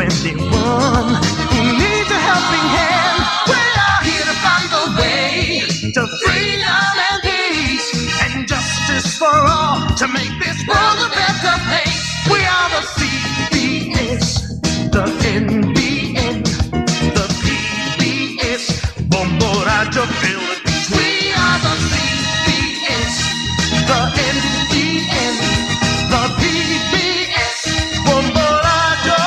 anyone who needs a helping hand. We are here to find the way to freedom and peace and justice for all, to make this world a better place. We are the CBS, the NBN, the PBS, Bombo Radio Philippines. We are the CBS, the NBN, the PBS, Bombo Radio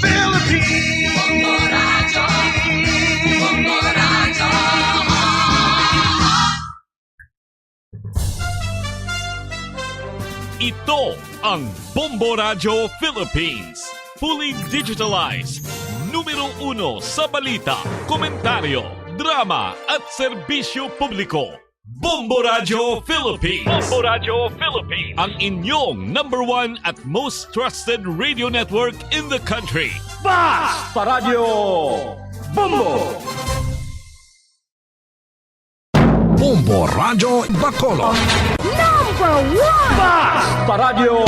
Philippines. Bombo Radio, Bombo Radio. Ito ang Bombo Radio Philippines. Fully digitalized. Numero 1 sa balita, komentaryo, drama at serbisyo publiko. Bombo Radio Philippines. Bombo Radio Philippines. Ang inyong #1 at most trusted radio network in the country. Basta Radio Bombo! Bombo Radio Bacolod. Number 1! Basta Radio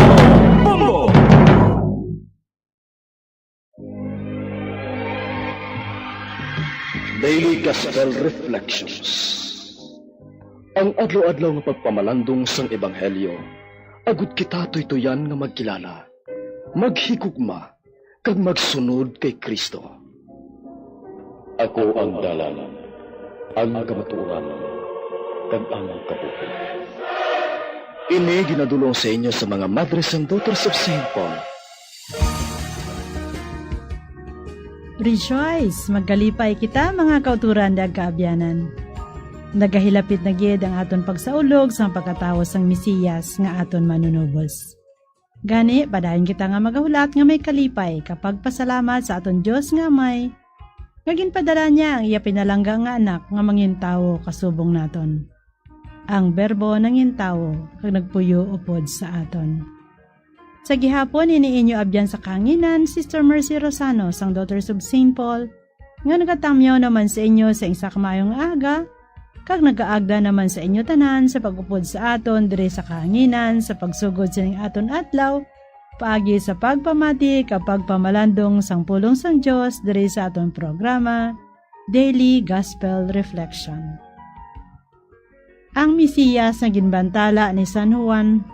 Bombo! Daily Gospel Reflections. Ang adlaw-adlaw nga pagpamalandong sang Ebanghelyo, agud kita tuytoyan nga magkilala, maghigugma, kag magsunod kay Kristo. Ako ang dalan, ang kamatuoran, kag ang kabuhi. Ini ginadulong sa inyo sa mga Madres and Daughters of St. Paul. Rejoice! Magkalipay kita mga kauturan da kaabyanan. Nagahilapit na gid ang aton pagsaulog sa pagkatawo sang Mesiyas nga aton manunubos. Gani, padayon kita nga magahulat nga may kalipay kapag pasalamat sa aton Diyos nga may ginpadala niya ang iya pinalangga nga anak nga mangintawo kasubong naton. Ang berbo nangintawo kag nagpuyo upod sa aton. Sa gihapon, iniinyo abyan sa kanginan, Sister Mercy Rosano, sang Daughters of St. Paul, nga nagatamyaw naman sa inyo sa isa kamayong aga, kag nagaagda naman sa inyo tanan sa pagupod sa aton, dire sa kanginan, sa pagsugod sa aton adlaw, paagi sa pagpamati, kapag pamalandong sang pulong sang Diyos, dire sa aton programa, Daily Gospel Reflection. Ang Mesiyas na ginbantala ni San Juan,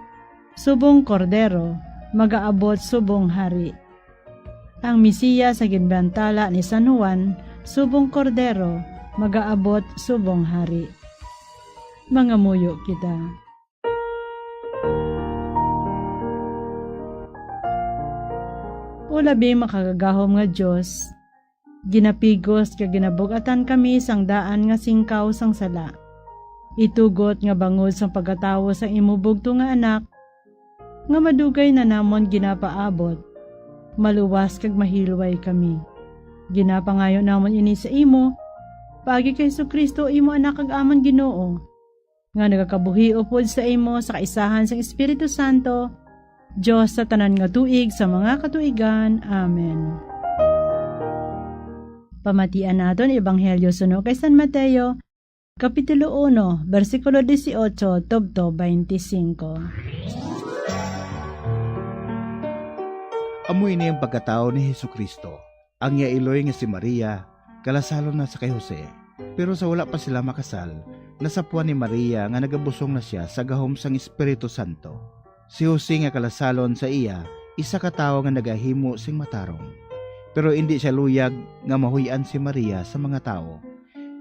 subong kordero, magaabot subong hari. Ang Mesiyas sa ginbantala ni San Juan, subong kordero, magaabot subong hari. Mga muyo kita. O labi makagagahom nga Diyos, ginapigos ka ginabugatan kami sang daan nga singkaw sang sala. Itugot nga bangod sang pagkatawo sang imubugto nga anak, nga madugay na namon ginapaabot, maluwas kag mahilway kami. Ginapangayo namon ini sa imo, paagi kay Jesucristo imo anak kag amang Ginoo, nga nagakabuhi upod sa imo sa kaisahan sang Espiritu Santo, Diyos sa tanan nga tuig sa mga katuigan. Amen. Pamatian naton Ebanghelyo suno kay San Mateo, Kapitulo 1, versikulo 18, tubto 25. Amoy ni ang pagkatao ni Jesucristo. Ang yailoy nga si Maria, kalasalo na sa kay Jose. Pero sa wala pa sila makasal, nasapuan ni Maria nga nagabusong na siya sa gahom sang Espiritu Santo. Si Jose nga kalasalon sa iya, isa ka tawo nga nagahimo sing matarong. Pero hindi siya luyag nga mahuyan si Maria sa mga tao.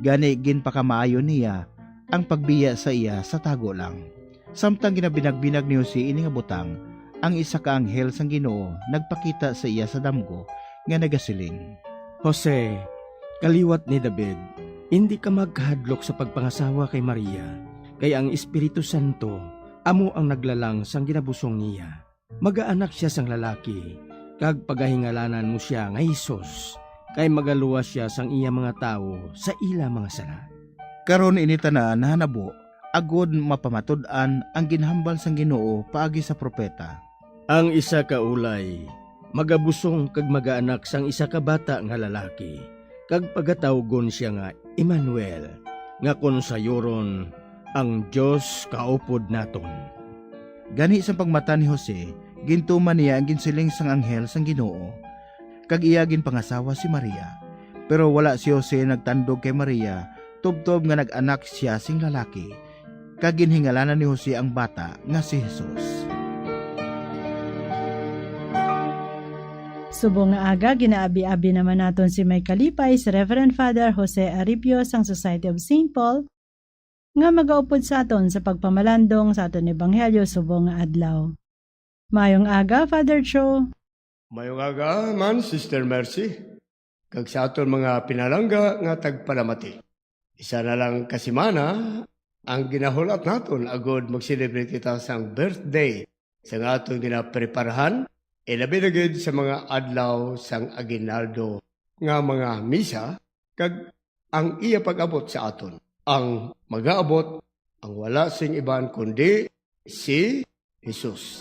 Gani ginpakamaayo niya ang pagbiya sa iya sa tago lang. Samtang ginabinag-binag ni Jose ini nga butang, ang isa ka anghel sang Ginoo nagpakita sa iya sa damgo nga nagasiling, Jose, kaliwat ni David, hindi ka magkahadlok sa pagpangasawa kay Maria, kay ang Espiritu Santo amo ang naglalang sang ginabusong niya. Magaanak siya sang lalaki, kag pagahingalanan mo siya nga Hesus, kay magaluwas siya sang iya mga tao sa ila mga sala. Karon ini tanan hanabo, agod mapamatud-an ang ginhambal sang Ginoo paagi sa propeta. Ang isa ka ulay, magabusong kag magaanak sang isa ka bata nga lalaki, kag pagatawgon siya nga Emmanuel, nga kon sayuron ang Dios kaupod naton. Gani sa pagmata ni Jose, gintuman niya ang ginsiling sang anghel sang Ginoo, kag iya ginpangasawa si Maria. Pero wala si Jose nagtandog kay Maria, tubtob nga nag-anak siya sing lalaki, kag ginhingalanan ni Jose ang bata nga si Jesus. Subong nga aga, ginaabi-abi naman naton si may kalipay si Reverend Father Jose Aripio sang Society of St. Paul nga magaupod sa aton sa pagpamalandong sa aton ebanghelyo subong nga adlaw. Mayong aga, Father Cho. Mayong aga man, Sister Mercy. Kag sa aton mga pinalangga nga tagpalamati. Isa na lang kasimana ang ginahulat naton agod mag-celebrate kita sang birthday sa aton ginapreparahan. Ilabi na gid sa mga adlaw sang aginaldo nga mga misa kag ang iya pag-abot sa aton. Ang mag-aabot ang wala sing iban kundi si Jesus.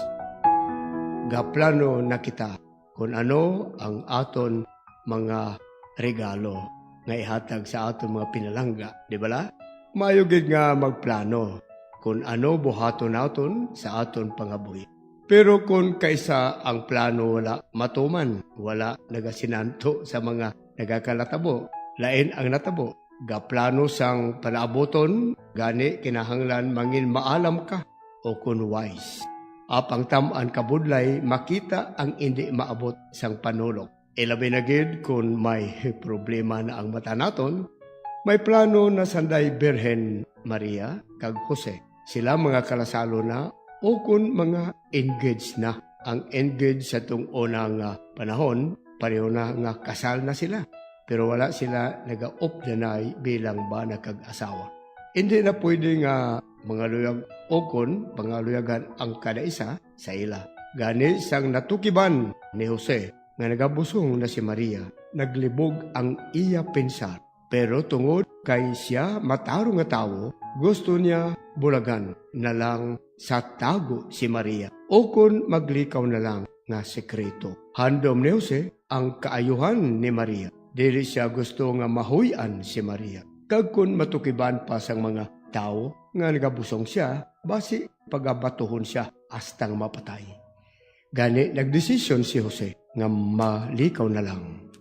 Gaplano na kita kung ano ang aton mga regalo nga ihatag sa aton mga pinalangga, di ba? Mayo gid nga magplano kung ano buhaton naton sa aton pangabuhi. Pero kung kaisa ang plano wala matuman, wala nagasinanto sa mga nagakalatabo, lain ang natabo. Gaplano sang panaaboton, gani kinahanglan mangin maalam ka o kun wise. Apang tamaan kabudlay, makita ang hindi maabot sang panulog. Ilabi na gid kung may problema na ang mata naton, may plano na sanday Birhen Maria kag Jose. Sila mga kalasalo na o kung mga engaged na. Ang engaged sa itong unang panahon, pareho na nga kasal na sila. Pero wala sila nag-opdanay bilang ba nakag-asawa. Hindi na pwede nga mga luyag o kung pangaluyagan ang kada isa sa ila. Gani sang natukiban ni Jose nga nagabusong na si Maria, naglibog ang iya pensar. Pero tungod kay siya matarong nga tawo, gusto niya bulagan na lang sa tago si Maria o kung maglikaw na lang nga sekreto. Handom ni Jose ang kaayuhan ni Maria. Dili siya gusto nga mahuyan si Maria. Kag kung matukiban pa sang mga tao nga nagabusong siya, basi pagabatuhon siya astang mapatay. Gani nagdesisyon si Jose nga malikaw na lang.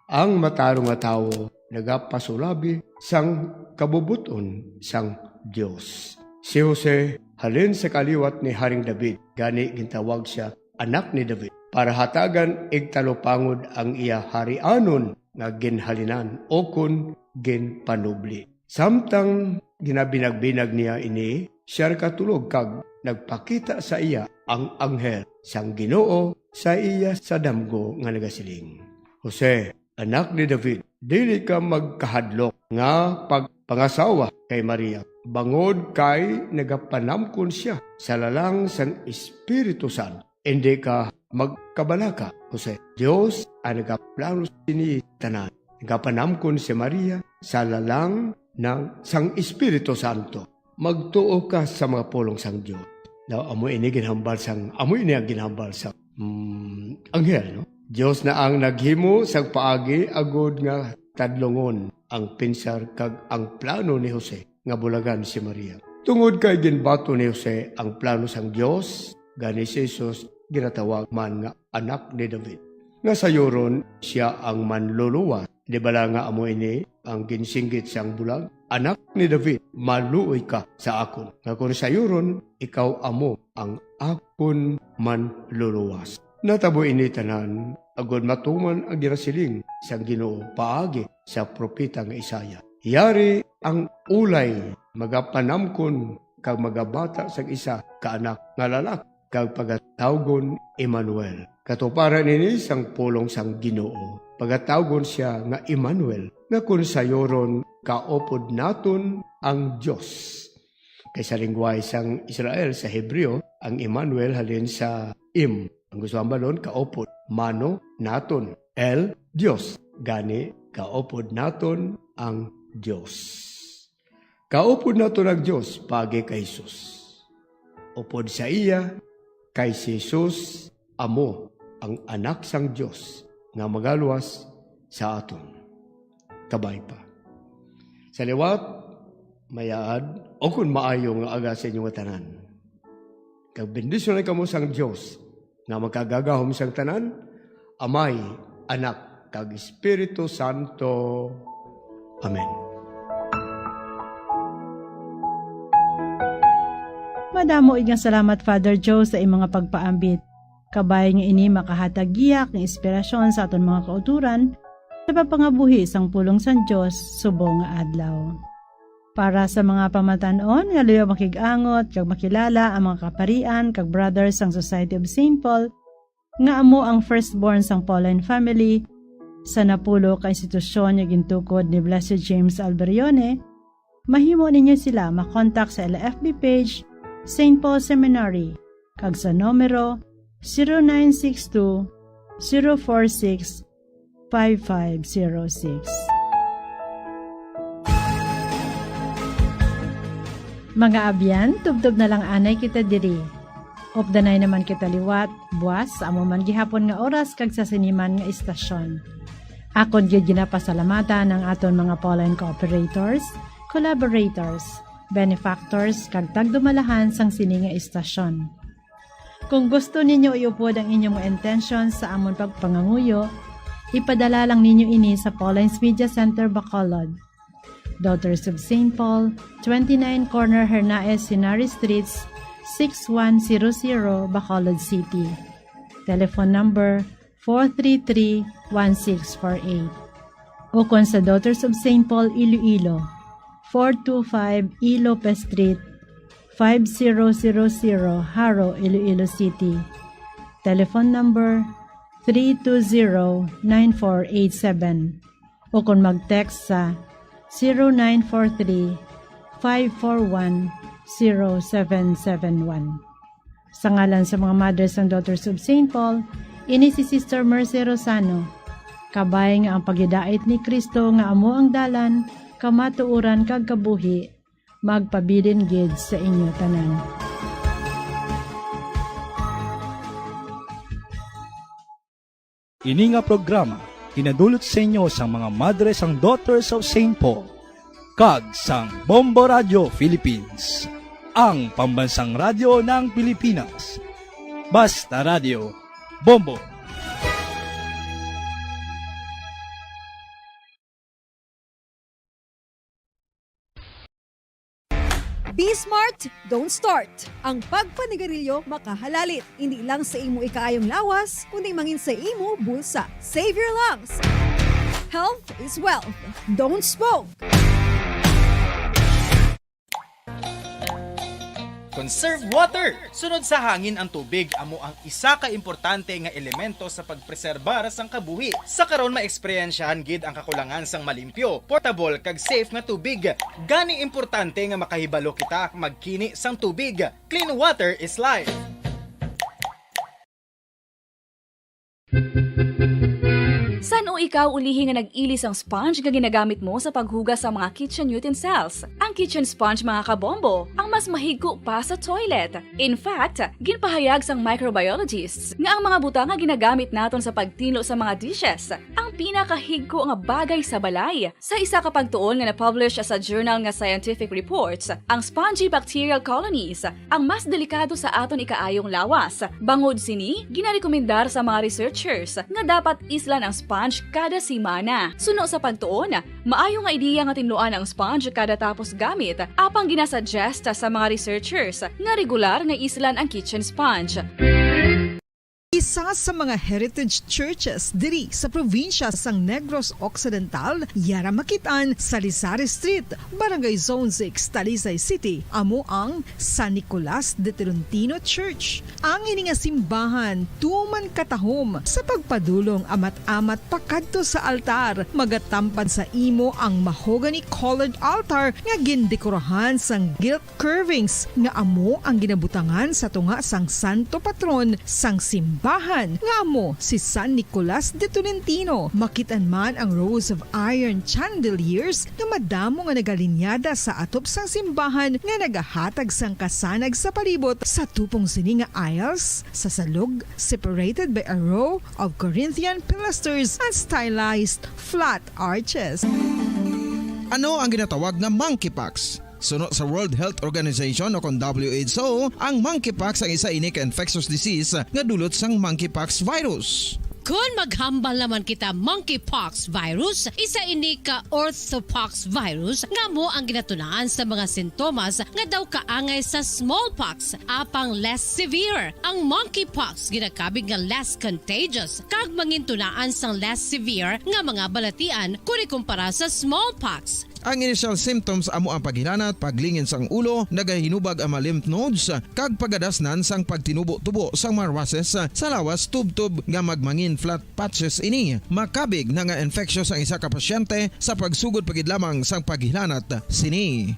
Ang matarong nga tao nagapasulabi sang kabubuton sang Dios. Si Jose halin sa kaliwat ni Haring David, gani gintawag siya anak ni David, para hatagan igtalopangod ang iya harianon nga ginhalinan o kun ginpanubli. Samtang ginabinag-binag niya ini, siya katulog kag nagpakita sa iya ang anghel sang Ginoo sa iya sa damgo nga nagasiling. Jose, anak ni David, dili ka magkahadlok nga pagpangasawa kay Maria. Bangod kay nagapanamkon siya sa lalang sang Espiritu Santo. Hindi ka magkabalaka, Jose. Dios ang nagaplano sini tanan. Nagapanamkon si Maria sa lalang ng sang Espiritu Santo. Magtuo ka sa mga pulong sang Dios. Now, amoy ini ang ginhambal sa anghel, no? Dios na ang naghimo sa paagi agud nga tadlongon ang pinsar kag ang plano ni Jose nga bulagan si Maria. Tungod kay ginbato ni Jose ang plano sang Dios, gani si Jesus ginatawag man nga anak ni David. Nga sayuron siya ang manluluwa. Di bala nga amo ini ang ginsinggit siyang bulag? Anak ni David, maluoy ka sa akon. Nga kung sayuron, ikaw amo ang akon manluluwas. Natabo ini tanan, agod matuman ang ginasiling sang Ginoo paagi sa propeta nga Isaya. Yari ang ulay, magapanamkon kag magabata sang isa kaanak nga lalaki kag pagatawgon Emmanuel. Katuparan ini sang pulong sang Ginoo. Pagatawgon siya nga Emmanuel, nga kung sayoron kaopod naton ang Diyos. Kaysa lingway sang Israel sa Hebreo, ang Emmanuel halin sa Im. Ang gusto ang balon, kaopod. Mano, naton. El, Diyos. Gani, kaopod naton ang Diyos. Kaopod naton ang Diyos, pagi kay Jesus. Upod sa iya, kay si Jesus, amo, ang anak sang Diyos, nga magaluwas sa aton. Kabay pa. Sa liwat, mayaad, o kung maayo nga aga sa inyong tanan. Kag bendisyon ay kamo sang Diyos, nga magkagagahom sang tanan, Amay, Anak, kag Espiritu Santo. Amen. Madamo nga salamat Father Joe sa imong mga pagpaambit. Kabay nga ini makahatag giyak ng inspirasyon sa aton mga kauturan sa papangabuhi sang pulong san Dios subong nga adlaw. Para sa mga pamatanon nga luyo makigangot kag makilala ang mga kaparian kag brothers sang Society of St. Paul nga amo ang firstborn sang Pauline family sa napulo ka institusyon nga gintukod ni Blessed James Alberione, mahimo ninyo sila makontak sa LFB page St. Paul Seminary kag sa numero 0962-046-5506. Mga abyan, tubtob na lang anay kita diri. Opdanay naman kita liwat, buwas, amo man gihapon nga oras kag sa siniman nga istasyon. Akon gyud ginapasalamatan ang aton mga Pauline cooperators, collaborators, benefactors kag tagdumalahan sang sini nga istasyon. Kung gusto ninyo iupod ang inyong intention sa amon pagpanganguyo, ipadala lang ninyo ini sa Pauline's Media Center Bacolod, Daughters of St. Paul, 29 Corner Hernaez Sinari Streets, 6100 Bacolod City. Telephone number 433-1648. O kung sa Daughters of St. Paul Iloilo, 425 E. Lopez Street, 5000 Haro, Iloilo City. Telephone number 320-9487. O kung mag-text sa 0943-541-0771. Sa ngalan sa mga mothers and daughters of St. Paul, ini si Sister Mercy Rosano. Kabay nga ang pagidait ni Kristo nga amo ang dalan, kamatuuran kag kabuhi, magpabilin gid sa inyo tanan. Ini nga programa hinadulot sa inyo sa mga madres ang Daughters of St. Paul kag sang Bombo Radio Philippines, ang pambansang radyo ng Pilipinas. Basta Radio Bombo. Be smart, don't start. Ang pagpanigarilyo makahalalit. Hindi lang sa imo ikaayong lawas, kundi mangin sa imo bulsa. Save your lungs. Health is wealth. Don't smoke. Conserve water! Sunod sa hangin ang tubig amo ang isa ka importante nga elemento sa pagpreserbar sang kabuhi. Sa karon maeksperiensyahan gid ang kakulangan sang malimpyo, portable kag safe nga tubig. Gani importante nga makahibalo kita magkini sang tubig. Clean water is life. San o ikaw ulihi nga nag-ilis ang sponge nga ginagamit mo sa paghugas sa mga kitchen utensils? Ang kitchen sponge mga kabombo, ang mas mahigko pa sa toilet. In fact, ginpahayag sang microbiologists nga ang mga butang nga ginagamit naton sa pagtino sa mga dishes ang pinakahigko nga bagay sa balay. Sa isa ka pagtuon nga na-publish sa journal nga Scientific Reports, ang spongy bacterial colonies ang mas delikado sa aton ikaayong lawas. Bangod sini, ginarekomendar sa mga researchers nga dapat islan ang sponge kada semana. Suno sa pagtuon, maayo nga ideya nga tinluan ang sponge kada tapos gamit, apang ginasuggest sa mga researchers nga regular nga islan ang kitchen sponge. Isa sa mga heritage churches diri sa probinsya sang Negros Occidental, yara makitaan sa Lizares Street, Barangay Zone 6, Talisay City, amo ang San Nicolas de Tolentino Church. Ang ini nga simbahan tuman katahom sa pagpadulong amat-amat pakadto sa altar, magatampad sa imo ang mahogany colored altar nga gindekorahan sang gilt curvings nga amo ang ginabutangan sa tunga sang santo patron sang simbahan nga mo si San Nicolas de Tolentino. Makitan man ang rows of iron chandeliers nga madamo nga nagalinyada sa atop sang simbahan nga nagahatag sang kasanag sa palibot sa tupong sini nga aisles sa salog, separated by a row of Corinthian pilasters and stylized flat arches. Ano ang ginatawag na monkeypox? Suno sa World Health Organization o kon WHO, ang monkeypox ang isa ini ka infectious disease nga dulot sang monkeypox virus. Kung maghambal naman kita monkeypox virus, isa ini ka orthopox virus nga mo ang ginatunaan sa mga sintomas nga daw kaangay sa smallpox, apang less severe. Ang monkeypox ginakabig nga less contagious kag mangintunaan sang less severe nga mga balatian kung ikumpara sa smallpox. Ang initial symptoms amo ang paghilanat, paglingin sang ulo, nagahinubag ang mga lymph nodes, kag pagadasnan sang pagtinubo-tubo sang mga rashes sa lawas tub-tub nga magmangin flat patches ini. Makabig na nga infectious ang isa ka pasyente sa pagsugod pagid lamang sang paghilanat sini.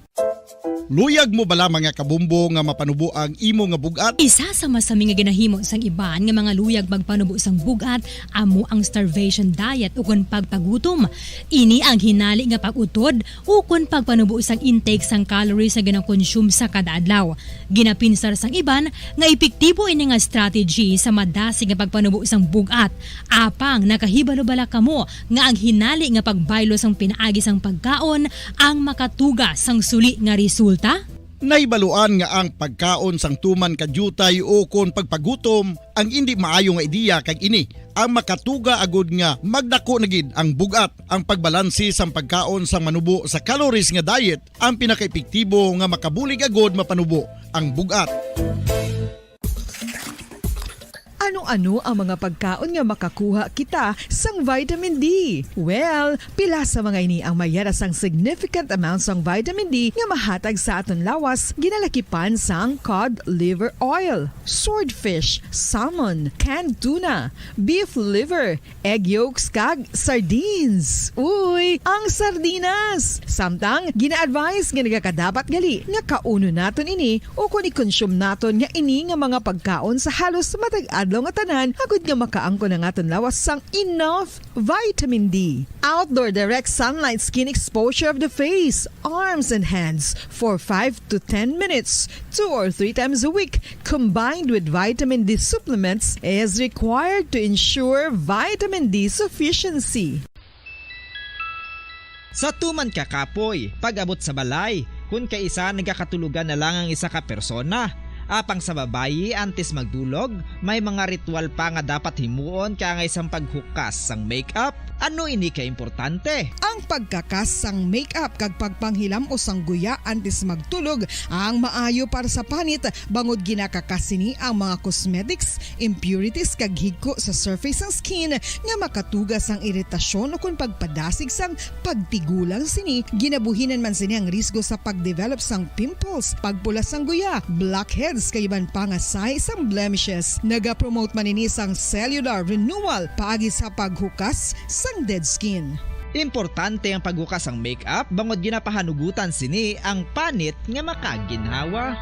Luyag mo bala mga kabumbo nga mapanubo ang imo nga bugat? Isa sa masami nga ginahimo sang iban nga mga luyag magpanubo sang bugat amo ang starvation diet ukon pagpagutom. Ini ang hinali nga pag-utod ukon pagpanubo sang intake sang calories sa ginakonsume sa kada adlaw. Ginapinsar sang iban nga epektibo ini nga strategy sa madasig nga pagpanubo sang bugat. Apang nakahibalo-bala kamo nga ang hinali nga pagbaylo sang pinaagi sang pagkaon ang makatuga sang suli nga resulta. Naibaluan nga ang pagkaon sang tuman kadyutay o kon pagpagutom ang hindi maayo nga ideya kag ini ang makatuga agud nga magdako na gid ang bugat. Ang pagbalansi sang pagkaon sang manubo sa calories nga diet ang pinakaepektibo nga makabulig agud mapanubo ang bugat. Ano-ano ang mga pagkaon nga makakuha kita sang vitamin D? Well, pila sa mga ini ang mayara sang significant amount sang vitamin D nga mahatag sa aton lawas ginalakipan sang cod liver oil, swordfish, salmon, canned tuna, beef liver, egg yolks kag sardines. Uy, ang sardinas! Samtang gina-advise nga nagakadapat gali nga kauno naton ini o kung i-consume naton nga ini nga mga pagkaon sa halos matag adlaw nga tanan agud nga makaangko na aton lawas sang enough vitamin D. Outdoor direct sunlight skin exposure of the face, arms and hands for 5 to 10 minutes 2 or 3 times a week combined with vitamin D supplements is required to ensure vitamin D sufficiency. Sa tuman ka kapoy, pag-abot sa balay, kung kaisa nagkakatulugan na lang ang isa ka persona. Apang sa babayi antes magdulog, may mga ritual pa nga dapat himuon kaya nga isang paghukas sang makeup. Ano ini ka importante? Ang pagkakas sang makeup kag pagpanghilam o sang guya antes magtulog ang maayo para sa panit bangod ginakakasini ang mga cosmetics, impurities kag higko sa surface sang skin nga makatugas sang iritasyon o kung pagpadasig sang pagtigulang sini. Ginabuhinan man sini ang risgo sa pagdevelop sang pimples, pagpula sang guya, blackheads kay iban pa nga size sang blemishes. Naga-promote man ini sang cellular renewal paagi sa paghukas sang dead skin. Importante ang paghukas ang makeup bangod ginapahanugutan sini ang panit nga makaginhawa.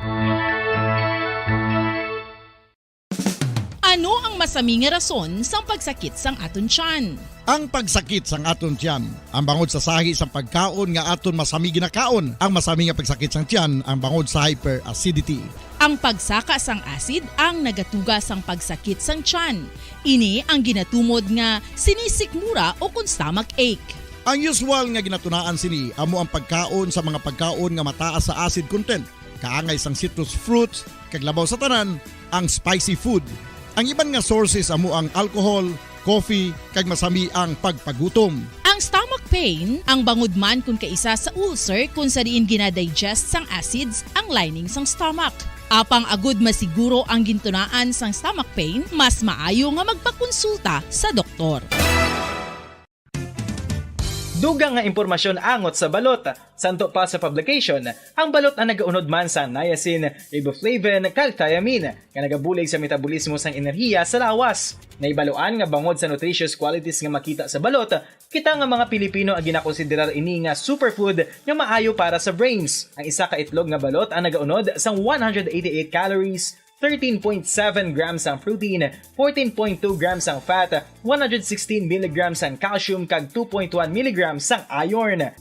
Ano ang masami nga rason sang pagsakit sang aton tiyan? Ang pagsakit sang aton tiyan, ang bangod sa sahi sang pagkaon nga aton masami ginakaon. Ang masami nga pagsakit sang tiyan, ang bangod sa hyperacidity. Ang pagsaka sang acid ang nagatuga sang pagsakit sang tiyan. Ini ang ginatumod nga sinisikmura o kung stomach ache. Ang usual nga ginatunaan sini amo ang pagkaon sa mga pagkaon nga mataas sa acid content. Kaangay sang citrus fruits, kag labaw sa tanan, ang spicy food. Ang iban nga sources amo ang alcohol, coffee, kag masami ang pagpagutom. Ang stomach pain, ang bangod man kung kaisa sa ulcer kung sa diin ginadigest sang acids ang lining sang stomach. Apang agud masiguro ang gintunaan sang stomach pain, mas maayo nga magpakonsulta sa doktor. Dugang nga impormasyon angot sa balot. Santo pa sa publication, ang balot ang nagaunod man sa niacin, riboflavin, kag thiamine, nga nagabulig sa metabolismo sang enerhiya sa lawas. Naibaluan nga bangod sa nutritious qualities nga makita sa balot, kita nga mga Pilipino ang ginakonsiderar ini nga superfood nga maayo para sa brains. Ang isa ka itlog nga balot ang nagaunod sang 188 calories, 13.7 grams ang protein, 14.2 grams ang fat, 116 mg ang calcium kag 2.1 mg ang iron.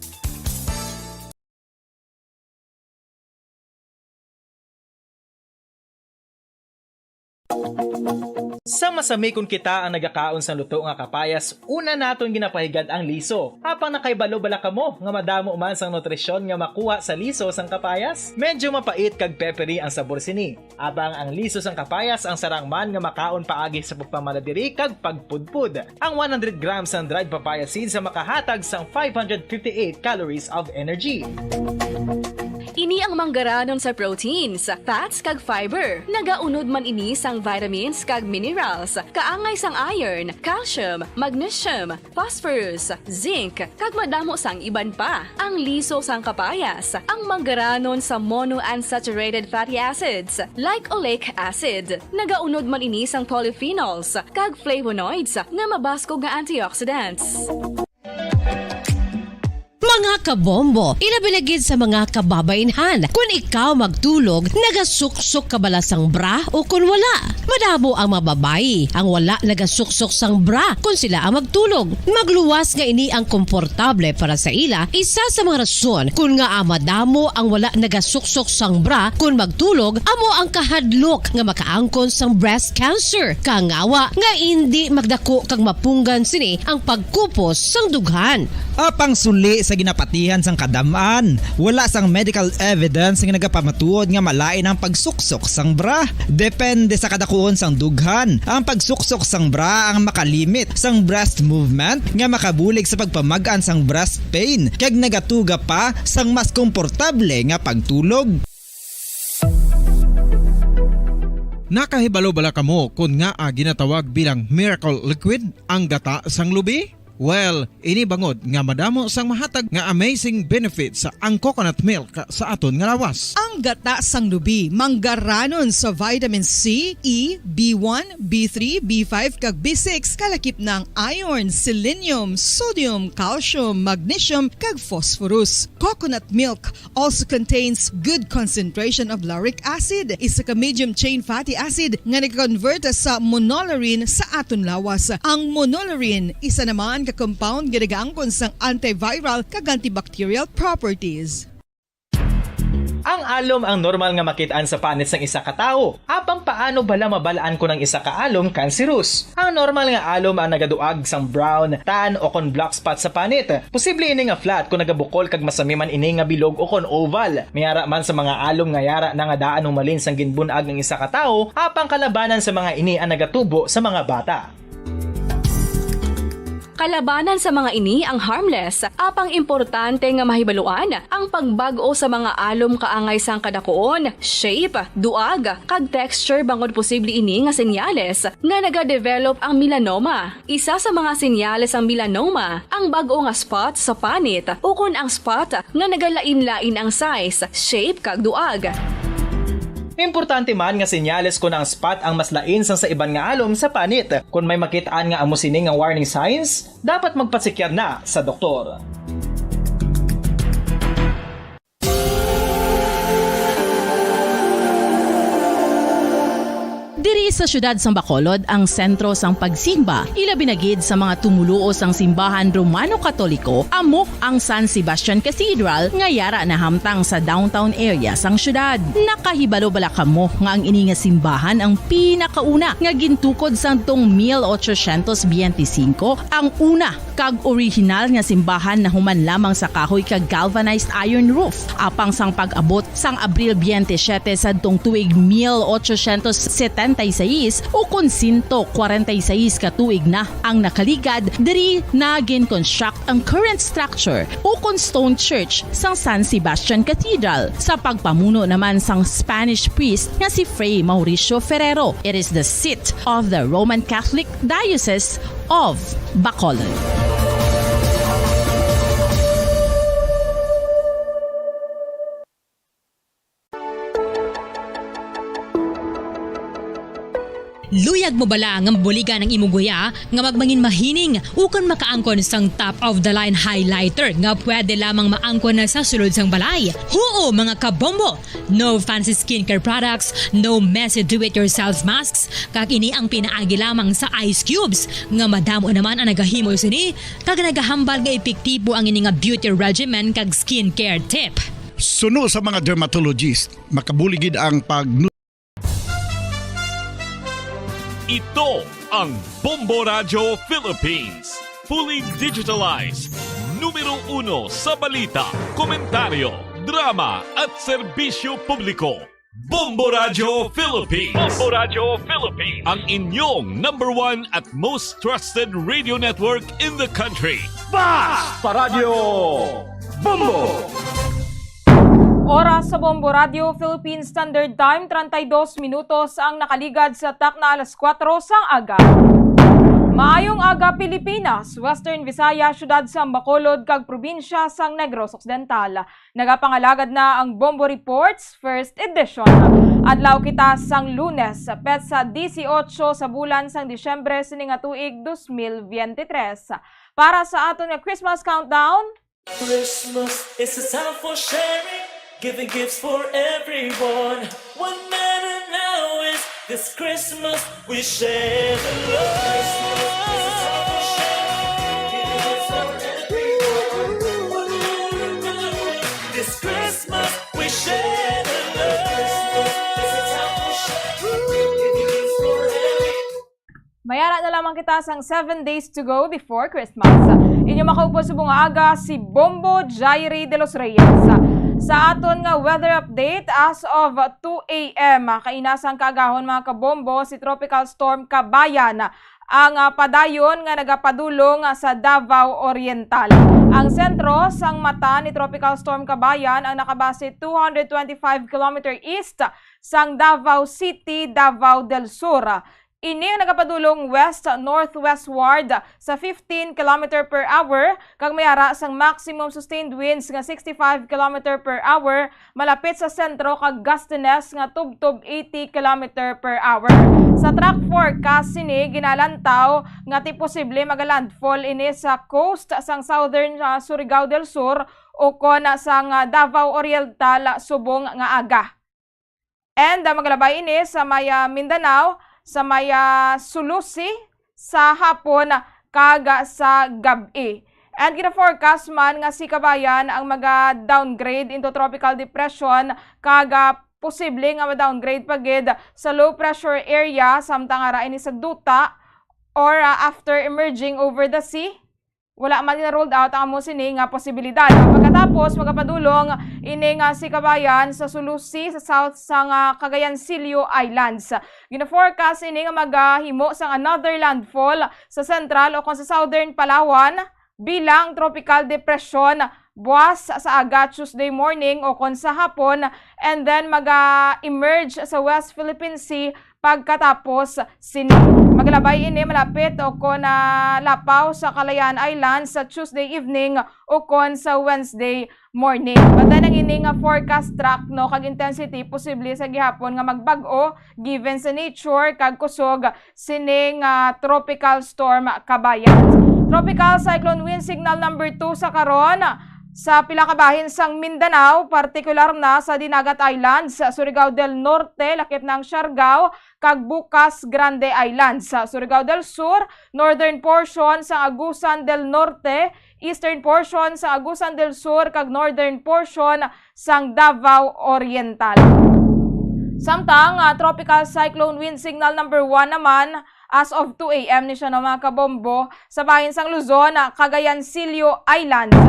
Sa masami kung kita ang nagakaon sa luto nga kapayas, una naton ginapahigad ang liso. Apang nakaibalo bala kamo nga madamo man sang nutrisyon nga makuha sa liso sang kapayas. Medyo mapait kag peppery ang sabor sini. Abang ang liso sang kapayas ang sarang man nga makaon paagi sa pagpamaladiri kag pagpudpud. Ang 100 grams ng dried papaya seeds sa makahatag sang 558 calories of energy. Ini ang manggaranon sa proteins, fats kag fiber. Nagaunod man ini sang vitamins kag minerals, kaangay sang iron, calcium, magnesium, phosphorus, zinc, kag madamo sang iban pa. Ang liso sang kapayas, ang manggaranon sa monounsaturated fatty acids like oleic acid. Nagaunod man ini sang polyphenols kag flavonoids nga mabaskog nga antioxidants. Mga kabombo, ilabiligid sa mga kababainhan. Kung ikaw magtulog, nagasuksok ka bala sang bra o kung wala. Madamo ang mababayi ang wala nagasuksok sang bra kung sila ang magtulog. Magluwas nga ini ang komportable para sa ila. Isa sa mga rason kung nga madamo ang wala nagasuksok sang bra kung magtulog, amo ang kahadlok nga makaangkon sang breast cancer. Kangawa nga hindi magdako kag mapunggan sini ang pagkupos sang dughan. Apang suli sa ginapatihan sang kadamaan, wala sang medical evidence nga nagapamatuod nga malain ang pagsuksok sang bra. Depende sa kadakuon sang dughan. Ang pagsuksok sang bra ang makalimit sang breast movement nga makabulig sa pagpamagaan sang breast pain kag nagatuga pa sang mas komportable nga pagtulog. Nakahibalo bala kamo kung nga ginatawag bilang miracle liquid ang gata sang lubi? Well, ini bangod nga madamo sang mahatag nga amazing benefit sa ang coconut milk sa aton nga lawas. Ang gata sang lubi manggaranon sa vitamin C, E, B1, B3, B5 kag B6 kalakip ng iron, selenium, sodium, calcium, magnesium kag phosphorus. Coconut milk also contains good concentration of lauric acid, isa ka medium chain fatty acid nga nag-convert sa monolarin sa aton lawas. Ang monolarin isa naman ka-compound ginagaangkon sang antiviral kag antibacterial properties. Ang alom ang normal nga makitaan sa panit sang isa ka tawo. Apang paano bala mabalaan ko ng isa ka alom cancerous? Ang normal nga alom ang nagaduag sang brown, tan o kon black spot sa panit. Posible ini nga flat kung nagabukol kag masami man ini nga bilog o kon oval. Mayara man sa mga alom nga yara na nga daan humalin sang ginbunag ng isa ka tawo, apang kalabanan sa mga ini ang nagatubo sa mga bata. Kalabanan sa mga ini ang harmless, apang importante nga mahibaluan ang pagbago sa mga alom kaangay sang kadakuon, shape, duag, kag texture bangod posible ini nga senyales nga nagadevelop ang melanoma. Isa sa mga senyales ang melanoma, ang bag-o nga spot sa panit o kun ang spot nga nagalain-lain ang size, shape kag duag. Importante man nga senyales kung ang spot ang mas lain sang sa iban nga alom sa panit. Kung may makitaan nga amo sini nga warning signs, dapat magpasikyar na sa doktor. Diri sa syudad sang Bacolod ang sentro sang pagsimba. Ilabinagid sa mga tumuluo sang simbahan Romano-Katoliko amo ang San Sebastian Cathedral nga yara na hamtang sa downtown area sang syudad. Nakahibalo bala kamo nga ang ini nga simbahan ang pinakauna nga gintukod sang tong 1825 ang una kag original nga simbahan na human lamang sa kahoy kag galvanized iron roof. Apang sang pag-abot sang Abril 27 sadtong tuig 1876 o kun 146 ka tuig na ang nakaligad diri na gin-construct ang current structure o kun stone church sang San Sebastian Cathedral sa pagpamuno naman sang Spanish priest nga si Fray Mauricio Ferrero. It is the seat of the Roman Catholic Diocese of Bacolod. Luyag mo bala nga buligan ng imuguya nga magmangin mahining ukon makaangkon sang top of the line highlighter nga pwede lamang maangkon na sa sulod sang balay. Huo mga kabombo! No fancy skincare products, no messy do-it-yourself masks, kag ini ang pinaagi lamang sa ice cubes nga madamo naman ang nagahimo sini kag nagahambal nga epektibo ang ini nga beauty regimen kag skincare tip. Suno sa mga dermatologist, makabuligid ang Ito ang Bombo Radio Philippines. Fully digitalized. Numero 1 sa balita, komentaryo, drama at serbisyo publiko. Bombo Radio Philippines. Bombo Radio Philippines. Ang inyong #1 at most trusted radio network in the country. Basta Radio Bombo! Oras sa Bombo Radio Philippines Standard Time, 32 minutos ang nakaligad sa tak na alas 4 sang aga. Maayong aga Pilipinas, Western Visayas, syudad sang Bacolod kag probinsya sang Negros Occidental. Nagapangalagad na ang Bombo Reports First Edition. Adlaw kita sang Lunes, petsa 18 sa bulan sang Disyembre sining nga tuig 2023. Para sa aton nga Christmas countdown, Christmas is a time for sharing, giving gifts for everyone. What matter now is this Christmas we share the love. This Christmas we share the love. mayara na lamang kita sang 7 days to go before Christmas. Inyo makaupo sa bunga aga si Bombo Jairi de los Reyes. Sa aton nga weather update as of 2 a.m. kainasang kaagahon mga kabombo si Tropical Storm Kabayan ang padayon nga nagapadulong sa Davao Oriental. Ang sentro sang mata ni Tropical Storm Kabayan ang nakabase 225 km east sang Davao City, Davao del Sur. Ini ang nagapadulong west-northwestward sa 15 km per hour kag mayara sang maximum sustained winds nga 65 km per hour malapit sa sentro kag gustiness nga tubtob 80 km per hour. Sa track forecast sini ginalantaw nga ti posible magalandfall ini sa coast sang southern Surigao del Sur o kon sang Davao Oriental subong nga aga. And maglabay ini sa maya Mindanao, sa maya Sulusi, sa hapon kag sa gabi. And gina-forecast man nga si Kabayan ang maga-downgrade into tropical depression kag posible nga ma-downgrade pagid sa low pressure area samtang ara ini sa duta or after emerging over the sea. Wala man na-rolled out ang amo sini nga posibilidad. Pagkatapos, magapadulong ini nga si Kabayan sa Sulusi, sa south sang Cagayancillo Islands. Gina-forecast ini nga magahimo sang another landfall sa central o kung sa southern Palawan bilang tropical depression buwas sa aga Tuesday morning o kon sa hapon and then maga-emerge sa West Philippine Sea pagkatapos sini. Maglabay ini malapit o kon lapaw sa Calayan Islands sa Tuesday evening o kon sa Wednesday morning. Banda nang ini nga forecast track no kag intensity posible sa gihapon nga magbag-o given sa nature kag kusog sining tropical storm Kabayan. Tropical cyclone wind signal number 2 sa karon sa pila ka bahin sang Mindanao, partikular na sa Dinagat Islands, sa Surigao del Norte, lakip ng Siargao, kag Bukas Grande Islands. Sa Surigao del Sur, northern portion sa Agusan del Norte, eastern portion sa Agusan del Sur, kag northern portion sang Davao Oriental. Samtang tropical cyclone wind signal number 1 naman as of 2 a.m. ni siya no mga kabombo sa bahin sang Luzon, Cagayancillo Islands.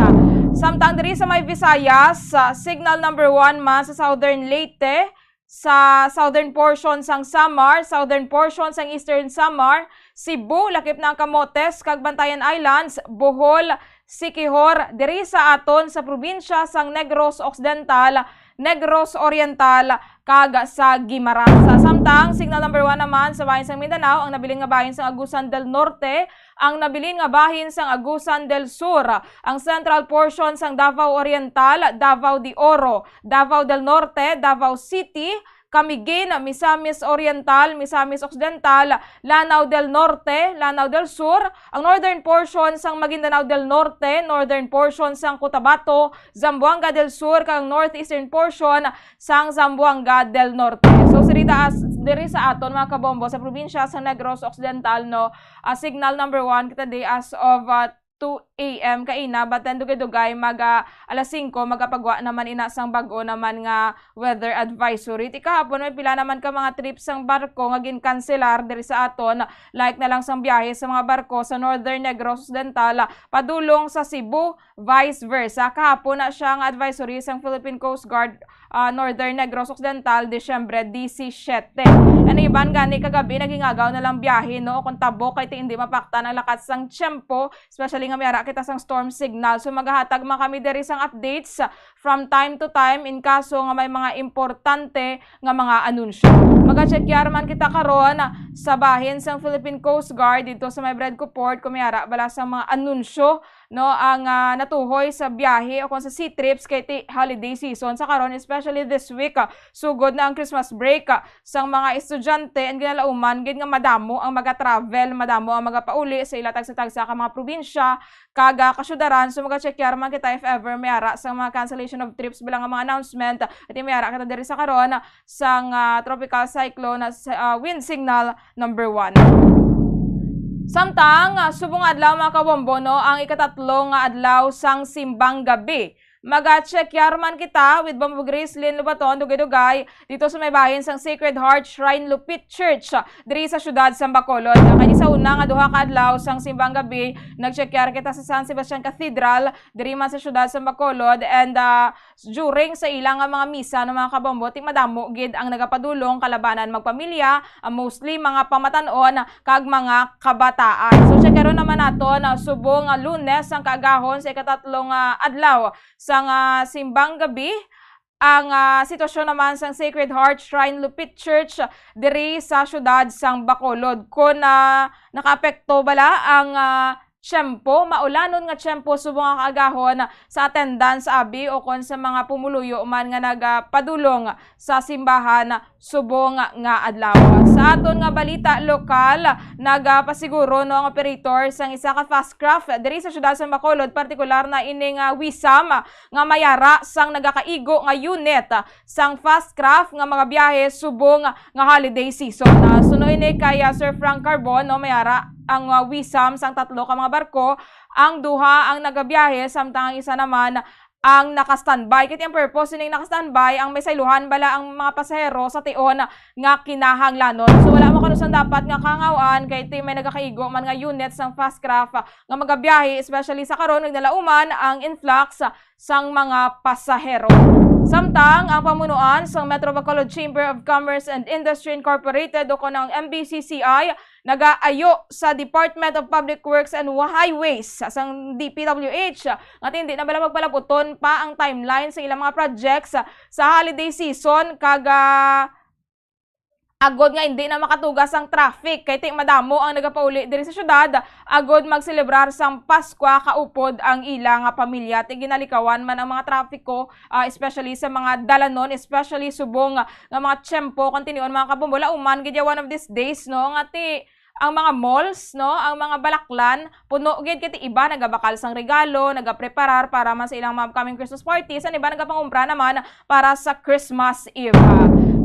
Samtang diri sa may Visayas, signal number 1 man sa southern Leyte, sa southern portion sang Samar, southern portion sang eastern Samar, Cebu, lakip ng Camotes, kag Bantayan Islands, Bohol, Siquijor, diri sa aton sa probinsya sang Negros Occidental, Negros Oriental, kag sa Guimaras. Samtang signal number 1 naman sa bahin sang Mindanao, ang nabilin nga bahin sang Agusan del Norte, ang nabilin nga bahin sang Agusan del Sur, ang central portion sang Davao Oriental, Davao de Oro, Davao del Norte, Davao City, Camiguin, Misamis Oriental, Misamis Occidental, Lanao del Norte, Lanao del Sur, ang northern portion sang Maguindanao del Norte, northern portion sang Cotabato, Zamboanga del Sur, kang northeastern portion sang Zamboanga del Norte. So diri sa aton mga kabombo sa probinsya sa Negros Occidental no, signal number 1 kita day as of 2 a.m. kaina, but then dugay-dugay alas 5 magapagwa naman ina sang bag-o naman nga weather advisory. Ti kahapon may pila naman ka mga trips sang barko nga ginkanselar diri sa aton, like na lang sang biyahe sa mga barko sa Northern Negros Occidental padulong sa Cebu, vice versa. Kahapon na siya nga advisory sang Philippine Coast Guard Northern Negros Occidental, Disyembre 17. Ano iban gani kagabi naging agaw na lang biyahe no kung tabo kay ti hindi mapakta ng lakas sang tiyempo, especially nga mayara kita sang storm signal. So maghahatag man kami diri sang updates from time to time in kaso nga may mga importante nga mga anunsyo. Magachekyar man kita karon sa bahin sang Philippine Coast Guard dito sa may Bredco Port kung mayara bala sang mga anunsyo no ang natuhoy sa biyahe o kung sa sea trips kay ti holiday season sa karon, especially this week sugod na ang Christmas break sang mga estudyante and ginalauman gid nga madamo ang maga-travel, madamo ang magapauli sa ila tagsa-tagsa ka mga probinsya kaga kasyudaran. So magachekyar man kita if ever mayara sang mga cancellation of trips bilang nga mga announcement at mayara kita diri sa karon sang tropical cyclone wind signal number 1. Samtang subong adlaw mga kabombo no ang ikatatlo nga adlaw sang simbang gabi. Mag-check man kita with Bombo Grace Lynn Lubaton, dugay-dugay dito sa may bahin sang Sacred Heart Shrine Lupit Church diri sa syudad sa Bacolod. Kani sa una nga duha ka adlaw sang simbang gabi, nag-check kita sa San Sebastian Cathedral diri man sa syudad sa Bacolod, and during sa ilang mga misa no mga kabombo, ti madamo gid ang nagapadulong kalabanan magpamilya, mostly mga pamatanon kag mga kabataan. So check naman nato na subong Lunes ang kaagahon sa ikatatlong adlaw sang simbang gabi. Ang sitwasyon naman sang Sacred Heart Shrine Lupit Church diri sa syudad sang Bacolod. Kung nakaapekto bala ang tiyempo, maulanon nga tiyempo subong nga kaagahon sa attendance abi o kon sa mga pumuluyo man nga nagapadulong sa simbahan subong nga adlaw. Sa aton nga balita lokal, nagapasiguro no ang operator sang isa ka fast craft diri sa syudad sa Bacolod, partikular na ining Wisam nga mayara sang nagakaigo nga unit sang fast craft nga mga biyahe subong nga holiday season. Sunoy ni kay Sir Frank Carbon no mayara ang Wisam sang tatlo ka mga barko, ang duha ang nagabiyahe samtang ang isa naman ang naka-standby. Kaya ang purpose ning naka-standby ang may sayluhan bala ang mga pasahero sa tion nga kinahanglanon. So wala mo kanusan dapat nga kangawaan kay ti may nagakaigo man nga unit sang fast craft nga magabiyahe, especially sa karon nagdalauman ang influx sang mga pasahero. Samtang ang pamunuan sa Metro Bacolod Chamber of Commerce and Industry Incorporated o kanang MBCCI nagaayo sa Department of Public Works and Highways sang DPWH at hindi na bala magpalaputon pa ang timeline sa ilang mga projects sa holiday season kaga agod nga hindi na makatugas ang traffic kay ti madamo ang nagapauli diri sa syudad agod magselebrar sang Pasko kaupod ang ilang pamilya. Ti ginalikawan man ang mga trapiko, especially sa mga dalanon, especially subong nga mga tiyempo kontinuon mga kabombola uman gid one of these days no nga ti ang mga malls no, ang mga balaklan puno gid kay ti iba nagabakal sang regalo, nagapreparar para man sa ilang mga upcoming Christmas parties, ang iba nagapangumpra naman para sa Christmas Eve.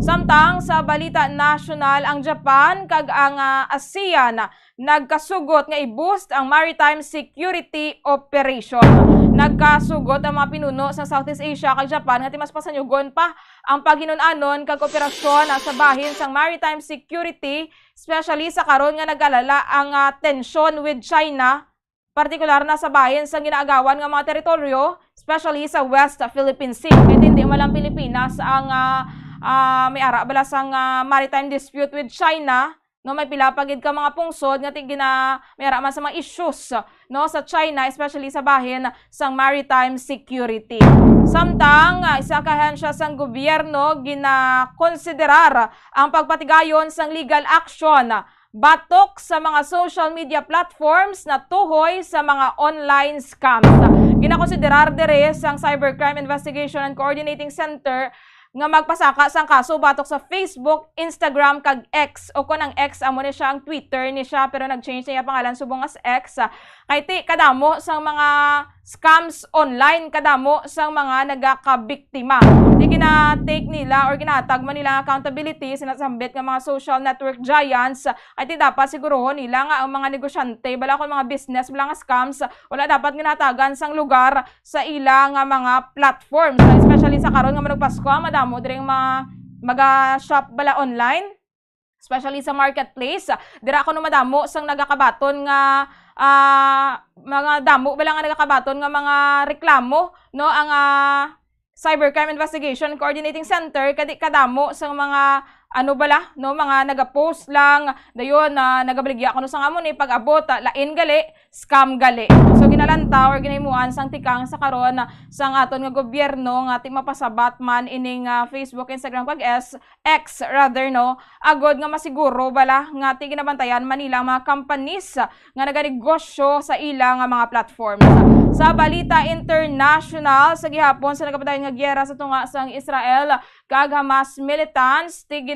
Samtang sa balita national, ang Japan kag ang ASEAN nagkasugot nga i-boost ang maritime security operation. Nagkasugot ang mga pinuno sa Southeast Asia kag Japan nga mas pasanyugon pa ang paghinon-anon kag operasyon sa bahin sang maritime security, especially sa karon nga nag-alala ang tensyon with China, partikular na sa bahin sang ginaagawan nga mga teritoryo, especially sa West Philippine Sea. Kaya hindi man lang Pilipinas ang may ara bala sang maritime dispute with China, no, may pila pagid ka mga pungsod nga may ara man sa mga issues no sa China, especially sa bahin sang maritime security. Samtang isa ka ahensya sang gobyerno ginakonsiderar ang pagpatigayon sang legal action batok sa mga social media platforms na tuhoy sa mga online scams. Ginakonsiderar dire sang Cybercrime Investigation and Coordinating Center nga magpasaka sang kaso batok sa Facebook, Instagram kag X, o kun ang X amo ni siya ang Twitter ni siya pero nag-change niya pangalan subong as X. Kay ti kadamo sang mga scams online kadamo sa mga nagakabiktima. Di gina-take nila or ginatag man nila accountability sinasambit nga mga social network giants ay di dapat sigurohon nila nga ang mga negosyante bala kon mga business bala nga scams wala dapat ginatagan sang lugar sa ilang mga platforms, especially sa karon nga manugpasko madamo diring mga shop bala online, especially sa marketplace. Dira ko no madamo sang nagakabaton nga mga damo bala nga nagakabaton nga mga reklamo no ang Cybercrime Investigation Coordinating Center kadamo sa mga ano bala no mga nagapost lang dayon na nagabaligya kuno sang amon ni pag-abot lain gali scam gali. So ginalanta or ginahimuan sang tikang sa karon sang aton nga gobyerno nga ti mapasabat man ining Facebook, Instagram kag X rather no agod nga masiguro bala nga ti ginabantayan Manila mga companies nga naganegosyo sa ilang mga platforms. Sa balita international sa gihapon sa nagapadayon nga giyera sa tunga sang Israel kag Hamas militants ti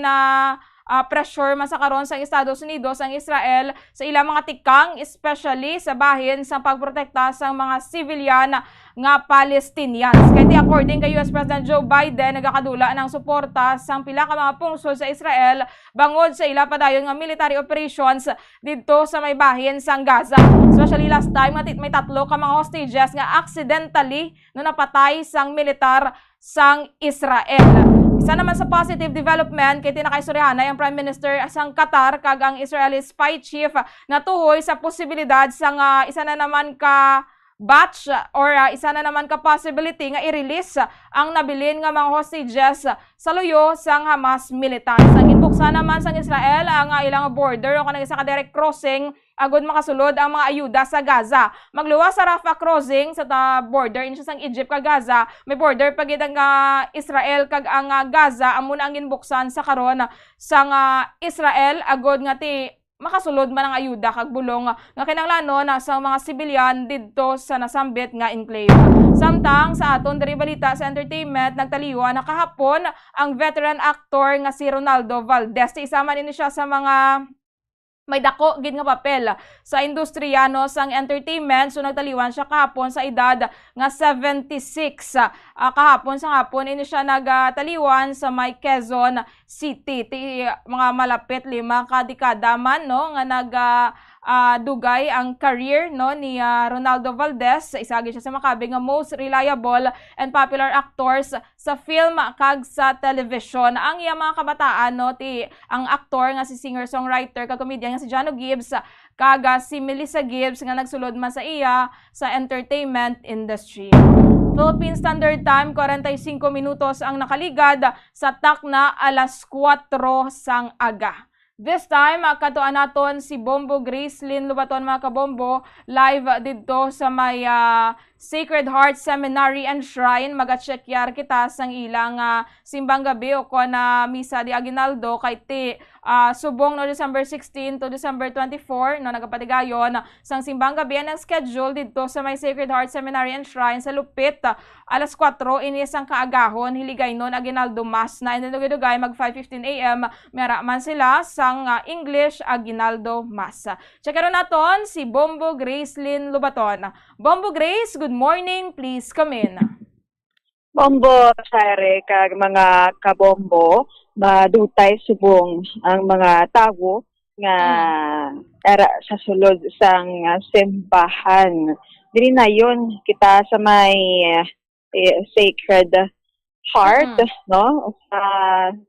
pressure man sa karon sa Estados Unidos ang Israel sa ilang mga tikang, especially sa bahin sa pagprotekta sa mga civilian nga Palestinians. Kaya according kay US President Joe Biden, nagakadula ng suporta sa pila ka mga pungsod sa Israel bangod sa ila padayon nga military operations dito sa may bahin sa Gaza. Especially last time may 3 ka mga hostages nga accidentally no napatay sang militar sang Israel. Isa naman sa positive development kay tinakaistoryahanay ang Prime Minister sang Qatar kag ang Israeli spy chief na tuhoy sa posibilidad sang isa na naman ka batch or isa na naman ka possibility nga i-release ang nabilin nga mga hostages sa luyo sang Hamas militants. Ang ginbuksan naman sang Israel ang ilang border o kanang isa ka direct crossing agod makasulod ang mga ayuda sa Gaza. Magluwas sa Rafah crossing sa border in sang Egypt kag Gaza, may border pagid ang Israel kag ang Gaza amo na ang ginbuksan sa karon sang Israel agod nga ti makasulod man ang ayuda kag bulong nga kinahanglanon sa mga sibilyan didto sa nasambit nga enclave. Samtang sa aton diri balita sa entertainment nagtaliwa na kahapon ang veteran actor nga si Ronaldo Valdez. Isa man ini siya sa mga may dako gid nga papel sa industriya no sang entertainment. So nagtaliwan siya kahapon sa edad nga 76. Kahapon sa hapon ini siya nagtaliwan sa may Quezon City. Ti mga malapit 5 ka dekada man no nga dugay ang career no ni Ronaldo Valdez. Isa gyud siya sa makabi nga most reliable and popular actors sa film kag sa television. Ang iya mga kabataan no ti ang aktor nga si singer-songwriter kag comedian nga si Jano Gibbs kag si Melissa Gibbs nga nagsulod man sa iya sa entertainment industry. Philippine Standard Time 45 minutos ang nakaligad sa takna alas 4 sang aga. This time, katuan naton si Bombo Gracelyn Lubaton mga kabombo, live dito sa may Sacred Heart Seminary and Shrine. Mag-atchekyar kita sang ilang simbang gabi o na misa di Aguinaldo kay ti subong no December 16 to December 24 no nagapatigayon sang simbang gabi ang schedule dito sa may Sacred Heart Seminary and Shrine sa Lupit. Alas 4 ini sang kaagahon hiligay non Aguinaldo Mass na indugay mag 5:15 AM mera man sila sang English Aguinaldo Mass. Checkero naton si Bombo Gracelyn Lubaton. Bombo Grace, good morning, please come in. Bombo, sare, kag mga kabombo, madutay subong ang mga tawo nga era sa sulod sang simbahan. Diri na yon kita sa may Sacred Heart, no?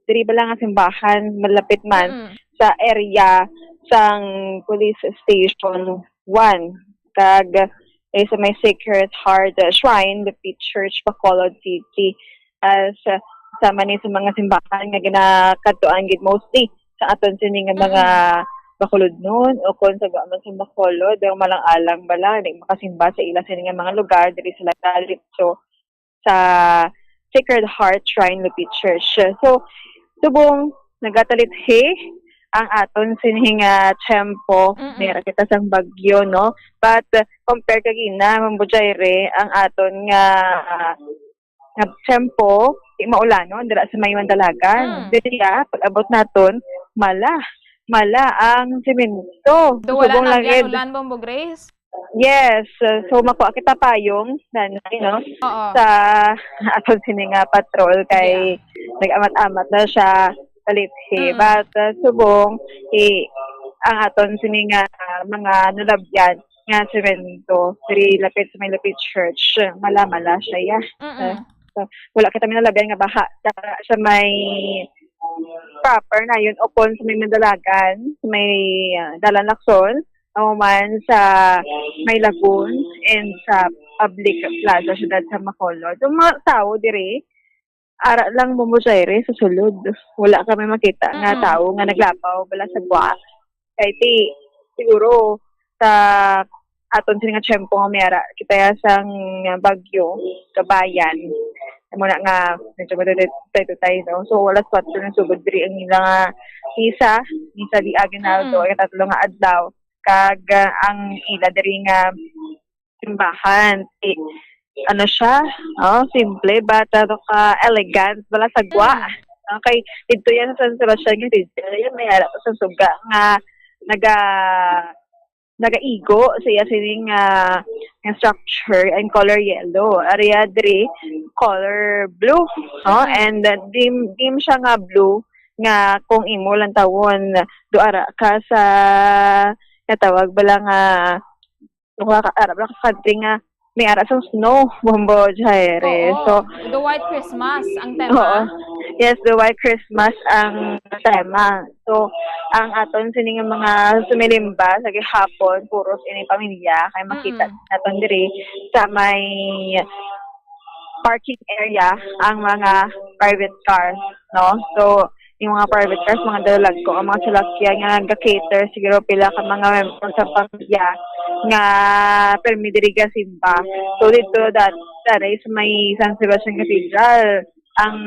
Diri ba lang ang simbahan, malapit man sa area sang Police Station 1. Kag sa may Sacred Heart Shrine, the Church, Bacolod City. Sama ni sa mga simbahan nga ginakatuan gid mostly sa aton sini nga mga Bacolod noon o kon sa gaman sa Bacolod, ang malang-alang bala, di makasimba sa ila sini nga mga lugar diri sila dalitso sa Sacred Heart Shrine, Lupit Church. So, subong nagatalithe ang aton sinihing tempo, meron kita sang bagyo, no? But compare kagina, Mambojaire, ang aton nga tempo, di maulano, dira sa may Mandalagan. Diya, pag-abot naton, mala ang semento. Do wala na yan ulan, Bombo Grace? Yes, so makuha kita payong nanay, no? Sa aton sini nga patrol kay nag-amat-amat na siya palithi. But subong ang aton sini nga mga nalabyan nga semento diri lapit sa may lapit church mala siya ya. So, wala kita minalabyan nga baha sa may proper na yun upon sa may Mandalagan, sa may Dalan Lacson, man sa may Lagoon and sa public plaza syudad sa Bacolod. Yung mga tao dire ara lang mumusaire sa sulod. Wala kami makita nga tao nga naglapaw bala sa buwa. Kay siguro sa aton sini nga tiyempo nga mayara kita sang bagyo kabayan. Muna nga medyo tayo no. So wala spot na sugod diri ang ilang misa di aginaldo ay tatlo nga adlaw kag ang ila diri nga simbahan ano siya simple but ka elegant wala sagwa. Okay, dito yan sa San Sebastian nga dito yan may ara sa suga nga nagaigo sa iya sining structure and color yellow. Area diri color blue, and dim siya nga blue nga kung imo lang tawon duara ka sa natawag bala nga arab lang sa country nga may ara sa snow bombo jaire. So the White Christmas ang tema. Yes, the White Christmas ang tema. So ang aton sini nga mga sumilimba sa gihapon puros ini pamilya kay makita naton diri sa may parking area ang mga private cars, no? So yung mga private cars, mga dalalag ko, ang mga salakyan nga nag-cater, siguro pila ka mga members sa pamilya nga permi diri ga simba. So dito dati sa may San Sebastian Cathedral ang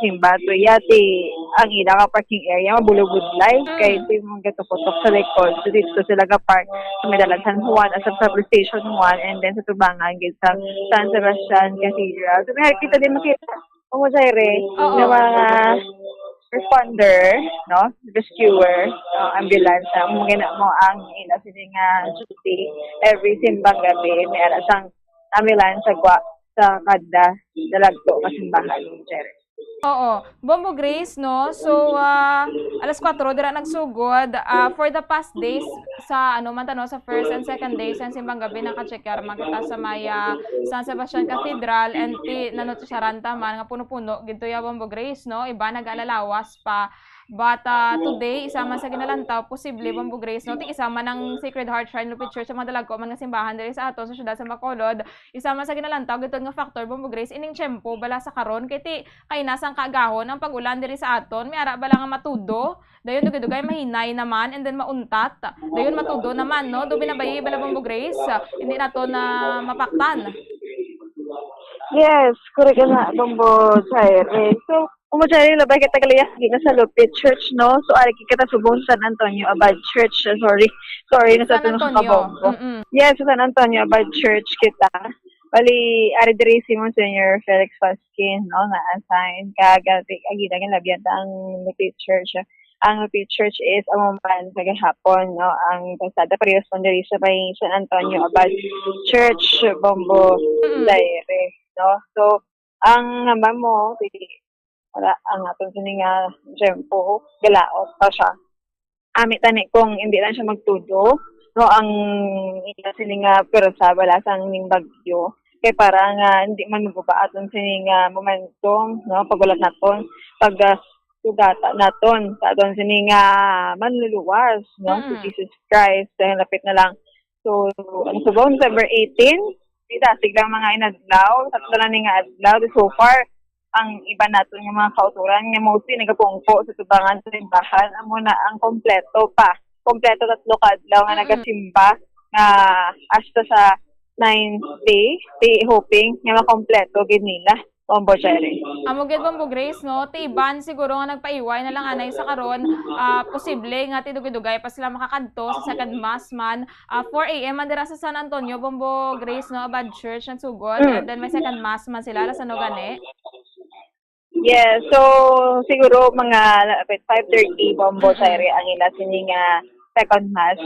simba to yati ang ila ka parking area mabulog-budlay kay ito yung mga gatupotok sa likod. So dito sila ga-park sa may dalag San Juan at sa Station 1 and then sa Tubangan sa San Sebastian Cathedral. So may kita din makita ang Jaire na mga responder, no, rescuer, ambulance, mo ang ina sila nga duty every simbang gabi may arasang ambulance sa kada dalagto kasimbahan Jerry. Oo. Bombo Grace, no? So, alas 4, dira nagsugod. For the past days, sa sa first and second days, sa simbang gabi, nakacheckar, makita sa maya San Sebastian Cathedral, and nanot sa Saranta man, nga puno-puno, ginto ya Bombo Grace, no? Iba, nag-alalawas pa. But today, isama sa ginalantaw, posible Bombo Grace, no? Isama ng Sacred Heart Shrine Lupit Church sa mga dalagko, mga simbahan diri sa ato, sa syudad sa Bacolod. Isama sa ginalantaw, gito nga factor Bombo Grace, ining tiyempo, bala sa karon, kay nasang kaagahon, ang pag-ulan diri sa aton, may ara bala nga matudo, dayon dugay mahinay naman, and then mauntat, dayon matudo naman, no? Do binabayi bala Bombo Grace, hindi nato na mapaktan. Yes, correct na Bombo Jaire. So, Jari, labay kita kaliyas gina sa Lupit Church, no? So, ari kita subong San Antonio Abad Church. Sorry, nasa tunong sa Kabombo. Yes, San Antonio Abad Church kita. Bali, ari diri si Monsignor Felix Pasquin, no? Na-assign kagati agidagin labyan ang Lupit Church. Ang Lupit Church is amuman sa gahapon, no? Ang pasada parehas diri sa may San Antonio Abad Church, Bombo Jaire, no? So, ang naman mo, wala ang atong sininga tempo galaot pa siya. Amit tani kung hindi lang siya magtudo, no, ang sininga pero sa bala sang ning bagyo kay para nga hindi man maguba atong sininga momentum, no, pagulat naton pag sugata naton sa atong sininga manluluwas, no, to Jesus Christ dahil lapit na lang. So ang subong December 18 dasig lang mga inadlaw, tatlo lang nga adlaw so far. Ang iba nato yung mga kauturan nga mostly nagapungko sa tubangan sa simbahan amo na ang kompleto tatlo kadlaw nga nagasimba nga hasta sa 9th day hoping nga makompleto gid nila Bombo Cherry. Amo gid Bombo Grace, no? Tiban siguro nga nagpaiway na lang anay sa karon, posible nga tidugay-dugay pa sila makakadto sa second mass man. 4 AM man dira sa San Antonio Bombo Grace, no, Abad Church ng sugod, and then may second mass man sila sa Nogane. Yeah, so siguro mga 5:30 Bombo Cherry ang ila sining second mass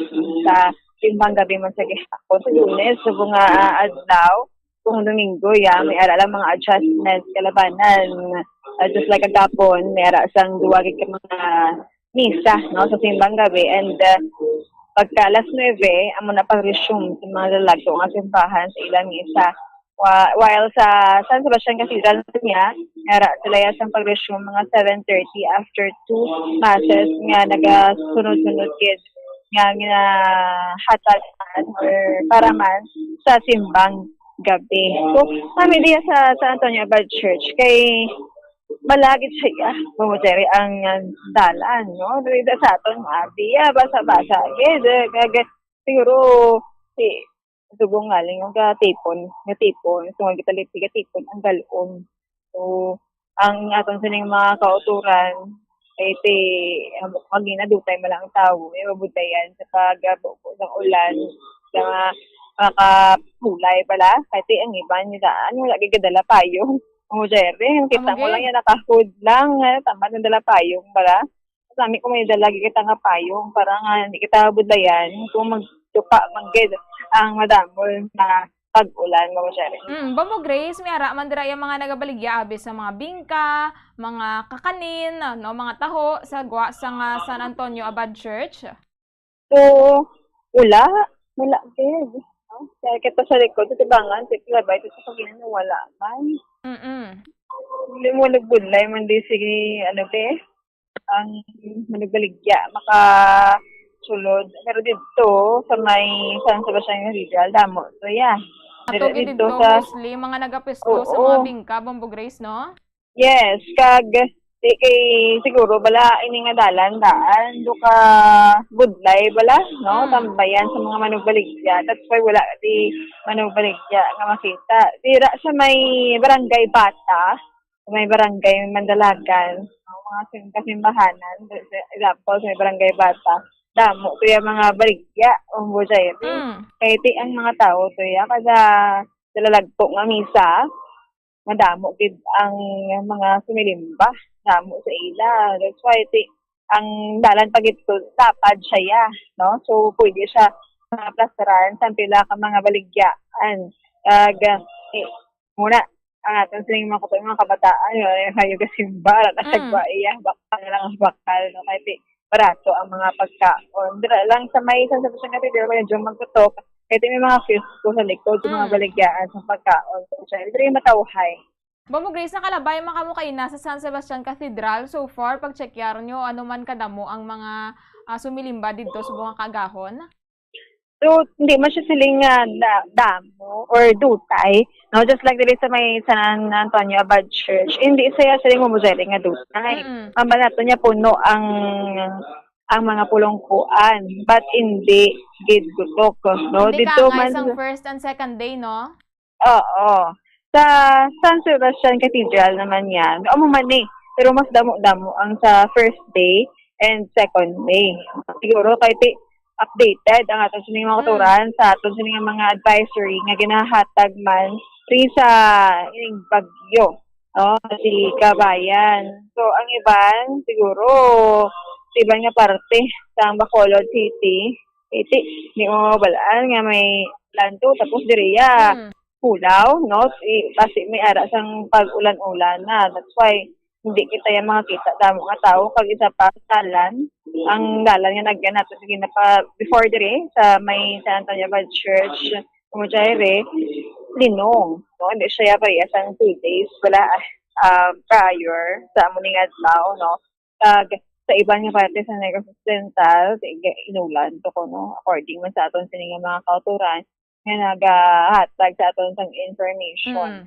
sa timbang gabi man sa gihapon. Sa Lunes, sa mga adlaw, kung Domingo, may ara lang mga adjustments, kalabanan. Just like agapon, may ara sang duwagin ka mga misa, no, sa timbang gabi. And pagka alas 9, amo na pag-resume sa mga lalagto nga simbahan sa ilang misa. While sa San Sebastian Cathedral niya, ara sila sang pag-resume mga 7:30 after 2 masses nga nagasunod-sunod kid nga hatag or paraman sa simbang gabi. So, kami diya sa Antonio Abad Church kay malagit siya bumuteri ang dalan, no? Dito sa aton abiya basa-basa gid siguro si subong ngaling nga tipon so kita tipon ang galon. So ang aton sining mga kauturan ay magina dutay malang tao mabutayan sa pagbuko ng ulan sa makapulay pala kasi ang iban ni daan wala gigadala payong mo jere kita mo lang yan nakahood lang tama ng dala payong pala sami ko may dala kita nga payong para nga hindi kita budlayan kung magtupa manggid ang madamol na pag-ulan mo jere. Bamo Grace, may ara man dira yung mga nagabaligya abi sa mga bingka, mga kakanin, no, mga taho sa San Antonio Abad Church. So wala gid. Kaya kita sa likod, sa tibangan, sa pilabay, sa pagkinan wala man. Hindi mo nagbudlay, man di sige, ang managbaligya, makasulod. Pero dito, sa may San Sebastian Cathedral, damo. So, Ato dito, mostly, mga nagapesto sa mga bingka, Bombo Grace, no? Yes, siguro bala ini nga dalan daan do ka budlay bala no tambayan sa mga manugbaligya. That's why wala di manugbaligya nga makita. Dira sa may barangay Bata, may barangay Mandalagan, mga kasimbahanan, example sa may barangay Bata. Damo tuya mga baligya o mojay. Kay ti ang mga tao tuya kada dalalagpo nga misa, madamo gid ang mga sumilimba. Damo sa ila. That's why ang dalan pag ito tapad siya, no? So pwede siya plasteran sa pila ka mga baligyaan. Muna ang aton sining mga kabataan hayo gasimba kasagwa bakal lang bakal no kay barato ang mga pagkaon. Dira lang sa may San Sebastian Cathedral medyo magtutok. Kaya may mga fisto sa likod ng mga baligyaan sa pagkaon. So diri matawhay. Bombo Grace, nakalabay makamukain na sa San Sebastian Cathedral. So far, pag-checkyaar nyo, ano man kadamo ang mga sumilimba dito sa mga kagahon? So, hindi man siya siling damo or dutay. No? Just like dito sa may San Antonio Abad Church. Hindi siya siling mumuzeli nga dutay. Ang banato niya puno ang mga pulongkuan. But hindi gid-gutok. No? Hindi dito ka man isang first and second day, no? Oo. Sa San Sebastian Cathedral naman yan, pero mas damo-damo ang sa first day and second day. Siguro kahit updated ang aton sining mga kauturan sa aton sining mga advisory nga ginahatag man sa ining bagyo, no? Si Kabayan. So ang iban siguro sa iban nga parte sa Bacolod City, di mo balaan nga may lanto tapos diriya hulaw, no? Kasi may ara sang pag-ulan-ulan na. That's why hindi kita yung mga kita damo nga tao kag isa pa dalan ang dalan nga nato sige na pa before dire sa may San Antonio Abad Church Mujayre linong, no? Hindi siya pareha sang 2 days wala prior sa muning adlaw, no? Kag sa iba nga parte sa Negros Occidental inulan to ko, no? According man sa aton sining mga kauturan nga nagahatag sa aton sang information.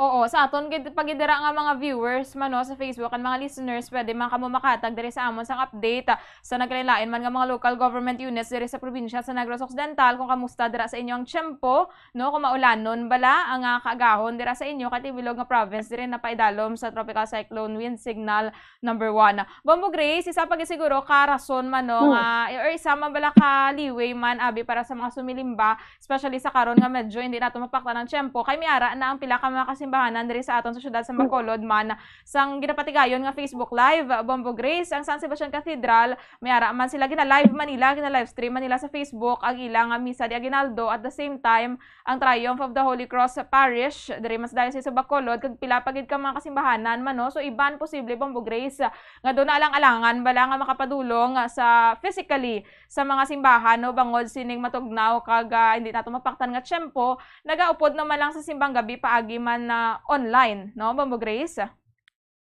Oo, sa aton pagidira nga mga viewers man no, sa Facebook and mga listeners, pwede man kamo makatag diri sa amon sang update sa naglain-lain man nga mga local government units diri sa probinsya sa Negros Occidental kung kamusta dira sa inyo ang tiyempo, no? Kung maulanon bala ang kaagahon dira sa inyo kay bilog nga province diri na paidalom sa tropical cyclone wind signal number 1. Bombo Grace, isa pag siguro ka rason man no nga or isa man bala ka liway man abi para sa mga sumilimba, especially sa karon nga medyo hindi nato mapakta ng tiyempo kay miara na ang pila ka mga simbahanan diri sa aton sa syudad sa Bacolod man sang ginapatigayon nga Facebook Live Bombo Grace ang San Sebastian Cathedral may ara man sila gina-live Manila gina-live stream Manila sa Facebook ang ilang misa di Aguinaldo at the same time ang Triumph of the Holy Cross Parish diri mas diocese sa Bacolod kag pila pagid ka mga kasimbahanan man no so iban posible Bombo Grace nga do na alang-alangan bala nga makapadulong sa physically sa mga simbahan no bangod sining matugnaw kag hindi nato mapaktan nga tiyempo nagaupod naman lang sa simbang gabi paagi man na online no Bombo Grace.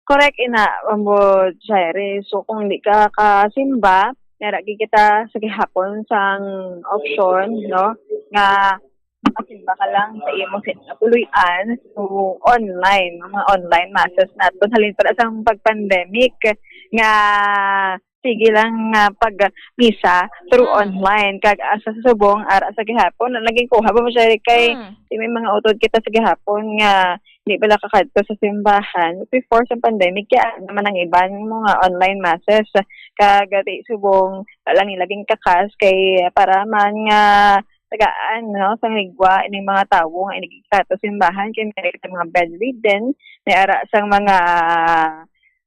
Correct ina Bombo Jaire. So kung di ka kasimba, nara kita sa gihapon sang option no nga makasimba ka lang sa imong puluyan so online mga online masses naton halin para sa pag-pandemic nga sige lang pag misa through online kag asa sa subong ara sa gihapon naging kuha ba mo siya kay may mga utod kita sa gihapon nga di bala kakadto sa simbahan before sa pandemic kaya naman ang iban mga online masses kag di subong lang nilaging kakas kay para man nga tagaan no sa ligwa ining mga tawo nga inigikato simbahan kay may mga bedridden may ara sang mga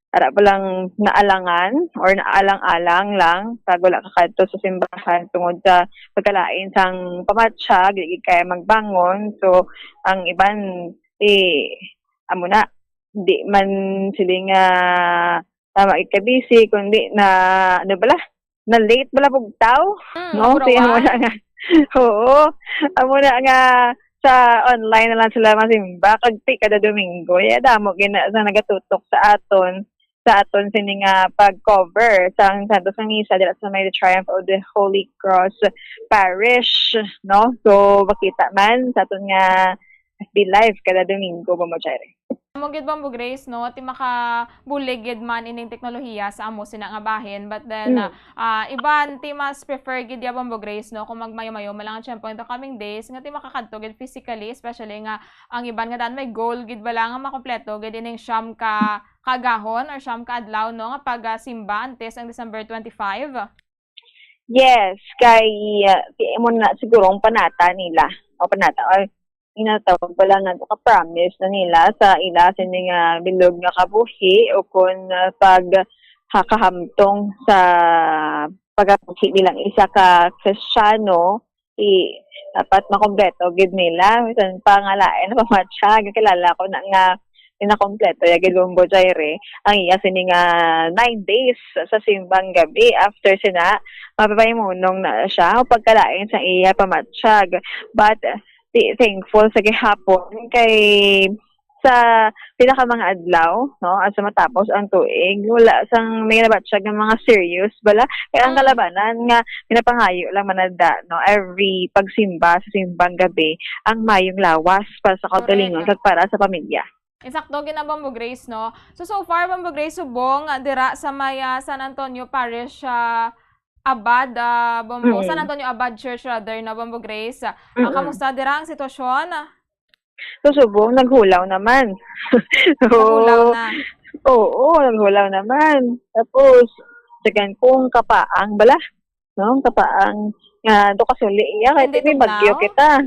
ara pa lang naalangan or naalang-alang lang pag wala kakadto sa simbahan tungod sa pagkalain sang pamatsyag di kaya magbangon so ang iban amo na di man sila nga tama ikabisi kundi na ano bala na late bala bugtaw no siya mo na nga oo amo na nga sa online na lang sila masimba kag kada Domingo ya damo gina sa nagatutok sa aton sining pag-cover sa Santo Sang Misa dito sa may Triumph of the Holy Cross Parish no so makita man sa aton nga FB Live kada Domingo Bomochere. Amo gid Bombo Grace no ti makabulig gid man ining teknolohiya sa amo sina nga bahin but then iban ti mas prefer gid ya Bombo Grace no kung magmayo-mayo malang tiyempo in the coming days nga ti makakadto gid physically especially nga ang iban nga dan may goal gid bala nga makompleto gid ining siyam ka kagahon or siyam ka adlaw no nga pagsimba antes ang December 25. Yes, kay mo na siguro ang panata nila o panata or inatawag pala nga ka-promise na nila sa ila sining bilog nga kabuhi o kung pag hakahamtong sa pagkabuhi nilang isa ka Kristiyano dapat makompleto gid nila bisan pangalain pamatsyag kilala ko na nga inakompleto ya gid Bombo Jaire ang iya sining 9 days sa simbang gabi after sina mapapahimunong na siya o pagkalain sa iya pamatsyag but thankful sa gihapon kay sa pinaka mga adlaw no asa matapos ang tuig wala sang may nabatsyag ng mga serious bala kaya ang kalabanan nga pinapangayo lang manada no every pagsimba sa simbang gabi ang mayong lawas para sa kaugalingon kag para sa pamilya. Eksakto gina Bombo Grace no. So far Bombo Grace subong dira sa may San Antonio Parish Abad, Bombo, San Antonio Abad Church rather na Bombo Grace. Kamusta dira ang sitwasyon? So subong naghulaw naman. Naghulaw na. Oo, naghulaw naman. Tapos sagan kong kapaang bala, no? Kapaang nga do kasuli iya kay may bagyo kita.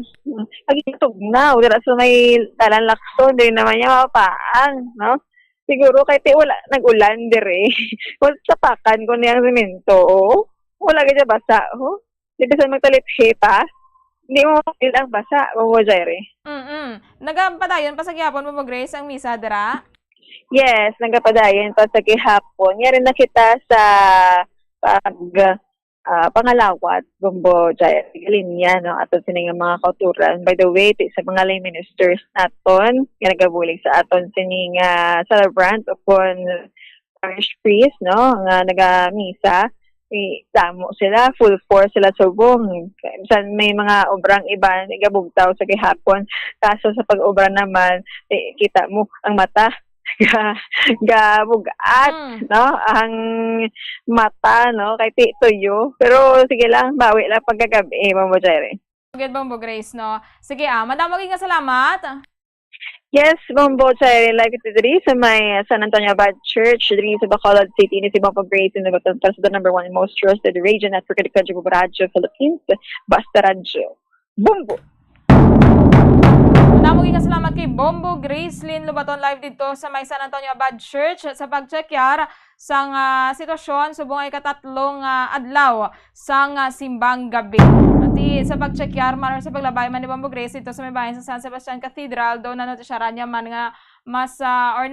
Pagitugnaw dira sa may Talan Lacson din naman niya mapaang, no? Siguro kay wala nag-ulan dire. Wala sapakan ko niyang semento. Wala ka basa, ho? Di ba sa magtalit pa? Hindi mo feel ang basa, Bombo Jaire. Nagapadayon pa sa gihapon, Bombo Grace, ang misa, dira? Yes, nagapadayon pa sa gihapon. Yan rin nakita sa pangalawat, Bombo Jaire. Linya, no? Aton sining mga kauturan. By the way, sa mga lay ministers naton, yung nagabulig sa aton sining celebrant upon parish priest, no? Nga nagamisa. Damo sila, full force sila subong. Minsan may mga obrang iba, igabugtaw sa gihapon. Kaso sa pag-obra naman, kita mo ang mata. Gabugat, no? Ang mata, no? Kay tuyo. Pero sige lang, bawi lang pagkagabi, Bombo Jaire. Good, Bombo Grace, no? Sige, madam, maging salamat. Yes, Bombo Jaire, live ito diri sa may San Antonio Abad Church, diri sa Bacolod City, ni si Bombo Grace, na para sa the number 1 most trusted radio network in the country, Bombo Radio Philippines, Basta Radio. Bombo! Madam, maging salamat kay Bombo. Bombo Gracelyn Lubaton live dito sa may San Antonio Abad Church sa pagchekyar sang sitwasyon subong ay katatlong adlaw sang simbang gabi. Ati sa pagchekyar man sa paglabay man ni Bombo Grace dito sa may bayan sa San Sebastian Cathedral do na notisyaranya man nga mas or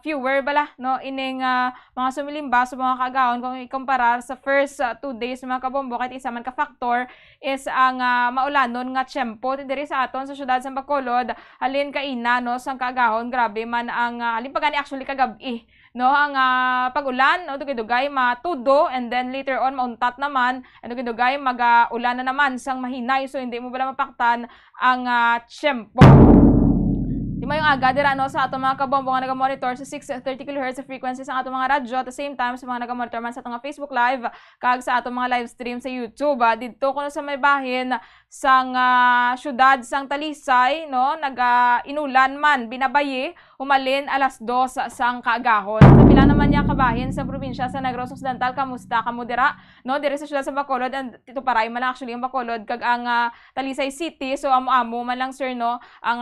fewer bala no ining mga sumilimba sa mga kagahon kung ikumparar sa first 2 days mga kabombo kahit isa man ka factor is ang maulanon nga tiyempo diri sa aton sa syudad sa Bacolod halin kaina no sang kagahon grabe man ang halin pagani actually kagabi no ang pag-ulan no dugay-dugay matudo and then later on mauntat naman and dugay-dugay mag-ulan na naman sang mahinay so hindi mo bala mapaktan ang tiyempo. Di mo yung aga dira no sa atong mga kabombo nga naga-monitor sa 630 kHz sa frequency sa atong mga radyo at the same time sa mga naga-monitor man sa atong Facebook live kag sa atong mga live stream sa YouTube. Didto ko sa may bahin sang syudad sang Talisay no inulan man binabayi humalin alas 2 sang kaagahon. Sa pila naman niya kabahin sa probinsya sa Negros Occidental kamusta kamo dira no diri sa syudad sa Bacolod and Tito Paray man actually ang Bacolod kag ang Talisay City so amo-amo man lang sir no ang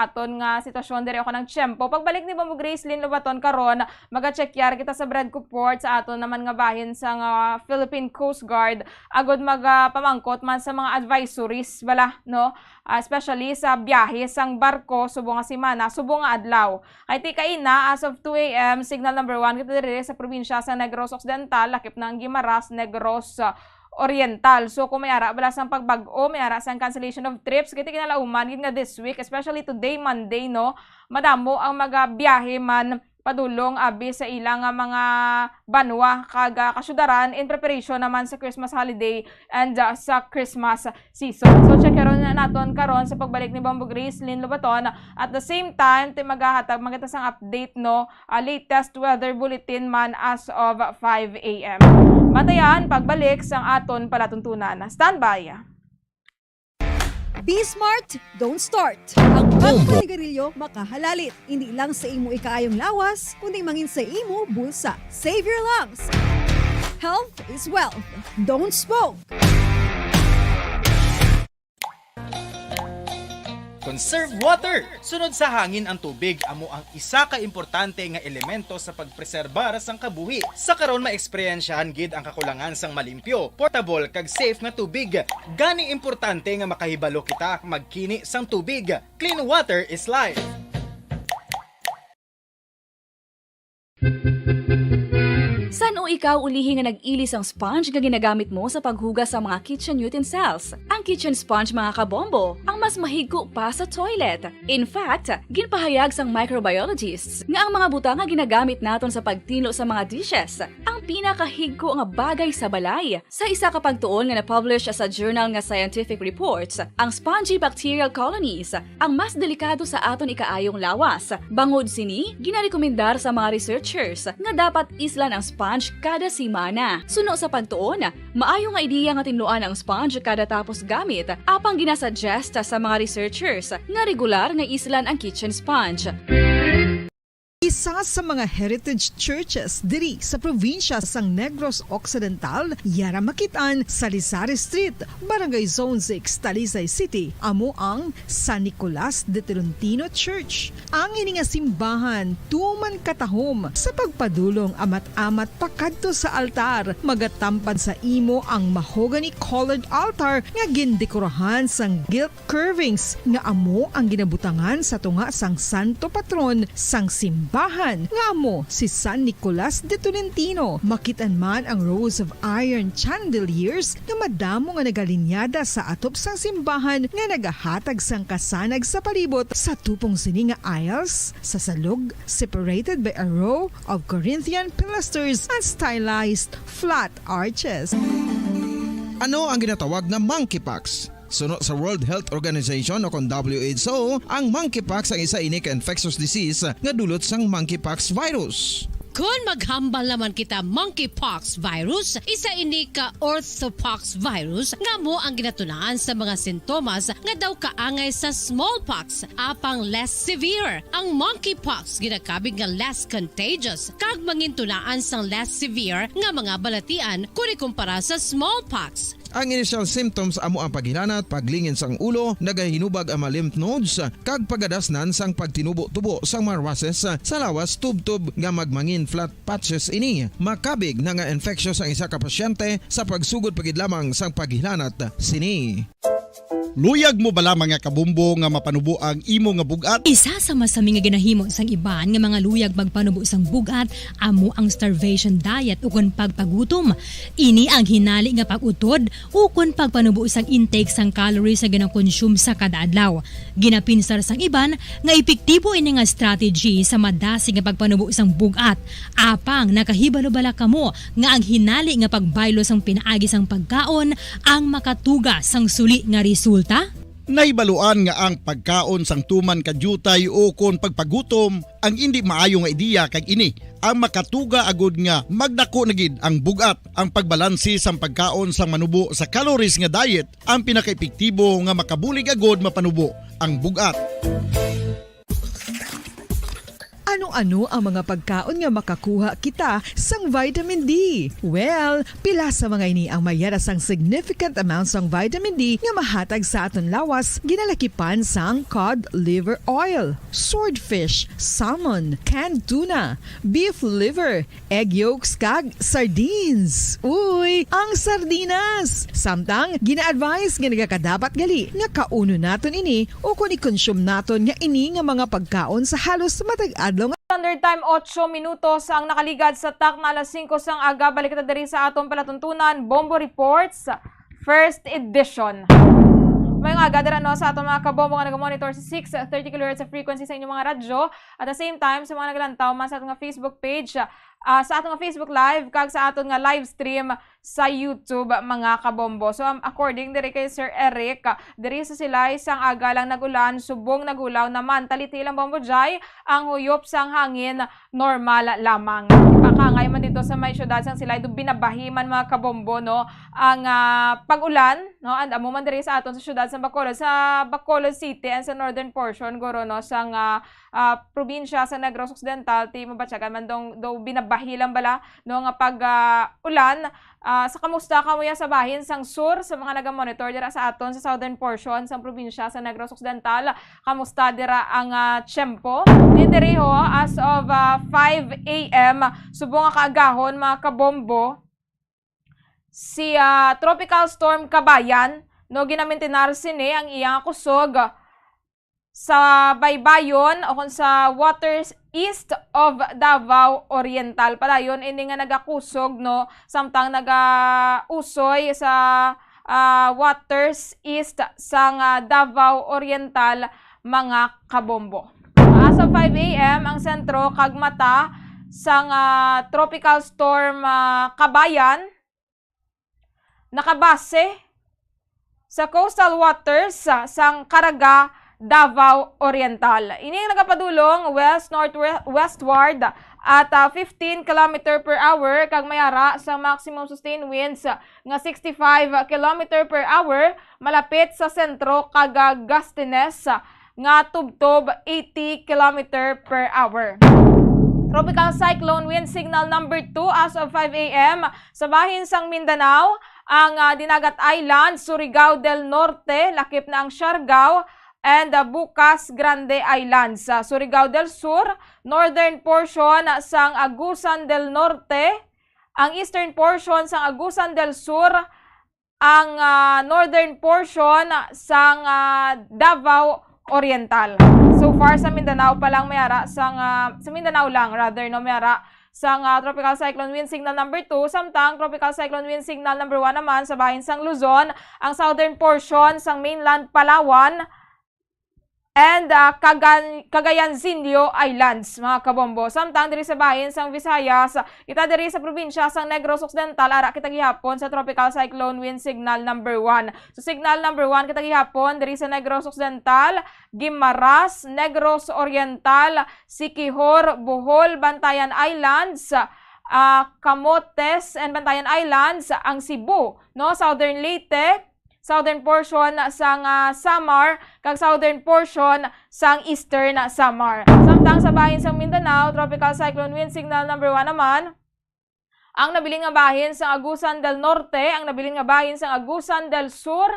aton nga sitwasyon diri ako ng tiyempo. Pagbalik ni Bombo Gracelyn Lubaton karon maga-checkyar kita sa Bradco Port sa aton naman nga bahin sang Philippine Coast Guard agod magpamangkot man sa mga advisories bala no especially sa biyahe sang barko subong nga semana subong nga adlaw. Kay ti kaina as of 2 AM signal number 1 kita diri sa probinsya sa Negros Occidental lakip ng Guimaras Negros Oriental. So kung may ara bala sang pagbag-o, may ara sang cancellation of trips, kiti kinalauman gid nga this week, especially today Monday no, madamo ang magabiyahe man padulong abi sa ilang mga banwa kag kasyudaran in preparation naman sa Christmas holiday and sa Christmas season. So check karon na naton karon sa pagbalik ni Bombo Gracelyn Lubaton at the same time ti magahatag magita sang update no latest weather bulletin man as of 5 AM. Matayan pagbalik sang aton palatuntunan. Standby. Be smart, don't start. Ang pagpanigarilyo makahalalit. Hindi lang sa imo ikaayong lawas, kundi mangin sa imo bulsa. Save your lungs. Health is wealth. Don't smoke. Conserve water! Sunod sa hangin ang tubig, amo ang isa ka importante nga elemento sa pagpreserbar sang kabuhi. Sa karon maeksperiensyahan gid ang kakulangan sang malimpyo, portable kag safe nga tubig. Gani importante nga makahibalo kita magkini sang tubig. Clean water is life. San o ikaw ulihi nga nag-ilis ang sponge nga ginagamit mo sa paghugas sa mga kitchen utensils? Ang kitchen sponge mga kabombo, ang mas mahigko pa sa toilet. In fact, ginpahayag sang microbiologists nga ang mga butang nga ginagamit naton sa pagtilo sa mga dishes, ang pinakahigko nga bagay sa balay. Sa isa ka pagtuon nga na-publish sa journal nga Scientific Reports, ang spongy bacterial colonies ang mas delikado sa aton ikaayong lawas. Bangod sini, ginarekomendar sa mga researchers nga dapat islan ang sponge kada semana. Suno sa pagtuon, maayo nga ideya nga tinluan ang sponge kada tapos gamit, apang ginasuggest sa mga researchers nga regular nga islan ang kitchen sponge. Isa sa mga heritage churches diri sa probinsya sang Negros Occidental, yara makitaan sa Lizari Street, Barangay Zone 6, Talisay City, amo ang San Nicolas de Tolentino Church. Ang ini nga simbahan tuman katahom sa pagpadulong amat-amat pakadto sa altar, magatampad sa imo ang mahogany colored altar nga gindekorahan sang gilt curvings nga amo ang ginabutangan sa tunga sang santo patron sang simbahan nga amo si San Nicolas de Tolentino. Makitan man ang rows of iron chandeliers nga madamo nga nagalinyada sa atop sang simbahan nga nagahatag sang kasanag sa palibot sa tupong sini nga aisles sa salog, separated by a row of Corinthian pilasters and stylized flat arches. Ano ang ginatawag na monkeypox? Suno sa World Health Organization o kung WHO, ang monkeypox ang isa ini ka infectious disease nga dulot sang monkeypox virus. Kung maghambal naman kita monkeypox virus, isa ini ka orthopox virus nga mo ang ginatulaan sa mga sintomas nga daw kaangay sa smallpox, apang less severe. Ang monkeypox ginakabig nga less contagious, kag mangintulaan sang less severe nga mga balatian kung ikumpara sa smallpox. Ang initial symptoms amo ang paghilanat, paglingin sang ulo, nagahinubag ang mga lymph nodes, kag pagadasnan sang pagtinubo-tubo sang mga rashes sa lawas tub-tub nga magmangin flat patches ini. Makabig na nga infectious ang isa ka pasyente sa pagsugod pagid lamang sang paghilanat sini. Luyag mo bala mga kabumbo nga mapanubo ang imo nga bugat? Isa sa masami nga ginahimo sang iban nga mga luyag magpanubo sang bugat amo ang starvation diet ukon pagpagutom. Ini ang hinali nga pag-utod ukon pagpanubo sang intake sang calories sa gina-consume sa kada adlaw. Ginapinsar sang iban nga epektibo ini nga strategy sa madasig nga pagpanubo sang bugat. Apang nakahibalo-bala kamo nga ang hinali nga pagbaylo sang pinaagi sang pagkaon ang makatuga sang suli nga resulta. Naibaluan nga ang pagkaon sang tuman kadyutay o kon pagpagutom ang hindi maayo nga ideya kag ini ang makatuga agud nga magdako na gid ang bugat. Ang pagbalansi sang pagkaon sang manubo sa calories nga diet ang pinakaepektibo nga makabulig agud mapanubo ang bugat. Ano-ano ang mga pagkaon nga makakuha kita sang vitamin D? Well, pila sa mga ini ang mayara sang significant amounts sang vitamin D nga mahatag sa aton lawas ginalakipan sang cod liver oil, swordfish, salmon, canned tuna, beef liver, egg yolks kag sardines. Uy, ang sardinas! Samtang gina-advise nga nagakadapat gali nga kauno naton ini o kung i-consume naton nga ini nga mga pagkaon sa halos matag adlaw. Standard time 8 minutos ang nakaligad sa tak na alas 5 sang aga. Balik kita diri sa atong palatuntunan Bombo Reports First Edition. May nga agad no, sa atong mga kabombo nga nag-monitor sa 630 kHz sa frequency sa inyong mga radyo. At the same time, sa mga naglantaw man sa atong Facebook page, sa atong Facebook live, kag sa atong nga live stream sa YouTube mga kabombo. So according diri kay Sir Eric, diri sa sila isang aga lang nagulan, subong nagulaw naman talitilang bombo jay, ang huyop sang hangin normal lamang. Pakangay man dito sa may syudad sang sila binabahiman mga kabombo no ang pag-ulan no and amo man diri sa aton sa syudad sa Bacolod City and sa northern portion goro no sang probinsya sa Negros Occidental ti mabatyagan man do binabahilan bala no nga pag-ulan. Sa kamusta kamuya sa bahin sang sur sa mga naga-monitor dira sa aton sa southern portion sa probinsya sa Negros Occidental, kamusta dira ang tiyempo diri ho as of 5 AM subong nga kaagahon mga kabombo si tropical storm Kabayan no ginamentenar sini ang iyang kusog sa baybayon o kung sa waters east of Davao Oriental. Padayon ini nga nagakusog no samtang nagausoy sa waters east sang Davao Oriental mga kabombo. As of 5 AM ang sentro kag mata sang tropical storm Kabayan nakabase sa coastal waters sang Caraga, Davao Oriental. Ini nagapadulong west-northwestward at 15 km per hour kag mayara sa maximum sustained winds nga 65 km per hour malapit sa sentro kag gustiness nga tubtob 80 km per hour. Tropical cyclone wind signal number 2 as of 5 AM sa bahin sang Mindanao, ang Dinagat Island, Surigao del Norte, lakip na ang Siargao, and Bukas Grande Islands. Sa Surigao del Sur, northern portion sang Agusan del Norte, ang eastern portion sang Agusan del Sur, ang northern portion sang Davao Oriental. So far sa Mindanao pa lang mayara sang sa Mindanao lang rather no mayara sang tropical cyclone wind signal number 2, samtang tropical cyclone wind signal number 1 naman sa bahin sang Luzon, ang southern portion sang mainland Palawan, and Cagayansindio Islands mga kabombo. Samtang diri sa bahin sang Visayas, kita diri sa probinsya sang Negros Occidental ara kita gihapon sa tropical cyclone wind signal number 1. So signal number 1 kita gihapon diri sa Negros Occidental, Guimaras, Negros Oriental, Siquijor, Bohol, Bantayan Islands, Camotes and Bantayan Islands, ang Cebu, no, Southern Leyte, southern portion sang Samar, kag southern portion sang eastern Samar. Samtang sa bahin sang Mindanao, tropical cyclone wind signal number 1 naman, ang nabiling nga bahin sa Agusan del Norte, ang nabiling nga bahin sa Agusan del Sur,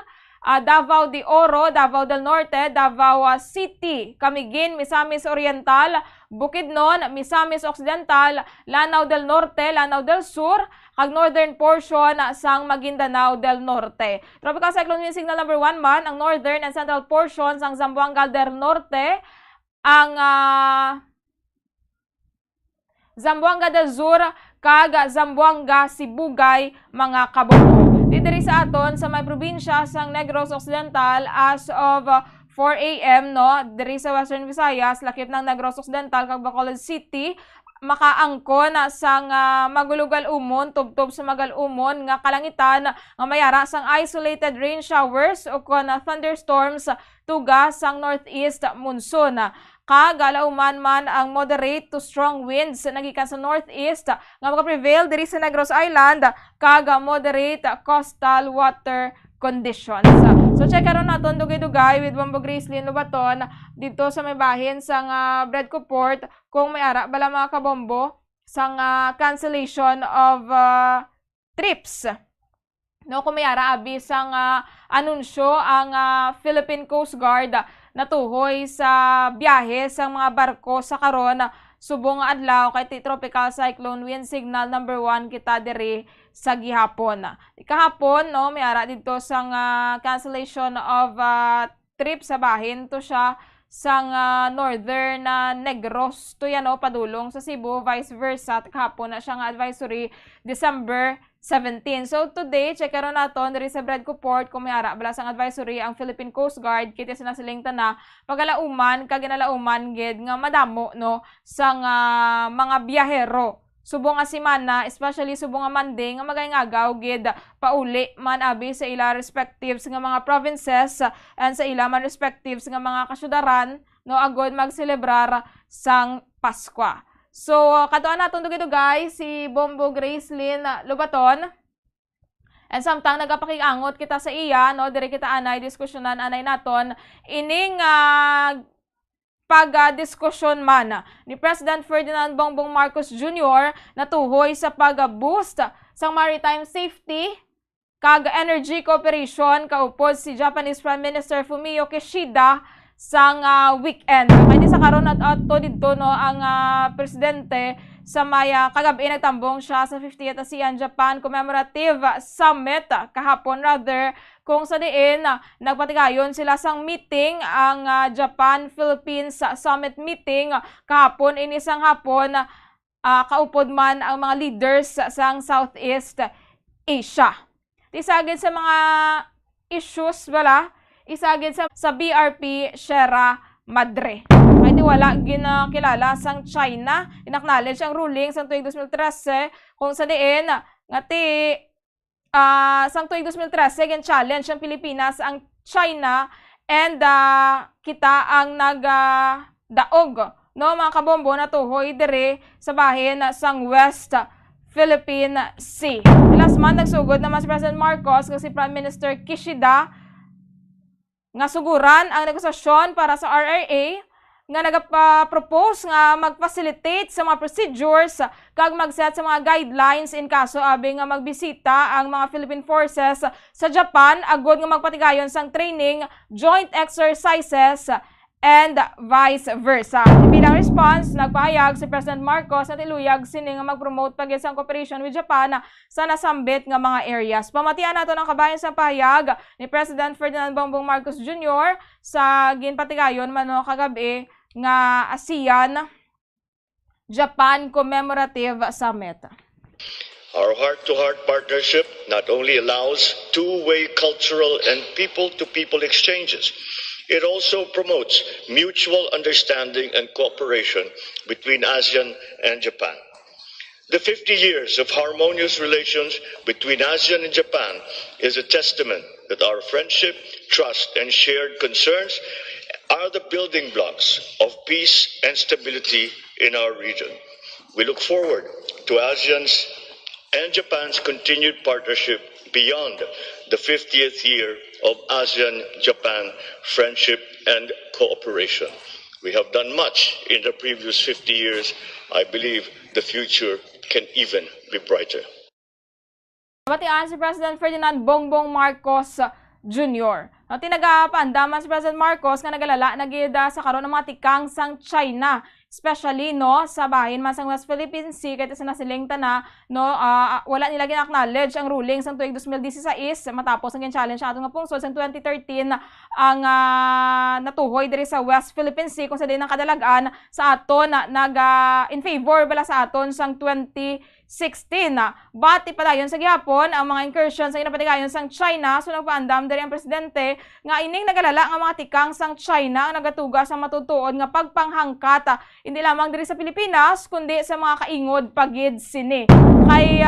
Davao de Oro, Davao del Norte, Davao City, Camiguin, Misamis Oriental, Bukidnon, Misamis Occidental, Lanao del Norte, Lanao del Sur, kag northern portion sang Maguindanao del Norte. Tropical Cyclone Wind Signal number 1 man ang northern and central portion sang Zamboanga del Norte, ang Zamboanga del Sur, kag Zamboanga Sibugay, mga kabombo. Diri sa aton sa may probinsya sang Negros Occidental as of 4 a.m. no, diri sa Western Visayas, lakip ng Negros Occidental kag Bacolod City, makaangkon sang magulugal umon, tubtob sa magal-umon nga kalangitan nga mayara sang isolated rain showers o kon thunderstorms tuga sang northeast monsoon. Kagalauman man ang moderate to strong winds nagikan sa northeast nga maka-prevail diri sa Negros Island kag moderate coastal water conditions. So check karon naton dugay-dugay with Bombo Gracelyn Lubaton dito sa may bahin sang Bredco Port kung may ara bala mga kabombo sang cancellation of trips. No, kung may ara abi sang anunsyo ang Philippine Coast Guard natuhoy sa biyahe sa mga barko sa karon subong adlaw kay tropical cyclone wind signal number 1 kita diri sa gihapon. Kahapon no may ara dito sang cancellation of trip sa bahin to siya sang northern Negros to yan padulong sa Cebu, vice versa kahapon na siya nga advisory December 17. So today, check karon naton diri sa Bredco Port kung may ara bala sang advisory ang Philippine Coast Guard kiti sinasiling tana pagalauman kag ginalauman gid nga madamo no sang mga biyahero subong nga semana, especially subong nga Monday nga magayngagaw gid pauli man abi sa ila respectives nga mga provinces and sa ila man respectives nga mga kasyudaran no agod magselebrar sang Paskwa. So, katuan natin dugay-dugay si Bombo Gracelyn Lubaton. And samtang nagapakiangot kita sa iya, no, dire kita anay, diskusyonan anay naton, ining pag-diskusyon man ni President Ferdinand Bongbong Marcos Jr. natuhoy sa pag-boost sa maritime safety kag energy cooperation kaupod si Japanese Prime Minister Fumio Kishida sang weekend. Kaya sa karon at ato dito no ang presidente sa maya kagabi nagtambong siya sa 50th ASEAN Japan Commemorative Summit kahapon rather kung sa diin nagpatigayon sila sang meeting ang Japan Philippines Summit meeting kahapon inisang hapon kaupod man ang mga leaders sang Southeast Asia. Isagid sa mga issues bala isagid sa BRP Sierra Madre. Kaya di wala ginakilala sang China. Inacknowledge ang ruling sang tuig 2013 kung sa diin ngati sang tuig 2013 gen challenge ang Pilipinas ang China and kita ang nagdaog no mga kabombo na tuhoy dire sa bahin sang West Philippine Sea. Last month nagsugod naman si President Marcos kasi Prime Minister Kishida nga suguran ang negosasyon para sa RRA nga nagpa-propose nga mag-facilitate sa mga procedures kag mag-set sa mga guidelines in kaso abi nga magbisita ang mga Philippine forces sa Japan agod nga magpatigayon sang training, joint exercises and vice versa. Bilang response, nagpahayag si President Marcos na tiluyag sini nga mag-promote pagis ang cooperation with Japan sa nasambit nga mga areas. Pamatian nato ng kabayan sa pahayag ni President Ferdinand Bongbong Marcos Jr. sa ginpatigayon mano kagabi nga ASEAN Japan Commemorative Summit. Our heart-to-heart partnership not only allows two-way cultural and people-to-people exchanges, it also promotes mutual understanding and cooperation between ASEAN and Japan. The 50 years of harmonious relations between ASEAN and Japan is a testament that our friendship, trust, and shared concerns are the building blocks of peace and stability in our region. We look forward to ASEAN's and Japan's continued partnership beyond the 50th year of ASEAN-Japan friendship and cooperation. We have done much in the previous 50 years. I believe the future can even be brighter. Batian si President Ferdinand Bongbong Marcos Jr. Tinagapandaman si President Marcos nga nagalala nagida sa karon ng mga tikang sang China, especially no sa bahin man sang West Philippine Sea kahit sa nasiling tana no wala nila gina-acknowledge ang ruling sang tuig 2016 matapos ang challenge sa atong nga pungsod sang 2013 ang natuhoy diri sa West Philippine Sea kung sa din ang kadalagan sa aton nag in favor bala sa aton sang 2016. Bati padayon sa gihapon ang mga incursions sa inapatigayon sang China, so nagpaandam diri ang presidente nga ining nagalala nga mga tikang sang China ang nagatuga sa matutuod nga pagpanghangkat hindi lamang diri sa Pilipinas kundi sa mga kaingod pagid sini. Kay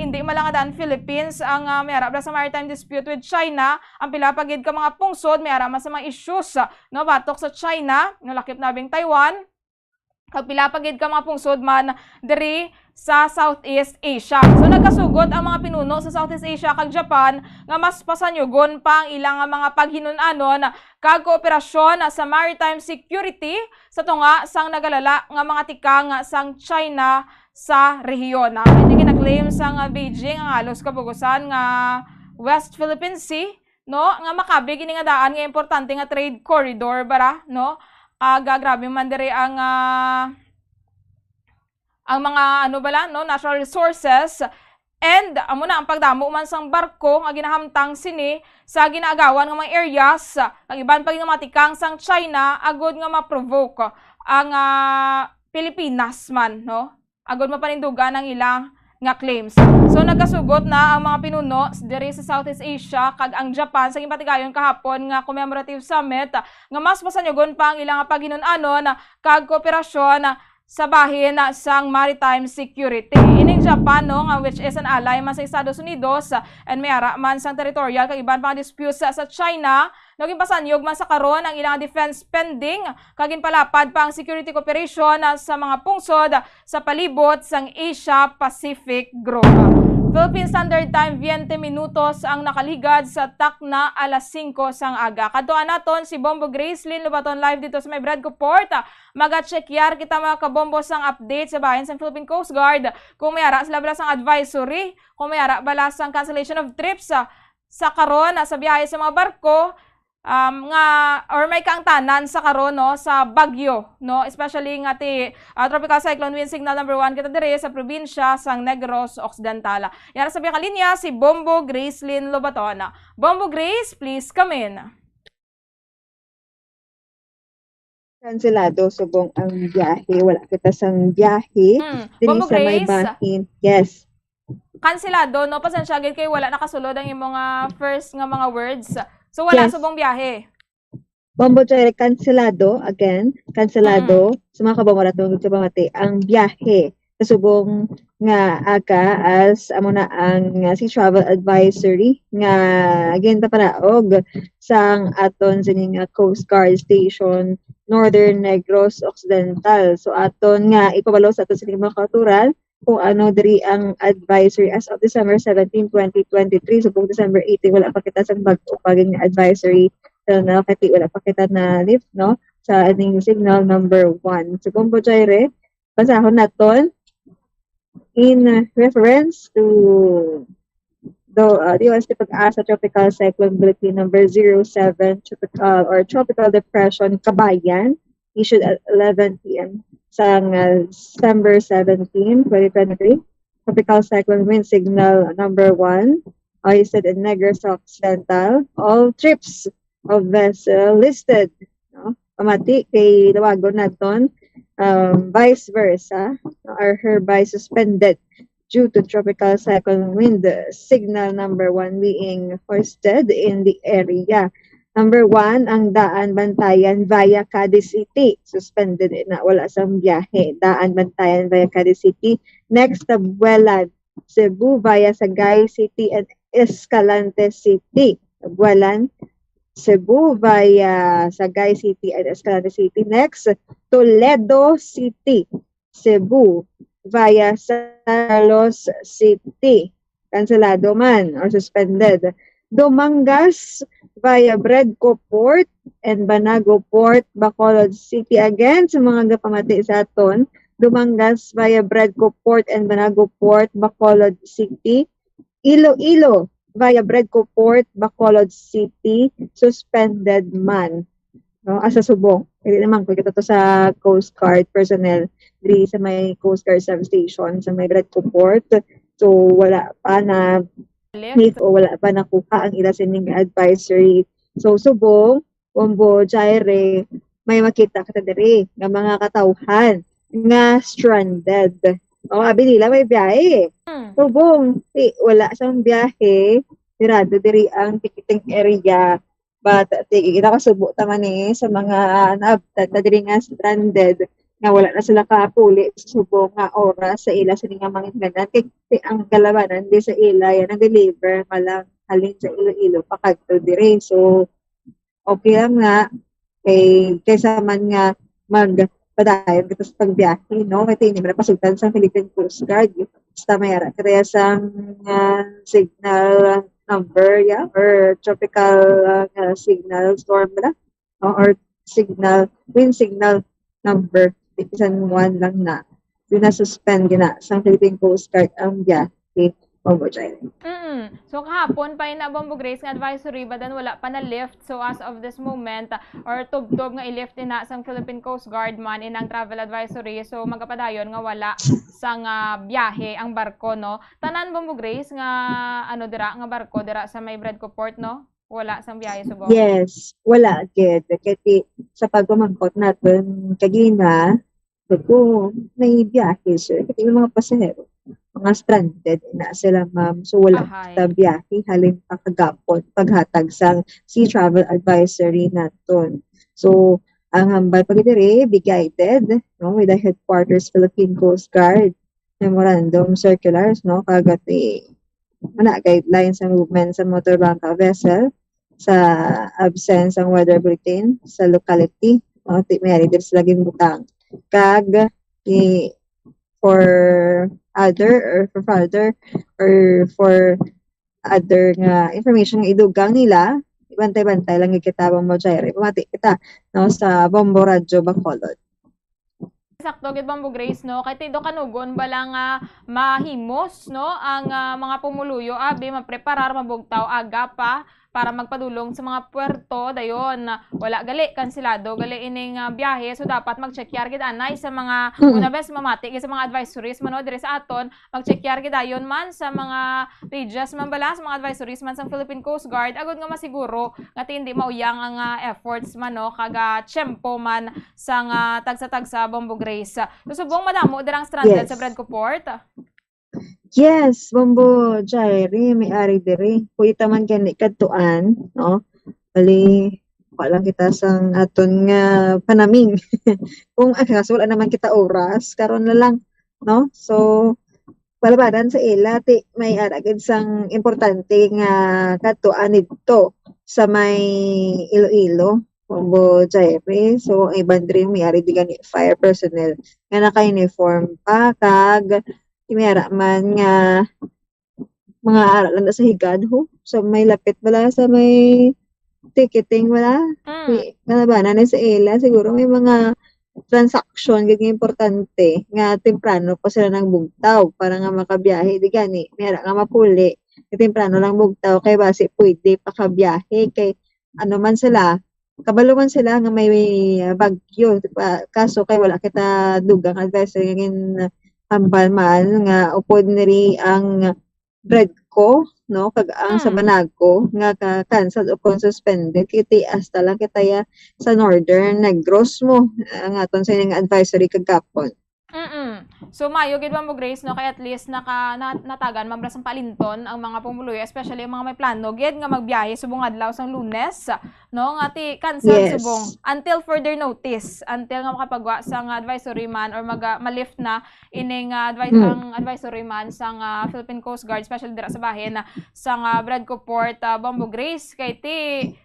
hindi malangadaan Philippines ang may harap sa maritime dispute with China, ang pila pagid ka mga pungsod may harap sa mga issues no batok sa China, no lakip nabing Taiwan. Kag pila pagid ka mga pungsod man diri sa Southeast Asia. So nagkasugot ang mga pinuno sa Southeast Asia kag Japan nga mas pasanyugon pa ang ilang mga paghinunanon kag kooperasyon sa maritime security sa tunga sang nagalala nga mga tikang sang China sa rehiyon. Hindi gina-claim sang Beijing ang halos kabugusan nga West Philippine Sea no nga makabig ini nga daan nga importante nga trade corridor bara no. Grabe man diri ang mga natural resources and amo na ang pagdamo man sang barko nga ginahamtang sini sa ginaagawan nga mga areas ang iban pag nga matikang sang China agod nga ma-provoke ang Pilipinas man no agod mapanindugan ang ilang nga claims. So nagkasugot na ang mga pinuno diri sa Southeast Asia kag ang Japan sa gipatigayon kahapon nga commemorative summit nga mas pasanyugon pa ang ilang paghinunanon kag kooperasyon sa bahin sang maritime security. Ining Japan no nga which is an ally man sa Estados Unidos and may ara man sang territorial kag iban pang disputes sa China naging pasanyog man sa karon ang ilang defense spending kag ginpalapad pa ang security cooperation sa mga pungsod sa palibot sang Asia Pacific Group. Philippine Standard Time 20 minutos ang nakaligad sa takna alas 5 sang aga. Kadtuan naton si Bombo Gracelyn Lubaton live dito sa may Bradco Port. Maga-checkyar kita mga kabombo sang update sa bahin sang Philippine Coast Guard. Kung may ara sila bala sang advisory, kung may ara bala sang cancellation of trips sa karon sa biyahe sa mga barko, or may kaangtanan sa karon no sa bagyo no especially nga ti tropical cyclone wind signal number 1 kita diri sa probinsya sang Negros Occidental. Yara sa kalinya si Bombo Gracelyn Lobaton. Bombo Grace, please come in. Kanselado subong ang biyahe, wala kita sang biyahe diri Bombo sa may Grace, bahin. Yes. Kanselado no pasensya gid kay wala nakasulod ang imong first nga mga words. So wala Yes. subong biyahe. Bombo Joy, kanselado, again, kanselado, sa mga kabamara tungkol sa pamati, ang biyahe, kasubong nga aga as amo na ang si travel advisory nga again ta paraog sang aton sining Coast Guard Station Northern Negros Occidental. So aton nga ipabalo sa aton sining mga kauturan kung ano diri ang advisory as of December 17, 2023. So kung December 18 wala pa kita sang bag-o paging advisory na kati wala pa kita na lift no sa ating signal number 1. So kung Jaire, basahon naton in reference to the UST Pag-asa Tropical Cyclone Bulletin number 07 Tropical Depression Kabayan issued at 11 p.m. sang December 17, 2023. Tropical Cyclone Wind Signal number 1 hoisted in Negros Occidental. All trips of vessel listed pamati kay tawagon naton vice versa are hereby suspended due to tropical cyclone wind signal number 1 being hoisted in the area. Number 1 ang daan bantayan via Cadiz City suspended na wala sang biyahe. Daan bantayan via Cadiz City. Next Tabuelan Cebu via Sagay City and Escalante City. Tabuelan Cebu via Sagay City and Escalante City. Next, Toledo City, Cebu via San Carlos City. Cancelado man or suspended. Dumangas via Bredco Port and Banago Port, Bacolod City. Again, sa mga gapamati sa aton, Dumangas via Bredco Port and Banago Port, Bacolod City. Iloilo via Bredco Port, Bacolod City, suspended man. No, asa subong. Hindi naman ko kita to sa Coast Guard personnel diri sa may Coast Guard substation sa may Bredco Port. So wala pa na o wala pa nakuha ang ila sining advisory. So subong Bombo Jaire may makita ka diri nga mga katawhan nga stranded. O abi nila may biyahe. Subong wala sang biyahe, dirado diri ang ticketing area. But kita kasubo taman sa mga naabtad na diri nga stranded nga wala na sila kapuli subong nga oras sa ila sa nga mga hingganan kay ang kalabanan di sa ila yan ang deliver malang halin sa Iloilo pakadto diri. So okay lang nga kaysa man nga magpadayon kita sa pagbiyahe, no? Kaya hindi mo na pasultan sa Philippine Coast Guard basta mayara kaya sa signal number, or tropical signal storm ba, or wind signal number, isang 1 lang na. Suspend gina sa Philippine Coast Guard ang biyahe. Bombo Jaire. So kahapon pa na Bombo Grace nga advisory but then wala pa na lift. So as of this moment or tub-tub nga i-lift na sa Philippine Coast Guard man inang travel advisory. So magapadayon nga wala sa nga biyahe ang barko, no. Tanan Bombo Grace nga dira nga barko dira sa may Bredco Port, no. Wala sang biyahe subong. Yes, wala gid kay sa pagpamangkot natin kagina ko may biyahe sir. Kasi yung mga pasahero mga stranded na sila ma'am. So wala sa biyahe halin pa kagapon paghatag sang Sea Travel Advisory naton. So ang hambal pagdiri be guided, no, with the headquarters Philippine Coast Guard memorandum circulars, no, kagati mana guidelines sa movement sa motor bangka vessel sa absence ang weather bulletin sa locality, no, may diri sila ginbutang kag for other nga information nga idugang nila, bantay-bantay lang kita Bombo Jaire. Pamati kita, no, sa Bombo Radyo Bacolod. Sakto gid Bombo Grace, no, kay tido kanugon bala nga mahimos, no, ang mga pumuluyo abi mapreparar mabugtaw aga pa para magpadulong sa mga puerto dayon wala gali kansilado gali ining biyahe. So dapat mag-check-yar gid anay sa mga una bes mamati sa mga advisories man diri sa aton, mag-check-yar gid dayon man sa mga pages man bala sa mga advisories man sa Philippine Coast Guard agud nga masiguro nga hindi mauyang ang efforts man, no, kaga tiyempo man sa tagsa-tagsa Bombo Grace. So subong madamo dirang stranded sa Bredco Port. Yes, Bombo Jaire, may ari diri. Pwede man gani kadtuan, no? Bali, wala kita sang aton nga panaming. Kung kaso wala naman kita oras, karon na lang, no? So, palabadan sa ila, may aragid sang importante nga kadtuan dito sa may Iloilo, Bombo Jaire. So, ay bandri may ari di gani fire personnel nga naka-uniform pa kag imera man nga mga aralan sa higad ho. So may lapit wala sa may ticketing wala. Kalabanan na sa ila siguro may mga transaction gagawin importante nga temprano pa sila nang bugtaw para nga makabiyahe di gani. Mera nga mapuli. Temprano lang bugtaw kay base pwede pa kabiyahe kay ano man sila kabaluman sila nga may bagyo kaso kay wala kita dugang advisory ngin hambal man nga upod niri ang Bredco, no, kag ang sa Banago nga cancelled o suspended kiti hasta lang kitaya sa Northern Negros mo ang aton sa inyong advisory kagapon. So mayo gid Bombo Grace, no, kay at least natagan mabras ang palinton ang mga pumuluyo, especially ang mga may plano gid nga magbiyahe subong adlaw sang Lunes, no, nga ti cancel subong until further notice, until nga makapagwa sang advisory man or ma-lift na ining ang advisory man sang Philippine Coast Guard, especially dira sa bahin sang Bredco Port, Bombo Grace. Kay ti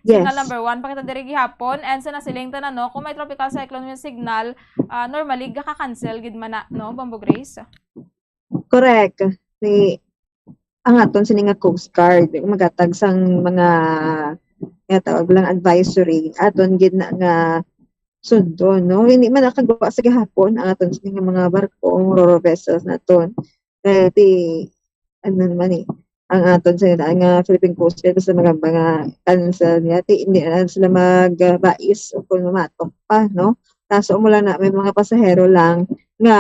signal number 1 pakita diri gihapon and sa nasiling tanan, no, kung may tropical cyclone yung signal normally gaka-cancel gid man na, no, Bombo Grace. Correct. ang aton sini nga Coast Guard magatag sang mga tawag lang advisory aton gid na nga sundo, no? Hindi man nakagawa sa gihapon ang aton sini nga mga barko, ro vessels naton. Ti ano naman ang aton sa nga Philippine Coast Guard sa mga cancel niya, hindi na sila magbais o kung matok pa, no? Taso mo lang na may mga pasahero lang nga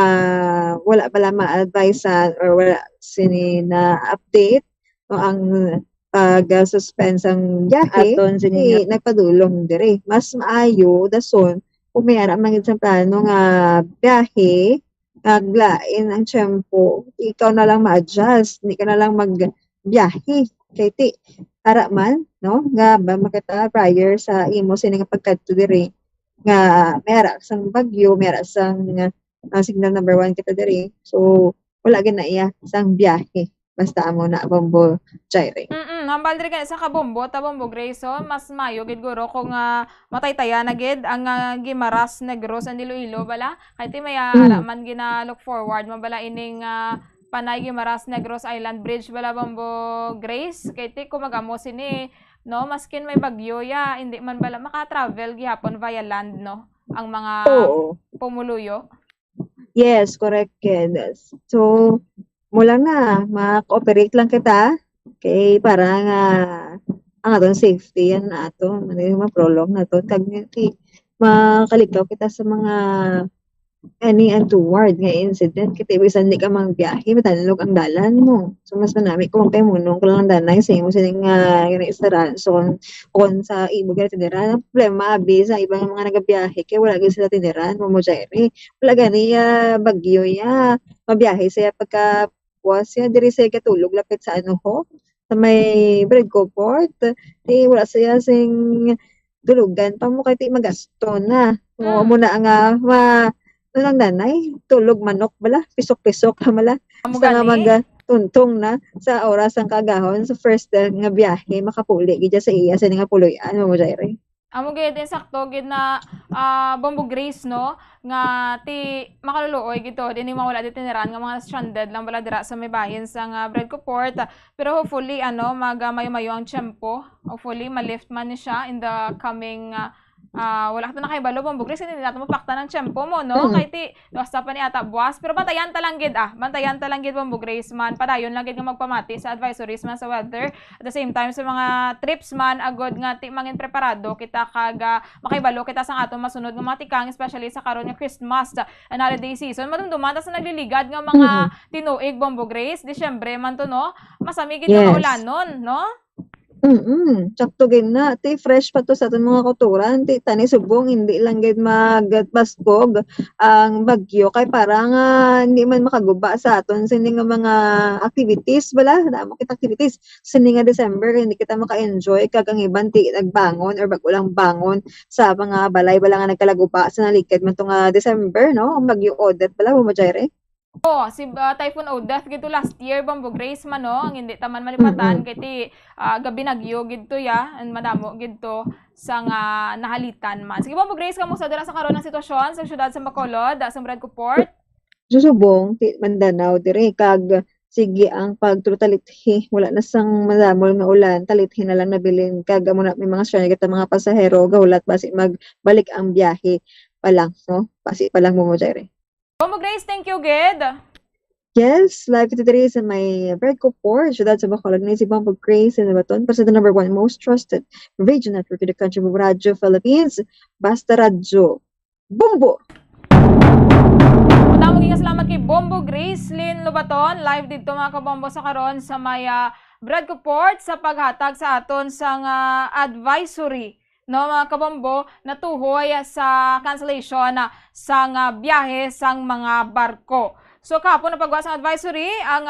wala pala ma-advisean or wala sini na update no, ang pag-suspense ang biyahe aton sini nagpadulong dire. Mas maayo dason kung may ara man sa plano nga biyahe aglain ang tiyempo, ikaw na lang ma-adjust, hindi ka na lang magbiyahe kay ti ara man no nga ba makita prior sa imo sini nga pagkadto dire nga mera sang bagyo, mera sang signal number 1 kita diri. So wala gyud na iya sang biyahe. Basta amo na Bombo Jaire. Hambal diri ka sa Kabombo, Bombo Grayson, mas mayo gid guro kung mataytaya na gid ang Guimaras, Negros and Iloilo bala. Kay ti may man gina look forward mabala ining Panay Guimaras, Negros Island Bridge bala Bombo Grace. Kay ti kung mag-amo sini no, maskin may bagyo ya, hindi man bala maka-travel gihapon via land no ang mga pumuluyo. Yes, correct Ken. So mula na ma-cooperate lang kita kay para nga ang aton safety yan na ato ma-prolong na to kag makalikaw kita sa mga any untoward nga incident kita bisan di ka magbiyahe matanlog ang dalan mo. So mas manami kung kay munong ko lang danay sa imo sining ginaistaran so kung sa imo gani tindiran problema abi sa ibang mga nagabiyahe kay wala gyud sila tindiran mo Jaire wala gani bagyo ya mabiyahe siya pagka buwas siya diri siya katulog lapit sa ano ho sa may Bredco Port wala siya sing tulugan pa mo kay ti magasto na mo na nga lang nanay, tulog manok bala, pisok-pisok mala. Sa nga tuntong na sa oras ang kagahon sa first nga biyahe makapuli gid sa iya sa nga puloy-an mo Jaire. Amo gid sakto gid na Bombo Grace no nga ti makaluluoy gito dinhi mawala di tiniran nga mga stranded lang bala dira sa may bahin sa Bredco Port pero hopefully magamayo-mayo ang tiyempo, hopefully ma-lift man ni siya in the coming wala ka na kay balo Bombo Grace hindi nato mapakta ng tiyempo mo no kay ti basta pa ni ata buwas pero bantayan ta lang gid Bombo Grace man padayon lang gid nga magpamati sa advisories man sa weather at the same time sa mga trips man agod nga ti mangin preparado kita kag makaibalo kita sang aton masunod nga mga tikang especially sa karon nga Christmas and holiday season madumduman ta sa nagliligad nga mga tinuig Bombo Grace Disyembre man to no masami gid nga ulanon no. Sakto gid na ti fresh pa to sa aton mga kauturan ti tani subong hindi lang gid magbaskog ang bagyo kay parang hindi man makaguba sa aton sini nga mga activities bala damo kita activities sini nga December hindi kita maka-enjoy kag ang iban ti nagbangon or bago lang bangon sa mga balay bala nga nagkalaguba sa nalikid man to nga December no ang bagyo Odette bala mo Jaire. Si Typhoon Odette gito last year Bombo Grace man no ang hindi taman malipatan kay ti gabi nagyo gidto ya and madamo gidto sa nga nahalitan man. Sige Bombo Grace kamo sa dira sa karon nga sitwasyon sa syudad sa Bacolod sa Bredco Port. Susubong ti Mandanao dire kag sige ang pagtutalithi wala na sang madamol nga ulan talithi na lang nabilin kag amo na may mga stranded mga pasahero gahulat basi magbalik ang biyahe pa lang no basi pa lang mo Jaire. Bombo Grace, thank you, Ged. Yes, live today sa may Bredco Port, syudad sa Bacolod na si Bombo Grace and Baton, para sa the number 1 most trusted radio network in the country, Bombo Radio Philippines, Basta Radio. Bombo! Matawag nga salamat kay Bombo Grace Lynn Lobaton, live dito mga kabombo sa karon sa may Bredco Port sa paghatag sa aton sang advisory. No mga kabombo natuhoy sa cancellation sang biyahe sang mga barko. So kahapon napagawa sang advisory ang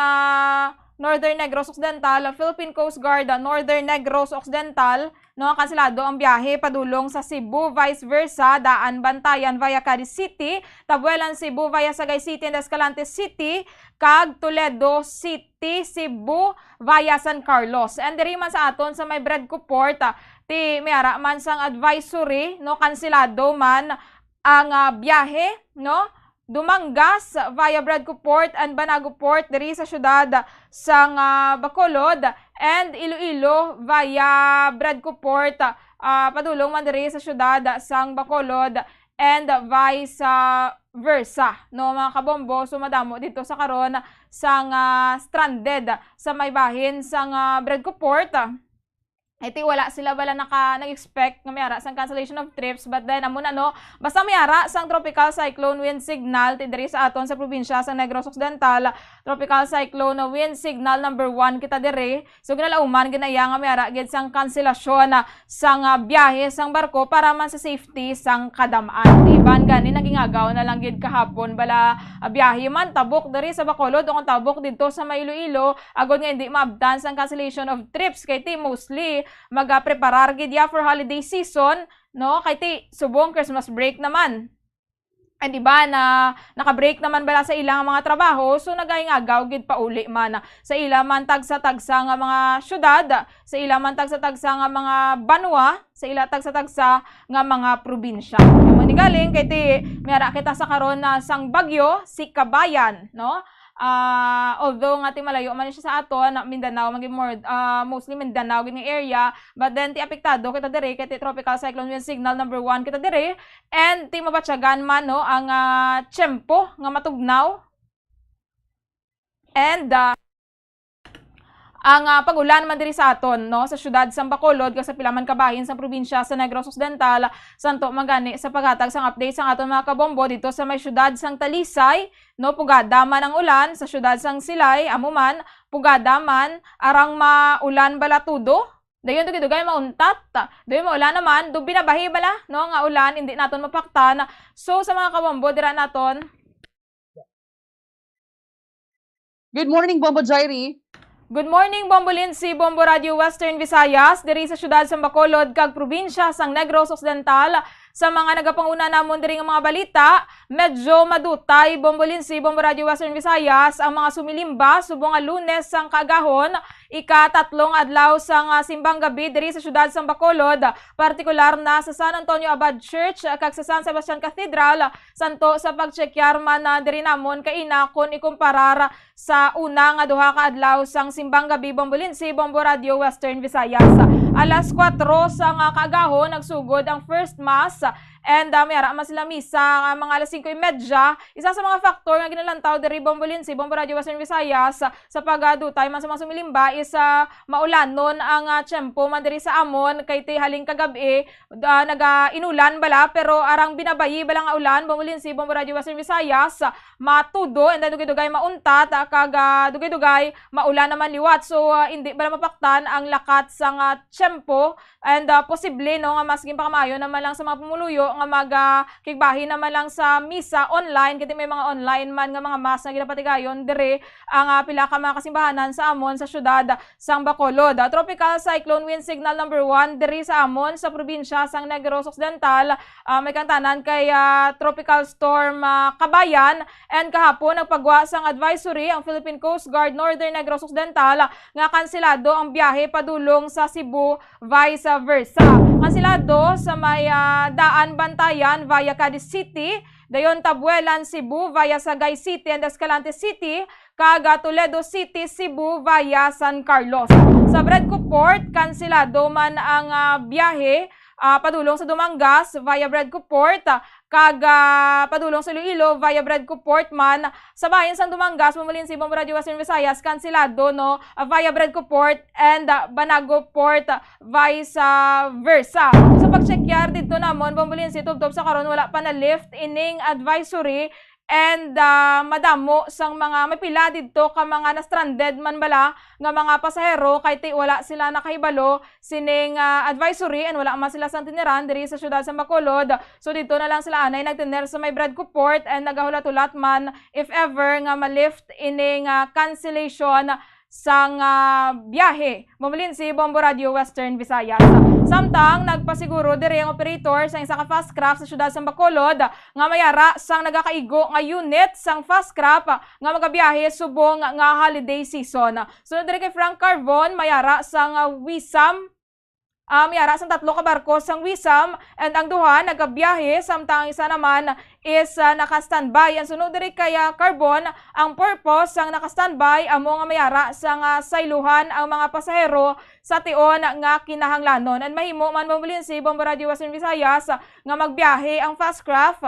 Northern Negros Occidental, Philippine Coast Guard, Northern Negros Occidental, no kanselado ang biyahe padulong sa Cebu, vice versa, Daan Bantayan via Cadiz City, Tabuelan Cebu via Sagay City and Escalante City, kag Toledo City, Cebu via San Carlos. And diri man sa aton sa may Bredco Port, ti mayara man sang advisory, no kanselado man ang biyahe, no Dumangas via Bradco Port and Banago Port diri sa syudad sang Bacolod, and Iloilo via Bradco Port padulong man diri sa syudad sang Bacolod and vice versa, no mga kabombo. So madamo dito sa karon sang stranded sa may bahin sang Bradco Port. Iti wala sila bala nag-expect nga mayara sang cancellation of trips, but then amo na no, basta mayara sang tropical cyclone wind signal ti diri sa aton sa probinsya sang Negros Occidental. Tropical cyclone wind signal number 1 kita diri. So ginalauman ginaya nga mayara gid sang kanselasyon sang biyahe sang barko para man sa safety sang kadamaan. Iban gani nagingagaw na lang gid kahapon bala biyahe man tabok diri sa Bacolod o tabok dito sa Iloilo, agod nga hindi maabdan sang cancellation of trips kay ti mostly magapreparar gid ya for holiday season, no, kay ti subong Christmas break naman. And diba na naka-break naman bala sa ilang mga trabaho, so nagayngagaw gid pa uli man sa ilang man tagsa-tagsa nga mga syudad, sa ilang man tagsa-tagsa nga mga banwa, sa ilang tagsa-tagsa nga mga probinsya. Yung manigaling kay ti mayara kita sa karon na sang bagyo si Kabayan, no? Although nga ti malayo man siya sa aton, Mindanao maging more mostly Mindanao gini area, but then ti apektado kita diri kay ti tropical cyclone wind signal number 1 kita diri, and ti mabatyagan man no ang tiyempo nga matugnaw, and ang pag-ulan man diri sa aton no sa syudad sang Bacolod kag sa pilaman kabahin sa probinsya sa Negros Occidental, santo magani sa paghatag sang update sang aton mga kabombo dito sa may syudad sang Talisay, no, pugada man ang ulan sa syudad sang Silay, amo man pugada man arang maulan bala tudo. Dayon dugay mauntat. Dayon maulan naman do binabahi bala no nga ulan hindi naton mapaktan. So sa mga kabombo dira naton. Good morning, Bombo Jairi. Good morning, Bombo Lindsay, Bombo Radio Western Visayas, diri sa syudad sa Bacolod kag probinsya sang Negros Occidental. Sa mga nagapanguna namon diri nga mga balita, medyo madutay, Bombo Lindsay, Bombo Radio Western Visayas, ang mga sumilimba subong nga Lunes sang kaagahon, ika-3 adlaw sang simbang gabi diri sa syudad sang Bacolod, partikular na sa San Antonio Abad Church kag sa San Sebastian Cathedral, santo sa pagtsekyar man diri namon kaina kon ikumparar sa una nga duha ka adlaw sang simbang gabi, Bombo Lindsay, Bombo Radio Western Visayas. Alas 4 sang kaagahon nagsugod ang first mass, and mayara man sila misa mga alas 5:30. Isa sa mga faktor nga ginalantaw diri Bombo Lindsay, Bombo Radio Western Visayas sa pagdutay man sa mga sumilimba is maulanon ang tiyempo man diri sa amon kay ti haling kagabi inulan bala pero arang binabayi bala nga ulan, Bombo Lindsay, Bombo Radio Western Visayas, matudo and dugay-dugay mauntat kag dugay-dugay maulan naman liwat. So hindi bala mapaktan ang lakat sang tiyempo, and posible no nga mas gimpakamayo naman lang sa mga pumuluyo nga magkigbahin naman lang sa misa online, kiti may mga online man nga mga mas na ginapatigayon diri ang pila ka mga kasimbahanan sa amon sa syudad sang Bacolod. Tropical cyclone wind signal number 1 diri sa amon sa probinsya sang Negros Occidental, may kantanan kay tropical storm Kabayan, and kahapon nagpagwa sang advisory ang Philippine Coast Guard Northern Negros Occidental nga kanselado ang biyahe padulong sa Cebu vice versa. Kanselado sa may daan Bantayan via Cadiz City, dayon Tabuelan Cebu via Sagay City and Escalante City, kag Toledo City Cebu via San Carlos. Sa Bradco Port kanselado man ang biyahe padulong sa Dumangas via Bradco Port, kag padulong sa Iloilo via Bradco Port man. Sa bayan sang Dumangas, mamulin si Bombo Radio Western Visayas, kanselado no via Bradco Port and Banago Port vice versa. Sa pagchekyar dito namon, Bombolin si tubtob sa karon wala pa na lift ining advisory, and madamo sang mga may pila dito ka mga na-stranded man bala nga mga pasahero kay ti wala sila nakahibalo sining advisory, and wala man sila sang tiniran diri sa syudad sa Bacolod. So dito na lang sila anay nagtiner sa may Bradco Port, and nagahulat-ulat man if ever nga ma-lift ining cancellation sang biyahe. Mamulin si Bombo Radio Western Visayas. Samtang nagpasiguro diri ang operator sa isa ka fast craft sa syudad sa Bacolod nga mayara sang nagakaigo nga unit sang fast craft nga magabiyahe subong nga holiday season. Sunod diri kay Frank Carvon, mayara sang Wisam Yara sang 3 ka barko sang Wisam and ang duha nagabiyahe samtang isa naman is naka-standby. Ang sunod diri kaya Carbon, ang purpose sang naka-standby amo nga mayara sang sayluhan ang mga pasahero sa tion nga kinahanglanon. And mahimo man mamulin si Bombo Radio Western Visayas nga magbiyahe ang fast craft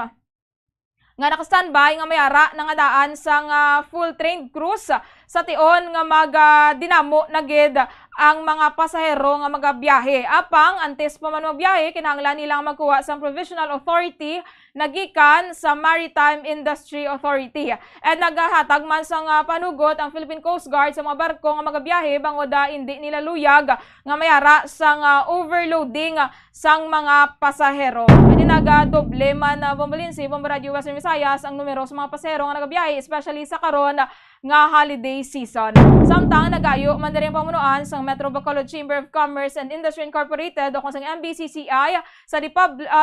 nga naka-standby nga mayara nga daan sang full trained cruise sa tion nga dinamo na gid ang mga pasahero nga magabiyahe. Apang antes pa man magbiyahe kinahanglan nilang magkuha sa provisional authority nagikan sa Maritime Industry Authority. At naghahatag man sang panugot ang Philippine Coast Guard sa mga barko nga magabiyahe bangod hindi nila luyag nga mayara sang overloading sang mga pasahero. Ani nagadoble man Bombolin si Bombo Radio Western Visayas ang numero sa mga pasahero nga nagabiyahe, especially sa karon nga holiday season. Samtang nagayo man diri ang pamunuan sang Metro Bacolod Chamber of Commerce and Industry Incorporated o kung sa MBCCI sa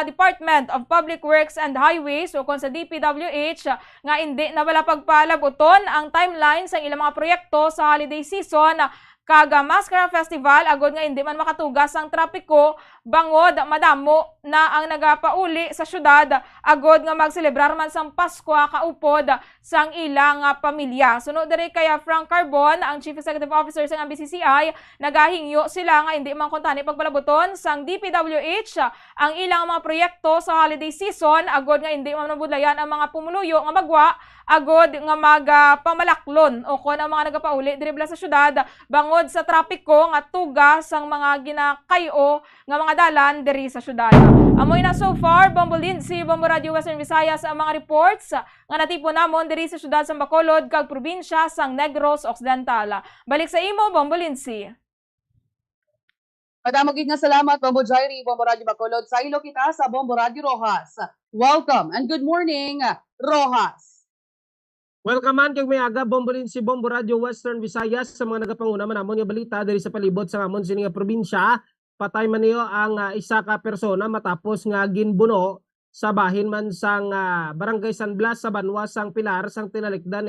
Department of Public Works and Highways o kung sa DPWH nga hindi na wala pagpalabuton ang timeline sa ilang mga proyekto sa holiday season kaga Mascara Festival agod nga hindi man makatugas ang trapiko bangod madamo na ang nagapauli sa syudad agod nga magselebrar man sang Pasko kaupod sang ilang pamilya. Sunod diri kaya Frank Carbon, ang Chief Executive Officer sang MBCCI, nagahingyo sila nga hindi man kuntani pagpalabuton sang DPWH ang ilang mga proyekto sa holiday season agod nga hindi man nabudlayan ang mga pumuluyo nga magwa agod nga magpamalaklon o kon ang mga nagapauli diri sa syudad bangod sa trapiko nga tuga sang mga ginakayo nga mga dalan diri sa syudad. Amoy na so far Bombolin si Bombo Radio Western Visayas ang mga reports nga natipon namon diri sa syudad sa Bacolod kag probinsya sang Negros Occidental. Balik sa imo Bombolin si. Madamo gid nga salamat Bombo Jairi, Bombo Radio Bacolod. Sa ilo kita sa Bombo Radio Rojas. Welcome and good morning Rojas. Welcome man kag may aga Bombolin si Bombo Radio Western Visayas sa mga nagapanguna man namon nga balita diri sa palibot sa amon sini nga probinsya. Patay man niyo ang isa ka persona matapos nga ginbuno sa bahin man sang Barangay San Blas sa Banwa sang Pilar sang tinalikdan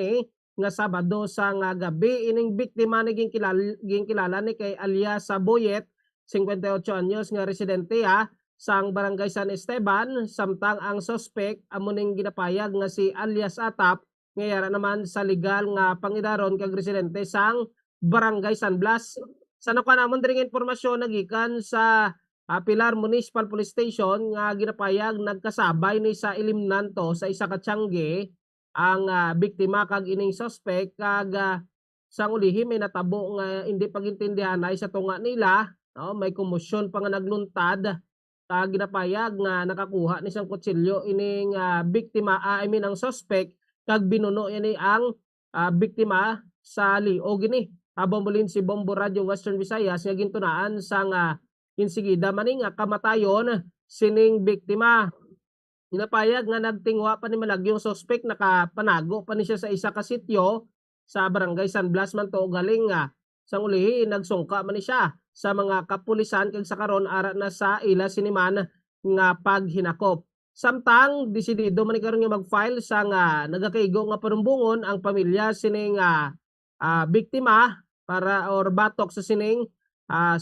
nga Sabado sang gabi. Ining biktima ni ginkilala ni kay alias Boyet, 58 anyos nga residente sang Barangay San Esteban, samtang ang suspect amo ning ginapayag nga si alias Atap ngayara naman sa legal nga pangidaron kag residente sang Barangay San Blas. Sa nakanamon diri informasyon nagikan sa Pilar Municipal Police Station nga ginapayag nagkasabay ni sa ilimnanto sa isa ka tiyangge ang biktima kag ining suspect kag sang ulihi may natabo nga hindi pagintindihan ay sa tunga nila, no? May komosyon pa nga nagluntad kag ginapayag nga nakakuha ni sang kutsilyo ining biktima ang suspect kag binuno ini ang biktima sa liog ini. Bombolin si Bombo Radio Western Visayas nga gintunaan sang insigida maning kamatayon sining biktima. Ginapayag nga nagtingwa pa ni malagyong suspect nakapanago pa ni siya sa isa ka sityo sa Barangay San Blas man to galing sang ulihi nagsungka man ni siya sa mga kapulisan kag sa karon ara na sa ila siniman nga paghinakop. Samtang desidido man ni karon nga mag-file sang nagakaigo nga panumbungon ang pamilya sining biktima para or batok sa sining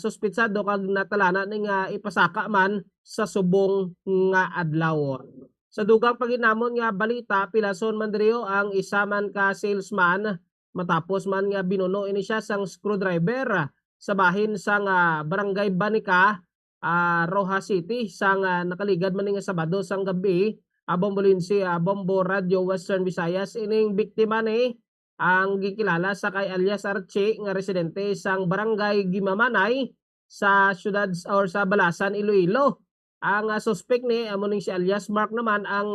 suspitsado kag natalana ning ipasaka man sa subong nga adlaw. Sa dugang paginamon nga balita pilason man diriyo ang isa man ka salesman matapos man nga binuno ini siya sang screwdriver sa bahin sang Barangay Banica, Rojas City sang nakaligad man nga Sabado sang gabi. Bombolin si Bombo Radio Western Visayas ining biktima ni ang gikilala sa kay alias Archie nga residente sang Barangay Gimamanay sa syudad or sa Balasan, Iloilo. Ang suspect ni amo ning si alias Mark naman ang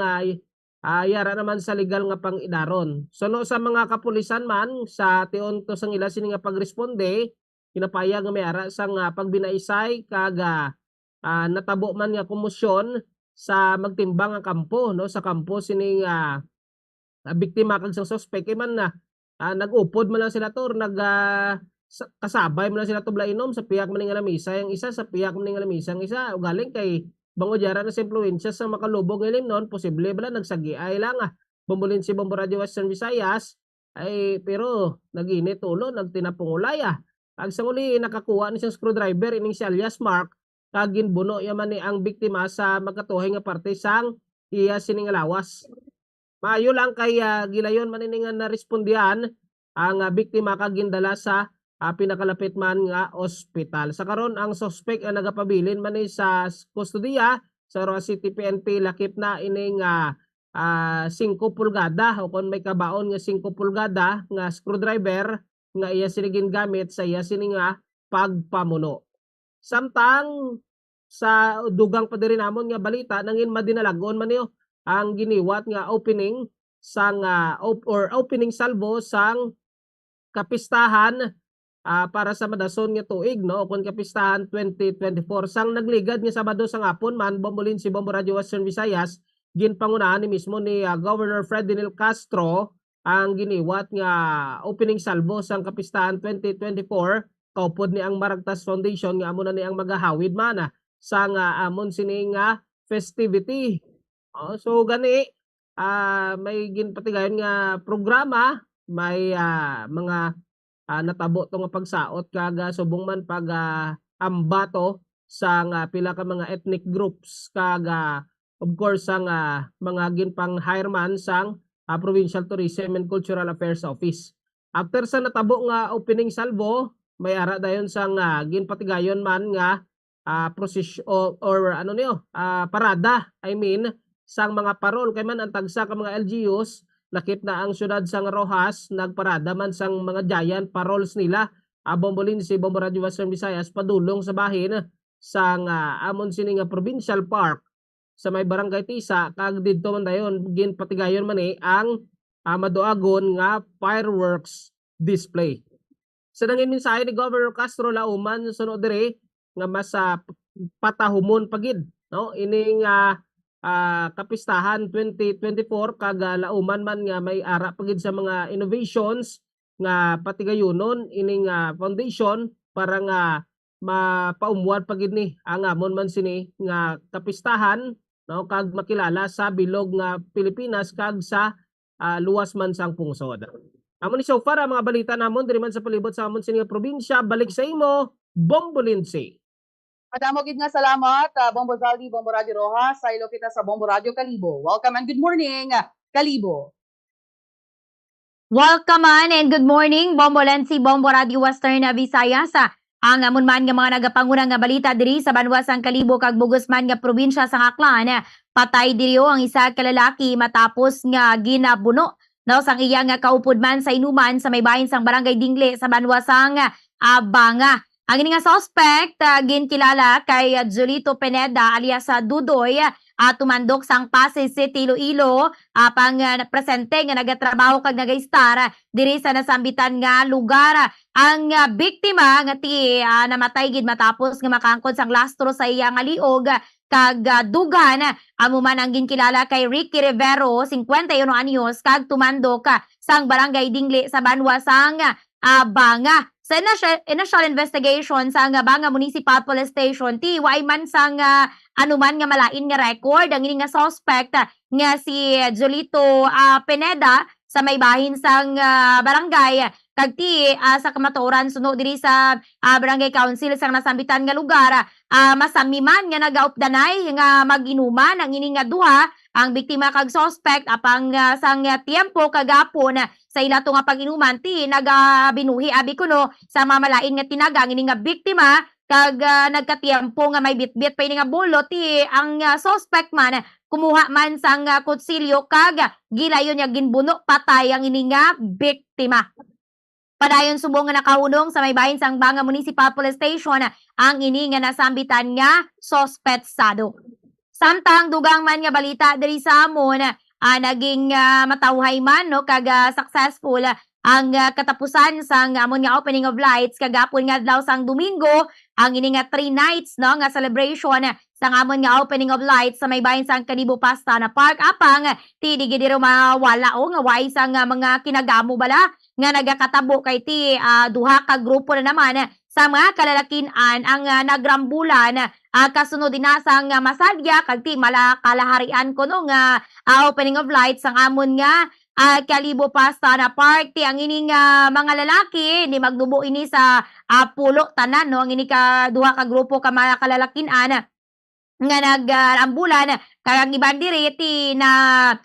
yara naman sa legal nga pangidaron. Suno sa mga kapulisan man sa tion to sang ila sini nga pagresponde kinapayag nga may ara sang pagbinaisay kag natabo man nga komosyon sa magtimbang ang kampo, no, sa kampo sining biktima kag sang suspect man nag-upod man lang sila kasabay man lang sila tubla inom sa piyak man nga lamisa ang isa, sa piyak man nga lamisa ang isa. Galing kay bangod yara na sa influensya sa makalubog ng noon, posible bala nagsagi ay lang Bombolin si Bombo Radio Western Visayas ay pero naginit ulo nagtinapungulay Ag sang uli nakakuha ni siyang screwdriver ining si alias Mark kagin buno yaman ni ang biktima sa magkatuhay nga parte sang iya sining lawas. Maayo lang kay gilayon maniningan na respondihan ang biktima kagindala sa pinakalapit man nga ospital. Sa karon ang suspect ang nagapabilin man ni sa kustudiya sa Roa City PNP lakip na ining 5 pulgada o kung may kabaon nga 5 pulgada nga screwdriver nga iya sinigin gamit sa iya sining pagpamuno. Samtang sa dugang pa diri namon nga balita nangin madinalagon man niyo ang giniwat nga opening sang opening salvo sang kapistahan para sa madason nga tuig no kun kapistahan 2024 sang nagligad nga Sabado sa ngapon man Bombolin si Bombo Radio Western Visayas ginpangunahan ni mismo ni Governor Ferdinand Castro ang giniwat nga opening salvo sang kapistahan 2024 kaupod ni ang Maragtas Foundation nga amo na ni ang magahawid man sang amon sining festivity. So gani may ginpatigayon nga programa, may mga natabo to nga pagsaot kaga subong man pag ambato sa pila ka mga ethnic groups kaga of course sang mga ginpang hireman sang Provincial Tourism and Cultural Affairs Office. After sa natabo nga opening salvo, may ara dayon sang ginpatigayon man nga procession or ano niyo parada sang mga parol kay man ang tagsa ka mga LGUs lakip na ang syudad sang Rojas nagparada man sang mga giant parols nila. Bombolin si Bombo Radio Western Visayas padulong sa bahin sang amon sini nga provincial park sa may barangay Tisa kag didto man dayon ginpatigayon man ang maduagon nga fireworks display. Sa nangin mensahe ni Governor Castro lauman sunod dire nga mas patahumon pagid no ining kapistahan 2024 kag lauman man nga may ara pagid sa mga innovations nga patigayonon ining foundation para nga mapaumuan pagid ni ang amon man sini nga kapistahan no kag makilala sa bilog nga Pilipinas kag sa luwas man sang pungsod. Amon ni so far ang mga balita namon diri man sa palibot sa amon sini nga probinsya. Balik sa imo Bombolinsi. Madamo gid nga salamat, Bombo Zaldi, Bombo Radio Rojas. Sa ilo kita sa Bombo Radio Kalibo. Welcome and good morning, Kalibo. Welcome and good morning, Bombo Lensi, Bombo Radio Western Visayas. Ang amon man nga mga nagapangunang nga balita diri sa banwasang Kalibo kag Bugos man nga probinsya sa Aklan. Patay diri ang isa ka lalaki matapos nga ginabuno no sang iya nga kaupod man sa inuman sa may bahin sang Barangay Dingle sa banwasang Banga. Ang ini nga suspect ginkilala kay Julito Pineda alias Dudoy tumandok sang Pasay City, Iloilo pang presente nga nagatrabaho kag nagaistar diri sa nasambitan nga lugar. Ang biktima nga ti namatay gid matapos nga makangkod sang lastro sa iya nga liog kag dugan amo man ang ginkilala kay Ricky Rivero 51 anyos kag tumandok sang Barangay Dingle sa banwasang Banga. Sa initial investigation sa Banga Municipal Police Station, way man sang anuman nga malain nga record ang ini nga suspect nga si Julito Pineda sa may bahin sang barangay kag sa kamatuoran sunod diri sa barangay council sang nasambitan nga lugar. Masami man nga nagaupdanay nga mag-inuman ang ini nga duha ang biktima kag suspect apang sang tiempo kagapon sa ilato nga pag-inuman nagabinuhi abi kuno sa mamalain nga tinagang ini nga biktima kag nagkatiempo nga may bitbit pa ini nga bulot ang suspect man kumuha man sang kutsilyo kag gilayon niya ginbuno patay ang ini nga biktima. Padayon subong nga nakahunong sa may bahin sang Banga Municipal Police Station ang ini nga nasambitan nga suspetsado. Samtang dugang man nga balita diri sa amon naging matawhay man no kag successful ang katapusan sang amon nga opening of lights kagapon nga adlaw sang Domingo ang ini nga 3 nights no nga celebration sang amon nga opening of lights sa may bahin sang Kalibo Pastana Park apang ti di gid mawala o nga way sang mga kinagamo bala nga nagakatabo kay duha ka grupo na naman sa mga kalalakian ang nagrambulan kasunod din sang masadya kag ti mala kalaharian ko no nga opening of lights sang amon nga kalibo pa sa na party ang ining mga lalaki ni magdubo ini sa pulo tanan no ang ini ka duha ka grupo ka mga kalalakinan nga nag-ambulan kay ang iban diri ti na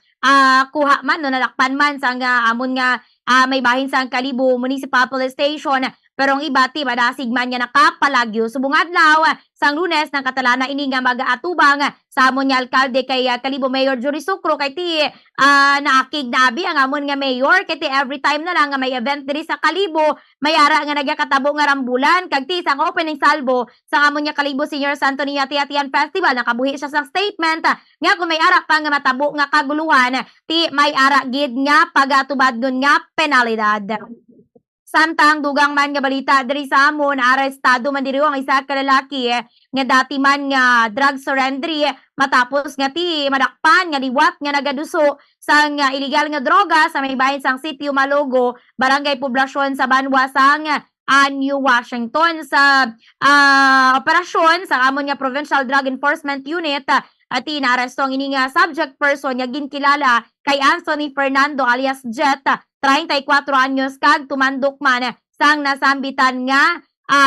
kuha man no nalakpan man sa nga amon nga may bahin sa Kalibo Municipal Police Station pero ang iba ti madasig man nga nakapalagyo subong adlaw sang Lunes ng katalana ini nga mag-aatubang sa amon nga alkalde kay Kalibo Mayor Jory Sucro kay ti naakig nabi ang amon nga mayor kay ti every time na lang nga may event diri sa Kalibo may ara nga nagyakatabo nga rambulan kag ti sang opening salvo sa amon nga Kalibo Senior Santo Niño Ati-Atian Festival nakabuhi siya sa statement nga kung may ara pa nga matabo nga kaguluhan ti may ara gid nga pagatubad nun nga penalidad. Samtang dugang man nga balita diri sa amon arestado man diri ang isa ka lalaki nga dati man nga drug surrender matapos nga ti madakpan nga liwat nga nagaduso sa nga illegal nga droga sa may bahin sang Sitio Malogo, Barangay Poblasyon sa Banwa sang New Washington sa operasyon sa amon nga Provincial Drug Enforcement Unit at inaresto ang ini nga subject person nga ginkilala kay Anthony Fernando alias Jet 34 anyos kag tumandok man sang nasambitan nga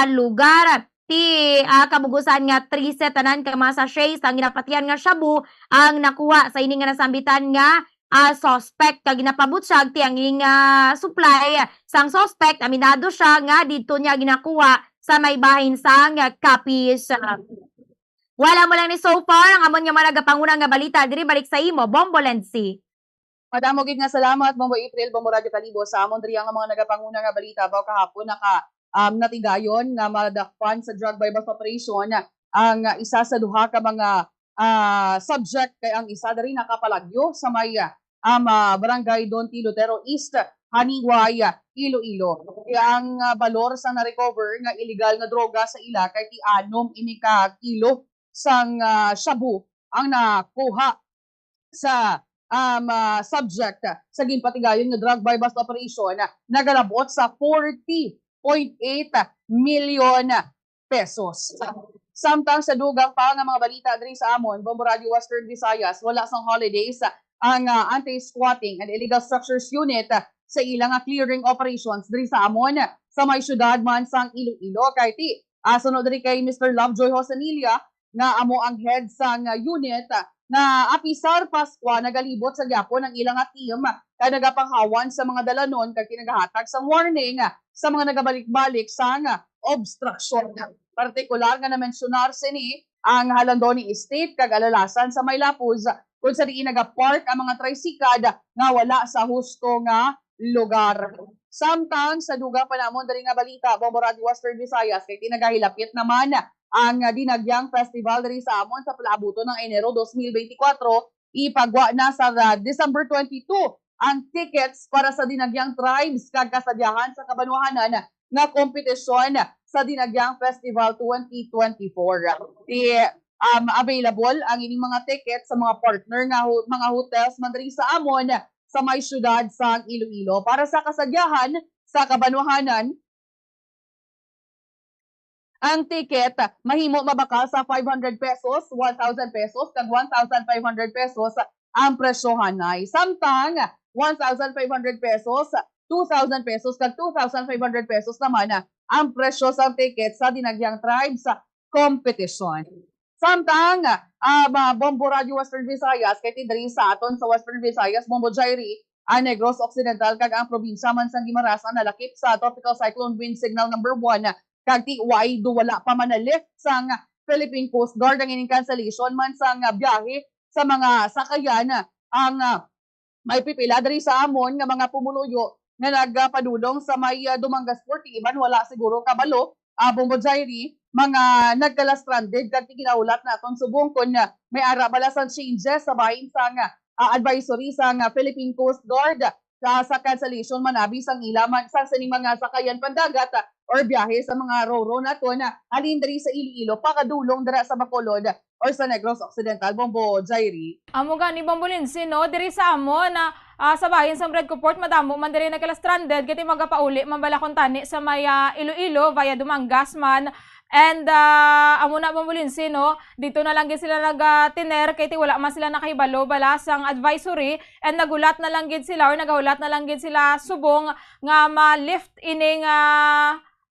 lugar ti kabugusan nga 3 tanan ka mga sachet sang ginapatian nga shabu ang nakuha sa ini nga nasambitan nga suspect kag ginapabutsag ti ang ining supply sang suspect aminado siya nga dito niya ginakuha sa may bahin sang Capiz. Wala mo lang ni so far ang amon nga managapangunang nga balita diri balik sa imo Bombolensi. Madamo gid nga salamat Bombo April, Bombo Radio Kalibo sa amon diri ang mga nagapanguna nga balita baw kahapon natigayon nga madakpan sa drug bypass operation ang isa sa duha ka mga subject kay ang isa diri nakapalagyo sa may barangay Don T. Lutero East, Haniway, Iloilo. Ang balor sa na-recover nga illegal nga droga sa ila kay ti 6 ini ka kilo sang shabu ang nakuha sa subject sa ginpatigayon nga drug bypass operation nagalabot sa 40.8 million pesos. Samtang sa dugang pa nga mga balita diri sa amon, Bombo Radio Western Visayas, wala sang holidays ang anti-squatting and illegal structures unit sa ilang clearing operations diri sa amon sa may syudad man sang Iloilo kay ti sunod diri kay Mr. Lovejoy Hosanilla nga amo ang head sang unit na apisar Paskwa nagalibot sa gyapon ang ilang team kay nagapanghawan sa mga dalanon kay kinagahatag sang warning sa mga nagabalik-balik sang obstruction. Partikular nga na-mentionar sini ang Halandoni Estate kag Alalasan sa Maylapuz kung sa diin nagapark ang mga tricycad nga wala sa husto nga lugar. Samtang sa dugang panamon diri nga balita Bombo Radio Western Visayas kay tinagahilapit naman ang Dinagyang Festival diri sa amon sa palaabuton ng Enero 2024 ipagwa na sa December 22 ang tickets para sa Dinagyang Tribes kag kasadyahan sa kabanwahanan nga kompetisyon sa Dinagyang Festival 2024. Available ang ining mga tickets sa mga partner nga mga hotels man diri sa amon sa may syudad sang Iloilo para sa kasadyahan sa kabanwahanan. Ang ticket mahimo mabakal sa 500 pesos, 1,000 pesos kag 1,500 pesos ang presyohanay. Samtang 1,500 pesos, 2,000 pesos kag 2,500 pesos naman ang presyo sa ticket sa Dinagyang Tribes competition. Samtang Bombo Radio Western Visayas kay tidiri sa aton sa Western Visayas Bombo Jairi Negros Occidental kag ang probinsya man sang Guimaras nalakip sa tropical cyclone wind signal number 1 kag ti wala pa manalift sang Philippine Coast Guard ang ining cancellation man sang biyahe sa mga sakayan ang may pipila diri sa amon nga mga pumuluyo nga nagpadulong sa may Dumangas Port iban wala siguro kabalo Bombo Jairi mga nagkala-stranded kag ginaulat naton subong kun may ara bala sang changes sa bahin sang advisory sang Philippine Coast Guard sa cancellation manabi sang ilaman sa sining mga sakayan pandagat or biyahe sa mga roro naton halin diri sa Iloilo pakadulong dira sa Bacolod or sa Negros Occidental Bombo Jairi. Amo gani Bombolensi no diri sa amon sa bayan sa Redco Port madamo man diri nagkala stranded kiti magapauli man bala kun tani sa may Iloilo via Dumangas man And amo na Bombolinsi, no, dito na lang gid sila nag-tiner kay ti wala man sila nakahibalo bala sang advisory, and nagulat na lang gid sila or nagahulat na lang gid sila subong nga ma-lift ining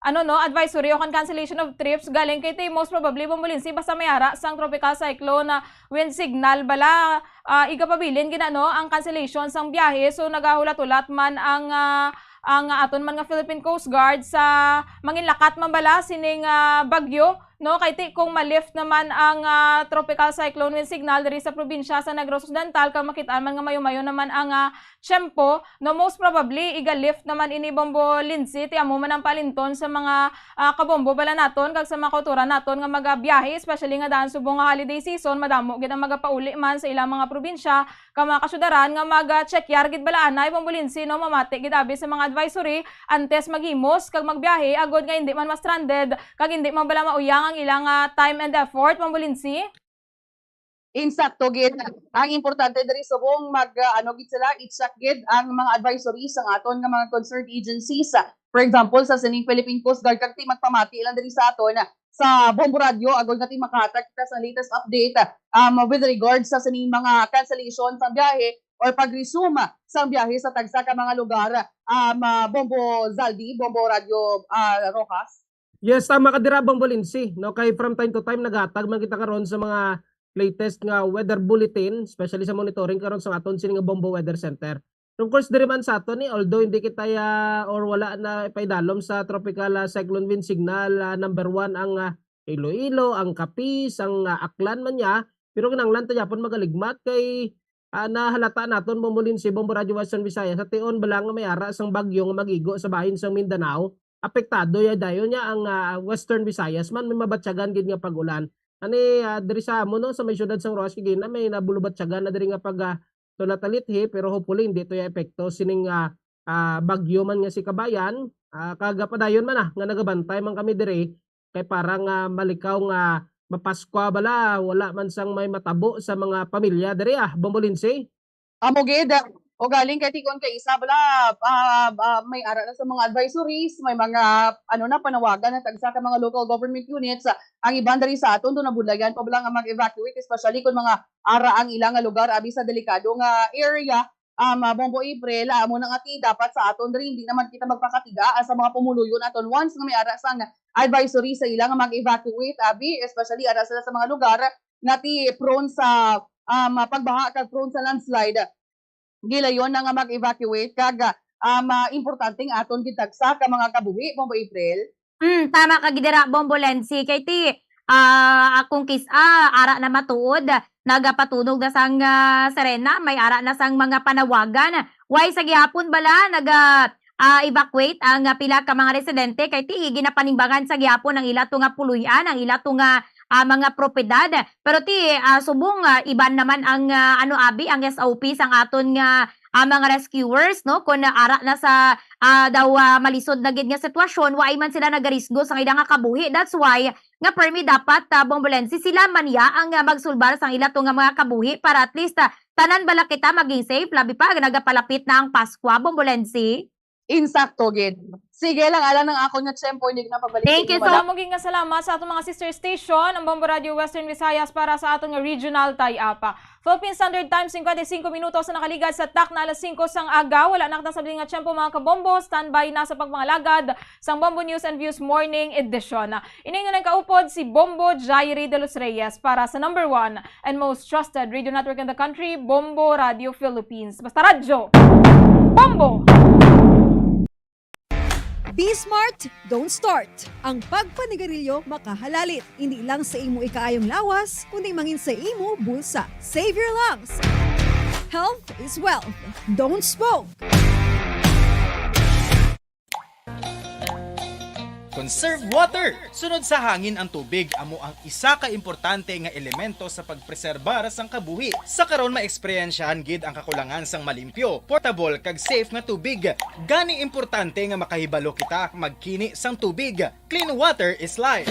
advisory o cancellation of trips galing kay ti most probably Bombolinsi basta may ara sang tropical cyclone na wind signal bala igapabilin ginano ang cancellation sang biyahe. So nagahulat-ulat man ang aton man nga Philippine Coast Guard sa manginlakat man bala sining bagyo, no, kay ti kung ma-lift naman ang tropical cyclone wind signal diri sa probinsya sa Negros Occidental kang makitaan man nga mayo-mayo naman ang tiyempo, no, most probably iga-lift naman ini Bombolinsi ti amo man ang palinton sa mga kabombo bala naton kag sa mga kauturan naton nga magabiyahe, especially nga daan subong nga holiday season, madamo gid ang magapauli man sa ilang mga probinsya kag mga kasyudaran nga mag-check-yar gid bala anay Bombolinsi, no, mamati gid abi sa mga advisory antes maghimos kag magbiyahe agod nga hindi man ma-stranded kag hindi man bala mauyang ang ilang time and effort Bombolinsi. Insakto gid ang importante diri subong gid sila i-check gid ang mga advisories sa aton nga mga concerned agencies. For example sa sining Philippine Coast Guard kag ti magpamati lang diri sa aton sa Bombo Radio agol nga ti makahatag kita sa latest update with regards sa sining mga cancellation sa biyahe or pag-resume sa biyahe sa tagsa ka mga lugar. Bombo Zaldi, Bombo Radio Rojas. Yes, tama ka dira Bombolinsi, no, kay from time to time naghatag man kita karon sa mga latest nga weather bulletin, especially sa monitoring karon sa aton sini nga Bombo Weather Center. Of course diri man sa aton although hindi kita or wala na ipaidalom sa tropical cyclone wind signal number 1 ang Iloilo, ang Capiz, ang Aklan man niya, pero kinahanglan ta yapon magaligmat kay nahalata naton Bombolinsi, Bombo Radio Western Visayas sa tion bala nga may ara sang bagyo nga magigo sa bahin sa Mindanao. Apektado dayon niya ang Western Visayas man may mabatyagan gid nga pag-ulan. Diri sa amo no sa may syudad sang Roas Gina may nabulubatyagan na diri nga pag tulatalithi, pero hopefully hindi to epekto sining bagyo man nga si Kabayan. Kagapadayon man nga nagabantay man kami diri kay parang malikaw nga mapaskwa bala wala man sang may matabo sa mga pamilya diri Bombolinsi. Amo gid o galing kay tikon kay isa bala may ara na sa mga advisories, may mga panawagan na tagsa ka mga local government units. Ang iban diri sa aton do nabudlagan pa bala nga mag-evacuate, especially kung mga ara ang ilang lugar abi sa delikado nga area. Bombo April amo na nga ti dapat sa aton diri hindi naman kita magpakatiga sa mga pumuluyon aton once nga may ara sang advisory sa ilang nga mag-evacuate abi, especially ara sila sa mga lugar nga ti prone sa pagbaha kag prone sa landslide. Gilayon na nga mag-evacuate kag importanteng aton gitagsa ka mga kabuhi Bombo April. Tama ka gidira Bombolensi kay ti akong ara na matuod nagapatunog na sang Serena, may ara na sang mga panawagan. Why sa gihapon bala evacuate ang pila ka mga residente kay ti ginapanimbangan sa gihapon ang ila nga puluyan, ang ila nga mga propiedad. Pero ti subong iban naman ang abi ang SOP sang aton nga mga rescuers, no, kun ara na sa daw malisod na gid nga sitwasyon, waay man sila nagarisgo sa ila nga kabuhi. That's why nga permi dapat Bombolensi sila man ya ang magsulbar sang ila nga mga kabuhi para at least tanan bala kita maging safe labi pa nagapalapit na ang Pasko Bombolensi. Insakto gid. Sige lang alam ng ako nga tiyempo hindi na pagbalik. Thank you so much nga salamat sa atong mga sister station ang Bombo Radio Western Visayas para sa atong regional tie-up. Philippine Standard Time 55 minutos na nakaligad sa tak na alas 5 sang aga. Wala na katang sabing nga tiyempo mga kabombo, standby na sa pagmangalagad sang Bombo News and Views Morning Edition. Ining nga kaupod si Bombo Jairi de los Reyes para sa number 1 and most trusted radio network in the country, Bombo Radio Philippines. Basta radyo, Bombo! Be smart, don't start. Ang pagpanigarilyo makahalalit. Hindi lang sa imo ikaayong lawas, kundi mangin sa imo bulsa. Save your lungs. Health is wealth. Don't smoke. Conserve water! Sunod sa hangin ang tubig, amo ang isa ka importante nga elemento sa pagpreserbar sang kabuhi. Sa karon maeksperiensyahan gid ang kakulangan sang malimpyo, portable kag safe nga tubig. Gani importante nga makahibalo kita magkini sang tubig. Clean water is life.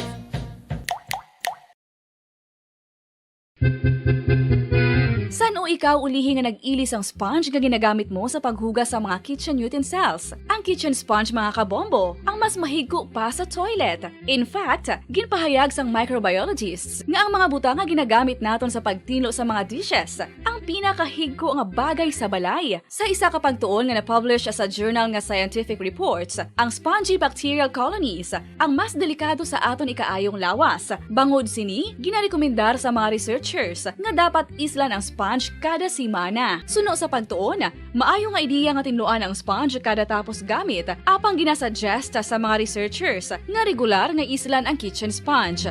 San o ikaw ulihi nga nag-ilis ang sponge nga ginagamit mo sa paghugas sa mga kitchen utensils? Ang kitchen sponge mga kabombo, ang mas mahigko pa sa toilet. In fact, ginpahayag sang microbiologists nga ang mga butang nga ginagamit naton sa pagtilo sa mga dishes ang pinakahigko nga bagay sa balay. Sa isa ka pagtuon nga na-publish sa journal nga Scientific Reports, ang spongy bacterial colonies ang mas delikado sa aton ikaayong lawas. Bangod sini, ginarekomendar sa mga researchers nga dapat islan ang sponge kada semana. Suno sa pagtuon, maayo nga ideya nga tinluan ang sponge kada tapos gamit, apang ginasuggest sa mga researchers nga regular nga islan ang kitchen sponge.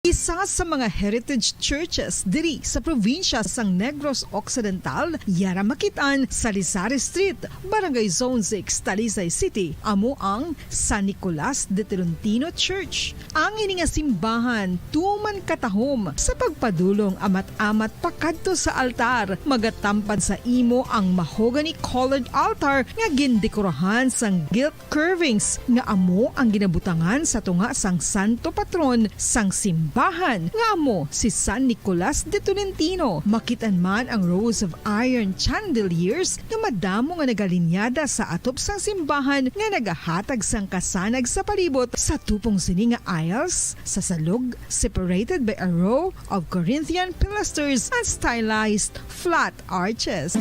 Isa sa mga heritage churches diri sa probinsya sang Negros Occidental, yara makitaan sa Lizares Street, Barangay Zone 6, Talisay City, amo ang San Nicolas de Tolentino Church. Ang ini nga simbahan tuman katahom sa pagpadulong amat-amat pakadto sa altar, magatampad sa imo ang mahogany colored altar nga gindekorahan sang gilt curvings nga amo ang ginabutangan sa tunga sang santo patron sang simbahan nga amo si San Nicolas de Tolentino. Makitan man ang rows of iron chandeliers nga madamo nga nagalinyada sa atop sang simbahan nga nagahatag sang kasanag sa palibot sa tupong sini nga aisles sa salog, separated by a row of Corinthian pilasters and stylized flat arches.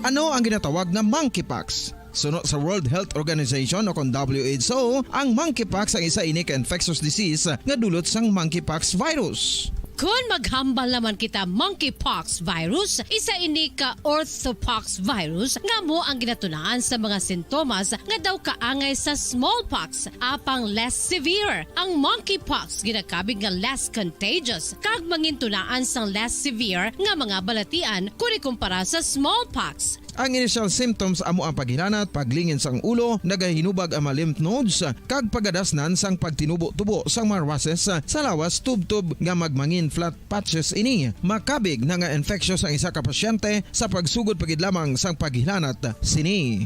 Ano ang ginatawag na monkeypox? Suno sa World Health Organization o kung WHO, ang monkeypox ang isa ini ka infectious disease nga dulot sang monkeypox virus. Kung maghambal naman kita monkeypox virus, isa ini ka orthopox virus nga mo ang ginatunaan sa mga sintomas nga daw kaangay sa smallpox, apang less severe. Ang monkeypox ginakabig nga less contagious kag mangintunaan sang less severe nga mga balatian kung ikumpara sa smallpox. Ang initial symptoms amo ang paghinanat, paglingin sang ulo, nagahinubag ang mga lymph nodes, kag pagadasnan sang pagtinubo-tubo sang mga rashes sa lawas tub-tub nga magmangin flat patches ini. Makabig na nga infectious ang isa ka pasyente sa pagsugod pagid lamang sang paghinanat sini.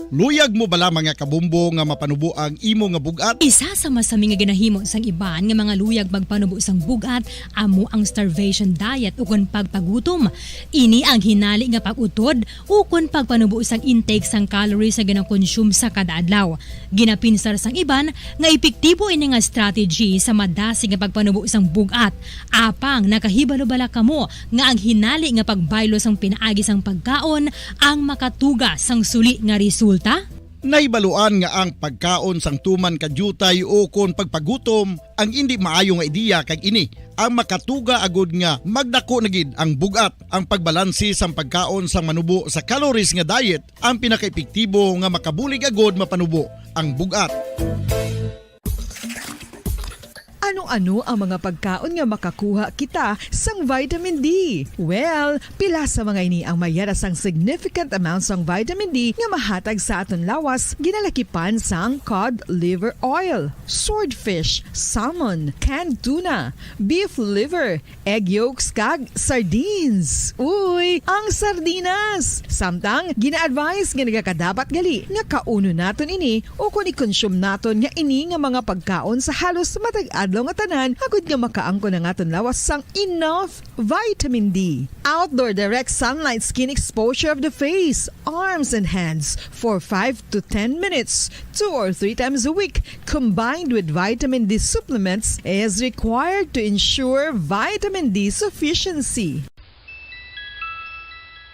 Luyag mo bala mga kabumbo nga mapanubo ang imo nga bugat? Isa sa masami nga ginahimo sang iban nga mga luyag magpanubo sang bugat amo ang starvation diet ukon pagpagutom. Ini ang hinali nga pag-utod ukon pagpanubo sang intake sang calories sa ginakonsume sa kada adlaw. Ginapinsar sang iban nga epektibo ini nga strategy sa madasig nga pagpanubo sang bugat. Apang nakahibalo-bala kamo nga ang hinali nga pagbaylo sang pinaagi sang pagkaon ang makatuga sang suli nga resulta. Naibaluan nga ang pagkaon sang tuman kadyutay o kon pagpagutom ang hindi maayo nga ideya kag ini ang makatuga agud nga magdako na gid ang bugat. Ang pagbalansi sang pagkaon sang manubo sa calories nga diet ang pinakaepektibo nga makabulig agud mapanubo ang bugat. Ano-ano ang mga pagkaon nga makakuha kita sang vitamin D? Well, pila sa mga ini ang mayara sang significant amount sang vitamin D nga mahatag sa aton lawas ginalakipan sang cod liver oil, swordfish, salmon, canned tuna, beef liver, egg yolks kag sardines. Uy, ang sardinas! Samtang gina-advise nga nagakadapat gali nga kauno naton ini o kung i-consume naton nga ini nga mga pagkaon sa halos matag adlaw nga tanan agud nga makaangko na aton lawas sang enough vitamin D. Outdoor direct sunlight skin exposure of the face, arms and hands for 5 to 10 minutes 2 or 3 times a week combined with vitamin D supplements is required to ensure vitamin D sufficiency.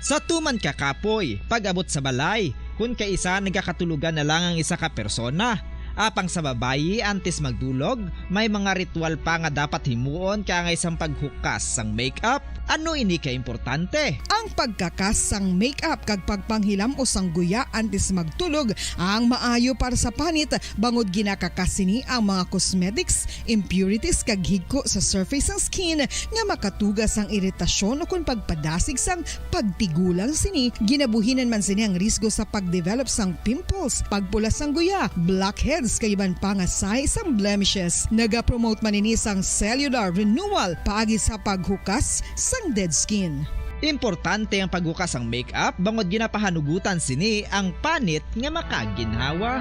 Sa tuman ka kapoy, pag-abot sa balay, kung kaisa nagakatulugan na lang ang isa ka persona. Apang sa babayi antes magdulog, may mga ritual pa nga dapat himuon kangay sang paghukas sang makeup. Ano ini ka importante? Ang pagkakas sang makeup kag pagpanghilam o sang guya antes magtulog ang maayo para sa panit bangod ginakakasini ang mga cosmetics, impurities kag higko sa surface sang skin nga makatugas sang iritasyon o kung pagpadasig sang pagtigulang sini. Ginabuhinan man sini ang risgo sa pagdevelop sang pimples, pagpula sang guya, blackheads kay iban pa nga size sang blemishes. Naga-promote man ini sang cellular renewal paagi sa paghukas sang dead skin. Importante ang paghukas ang makeup bangod ginapahanugutan sini ang panit nga makaginhawa.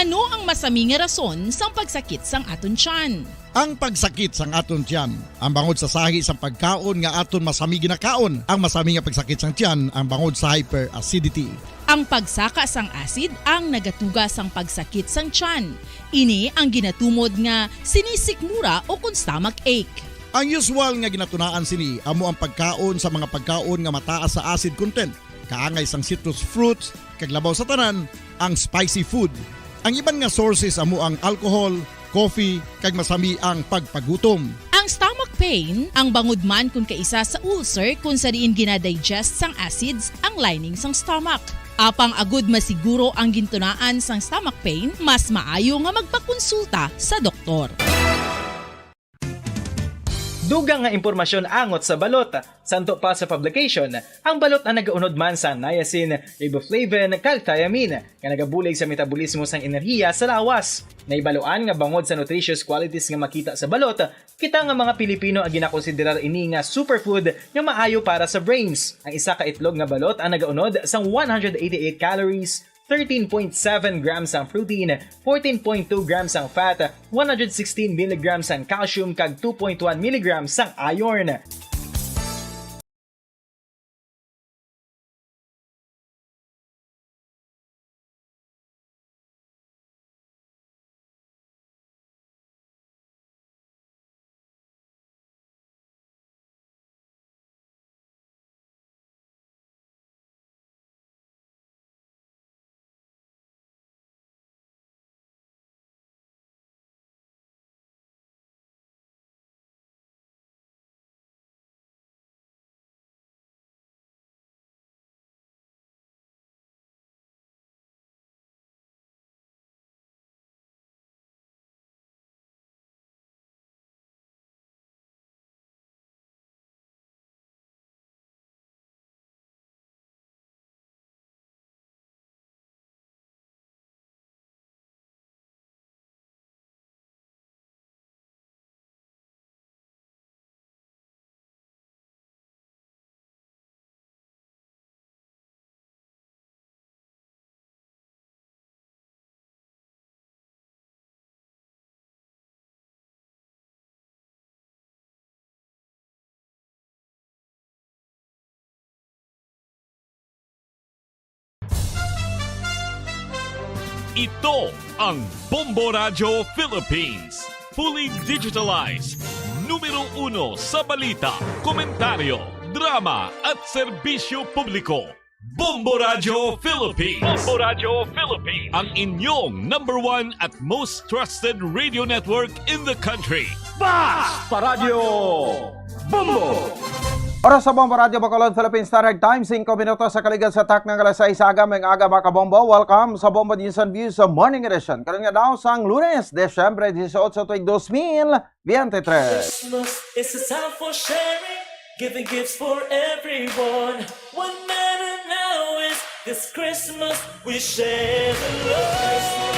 Ngano ang masami nga rason sang pagsakit sang aton tiyan? Ang pagsakit sang aton tiyan, ang bangod sa sahi sang pagkaon nga aton masami ginakaon. Ang masami nga pagsakit sang tiyan, ang bangod sa hyperacidity. Ang pagsaka sang acid ang nagatuga sang pagsakit sang tiyan. Ini ang ginatumod nga sinisikmura o kung stomach ache. Ang usual nga ginatunaan sini amo ang pagkaon sa mga pagkaon nga mataas sa acid content. Kaangay sang citrus fruits, kaglabaw sa tanan, ang spicy food. Ang iban nga sources amo ang alcohol, coffee, kag masami ang pagpagutom. Ang stomach pain, ang bangod man kung kaisa sa ulcer kung sa diin ginadigest sang acids ang lining sang stomach. Apang agud masiguro ang gintunaan sang stomach pain, mas maayo nga magpakonsulta sa doktor. Dugang nga impormasyon angot sa balot. Santo pa sa publication, ang balot ang nagaunod man sa niacin, riboflavin, kag thiamine, nga nagabulig sa metabolismo sang enerhiya sa lawas. Naibaluan nga bangod sa nutritious qualities nga makita sa balot, kita nga mga Pilipino ang ginakonsiderar ini nga superfood nga maayo para sa brains. Ang isa ka itlog nga balot ang nagaunod sang 188 calories, 13.7 grams ang protein, 14.2 grams ang fat, 116 mg ang calcium kag 2.1 mg ang iron. Ito ang Bombo Radio Philippines. Fully digitalized. Numero 1 sa balita, komentaryo, drama at serbisyo publiko. Bombo Radio Philippines. Bombo Radio Philippines. Ang inyong #1 at most trusted radio network in the country. Basta Radio Bombo! Oras sa Bombo Radio Bacolod, Philippine Standard Time, 5 minutos sa kaligad sa tak ng alas 6 aga, may aga mga kabombo. Welcome sa Bombo News and Views sa Morning Edition. Karoon nga daw sang Lunes, Desyembre 18, 2023. Christmas is a time for sharing, giving gifts for everyone. What matter now is this Christmas we share the love.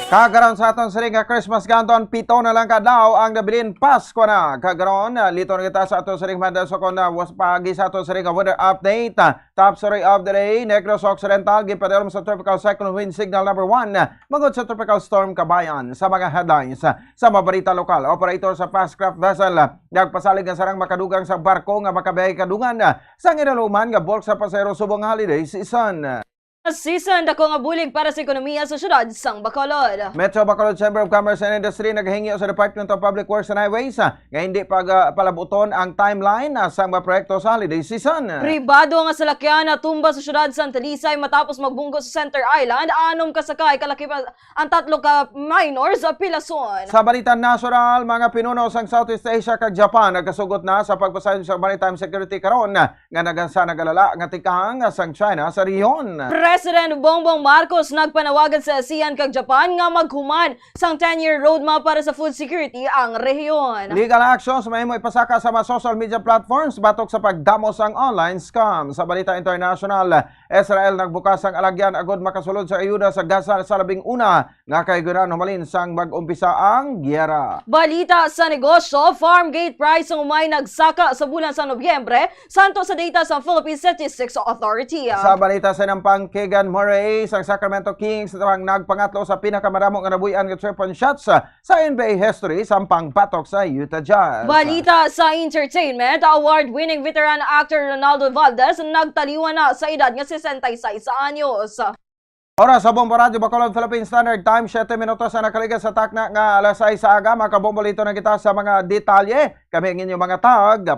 Kagaron sa aton sa ring Christmas ganton, 7 na lang kadlaw ang nabilin Pasko na. Kagaron, lito na kita sa aton sa ring madaso ko na was pagi sa aton sa ring weather update. Top story of the day, Negros Occidental gipadalom sa tropical cyclone wind signal number 1 magod sa tropical storm Kabayan. Sa mga headlines sa mabarita lokal, operator sa fast craft vessel nagpasalig nga sarang makadugang sa barko nga makabiyahe kadungan sa nginaluman nga bulk sa pasero subong holiday season. Season dako nga bulig para sa ekonomiya sa syudad sang Bacolod. Metro Bacolod Chamber of Commerce and Industry naghingi sa Department of Public Works and Highways nga hindi palabuton ang timeline sa mga proyekto sa holiday season. Pribado nga salakyan na tumba sa syudad Santa Talisay matapos magbunggo sa Center Island, 6 kasakay kalaki pa ang 3 ka minors sa Pilason. Sa balitan national, mga pinuno sang Southeast Asia kag Japan nagkasugot na sa pagpasayon sa maritime security karon nga nagalala nga tikahang sang China sa rehiyon. President Bongbong Marcos nagpanawagan sa ASEAN kag Japan nga maghuman sang 10-year roadmap para sa food security ang rehiyon. Legal actions may mo ipasaka sa mga social media platforms batok sa pagdamos ang online scam. Sa balita international, Israel nagbukas ang alagyan agod makasulod sa ayuda sa Gaza sa labing una nga kaiguran humalin sang mag-umpisa ang giyera. Balita sa negosyo, farm gate price ang umay nagsaka sa bulan sa Nobyembre, santo sa data sa Philippine Statistics Authority. Sa balita sa Nampang Keegan Murray sa Sacramento Kings ang nagpangatlo sa pinakamadamo nga nabuyan nga 3-point shots sa NBA history sampang patok sa Utah Jazz. Balita sa entertainment, award-winning veteran actor Ronaldo Valdez nagtaliwan na sa edad nga 66 anyos. Oras sa Bombo Radio Bacolod Philippine Standard Time, 7 minutos na nakaligas sa takna nga alas 6 sa aga. Makabombo lito na kita sa mga detalye. Kami ang inyong mga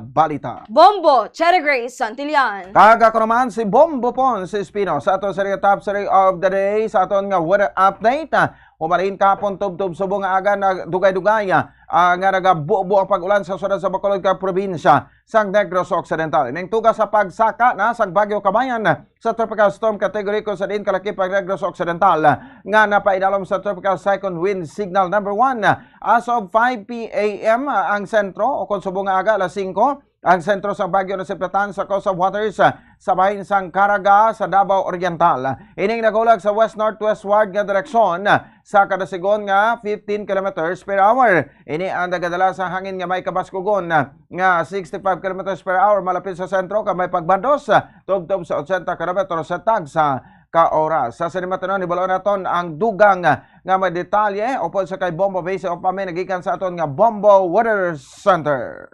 balita. Bombo, Cherry Grace Santillan. Kaga ko naman si Bombo Pons Espino sa ato sa top 3 of the day sa aton nga weather update. Umalin kapon tub-tub subong nga aga na dugay-dugay nga nagabuo-buo ang pag-ulan sa sunod sa Bacolod ka probinsya sang Negros Occidental. Ning tuga sa pagsaka na sang Bagyo Kabayan sa tropical storm category ko sa din kalakip ang Negros Occidental nga napaidalom sa tropical cyclone wind signal number 1 as of 5 p.m. ang sentro o kung subong nga aga alas 5 ang sentro sa Bagyo na siplatan sa coast of waters sa bahin sang Caraga sa Davao Oriental. Ining nagulag sa west-northwestward nga direksyon sa kada segon nga 15 kilometers per hour. Ini ang nagadala sa hangin nga may kabaskugon nga 65 kilometers per hour malapit sa sentro ka may pagbandos tub-tub sa 80 kilometers sa tagsa ka oras. Sa sinimatanon, ibalo naton ang dugang nga may detalye upod sa kay Bombo Base o pami nagikan sa aton nga Bombo Weather Center.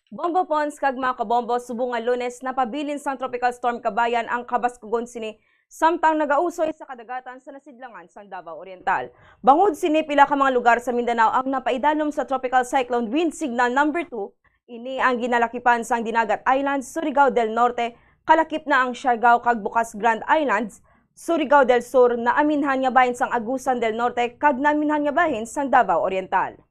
Bombo Pons kag mga kabombo subong nga Lunes napabilin sang tropical storm Kabayan ang kabaskugon sini samtang nagausoy sa kadagatan sa nasidlangan sang Davao Oriental. Bangod sini pila ka mga lugar sa Mindanao ang napaidalom sa tropical cyclone wind signal number 2. Ini ang ginalakipan sang Dinagat Islands, Surigao del Norte, kalakip na ang Siargao kag Bukas Grand Islands, Surigao del Sur na aminhan nga bahin sang Agusan del Norte kag naminhan nga bahin sang Davao Oriental.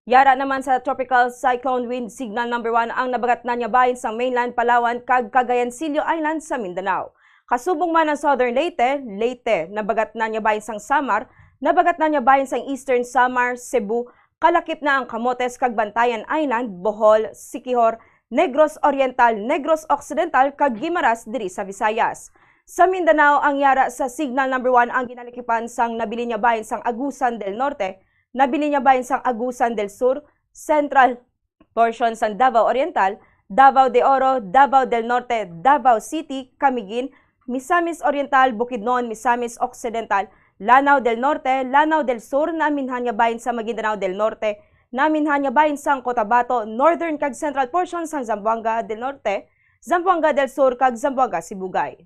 Yara naman sa tropical cyclone wind signal number 1 ang nabagat na niya bahin sa mainland Palawan kag Cagayancillo Island sa Mindanao. Kasubong man ang Southern Leyte, nabagat na niya bahin sang Samar, nabagat na niya bahin sang Eastern Samar, Cebu, kalakip na ang Camotes kag Bantayan Island, Bohol, Siquijor, Negros Oriental, Negros Occidental kag Guimaras diri sa Visayas. Sa Mindanao ang yara sa signal number 1 ang ginalikipan sang nabili niya bahin sang Agusan del Norte, nabili niya bahin sang Agusan del Sur, Central portion sang Davao Oriental, Davao de Oro, Davao del Norte, Davao City, Camiguin, Misamis Oriental, Bukidnon, Misamis Occidental, Lanao del Norte, Lanao del Sur, naminhan niya bahin sa Maguindanao del Norte, naminhan niya bahin sang Cotabato, Northern kag Central portion sang Zamboanga del Norte, Zamboanga del Sur kag Zamboanga Sibugay.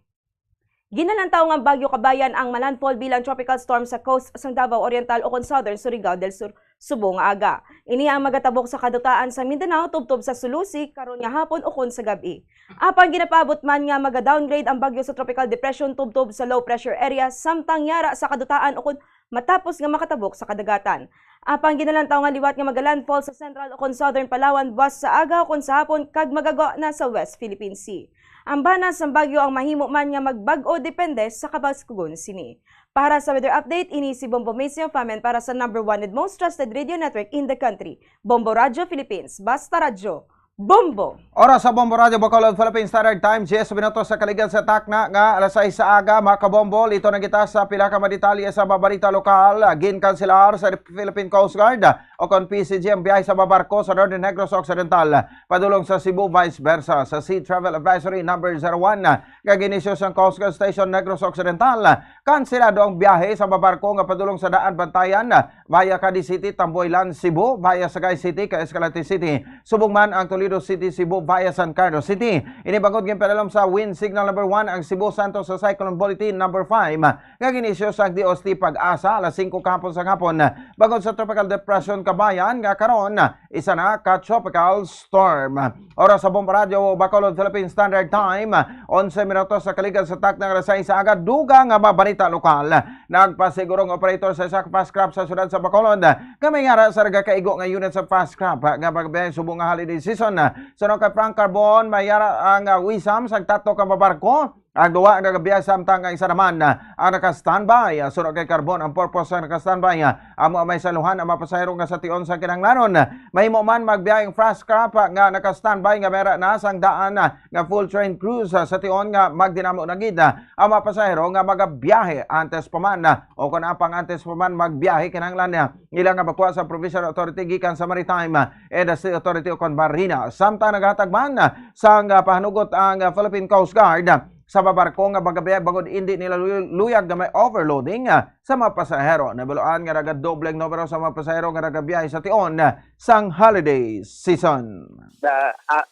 Ginalantaw nga Bagyo Kabayan ang malandfall bilang tropical storm sa coast sang Davao Oriental o Southern Surigao del Sur subong nga aga. Ini ang magatabok sa kadutaan sa Mindanao tubtob sa Sulusi karon nga hapon o sa gabi. Apang ginapabot man nga maga-downgrade ang bagyo sa tropical depression tubtob sa low pressure area samtang yara sa kadutaan o matapos nga makatabok sa kadagatan. Apang ginalantaw nga liwat nga magalandfall sa Central o Southern Palawan buwas sa aga o sa hapon kag magagawa na sa West Philippine Sea. Ang banas ng bagyo ang mahimo man nga magbag-o depende sa kabaskugon sini. Para sa weather update, ini si Bombo Maceo Famen para sa number 1 and most trusted radio network in the country, Bombo Radio Philippines. Basta radyo, Bombo! Oras sa Bombo Radio Bacolod Philippine Standard Time, 10 minutos sa kaligan sa takna nga alas 6 sa aga, mga kabombo, lito na kita sa pila ka madetalye sa babalita lokal, ginkanselar sa Philippine Coast Guard o kon PCG ang biyahe sa babarko sa Northern Negros Occidental, padulong sa Cebu, vice versa. Sa Sea Travel Advisory number 01, kaginisyo sa Coast Guard Station Negros Occidental, kanselado ang biyahe sa babarko nga padulong sa Daan Bantayan, via Cadiz City, Tamboylan, Cebu, via Sagay City, Escalante City, subong man ang Toledo City, Cebu via San Carlos City. Inibangod ng panalam sa wind signal number 1 ang Cebu Santos sa Cyclone Bulletin number 5. Gaginisyo sa DOST Pag-asa alas 5 kahapon sa hapon. Bangod sa Tropical Depression Kabayan nga karon isa na ka tropical storm. Oras sa Bombo Radio Bacolod Philippine Standard Time 11 minutos sa kaligan sa takna alas 6 sa aga, duga nga mabalita lokal. Nagpasigurong operator sa isa fast crop sa syudad sa Bacolod kamay nga sa kaigo nga unit sa fast crop nga pagbiyahe subong nga holiday season. Sunod kay Frank Carbon, mayara ang wisam sa tatlo ka babarko. Ang duwa ang nagabiyahe samtang ang isa naman ang naka-standby. Sunod kay Carbon, ang purpose ng naka-standby amo may saluhan ang mapasahero nga sa tion sa kinahanglanon. Mahimo man magbiyaheng fast crop nga naka-standby nga mera na sang daan nga full train cruise sa tion nga magdinamo na gid ang mapasahero nga magabiyahe antes pa man o kun apang antes pa man magbiyahe kinahanglan ilang nga bakuha sa Provincial Authority gikan sa Maritime and State Authority o kon Marina. Samtang naghatag man sang pahanugot ang Philippine Coast Guard sa babarko nga bagabi bagod hindi nila luyag nga may overloading sa mga pasahero. Nabiloan nga nagadobleng numero sa mga pasahero nga nagabiyahe sa tion sang holiday season.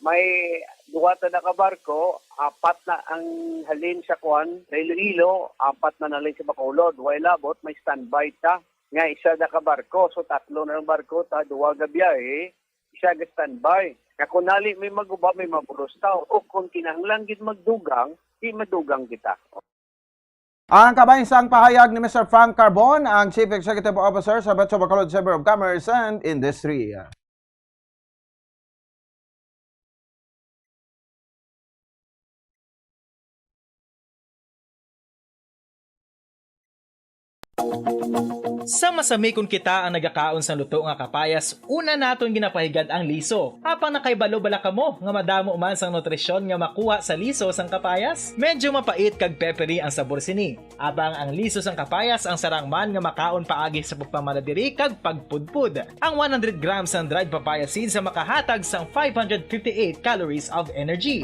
May duwata na kabarko, 4 na ang halin sa Kuan, Iloilo, 4 na nalin sa Bacolod. Way labot, may standby ta. Nga isa na kabarko, so 3 na ng barko ta, 2 gabiyahe, isa ga standby. Nga kung nali may maguba, may mabulos tao, o kung kinahanglan gid magdugang, di madugang kita. Ang kabayinsang pahayag ni Mr. Frank Carbon, ang Chief Executive Officer sa Metro Bacolod Chamber of Commerce and Industry. Sa masami kung kita ang nagakaon sa luto nga kapayas, una naton ginapahigad ang liso. Apang nakaibalo bala kamo nga madamo man sang nutrisyon nga makuha sa liso sang kapayas. Medyo mapait kag peppery ang sabor sini. Abang ang liso sang kapayas ang sarang man nga makaon paagi sa pagpamaladiri kag pagpudpud. Ang 100 grams ng dried papaya seeds sa makahatag sang 558 calories of energy.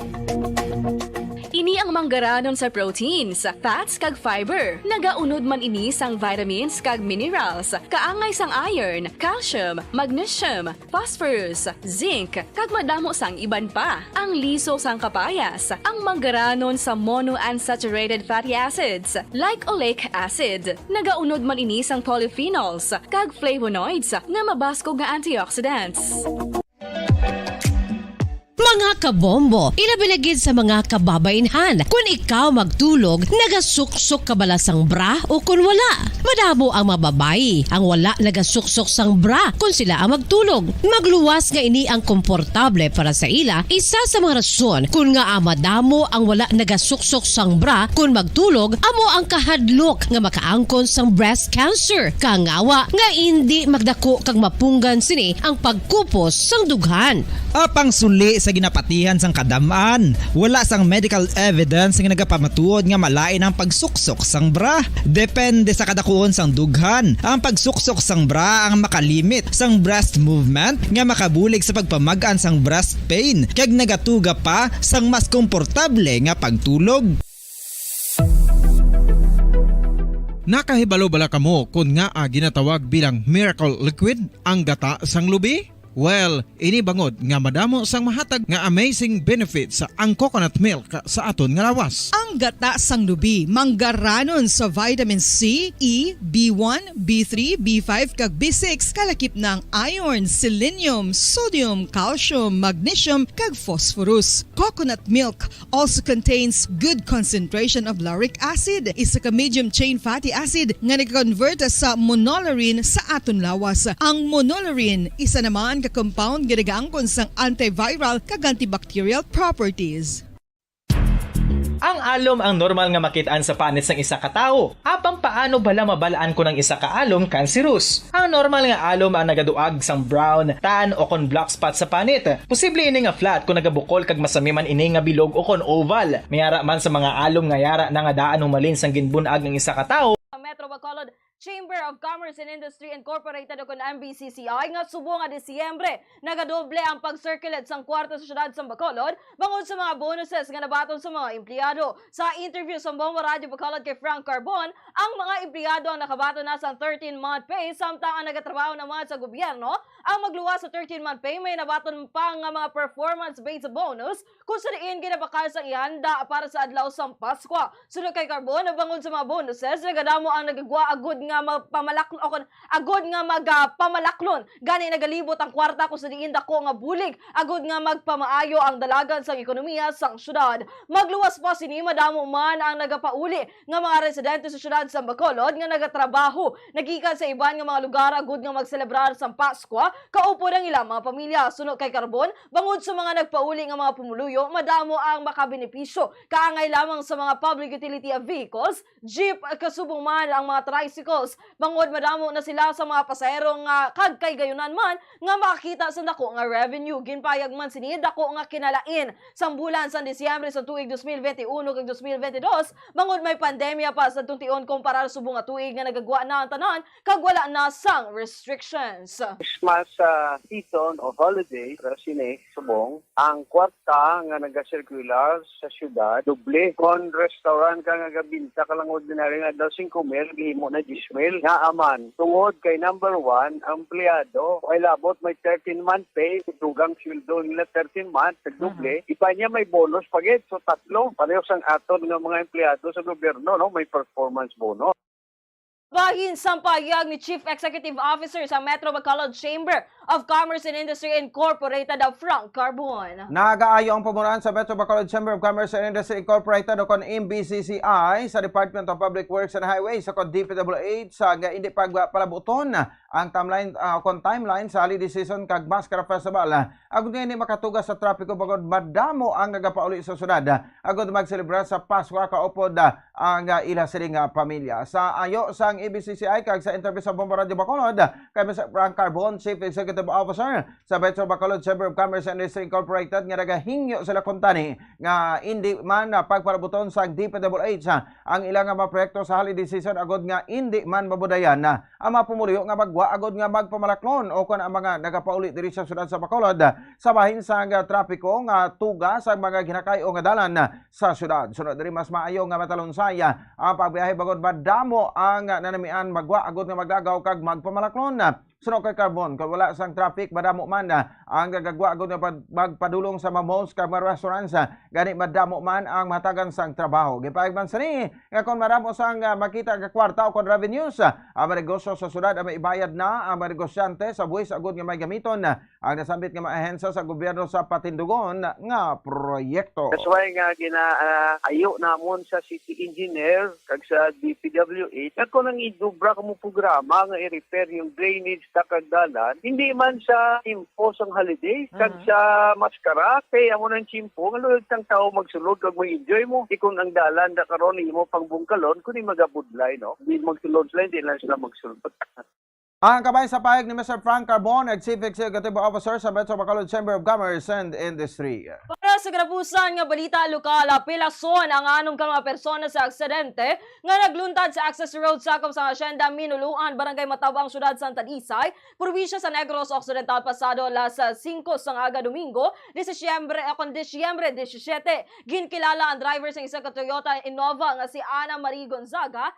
Ini ang manggaranon sa proteins, fats kag fiber. Nagaunod man ini sang vitamins kag minerals, kaangay sang iron, calcium, magnesium, phosphorus, zinc, kag madamo sang iban pa. Ang liso sang kapayas, ang manggaranon sa monounsaturated fatty acids like oleic acid. Nagaunod man ini sang polyphenols kag flavonoids nga mabaskog nga antioxidants. Mga kabombo, ilabilagid sa mga kababainhan. Kung ikaw magtulog, nagasuksok ka bala sang bra o kung wala. Madamo ang mababayi, ang wala nagasuksok sang bra kung sila ang magtulog. Magluwas nga ini ang komportable para sa ila, isa sa mga rason kung nga madamo ang wala nagasuksok sang bra kung magtulog, amo ang kahadlok nga makaangkon sang breast cancer. Kangawa nga hindi magdako kag mapunggan sini ang pagkupos sang dughan. Apang suli sa ginapatihan sang kadamaan, wala sang medical evidence nga nagapamatuod nga malain ang pagsuksok sang bra. Depende sa kadakuon sang dughan. Ang pagsuksok sang bra ang makalimit sang breast movement nga makabulig sa pagpamagaan sang breast pain kag nagatuga pa sang mas komportable nga pagtulog. Nakahibalo bala kamo kung nga ginatawag bilang miracle liquid ang gata sang lubi? Well, ini bangod nga madamo sang mahatag nga amazing benefits sa ang coconut milk sa aton nga lawas. Ang gata sang lubi manggaranon sa vitamin C, E, B1, B3, B5 kag B6 kalakip ng iron, selenium, sodium, calcium, magnesium kag phosphorus. Coconut milk also contains good concentration of lauric acid, isa ka medium chain fatty acid nga nag-convert sa monolarin sa aton lawas. Ang monolarin isa naman ka-compound ginagaangkon sang antiviral kag antibacterial properties. Ang alom ang normal nga makitaan sa panit sang isa ka tawo. Apang paano bala mabalaan ko ng isa ka alom cancerous? Ang normal nga alom ang nagaduag sang brown, tan o kon black spot sa panit. Posible ini nga flat kung nagabukol kag masami man ini nga bilog o kon oval. Mayara man sa mga alom nga yara na nga daan humalin sang ginbunag ng isa ka tawo. Metro Bacolod Chamber of Commerce and Industry Incorporated o kon MBCCI nga subo nga Disyembre nagadoble ang pag-circulate sang kwarta sa syudad sang Bacolod bangod sa mga bonuses nga nabaton sa mga empleyado. Sa interview sa Bombo Radio Bacolod kay Frank Carbon, ang mga empleyado ang nakabaton na sang 13-month pay samtang ang nagatrabaho naman sa gobyerno ang magluwas sa 13-month pay may nabaton pa nga mga performance-based bonus kung sa diin ginabakal sang ihanda para sa adlaw sang Pasko. Sunod kay Carbon, bangod sa mga bonuses nagadamo ang nagagwa agud nga magpamalaklon o agod nga magpamalaklon gani nagalibot ang kwarta kung sa diin dako nga bulig agod nga magpamaayo ang dalagan sang ekonomiya sang syudad. Magluwas pa sini madamo man ang nagapauli nga mga residente sa syudad sa Bacolod nga nagatrabaho nagikan sa iban nga mga lugar agod nga magselebrar sang Pasko kaupo ng ilang mga pamilya. Sunod kay Carbon, bangod sa mga nagpauli nga mga pumuluyo madamo ang makabenepisyo kaangay lamang sa mga public utility vehicles, jeep kasubong man ang mga tricycle House bangod madamo na sila sa mga pasahero nga kag kay gayunan man nga makakita sa dako nga revenue. Ginpayag man sini dako nga kinalain sa bulan sa Disyembre sa tuig 2021 kag 2022 bangod may pandemya pa sa tuntion kumpara sa subong nga tuig nga nagagwa na ang tanan kag wala na sang restrictions. Christmas season o holiday sa sini subong ang kwarta nga naga-circular sa syudad doble kon restaurant ka nga gabinta ka lang ordinary nga daw 5,000 gihimo na 10,000 nga aman tungod kay number 1 ang empleyado ay labot may 13-month pay dugang sweldo nila 13 months doble iba niya may bonus pagit so tatlo pareho sang aton nga mga empleyado sa gobyerno no may performance bonus. Bahin sa payag ni Chief Executive Officer sa Metro Bacolod Chamber of Commerce and Industry Incorporated of Frank Carbon. Nagaayo ang pamunuan sa Metro Bacolod Chamber of Commerce and Industry Incorporated o kon MBCCI sa Department of Public Works and Highways o kon DPWH sa hindi pagpalabuton ang timeline sa holiday season kag Mascara Festival. Agud ni makatugas sa trapiko bagod madamo ang nagapauli sa syudad. Agud magselebrar sa Pasko kaupod ang ila siling pamilya. Sa ayo sang ABCCI kag sa interview sa Bombo Radio Bacolod kay Mr. Frank Carbon, Chief Executive Officer sa Metro Bacolod Chamber of Commerce and Industry Incorporated nga nagahingyo sila kuntani nga hindi man pagpalabuton sa DPWH ang ilang mga proyekto sa holiday season agud nga hindi man mabudayan ang mga pumulyo nga magwa agud nga magpamalaklon o kun ang mga nagapauli diri sa syudad sa Bacolod sa bahin sa trapiko nga tuga sa mga ginakayo nga dalan sa syudad. Sunod diri mas maayo nga matalonsaya ang pagbiyahe bagod madamo ang nanamian magwa agud nga magdagaw kag magpamalaklon. Sunod kay Carbon, kung wala sang traffic, madamo man ang gagagwa agud nga magpadulong sa mga malls kag mga restaurants, gani madamo man ang matagan sang trabaho. Gipayag man sini nga kung maramo sang makita nga kwarta o kon revenues, ang mga negosyo sa syudad ang maibayad na ang mga negosyante sa buwis agud nga may gamiton ang nasambit nga mga ahensya sa gobyerno sa patindugon nga proyekto. That's why nga ayo namon sa city engineer kag sa DPWH ako nang idubra kamo programa nga i-repair yung drainage sa kagdalan, hindi man sa impo sang holiday, kag sa maskara, kay amo ng chimpo, nga lulog tang tao magsulod, kag mag-enjoy mo. Ikon ang dalan, da karon imo pang bungkalon, kundi magabudlay, no? Hindi magsulod sila, hindi lang sila magsulod. Ang kabay sa pahig ni Mr. Frank Carbon, Chief Executive Officer sa Metro Bacolod Chamber of Commerce and Industry. Para sa karapusan nga balita lokal, pilason ang anong ka mga persona sa aksidente nga nagluntad sa access road sakop sa Hacienda Minuluan, Barangay Matabang, Syudad Santa Isay, probinsya sa Negros Occidental pasado alas 5 sang aga Domingo, Disyembre 17. Ginkilala ang driver sa isa ka Toyota Innova nga si Ana Marie Gonzaga,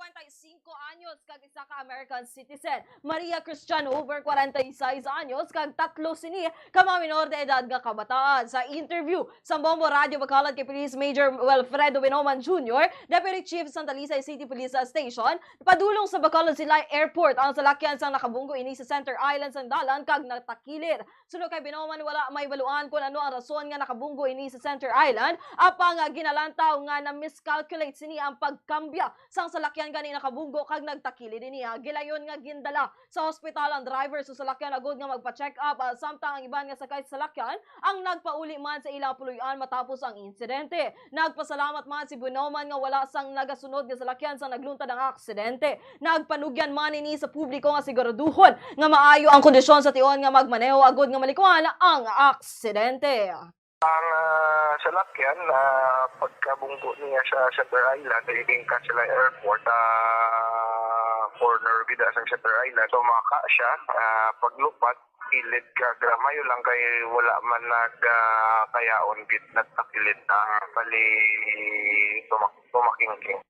55 anyos kag isa ka American citizen. Maria Cristiano over 46 anyos kag tatlo sini ka mga minor de edad nga kabataan. Sa interview sa Bombo Radio Bacolod kay Police Major Wilfredo Binoman Jr., Deputy Chief Santa Lisay City Police Station, padulong sa Bacolod Silay Airport ang salakyan sang nakabunggo ini sa Center Island sang dalan kag natakilir. Sunod kay Binoman wala may baluan kung ano ang rason nga nakabunggo ini sa Center Island apang ginalantaw nga na miscalculate sini ang pagkambya sang salakyan gani nakabunggo kag nagtakili dinhi. Gilayon nga gindala sa ospital ang driver sa salakyan agud nga magpa-check up samtang ang iban nga sakay sa salakyan ang nagpauli man sa ilang puluyan matapos ang insidente. Nagpasalamat man si Binoman nga wala sang nagasunod nga salakyan sa nagluntad ang aksidente. Nagpanugyan man ini sa publiko nga siguraduhon nga maayo ang kondisyon sa tion nga magmaneho agud nga malikuan ang aksidente. Ang salakyan pagkabunggo niya sa Center Island, naging Cancelay Airport, corner bida sa Center Island. So maka siya, paglupat, kilid ka gramayo lang kay wala man nagkayaon bit nagtakilid ang bali tumakingking.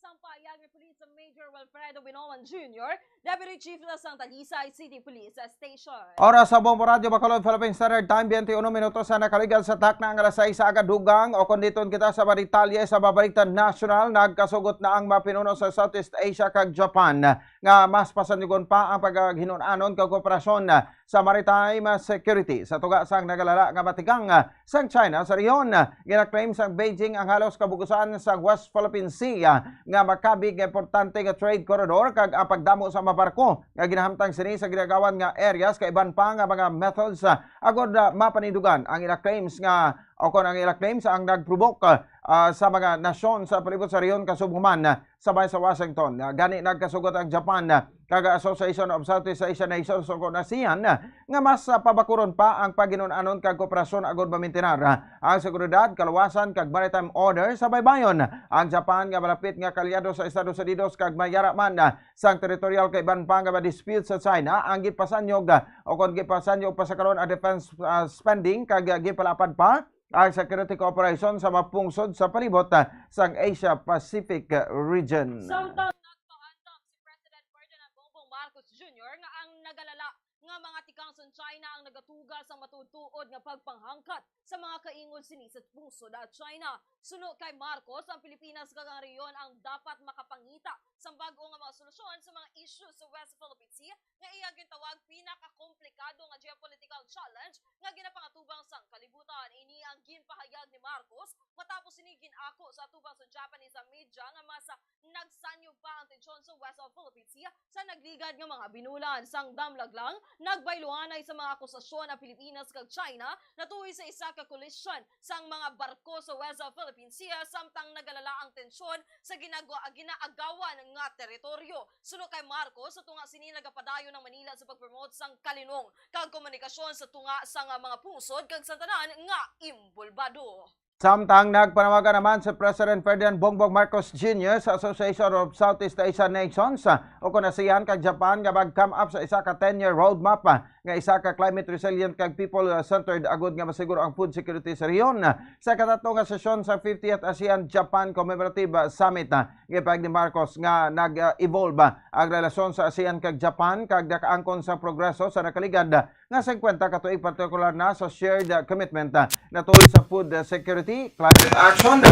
Sampayag ni Police Major Wilfredo Binoman Jr., Deputy Chief ng Santa Lisay City Police Station. Oras sa Bombo Radio Bacolod, Philippine Standard Time, 21 minutos sa nakaligal sa tak na ang alas 6 sa agadugang o konditon kita sa Baritalye sa Babalitan National. Nagkasugot na ang mapinuno sa Southeast Asia kag Japan nga mas pasanyugon pa ang paghinunanon kag kooperasyon sa maritime security sa tuga sang nagalala nga matigang sang China sa rehiyon. Gina-claim sang Beijing ang halos kabugusan sa West Philippine Sea nga makabig importante nga trade corridor kag ang pagdamo sa barko nga ginahamtang sini sa ginagawan nga areas kay iban pa nga mga methods agod mapanidugan ang ila claims nga o kon ang ila claims ang nagprovoke sa mga nasyon sa palibot sa riyon kasubhuman sabay sa Washington. Gani nagkasugot ang Japan kag Association of Southeast Asian Nations o ASEAN nga mas pabakuron pa ang paginon-anon kag kooperasyon agud mamintinar ang seguridad, kaluwasan kag maritime order sa baybayon. Ang Japan nga malapit nga kalyado sa Estados Unidos kag mayara man sang territorial kay iban pa nga dispute sa China ang gipasanyog o kon gipasanyog pa sa karon ang defense spending kag gipalapad pa ang security cooperation sa mapungsod sa palibot sang Asia Pacific region. Samtang nagpahandam si President Ferdinand Bongbong Marcos Jr. nga ang nagalala nga mga tikang sa China ang nagatugas ang matutuod nga pagpanghangkat sa mga kaingon sini sa pungsod at China. Suno kay Marcos, ang Pilipinas kag ang riyon ang dapat makapangita sa bago nga mga solusyon sa mga issue sa West Philippine Sea nga iya gintawag pinakakomplikado nga geopolitical challenge nga ginapangatubang sang kalibutan. Ini ang ginpahayag ni Marcos matapos ini ginako sa atubang sa Japanese media nga mas nagsanyo pa ang tensyon sa West Philippine Sea sa nagligad nga mga binulan. Sang damlag lang nagbayluhanay sa mga akusasyon ng Pilipinas kag China na tuwi sa isa ka collision sang mga barko sa West Philippine Sea samtang nagalala ang tensyon sa ginaagawan nga teritoryo. Suno kay Marcos, sa tunga sini nagapadayon ng Manila sa pagpromote sang kalinong kag komunikasyon sa tunga sa mga pungsod kag santanan nga imbulbado. Samtang nagpanawagan naman si President Ferdinand Bongbong Marcos Jr. sa Association of Southeast Asian Nations o kung ASEAN kag Japan nga mag-come up sa isa ka 10-year roadmap nga isa ka climate resilient kag people-centered agud nga masiguro ang food security sa riyon. Sa katatlo nga sesyon sa 50th ASEAN-Japan Commemorative Summit, gipag ni Marcos nga nag-evolve ang relasyon sa ASEAN kag Japan kag nakaangkon sa progreso sa nakaligad nga 50 ka tuig partikular na sa shared commitment na tuloy sa food security, climate action,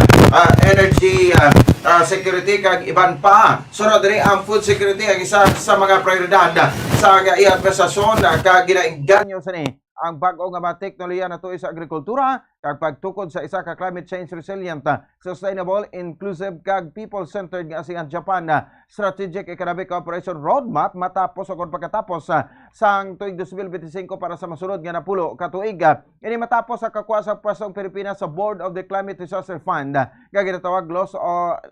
energy security kag iban pa. Sunod diri ang food security ang isa sa mga prioridad sa iyang administrasyon kag ginainganyo sa ni ang bag-o nga mga teknolohiya na tuloy sa agrikultura kag pagtukod sa isa ka climate change resilient, sustainable, inclusive kag people-centered nga ASEAN Japan Strategic Economic Cooperation Roadmap matapos o pagkatapos sang tuig 2025 para sa masunod nga napulo ka tuig. Ini matapos sa kakuha sa pwestong Pilipinas sa Board of the Climate Disaster Fund nga ginatawag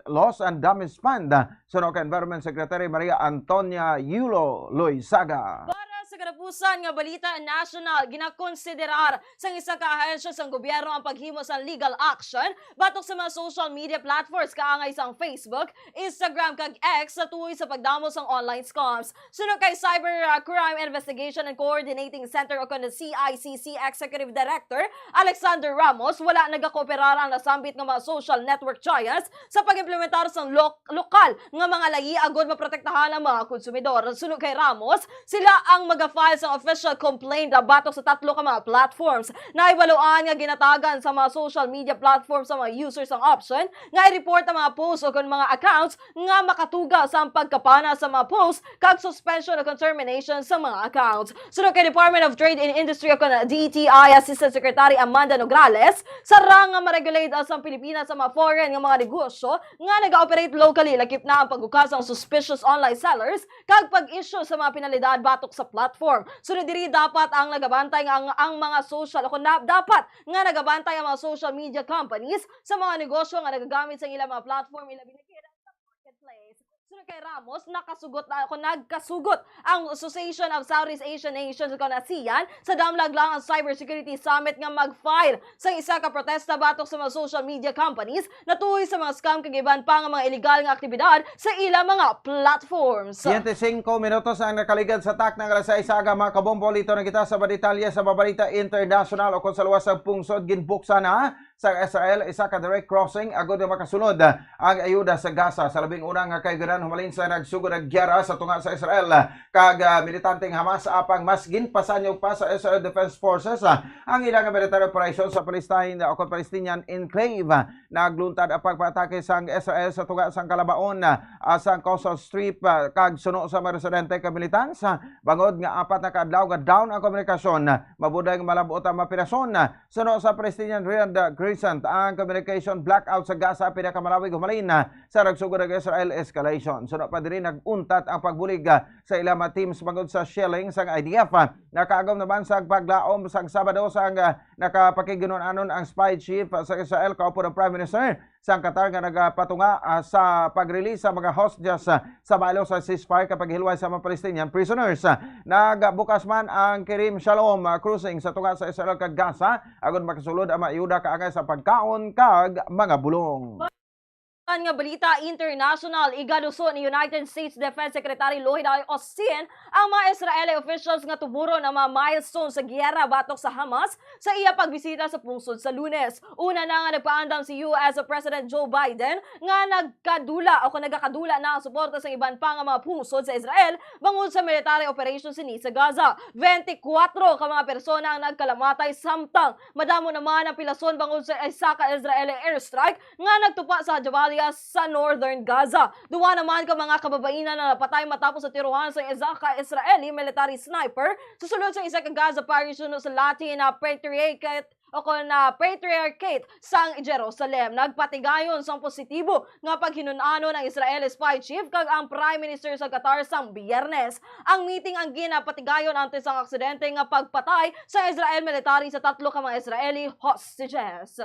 Loss and Damage Fund. Suno kay Environment Secretary Maria Antonia Yulo Loizaga. Sa katapusan nga balita national, ginakonsiderar sa isa ka ahensya sa gobyerno ang paghimo sa legal action batok sa mga social media platforms kaangay sang Facebook, Instagram kag X sa tuoy sa pagdamo sang online scams. Sunod kay Cyber Crime Investigation and Coordinating Center o kon CICC Executive Director Alexander Ramos, wala nagakooperar ang nasambit nga mga social network giants sa pag-implementar sang lokal nga mga layi agud maprotektahan ang mga konsumidor. Sunod kay Ramos, sila ang mag-file sa official complaint batok sa tatlo ka mga platforms na ibaluan nga ginatagan sa mga social media platforms sa mga users ang option nga i-report ang mga posts o kung mga accounts nga makatuga sa pagkapana sa mga posts kag suspension o termination sa mga accounts. Sunod kay Department of Trade and Industry o kung DTI Assistant Secretary Amanda Nograles, sarang nga ma-regulate sa Pilipinas sa mga foreign nga mga negosyo nga nag-operate locally, lakip na ang pagbukas ng suspicious online sellers kag pag-issue sa mga penalidad batok sa platform. Sunod diri dapat ang nagabantay ang mga social o dapat nga nagabantay ang mga social media companies sa mga negosyo nga nagagamit sa ilang mga platform ilabi na sa marketplace. Sunod kay Ramos, nagkasugot ang Association of Southeast Asian Nations o ASEAN sa damlag lang ang Cybersecurity Summit nga mag-file sa isa ka protesta batok sa mga social media companies na tuoy sa mga scam kag iban pa nga mga illegal nga aktibidad sa ilang mga platforms. 25 minutos ang nakaligad sa tak ng alas 6 aga mga kabombo. Lito na kita sa Baditalya sa Babalita International o kung sa luwas ng pungsod ginbuksa na sa Israel isa ka direct crossing agud na makasunod ang ayuda sa Gaza sa labing unang kaygunan humalin sa nagsugod ng gyera sa tunga sa Israel kag militanteng Hamas apang mas ginpasanyog pa sa Israel Defense Forces ang ilang military operation sa Palestine o Palestinian enclave. Nagluntad ang pagpatake sang Israel sa tunga sang Kalabaon sang Coastal Strip kag suno sa mga residente kag militants bangod nga apat na kaadlaw nga down ang komunikasyon mabuday nga malabot ang mapirasyon. Suno sa Palestinian Riyadh Crescent ang communication blackout sa Gaza pinakamalawig humalin sa nagsugod ng Israel escalation. Sunod pa din nag-untat ang pagbulig sa ilang mga teams bangod sa shelling sang IDF. Nakaagom naman sa paglaom sang Sabado sang nakapakigunon-anon ang spy chief sa Israel kaupo ng Prime Minister sa Qatar nga nagapatunga sa pag-release sa mga hostages sa baylo sa ceasefire kapag hilway sa mga Palestinian prisoners. Nagbukas man ang Kirim Shalom cruising sa tunga sa Israel kag Gaza agon makasulod ang maayuda kaangay sa pagkaon kag mga bulong. Nga balita international, igaluso ni United States Defense Secretary Lloyd Austin ang mga Israeli officials nga tuburo ng mga milestone sa giyera batok sa Hamas sa iya pagbisita sa pungsod sa Lunes. Una na nga nagpaandam si US President Joe Biden nga nagakadula na ang suporta sa iban pa nga mga pungsod sa Israel bangod sa military operations ni sa Gaza. 24 ka mga persona ang nagkalamatay samtang madamo naman ang pilason bangod sa isa ka Israeli airstrike nga nagtupa sa Jabalia sa northern Gaza. Duwa naman ka mga kababainan na napatay matapos sa tiruhan sa isa ka Israeli military sniper susunod sa isa ka Gaza parish sa Latin Patriarchate sang Jerusalem. Nagpatigayon sang positibo nga paghinunano ng Israeli spy chief kag ang Prime Minister sa Qatar sang Biyernes. Ang meeting ang ginapatigayon antes ang aksidente nga pagpatay sa Israel military sa 3 ka mga Israeli hostages.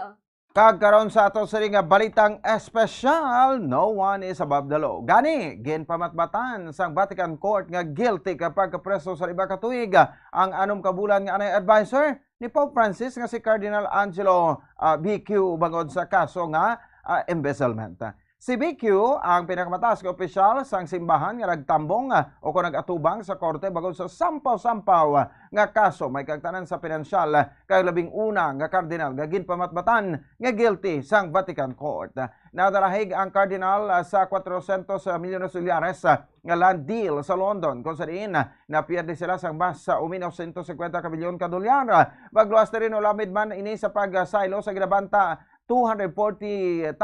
Kagkaroon sa ato sa nga balitang espesyal, no one is above the law. Gani, ginpamatbatan sang Vatican Court nga guilty kapag kapreso sa iba ka tuig ang 6 ka bulan nga anay advisor ni Pope Francis nga si Cardinal Angelo BQ bangod sa kaso nga embezzlement. Si BQ ang pinakamataas nga opisyal sang simbahan nga nagtambong o kung nagatubang sa korte bagod sa sampaw-sampaw nga kaso may kagtanan sa pinansyal kay labing una nga kardinal nga ginpamatbatan nga guilty sang Vatican Court. Nadarahig ang kardinal sa 400 milyones dolyares nga land deal sa London kung saan napiyerde sila sang mas sa uminaw 150 ka milyon ka dolyar. Bagluas na rin ulamid man ini sa pagsaylo sa ginabanta $240,000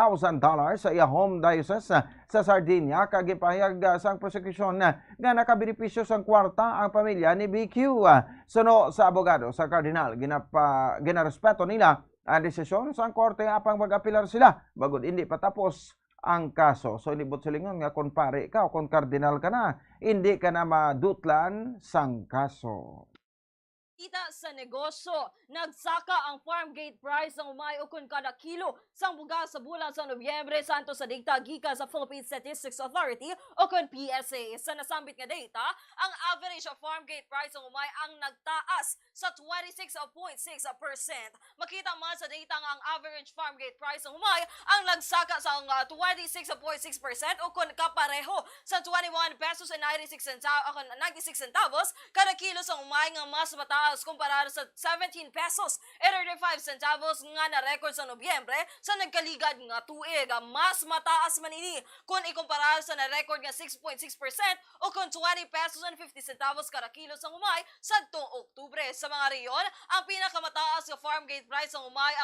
sa iya home diocese sa Sardinia kag gipahayag sang prosecution nga nakabenepisyo sang kwarta ang pamilya ni BQ. Suno sa abogado sa kardinal ginarespeto nila ang desisyon sang korte apang mag-apilar sila bagod hindi patapos ang kaso. So inibot silingon nga kung pare ka o kung kardinal ka na, hindi ka na madutlan sang kaso. Kita sa negosyo, nagsaka ang farm gate price ng umayo kun kada kilo sang bugas sa bulan sa Nobyembre santo sa data gikan sa Philippine Statistics Authority o kun PSA. Sa nasambit nga data, ang average of farm gate price ng umay ang nagtaas sa 26.6%. Makita man sa data nga ang average farm gate price ng umay ang nagsaka sa 26.6% o kun kapareho sa 21 pesos and 96 centavos kada kilo sa umay nga mas mataas kumpara sa 17 pesos and 35 centavos nga na-record sa Nobyembre sa nagkaligad nga tuig. Mas mataas man ini kung ikumpara sa na-record nga 6.6% o kung 20 pesos and 50 centavos kada kilo sa umay sa Oktubre. Sa mga riyon, ang pinakamataas nga farm gate price ng umay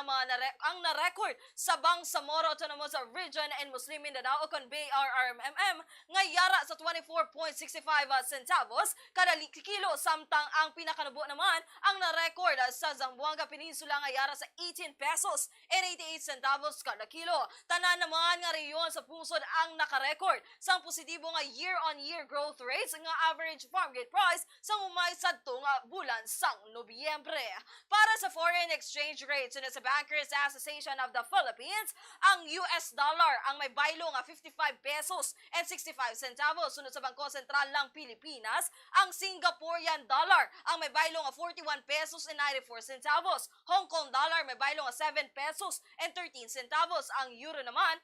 ang na-record sa Bangsamoro Autonomous Region and Muslim Mindanao o kung BRRMM nga yara sa 24.65 centavos kada kilo samtang ang pinakanubo naman ang na-record sa Zamboanga Peninsula nga yara sa 18 pesos and 88 centavos kada kilo. Tanan naman nga reyon sa pungsod ang naka-record sa positibo nga year-on-year growth rates nga average farm gate price sa umay sadto nga bulan sang Nobyembre. Para sa foreign exchange rates sa Bankers Association of the Philippines, ang US dollar ang may baylo nga 55 pesos and 65 centavos sunod sa Bangko Sentral ng Pilipinas. Ang Singaporean dollar ang may baylo nga 41 pesos and 94 centavos. Hong Kong dollar may baylo nga 7 pesos and 13 centavos. Ang euro naman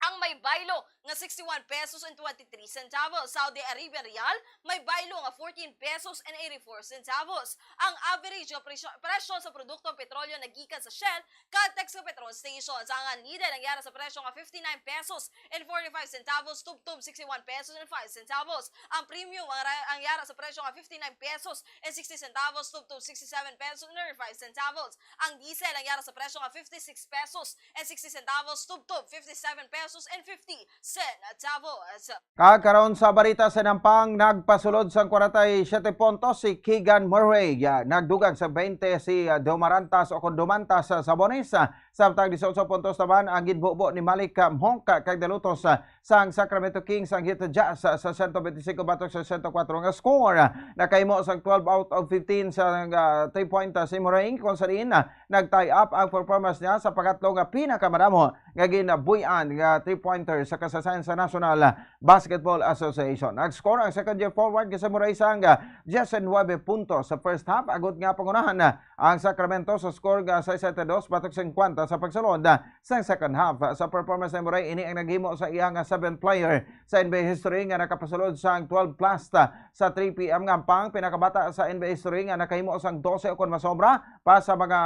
ang may baylo nga 61 pesos and 23 centavos. Saudi Arabian Riyal may baylo nga 14 pesos and 84 centavos. Ang average nga presyo sa produktong petrolyo nagikan sa Shell Caltex nga petrol stations. Ang anida nangyara sa presyo nga 59 pesos and 45 centavos tubtob 61 pesos and 5 centavos. Ang premium ang yara sa presyo nga 59 pesos and 60 centavos tubtob 67 pesos and 35 centavos. Ang diesel ang yara sa presyo nga 56 pesos and 60 centavos tubtob 57 pesos pesos and 50 centavos. Kakaroon sa balita sa Nampang, nagpasulod sa 47 puntos si Keegan Murray. Nagdugang sa 20 si Dumarantas o Dumantas sa Sabonis. Samtang 18 puntos naman ang ginbubo ni Malik Monk kag dalutos sang Sacramento Kings ang Utah Jazz sa 125 batok sa 104 nga score. Nakahimo sang 12 out of 15 sa 3-point si Murray kung sa rin nag-tie up ang performance niya sa pangatlo nga pinakamadamo nga ginabuyan nga 3-pointer sa kasasayan sa National Basketball Association. Nag-score ang second year forward sa Murray sang 19 puntos sa first half. Agot nga pangunahan ang Sacramento sa score nga 62 batok 50 sa pagsulod sa second half. Sa performance ni Murray, ini ang naghimo sa iyang 7th player sa NBA history nga nakapasulod sang 12 plus sa 3 PM nga pang pinakabata sa NBA history nga nakahimo sang 12 o kon masobra pa sa mga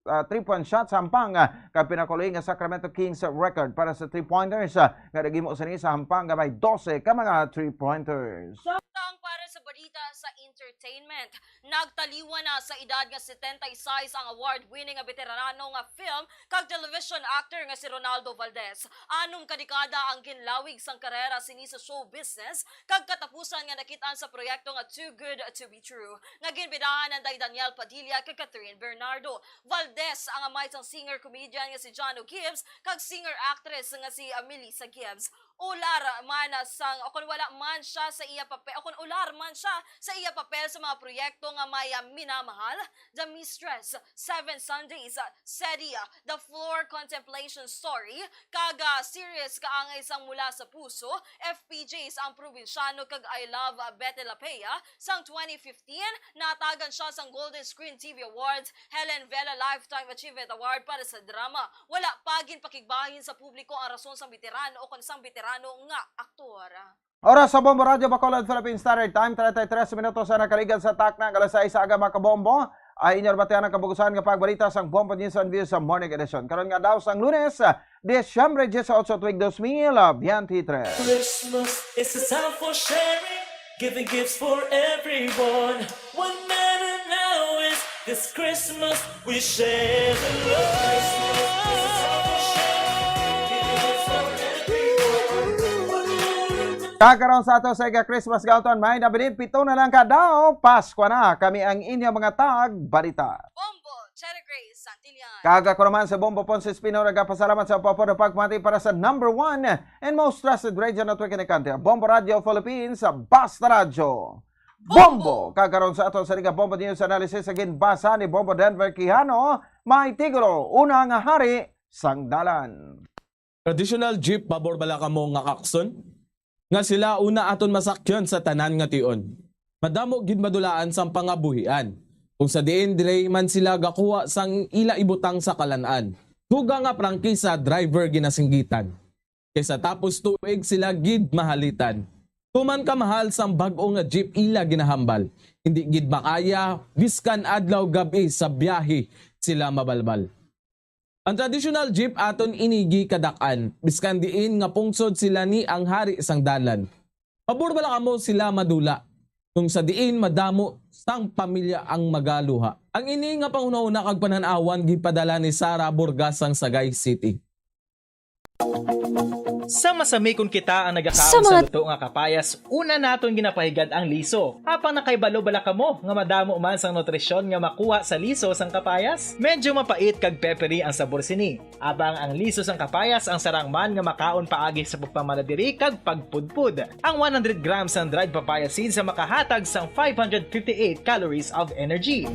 3-point shots hampang kag pinakuloy nga Sacramento Kings record para sa 3-pointers nga nagimo sa hampang nga may 12 ka mga 3-pointers. Samtang para sa balita sa entertainment, nagtaliwa na sa edad nga 76 ang award-winning nga veterano nga film kag television actor nga si Ronaldo Valdez. Anong kadekada ang ginlawig sang karera sini sa show business kag katapusan nga nakitaan sa proyekto nga Too Good to Be True nga ginbidahan ng Daniel Padilla kag Catherine Bernardo. Valdez ang amay sang singer-comedian nga si Jono Gibbs kag singer-actress nga si Melissa Gibbs. Ular man sang o kun wala man siya sa iya papel o kun ular man siya sa iya papel sa mga proyekto nga may minamahal, The Mistress, 7 Sundays, Sedia, The Floor Contemplation Story, kaga series kaangay sang mula sa puso, FPJs ang probinsyano kag I Love Betty Lapea, sang 2015 natagan siya sang Golden Screen TV Awards, Helen Vela Lifetime Achievement Award para sa drama. Wala pagin pakigbahin sa publiko ang rason sang veterano o kung sang veterano nga aktor. Oras sa Bombo Radio Bacolod Philippine Standard Time, 33 minutos na nakaligan sa takna ng alas 6 sa aga mga kabombo. Ay inyo batean ang kabugusan ng pagbalita sa Bombo News and Views sa Morning Edition. Karon nga daw sang Lunes, Disyembre 18 tuig 2023. Christmas is a time for sharing, giving gifts for everyone. What matter now is this Christmas we share the love. Christmas is a time for sharing, giving gifts for everyone. Kakaroon sa ato sa Christmas Galton, may nabilin 7 na lang ka daw. Pasko na, kami ang inyong mga balita. Bombo, Cherry Grace, Santillan. Kaga ko naman sa Bombo Ponce Espino, nagpasalamat sa Popo na pagmati para sa number 1 and most trusted radio network in the country, Bombo Radio Philippines, Basta Radio. Bombo! Kakaroon sa ato sa Bombo News Analysis, agin basa ni Bombo Denver Quijano, may tiguro, unang hari, sang dalan. Traditional jeep pabor bala kamo nga kakson? Nga sila una aton masakyan sa tanan nga tion. Madamo gid madulaan sang pangabuhian. Kung sa diin dire man sila gakuha sang ila ibutang sa kalan-an. Duga nga prangkisa driver ginasinggitan. Kaysa tapos tuig sila gid mahalitan. Tuman ka mahal sang bag-o nga jeep ila ginahambal. Hindi gid makaya biskan adlaw gabi sa biyahe sila mabalbal. Ang traditional jeep aton inigi kadakan, biskan diin nga pungsod sila ni ang hari sang dalan. Pabor bala kamo sila madula, kung sa diin madamo sang pamilya ang magaluha. Ang ini nga panghuna-una kag pananawan gipadala ni Sara Burgas sang Sagay City. Sa masami kung kita ang nagakaon sa luto nga kapayas, una naton ginapahigad ang liso. Apang nakaibalo bala kamo nga madamo man sang nutrisyon nga makuha sa liso sang kapayas. Medyo mapait kag peppery ang sabor sini. Abang ang liso sang kapayas ang sarang man nga makaon paagi sa pagpamaladiri kag pagpudpud. Ang 100 grams ng dried papaya seeds sa makahatag sang 558 calories of energy.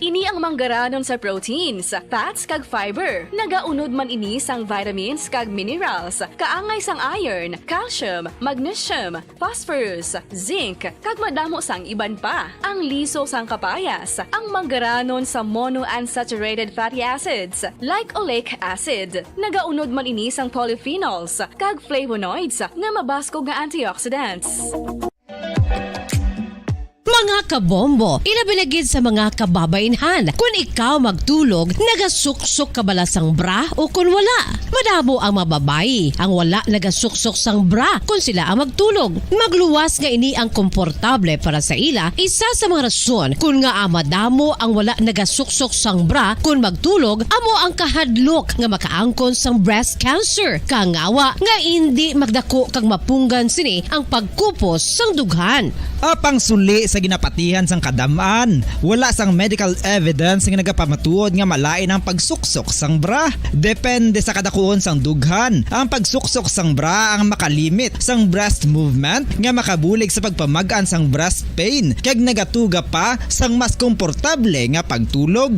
Ini ang manggaranon sa proteins, fats kag fiber. Nagaunod man ini sang vitamins kag minerals, kaangay sang iron, calcium, magnesium, phosphorus, zinc, kag madamo sang iban pa. Ang liso sang kapayas, ang manggaranon sa monounsaturated fatty acids like oleic acid. Nagaunod man ini sang polyphenols kag flavonoids nga mabaskog nga antioxidants. Mga kabombo, ilabilagid sa mga kababainhan. Kung ikaw magtulog, nagasuksok ka bala sang bra o kung wala. Madamo ang mababayi ang wala nagasuksok sang bra kung sila ang magtulog. Magluwas nga ini ang komportable para sa ila, isa sa mga rason kung nga madamo ang wala nagasuksok sang bra kung magtulog, amo ang kahadlok nga makaangkon sang breast cancer. Kangawa nga hindi magdako kag mapunggan sini ang pagkupos sang dughan. Apang suli sa ginapatihan sang kadamaan, wala sang medical evidence nga nagapamatuod nga malain ang pagsuksok sang bra. Depende sa kadakuon sang dughan. Ang pagsuksok sang bra ang makalimit sang breast movement nga makabulig sa pagpamagaan sang breast pain kag nagatuga pa sang mas komportable nga pagtulog.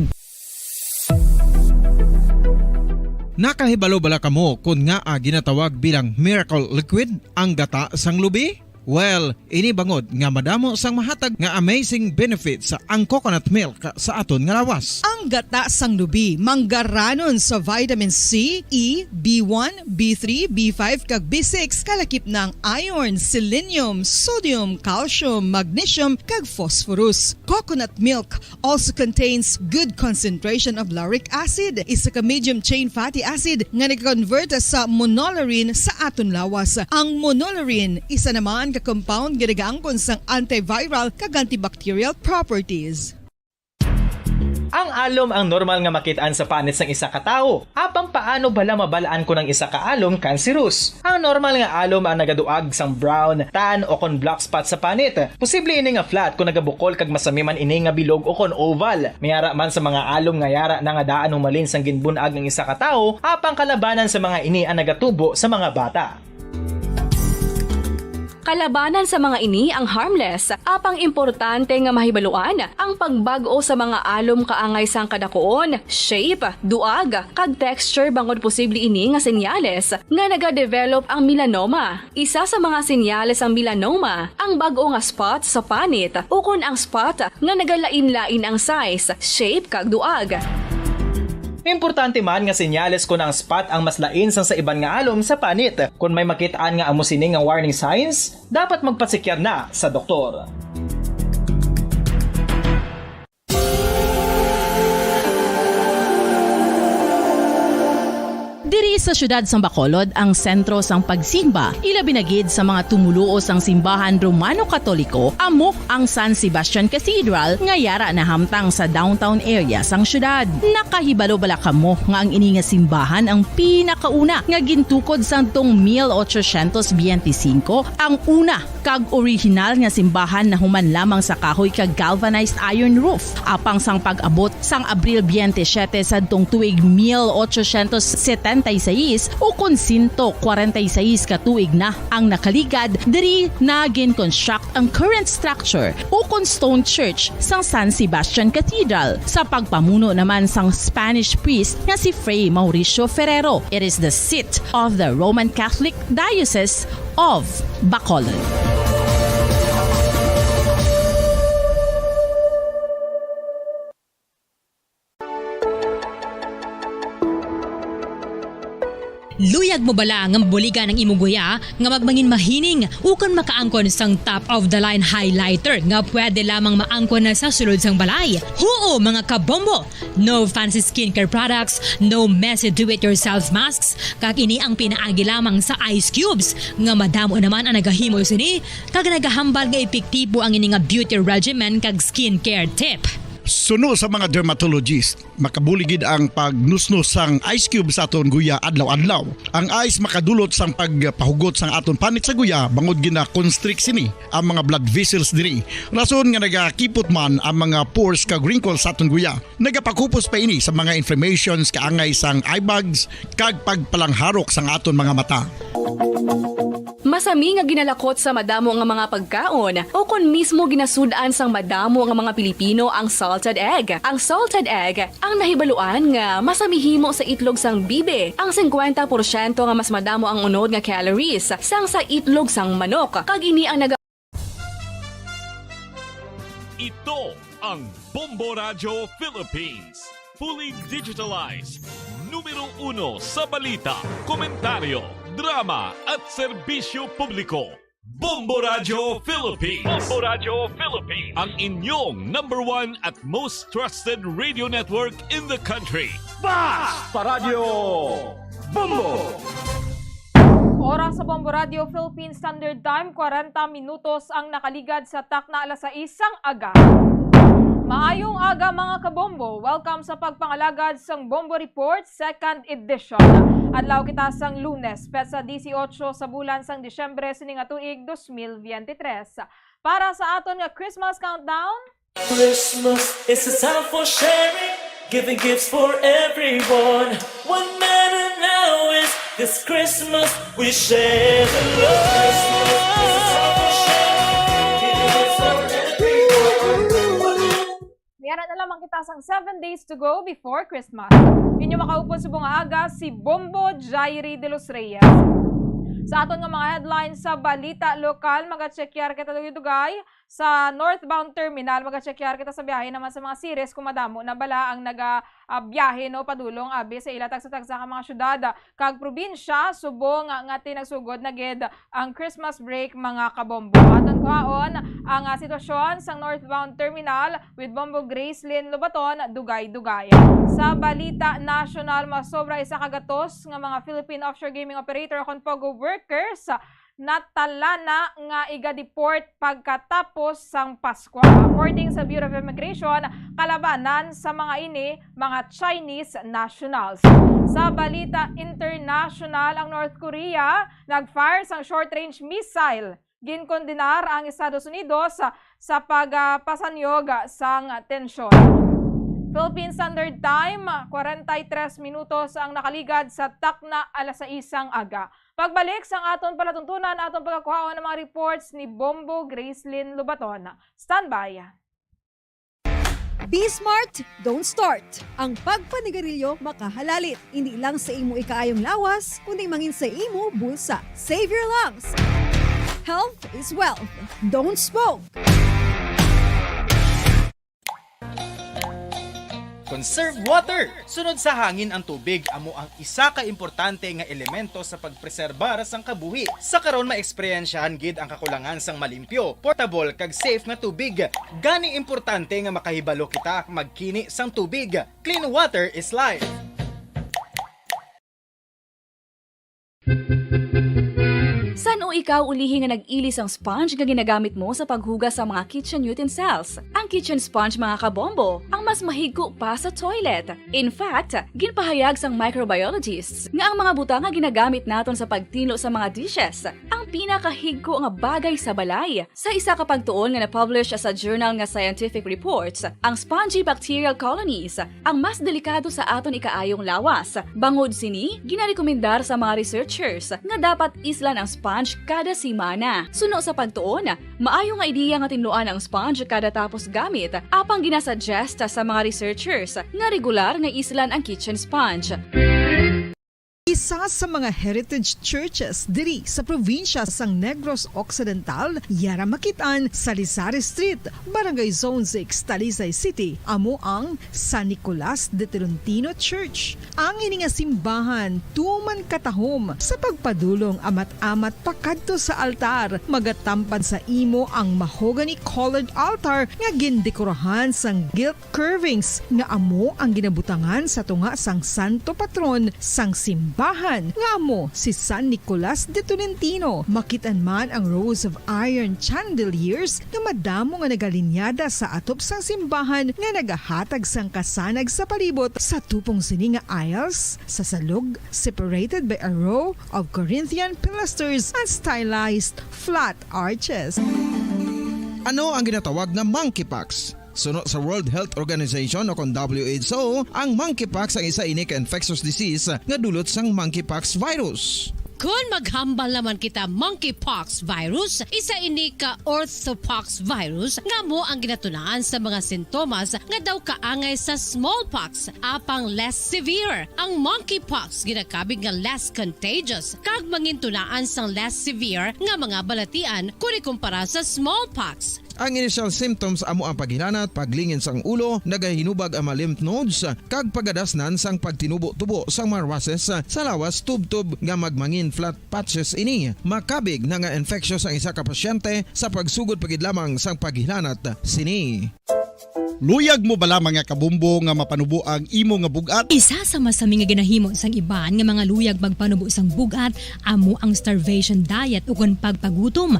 Nakahibalo bala kamo kung nga ginatawag bilang miracle liquid ang gata sang lubi? Well, ini bangod nga madamo sang mahatag nga amazing benefit sa ang coconut milk sa aton nga lawas. Ang gata sang lubi manggaranon sa vitamin C, E, B1, B3, B5 kag B6 kalakip ng iron, selenium, sodium, calcium, magnesium kag phosphorus. Coconut milk also contains good concentration of lauric acid, isa ka medium chain fatty acid nga nag-convert sa monolaurin sa aton lawas. Ang monolaurin isa naman ka compound nga nagaangkon sang antiviral kag antibacterial properties. Ang alom ang normal nga makitaan sa panit sang isa ka tawo. Apang paano bala mabalaan ko ng isa ka alom cancerous? Ang normal nga alom ang nagaduag sang brown, tan o kon black spot sa panit. Posible ini nga flat kung nagabukol kag masami man ini nga bilog o kon oval. Mayara man sa mga alom nga yara na nga daan humalin sang ginbunag ng isa ka tawo, apang kalabanan sa mga ini ang nagatubo sa mga bata. Kalabanan sa mga ini ang harmless, apang importante nga mahibaluan ang pagbago sa mga alom kaangay sang kadakuon, shape, duag, kag texture bangod posible ini nga senyales nga nagadevelop ang melanoma. Isa sa mga senyales ang melanoma, ang bag-o nga spot sa panit o kun ang spot nga nagalain-lain ang size, shape kag duag. Importante man nga senyales kung ang spot ang mas lain sang sa iban nga alom sa panit. Kung may makitaan nga amo sini nga warning signs, dapat magpasikyar na sa doktor. Diri sa syudad sang Bacolod ang sentro sang pagsimba. Ilabinagid sa mga tumuluo sang simbahan Romano-Katoliko, amo ang San Sebastian Cathedral nga yara na hamtang sa downtown area sang syudad. Nakahibalo bala kamo nga ang ini nga simbahan ang pinakauna nga gintukod sang tong 1825, ang una kag original nga simbahan na human lamang sa kahoy kag galvanized iron roof. Apang sang pag-abot sang Abril 27 sadtong tuig 1876 o kun 146 ka tuig na ang nakaligad, diri na gin-construct ang current structure o kun stone church sang San Sebastian Cathedral sa pagpamuno naman sang Spanish priest nga si Fray Mauricio Ferrero. It is the seat of the Roman Catholic Diocese of Bacolod. Luyag mo bala nga mabuligan ng imong guya nga magmangin mahining ukon makaangkon sang top of the line highlighter nga pwede lamang maangkon na sa sulod sang balay. Huo mga kabombo! No fancy skincare products, no messy do-it-yourself masks, kag ini ang pinaagi lamang sa ice cubes nga madamo naman ang nagahimo sini kag nagahambal nga epektibo ang ini nga beauty regimen kag skincare tip. Suno sa mga dermatologist, makabuligid ang pagnusnos sang ice cube sa aton guya adlaw-adlaw. Ang ice makadulot sang pagpahugot sang aton panit sa guya bangod gina constrict sini ang mga blood vessels diri. Rason nga nagakipot man ang mga pores kag wrinkles sa aton guya. Nagapakupos pa ini sa mga inflammations kaangay sang eye bags kag pagpalangharok sang aton mga mata. Masami nga ginalakot sa madamo nga mga pagkaon o kon mismo ginasudaan sang madamo nga mga Pilipino ang salted egg. Ang salted egg ang nahibaluan nga masamihimo sa itlog sang bibe. Ang 50% nga mas madamo ang unod nga calories sang sa itlog sang manok. Kag ini ang Ito ang Bombo Radio Philippines. Fully digitalized. Numero 1 sa balita, komentaryo, drama at serbisyo publiko. Bombo Radio Philippines. Bombo Radio Philippines. Ang inyong #1 at most trusted radio network in the country. Basta Radio Bombo! Oras sa Bombo Radio Philippines Standard Time, 40 minutos ang nakaligad sa takna alas 6 aga. Maayong aga mga kabombo, welcome sa pagpangalagad sang Bombo Report 2nd edition. Adlaw kita sang Lunes, petsa 18 sa bulan sang Disyembre sining tuig 2023. Para sa aton nga Christmas countdown, Christmas is a time for sharing, giving gifts for everyone. What matter now is this Christmas we share the love. Christmas is a time for sharing, giving gifts for everyone. mayara na lamang kita sang 7 days to go before Christmas. Inyo makaupo sa bunga aga si Bombo Jairi de los Reyes. Sa aton nga mga headlines sa balita lokal, mag-checkar kita dugay sa northbound terminal, mag-checkar kita sa biyahe naman sa mga series kung madamo na bala ang biyahe no padulong abi sa ila tagsa-tagsa ka mga syudad kag probinsya subong nga tinagsugod na gid ang Christmas break mga kabombo. Aton kuhaon ang sitwasyon sa northbound terminal with Bombo Gracelyn Lobaton dugay-dugay. Sa balita national, masobra isa kagatos nga mga Philippine offshore gaming operator kon pogo workers natalana nga iga-deport pagkatapos sang Pasko. According sa Bureau of Immigration, kalabanan sa mga ini mga Chinese nationals. Sa balita international, ang North Korea nag-fire sang short-range missile. Ginkondenar ang Estados Unidos sa pagpasanyog sang tensyon. Philippine Standard Time, 43 minutos ang nakaligad sa takna alas 6 aga. Pagbalik sa aton palatuntunan, aton pagkakuhaan ng mga reports ni Bombo Gracelyn Lobaton. Standby! Be smart, don't start. Ang pagpanigarilyo makahalalit. Hindi lang sa imo ikaayong lawas, kundi mangin sa imo bulsa. Save your lungs. Health is wealth. Don't smoke. Conserve water! Sunod sa hangin ang tubig, amo ang isa ka importante nga elemento sa pagpreserbar sang kabuhi. Sa karon maeksperiensyahan gid ang kakulangan sang malimpyo, portable kag safe nga tubig. Gani importante nga makahibalo kita magkini sang tubig. Clean water is life. San o ikaw ulihi nga nag-ilis ang sponge nga ginagamit mo sa paghugas sa mga kitchen utensils? Ang kitchen sponge mga kabombo, ang mas mahigko pa sa toilet. In fact, ginpahayag sang microbiologists nga ang mga butang nga ginagamit naton sa pagtino sa mga dishes ang pinakahigko nga bagay sa balay. Sa isa ka pagtuon nga na-publish sa journal nga Scientific Reports, ang spongy bacterial colonies ang mas delikado sa aton ikaayong lawas. Bangod sini, ginarekomendar sa mga researchers nga dapat islan ang sponge kada simana. Suno sa pagtuon, maayo nga ideya nga tinluan ang sponge kada tapos gamit, apang ginasuggest sa mga researchers nga regular nga islan ang kitchen sponge. Isa sa mga heritage churches diri sa probinsya sang Negros Occidental, yara makitaan sa Lizares Street, Barangay Zone 6, Talisay City, amo ang San Nicolas de Tolentino Church. Ang ini nga simbahan tuman katahom sa pagpadulong amat-amat pakadto sa altar, magatampad sa imo ang mahogany colored altar nga gindekorahan sang gilt curvings nga amo ang ginabutangan sa tunga sang santo patron sang simbahan nga amo si San Nicolas de Tolentino. Makitan man ang rows of iron chandeliers nga madamo nga nagalinyada sa atop sang simbahan nga nagahatag sang kasanag sa palibot sa tupong sini nga aisles sa salog, separated by a row of Corinthian pilasters and stylized flat arches. Ano ang ginatawag na monkeypox? Suno sa World Health Organization o kung WHO, ang monkeypox ang isa ini ka infectious disease nga dulot sang monkeypox virus. Kung maghambal naman kita monkeypox virus, isa ini ka orthopox virus nga mo ang ginatunaan sa mga sintomas nga daw kaangay sa smallpox, apang less severe. Ang monkeypox ginakabig nga less contagious kag mangintunaan sang less severe nga mga balatian kung ikumpara sa smallpox. Ang initial symptoms amo ang paghilanat, paglingin sang ulo, nagahinubag ang mga lymph nodes, kag pagadasnan sang pagtinubo-tubo sang mga rashes sa lawas tub-tub nga magmangin flat patches ini. Makabig na nga infectious ang isa ka pasyente sa pagsugod pagid lamang sang paghilanat sini. Luyag mo bala mga kabumbo nga mapanubo ang imo nga bugat? Isa sa masami nga ginahimo sang iban nga mga luyag magpanubo sang bugat amo ang starvation diet ukon pagpagutom.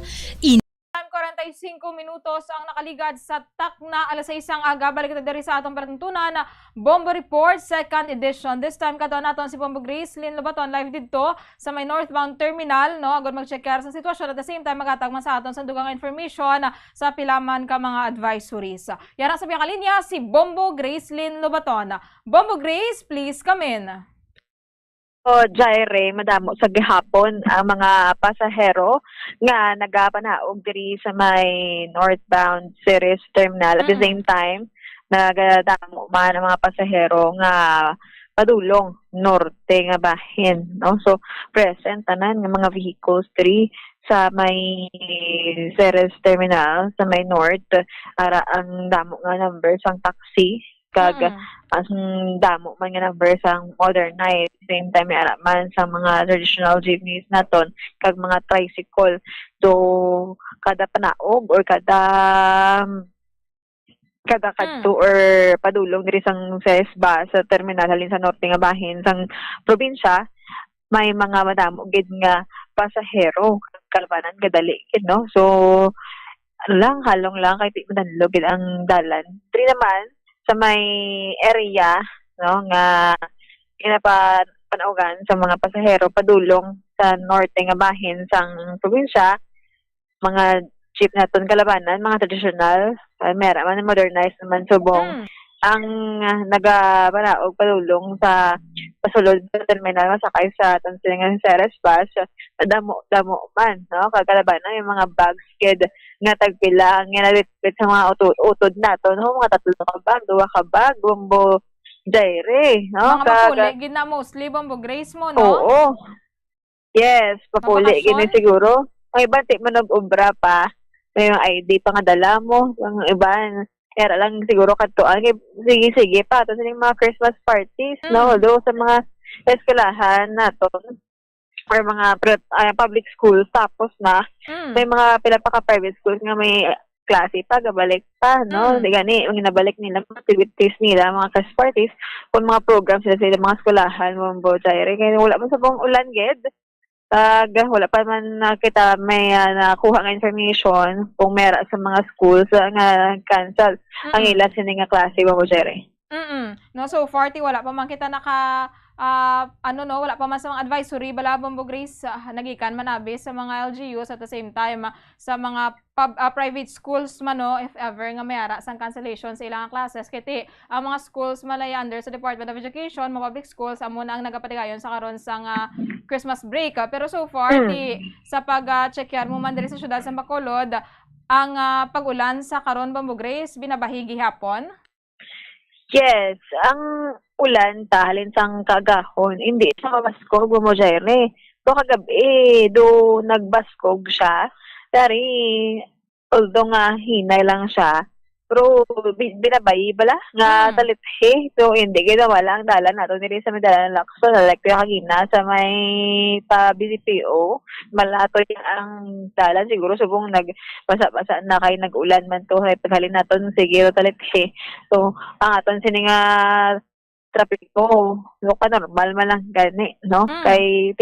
45 minutos ang nakaligad sa takna alas 6 ang aga. Balik ito diri sa atong palatuntunan na Bombo Report 2nd edition. This time kato naton si Bombo Grace Lynn Lobaton live dito sa may northbound terminal, no, agad mag-checker sa sitwasyon at the same time magatagman sa aton sa dugang information sa pilaman ka mga advisories. Yan ang sabihan kalinya si Bombo Grace Lynn Lobaton. Bombo Grace, please come in. Jaire, madamo sa gihapon ang mga pasahero nga nagapanaog diri sa may northbound series terminal. At the same time, nagadamo man ang mga pasahero nga padulong norte nga bahin. No? So, present tanan nga mga vehicles diri sa may series terminal, sa may north, ara ang damo nga number sang taxi, kag ang damo man nga number sang modernized, same time ara man sa mga traditional jeepneys naton kag mga tricycle. So kada panaog or kada kadto or padulong diri sang SESBA sa terminal halin sa norte nga bahin sang probinsya, may mga madamo gid nga pasahero kalabanan kadali gid, no? So ano lang, halong lang kay di madalo gid ang dalan. Diri naman sa may area, no, nga panaogan sa mga pasahero padulong sa norte nga bahin sang probinsya, mga jeep naton kalabanan, mga traditional, mera man modernized naman subong ang nagapanaog padulong sa pasulod sa terminal masakay sa tansilingan sa Respas, damo man, no, kagalabanan yung mga bags kid nga tagpila nga nalitpit sa mga utod nato, no, mga 3 ka bag, 2 ka bag, Bombo Jaire, no, mga papuli gid na mostly Bombo Grace mo, no? Oo. Yes, papuli gid siguro. May iba ti man og-obra pa, may mga ID pa nga dala mo, ang iban kaya lang siguro kadtuan, sige pa tapos yung mga Christmas parties, no, although sa mga eskwelahan naton or mga public schools tapos na may mga pila pa ka private schools nga may klase pa gabalik pa, no, di gani ang ginabalik nila mga activities nila, mga Christmas parties kung mga programs sila sa mga eskwelahan, Bombo Jaire, kaya wala man sa buong ulan gid. Wala pa man kita may nakuha nga information kung mera sa mga schools nga cancel ang ilan sini nga klase, Bombo Jaire. No, so 40 wala pa man kita naka wala pa man sa mga advisory bala, Bombo Grace, nagikan manabi sa mga LGUs at the same time sa mga private schools man, no, if ever nga may ara sang cancellation sa ilang classes kiti ang mga schools malay under sa Department of Education, mga public schools amo na ang nagapatigayon sa karon sang Christmas break. Pero so far sa pag-checkyan mo man diri sa syudad sa Bacolod, ang pag-ulan sa karon, Bombo Grace, binabahigi hapon. Yes, ang ulan halin sang kagahon, hindi siya mabaskog, Bombo Jaire. Do kagabi, do nagbaskog siya. Dari, although nga hinay lang siya, pero binabayi bala nga talithe. So hindi ginawa lang dalan nato nili sa Medala ng Lacson, like kagina sa may pa BCPO, malato ang dalan siguro subong nagbasa-basa na kay nag-ulan man to, hay paghalin naton sige talithe. So ang aton sini nga trapiko, ka normal man lang gani, no? Kay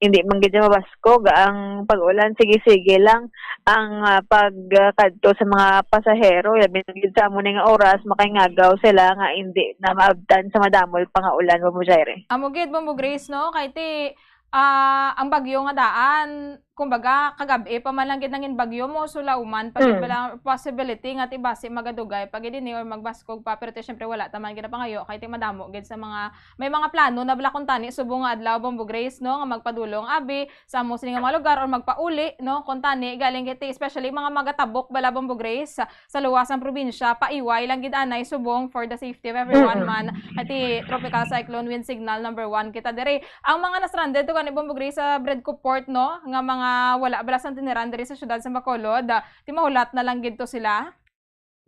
hindi man gid mabaskog ang pag-ulan, sige lang ang pagkadto sa mga pasahero, labi gid sa amo nga oras makaingagaw sila nga hindi na maabdan sa madamol pa nga ulan, Bombo Jaire. Amo gid, Bombo Grace, no, kay ti ang bagyo nga daan, kumbaga kagabi pa man lang gid nangin bagyo mo sulauman pag bala possibility nga tibasi magadugay pag dinhi or magbaskog pa, pero syempre wala taman gid pangayo kay ti madamo gid sa mga may mga plano na bala kun tani subong nga adlaw, Bombo Grace, no, nga magpadulong abi sa amo sini nga mga lugar or magpauli, no, kun tani galing kiti especially mga magatabok bala, Bombo Grace, sa luwasang probinsya, paiway lang gid anay subong for the safety of everyone man ati tropical cyclone wind signal number 1 kita diri ang mga na stranded to ni Bombo Grace sa Bredco Port, no, nga mga nga wala bala sang tiniran diri sa syudad sa Bacolod, ti mahulat na lang gid to sila?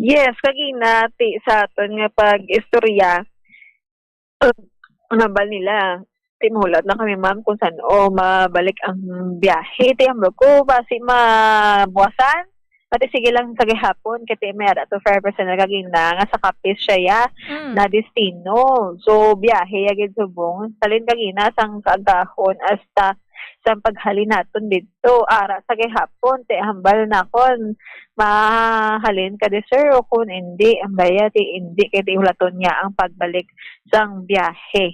Yes, kagina ti sa aton nga pag-istorya, nabal nila. Timulat na kami, ma'am, kung saan mabalik ang biyahe. Tiyambro ko, basi mabuwasan. Pati sige lang sa gihapon, kati may ara to 5% na kagina nga sa kapis siya ya, na destino. So, biyahe yagid subong. Salin kagina sang kaagahon hasta sa paghalin naton dito. Ara sa gihapon, ti hambal na kon mahalin ka di sir o kung hindi, ang baya ti hindi, kati hulaton niya ang pagbalik sang biyahe.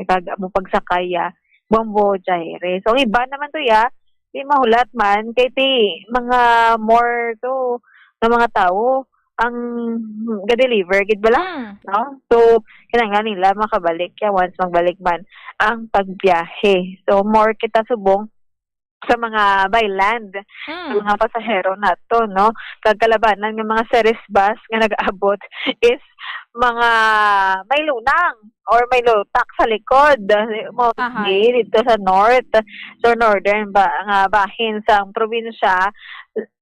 Kag mo pagsakaya Bombo Jaire. So ang iba naman to di mahulat man kay ti mga more to na mga tao ang ga-deliver gid bala, no? So kinahanglan nila makabalik once magbalik man ang pagbiyahe. So more kita subong sa mga byland, sa mga pasahero nato, no? Kagkalabanan ng mga series bus nga nag-aabot is mga may lunang or may lutak sa likod mo dito sa north, so northern nga bahin sa probinsya.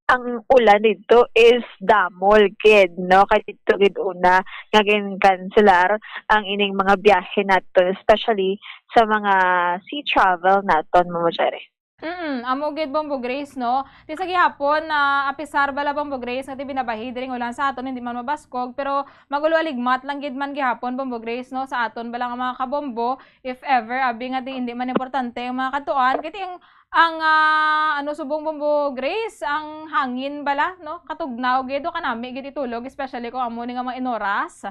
Ang ulan dito is damol kid, no? Kaya dito gid una nga cancelar ang ining mga biyahe nato, especially sa mga sea travel naton, Mama Jerry. Amo gid Bombo Grace, no? Ti sa gihapon na apisar bala Bombo Grace nga ti binabahi diri ulan sa aton hindi man mabaskog pero magulo aligmat lang gid man gihapon Bombo Grace, no? Sa aton bala nga mga kabombo if ever abi nga ti hindi man importante ang mga katuan kiti ang ano subong Bombo Grace ang hangin bala, no? Katugnaw gid o kanami gid itulog especially kung amo ni nga mga inoras.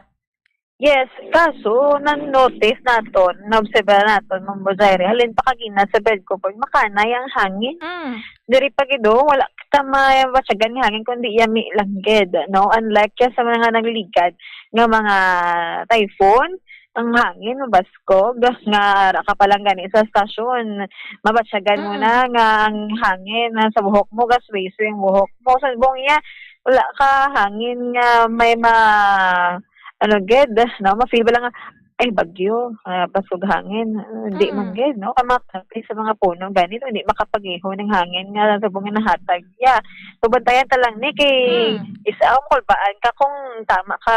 Yes, kaso nan-notice naton, na-observe naton, Mambo Zaire, halin pa kagina sa bed ko, pag makanay ang hangin. Diri pa gido, wala kita mabasyagan ni hangin, kundi yami lang gid, no? Unlike yan sa mga nagligad nga mga typhoon, ang hangin, mabaskog, nga ka palang gani sa stasyon, mabasyagan mo na nga ang hangin sa buhok mo, gasway yung buhok mo. Sa buong iya, wala ka hangin nga may ged, no? Ma-feel ba lang ay bagyo, pasog hangin, hindi man ged, no? Kamakapit sa mga puno, ganito, hindi makapagiho ng hangin nga sa bungin na hatag. So, bantayan ta lang ni kay isa ang kulbaan ka kung tama ka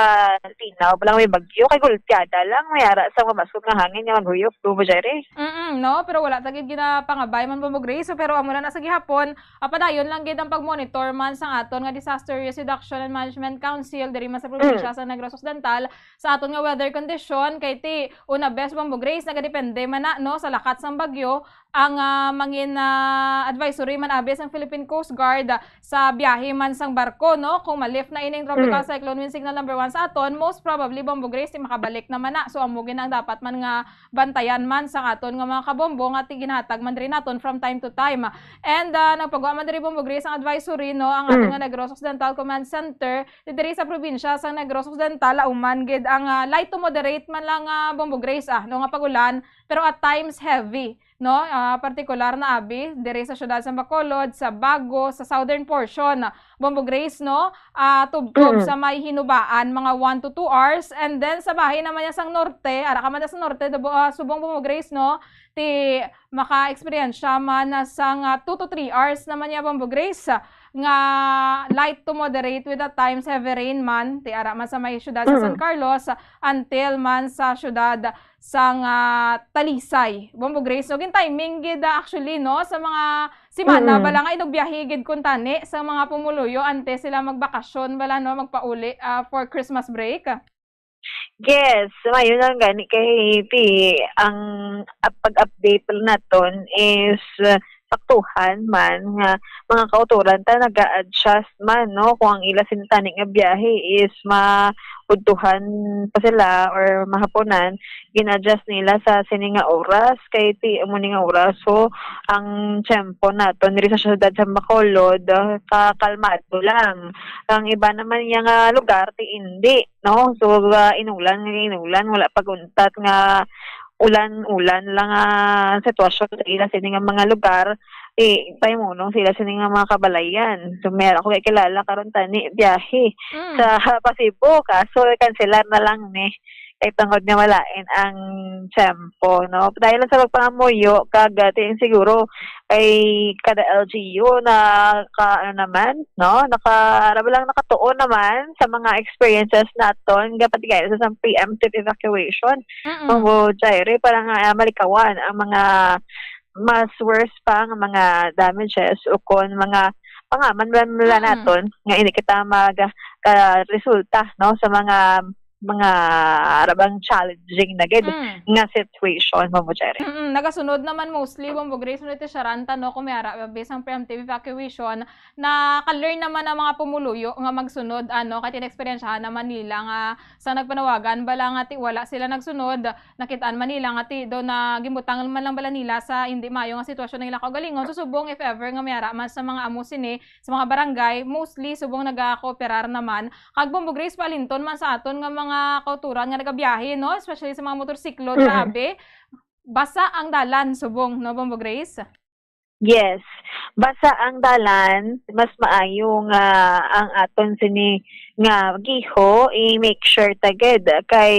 tinaw, balang may bagyo, kay gulpiada lang, may ara sa mamasog nga hangin nga maguyok, Bombo Jerry. No? Pero wala tagid ginapangabay man Bombo Grace, so, pero amo na sa gihapon, padayon lang gid ang pagmonitor man sa aton nga Disaster Risk Reduction and Management Council diri man sa probinsya sa Negros Occidental sa aton nga weather condition kay ti una best Bombo Grace nagadepende man na, no, sa lakat sang bagyo ang mangin advisory man abis ang Philippine Coast Guard sa biyahe man sang barko, no? Kung ma-lift na ining tropical cyclone wind signal number 1 sa aton, most probably Bombo Grace makabalik naman na. So amugin ang dapat man nga bantayan man sa aton nga mga kabombo nga ginhatag man diri naton from time to time. And nagpagawa man diri Bombo Grace ang advisory, no, ang aton nga Negros Occidental Command Center diri sa probinsya sa Negros Occidental uman gid ang light to moderate man lang Bombo Grace no nga pagulan pero at times heavy, no? Partikular na abi diri sa syudad sa Bacolod, sa Bago, sa southern portion Bombo Grace, no? Tubtob sa may hinubaan mga 1 to 2 hours and then sa bahay naman niya sang norte, ara ka man sa norte subong Bombo Grace, no? Ti maka-experience siya man sang 2 to 3 hours naman niya Bombo Grace nga light to moderate with at times heavy rain man ti ara man sa may syudad sa San Carlos until man sa syudad sang Talisay Bombo Grace. So gin timing gid actually, no, sa mga simana bala nga inugbiyahe gid kun tani sa mga pumuluyo ante sila magbakasyon bala, no, magpauli for Christmas break. Yes, mayon lang gani kay ang pag-update naton is saktuhan man nga mga kauturan ta nag-a-adjust man, no, kung ang ila sintaning nga biyahe is mapudtuhan pa sila or mahaponan, gin-adjust nila sa sini nga oras kay ti amo ni nga oras. So ang tempo naton diri sa syudad sa Bacolod kakalmado lang. Ang iba naman yang lugar ti hindi, no, so inulan wala paguntat nga ulan lang sitwasyon sa ila sini nga mga lugar paymunong sila sini nga mga kabalayan. So meron ako kilala karon tani biyahe sa Pasibo kaso kanselar na lang ni kay tungod nga walain ang tiyempo, no? Dahil lang sa pagpangamuyo, kagatin siguro ay kada LGU na naman, no? Lang nakatuon naman sa mga experiences naton gapat gaya sa preemptive evacuation. Bongo Jaire, parang malikawan ang mga mas worse pa ang mga damages o kung mga pangaman naton nga ini kita resulta, no, sa mga arabang challenging na gid nga situation mo Jerry. Nagasunod naman mostly Bombo Grace mo Sharanta, no, kung may based ang preemptive evacuation na ka-learn naman ang mga pumuluyo nga magsunod kay tinexperyensahan na Manila nga sa nagpanawagan bala nga ti wala sila nagsunod nakitaan Manila nga ti do na gimutang man lang bala nila sa hindi mayo nga sitwasyon nila kagalingon susubong if ever nga may man sa mga amo sini sa mga barangay mostly subong nagakooperar naman kag Bombo Grace palinton man sa aton nga mga kauturan nga nagabiyahe, no, especially sa mga motorsiklo, grabe basa ang dalan subong, no, Bombo Grace? Yes, basa ang dalan, mas maayo nga ang aton sini nga giho i-make sure taged kay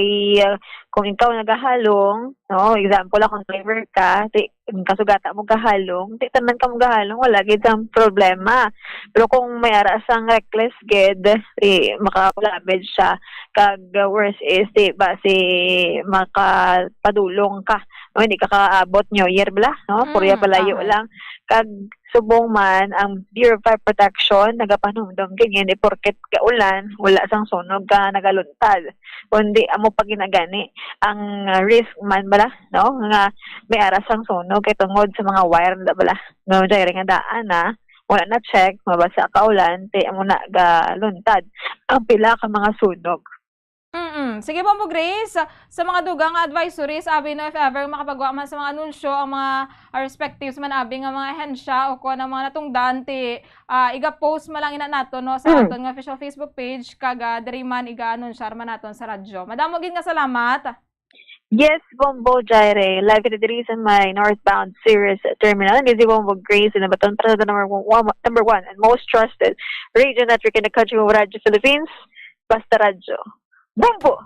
kung ikaw nagahalong, no, example kung driver ka, kasugata mo gahalong, di tanan ka mo gahalong, wala gid ang problema. Pero kung may aras ang reckless gid, makakulabed siya, kag worst is makapadulong ka, no, hindi ka kaabot New Year bala, no, purya palayo lang, kag subong man ang Bureau of Fire Protection nagapanumdum ganyan porket kaulan wala sang sunog ka nagaluntad kundi amo pa ginagani ang risk man bala, no, nga may aras ang sunog kay tungod sa mga wire na bala, no, diri nga daan na wala na check mabasa kaulan ti amo na galuntad ang pila ka mga sunog. Sige Bombo Grace, sa mga dugang advisories, abi no, if ever makapagawa man sa mga anunsyo, ang mga respectives man abi nga mga hensya o kung ang mga natungdan, iga-post man lang ina nato, no, sa aton nga official Facebook page, kaga diri man iga-anunsyar man naton sa radyo. Madamo gid nga salamat. Yes, Bombo Jaire, live in the reason my northbound Cirrus terminal. And Busy Bombo Grace in the Baton Prado number one and most trusted radio network in the country of Radyo Philippines, Basta Radyo. Bombo!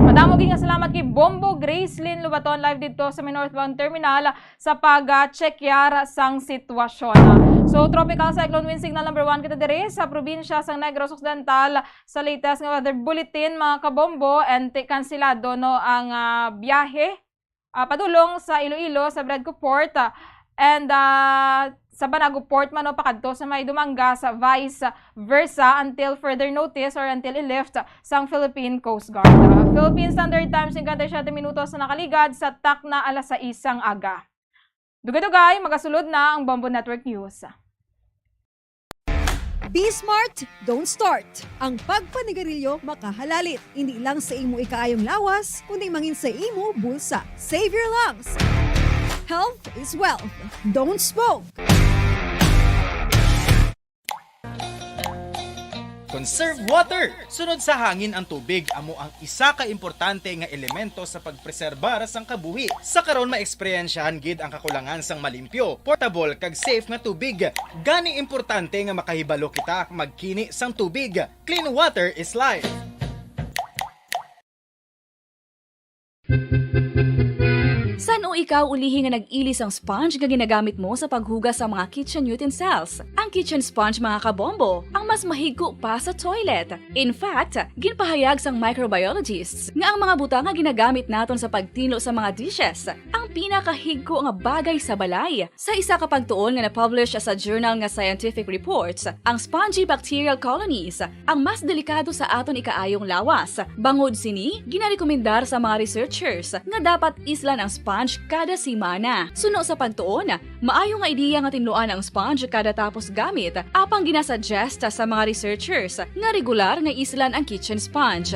Madamo gid nga salamat kay Bombo Grace Lynn Lubaton live dito sa may northbound terminal sa pag-check-yara sang sitwasyon. So tropical cyclone wind signal number 1 kita diri sa probinsya sang Negros Occidental sa latest nga weather bulletin mga kabombo, and kansilado no ang biyahe padulong sa Iloilo sa Bradco Port and sa Banago Port man o pakadto sa may Dumanga sa vice versa until further notice or until i-lift sang Philippine Coast Guard. Philippine Standard Time 57 minutos na nakaligad sa tak na alas 6 ang aga. Dugay-dugay, magasulod na ang Bombo Network News. Be smart, don't start. Ang pagpanigarilyo makahalalit. Hindi lang sa imo ikaayong lawas, kundi mangin sa imo bulsa. Save your lungs. Health is wealth. Don't smoke. Conserve water! Sunod sa hangin ang tubig, amo ang isa ka importante nga elemento sa pagpreserbar sang kabuhi. Sa karon maeksperiensyahan gid ang kakulangan sang malimpyo, portable kag safe nga tubig. Gani importante nga makahibalo kita magkini sang tubig. Clean water is life. San o ikaw ulihi nga nag-ilis ang sponge nga ginagamit mo sa paghugas sa mga kitchen utensils? Ang kitchen sponge mga kabombo, ang mas mahigko pa sa toilet. In fact, ginpahayag sang microbiologists nga ang mga butang nga ginagamit naton sa pagtino sa mga dishes ang pinakahigko nga bagay sa balay. Sa isa ka pagtuon nga na-publish sa journal nga Scientific Reports, ang spongy bacterial colonies ang mas delikado sa aton ikaayong lawas. Bangod sini, ginarekomendar sa mga researchers nga dapat islan ang sponge kada simana. Suno sa pagtuon, maayo nga ideya nga tinluan ang sponge kada tapos gamit, apang ginasuggest sa mga researchers nga regular nga islan ang kitchen sponge.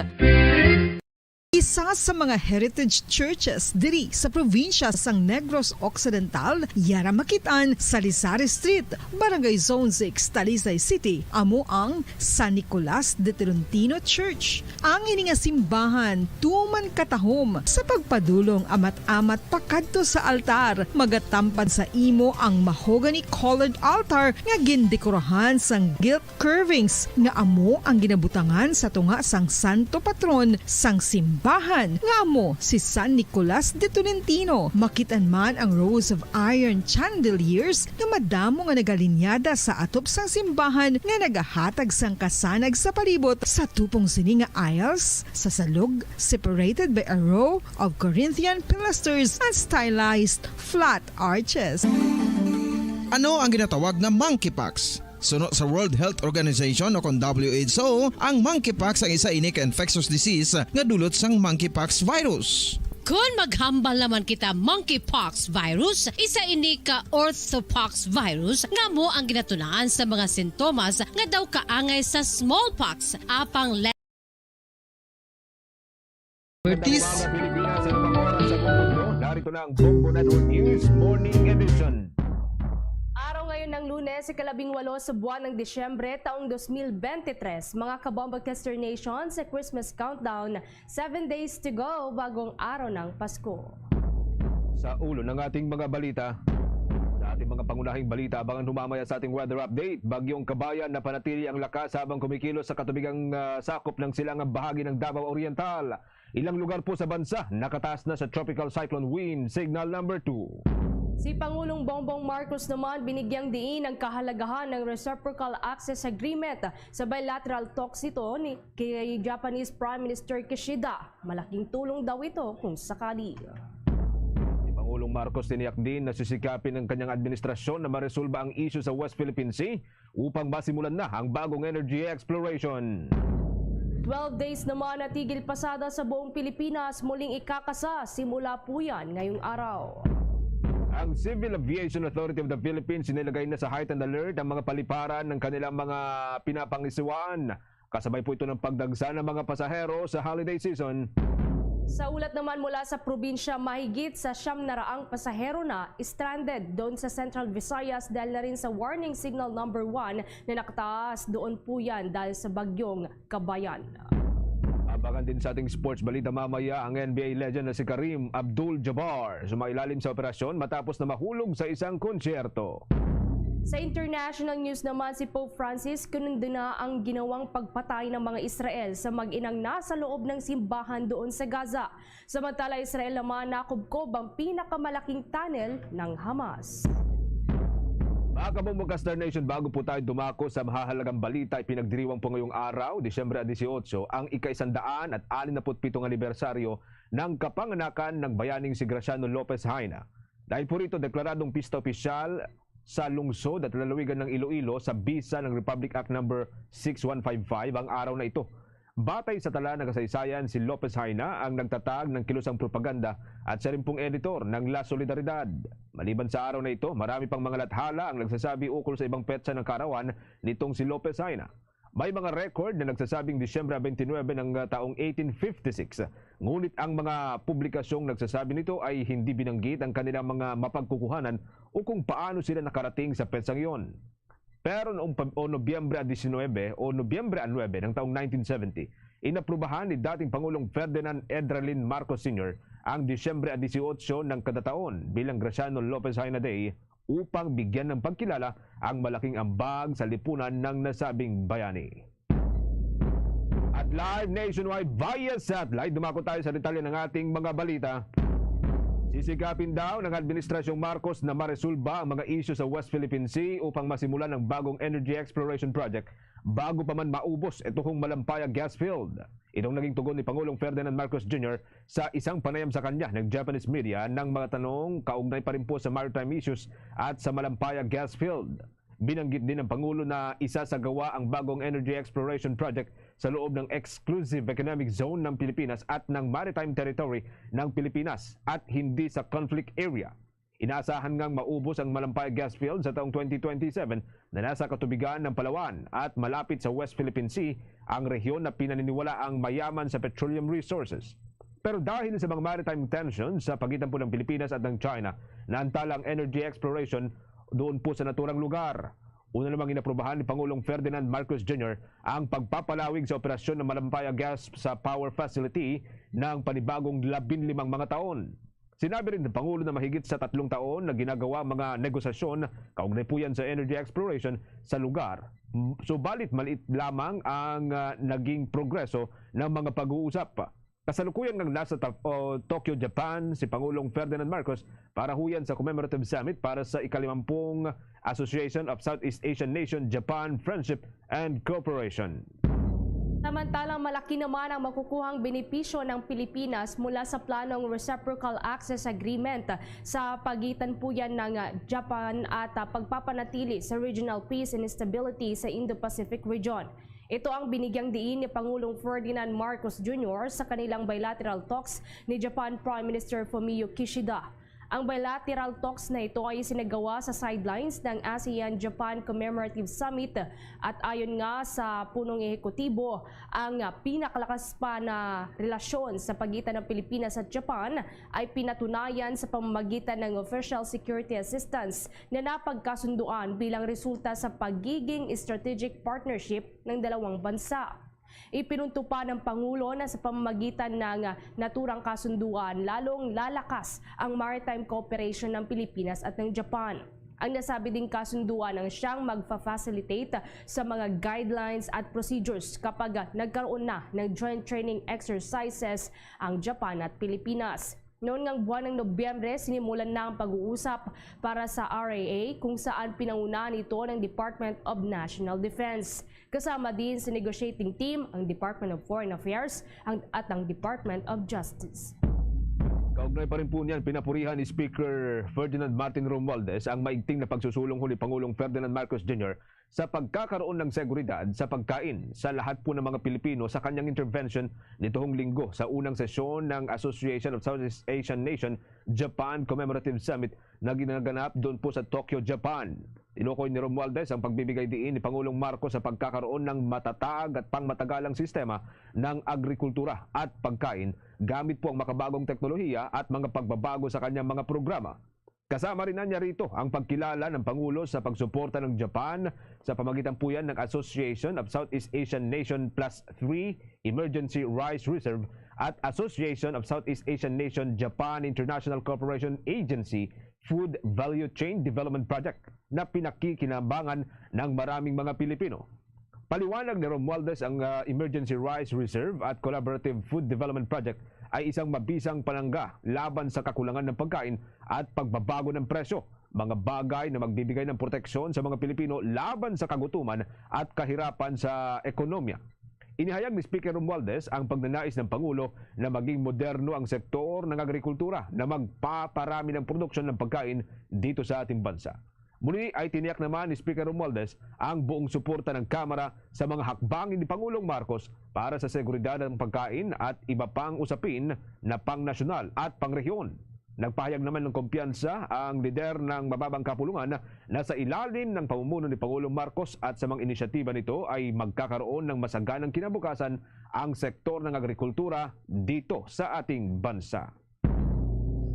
Isa sa mga heritage churches diri sa probinsya sang Negros Occidental, yara makitaan sa Lizares Street, Barangay Zone 6, Talisay City, amo ang San Nicolas de Tolentino Church. Ang ini nga simbahan tuman katahom sa pagpadulong amat-amat pakadto sa altar, magatampad sa imo ang mahogany colored altar nga gindekorahan sang gilt curvings nga amo ang ginabutangan sa tunga sang santo patron sang simbahan nga amo si San Nicolas de Tolentino. Makitan man ang rows of iron chandeliers nga madamo nga nagalinyada sa atop sang simbahan nga nagahatag sang kasanag sa palibot sa tupong sini nga aisles sa salog, separated by a row of Corinthian pilasters and stylized flat arches. Ano ang ginatawag na monkeypox? Sunod sa World Health Organization o kung WHO, ang monkeypox ang isa ini ka infectious disease nga dulot sang monkeypox virus. Kung maghambal naman kita monkeypox virus, isa ini ka orthopox virus nga mo ang ginatulaan sa mga sintomas nga daw kaangay sa smallpox, apang Pilipinas sa lumang oras sa buong mundo. Narito na ang Bombo Network News Morning Edition. Araw ngayon ng Lunes, ika-18 sa buwan ng Disyembre, taong 2023. Mga Kabombo-Caster Nation, sa Christmas Countdown, 7 days to go bagong araw ng Pasko. Sa ulo ng ating mga balita, sa ating mga pangunahing balita, abangan humamaya sa ating weather update. Bagyong Kabayan na panatili ang lakas habang kumikilos sa katubigang sakop ng silangang bahagi ng Davao Oriental. Ilang lugar po sa bansa nakataas na sa Tropical Cyclone Wind Signal number 2. Si Pangulong Bongbong Marcos naman binigyang diin ang kahalagahan ng Reciprocal Access Agreement sa bilateral talks ito kay Japanese Prime Minister Kishida. Malaking tulong daw ito kung sakali. Si Pangulong Marcos tiniyak din na sisikapin ng kanyang administrasyon na maresolba ang issue sa West Philippine Sea upang masimulan na ang bagong energy exploration. 12 days naman na tigil pasada sa buong Pilipinas muling ikakasa, simula po yan ngayong araw. Ang Civil Aviation Authority of the Philippines sinilagay na sa heightened alert ang mga paliparan ng kanilang mga pinapangisiwaan. Kasabay po ito ng pagdagsa ng mga pasahero sa holiday season. Sa ulat naman mula sa probinsya, mahigit sa 700 pasahero na stranded doon sa Central Visayas dahil na rin sa warning signal number 1 na nakataas doon po yan dahil sa bagyong Kabayan. Abangan din sa ating sports balita mamaya ang NBA legend na si Kareem Abdul-Jabbar sumailalim sa operasyon matapos na mahulog sa isang konsyerto. Sa international news naman, si Pope Francis kinundena ang ginawang pagpatay ng mga Israel sa mag-inang nasa loob ng simbahan doon sa Gaza. Samantala, Israel naman nakubkob ang pinakamalaking tunnel ng Hamas. Mga Kabombo Star Nation, bago po tayo dumako sa mahahalagang balita, ipinagdiriwang po ngayong araw, Disyembre 18, ang ika-167 anibersaryo ng kapanganakan ng bayaning si Graciano Lopez Haina. Dahil po rito, deklaradong pista opisyal sa lungsod at lalawigan ng Iloilo sa bisa ng Republic Act No. 6155 ang araw na ito. Batay sa tala ng kasaysayan, si Lopez Haina ang nagtatag ng kilusang propaganda at siya rin pong editor ng La Solidaridad. Maliban sa araw na ito, marami pang mga lathala ang nagsasabi ukol sa ibang petsa ng karawan nitong si Lopez Haina. May mga record na nagsasabing Disyembre 29 ng taong 1856. Ngunit ang mga publikasyong nagsasabi nito ay hindi binanggit ang kanilang mga mapagkukuhanan o kung paano sila nakarating sa petsang iyon. Pero noong Nobyembre 19 o Nobyembre 9 ng taong 1970, inaprubahan ni dating Pangulong Ferdinand Edralin Marcos Sr. ang Disyembre 18 ng kada taon bilang Graciano Lopez Haina Day upang bigyan ng pagkilala ang malaking ambag sa lipunan ng nasabing bayani. At live nationwide via satellite, dumako tayo sa detalye ng ating mga balita. Sisikapin daw ng Administrasyong Marcos na maresolba ang mga isyu sa West Philippine Sea upang masimulan ang bagong energy exploration project bago pa man maubos ito kong Malampaya gas field. Itong naging tugon ni Pangulong Ferdinand Marcos Jr. sa isang panayam sa kanya ng Japanese media ng mga tanong kaugnay pa rin po sa maritime issues at sa Malampaya gas field. Binanggit din ng Pangulo na isasagawa ang bagong energy exploration project sa loob ng exclusive economic zone ng Pilipinas at ng maritime territory ng Pilipinas at hindi sa conflict area. Inaasahan ngang maubos ang Malampaya gas field sa taong 2027 na nasa katubigan ng Palawan at malapit sa West Philippine Sea, ang rehiyon na pinaniniwala ang mayaman sa petroleum resources. Pero dahil sa mga maritime tensions sa pagitan po ng Pilipinas at ng China, naantala ang energy exploration doon po sa naturang lugar. Una namang inaprubahan ni Pangulong Ferdinand Marcos Jr. ang pagpapalawig sa operasyon ng Malampaya Gas sa power facility ng panibagong 15 mga taon. Sinabi rin ng Pangulo na mahigit sa 3 taon na ginagawa mga negosasyon kaugnay po yan sa energy exploration sa lugar. Subalit maliit lamang ang naging progreso ng mga pag-uusap. Kasalukuyan ng nasa Tokyo, Japan si Pangulong Ferdinand Marcos para huyan sa commemorative summit para sa ika-50 Association of Southeast Asian Nation Japan Friendship and Cooperation. Samantalang malaki naman ang makukuhang benepisyo ng Pilipinas mula sa planong Reciprocal Access Agreement sa pagitan po yan ng Japan at pagpapanatili sa regional peace and stability sa Indo-Pacific region. Ito ang binigyang diin ni Pangulong Ferdinand Marcos Jr. sa kanilang bilateral talks ni Japan Prime Minister Fumio Kishida. Ang bilateral talks na ito ay sinagawa sa sidelines ng ASEAN-Japan Commemorative Summit at ayon nga sa punong ehekutibo, ang pinakalakas pa na relasyon sa pagitan ng Pilipinas at Japan ay pinatunayan sa pamamagitan ng official security assistance na napagkasunduan bilang resulta sa pagiging strategic partnership ng dalawang bansa. Ipinunto pa ng Pangulo na sa pamamagitan ng naturang kasunduan, lalong lalakas ang maritime cooperation ng Pilipinas at ng Japan. Ang nasabi ding kasunduan ang siyang magfa-facilitate sa mga guidelines at procedures kapag nagkaroon na ng joint training exercises ang Japan at Pilipinas. Noon ngang buwan ng Nobyembre, sinimulan na ang pag-uusap para sa RAA kung saan pinangunahan ito ng Department of National Defense. Kasama din sa negotiating team ang Department of Foreign Affairs at ang Department of Justice. Kaugnay pa rin po niyan, pinapurihan ni Speaker Ferdinand Martin Romualdez ang maigting na pagsusulong ni Pangulong Ferdinand Marcos Jr. sa pagkakaroon ng seguridad sa pagkain sa lahat po ng mga Pilipino sa kanyang intervention nitong linggo sa unang sesyon ng Association of Southeast Asian Nation Japan Commemorative Summit na ginaganap doon po sa Tokyo, Japan. Tinukoy ni Romualdez ang pagbibigay diin ni Pangulong Marcos sa pagkakaroon ng matatag at pangmatagalang sistema ng agrikultura at pagkain gamit po ang makabagong teknolohiya at mga pagbabago sa kanyang mga programa. Kasama rin niya rito ang pagkilala ng Pangulo sa pagsuporta ng Japan sa pamagitan po yan ng Association of Southeast Asian Nation Plus 3 Emergency Rice Reserve at Association of Southeast Asian Nation Japan International Cooperation Agency Food Value Chain Development Project na pinakikinabangan ng maraming mga Pilipino. Paliwanag ni Romualdez ang Emergency Rice Reserve at Collaborative Food Development Project ay isang mabisang panangga laban sa kakulangan ng pagkain at pagbabago ng presyo, mga bagay na magbibigay ng proteksyon sa mga Pilipino laban sa kagutuman at kahirapan sa ekonomiya. Inihayag ni Speaker Romualdez ang pagnanais ng Pangulo na maging moderno ang sektor ng agrikultura na magpaparami ng produksyon ng pagkain dito sa ating bansa. Muli ay tiniyak naman ni Speaker Romualdez ang buong suporta ng Kamara sa mga hakbangin ni Pangulong Marcos para sa seguridad ng pagkain at iba pang usapin na pang-nasyonal at pang-rehiyon. Nagpahayag naman ng kumpiyansa ang lider ng mababang kapulungan na sa ilalim ng pamumuno ni Pangulong Marcos at sa mga inisyatiba nito ay magkakaroon ng masaganang kinabukasan ang sektor ng agrikultura dito sa ating bansa.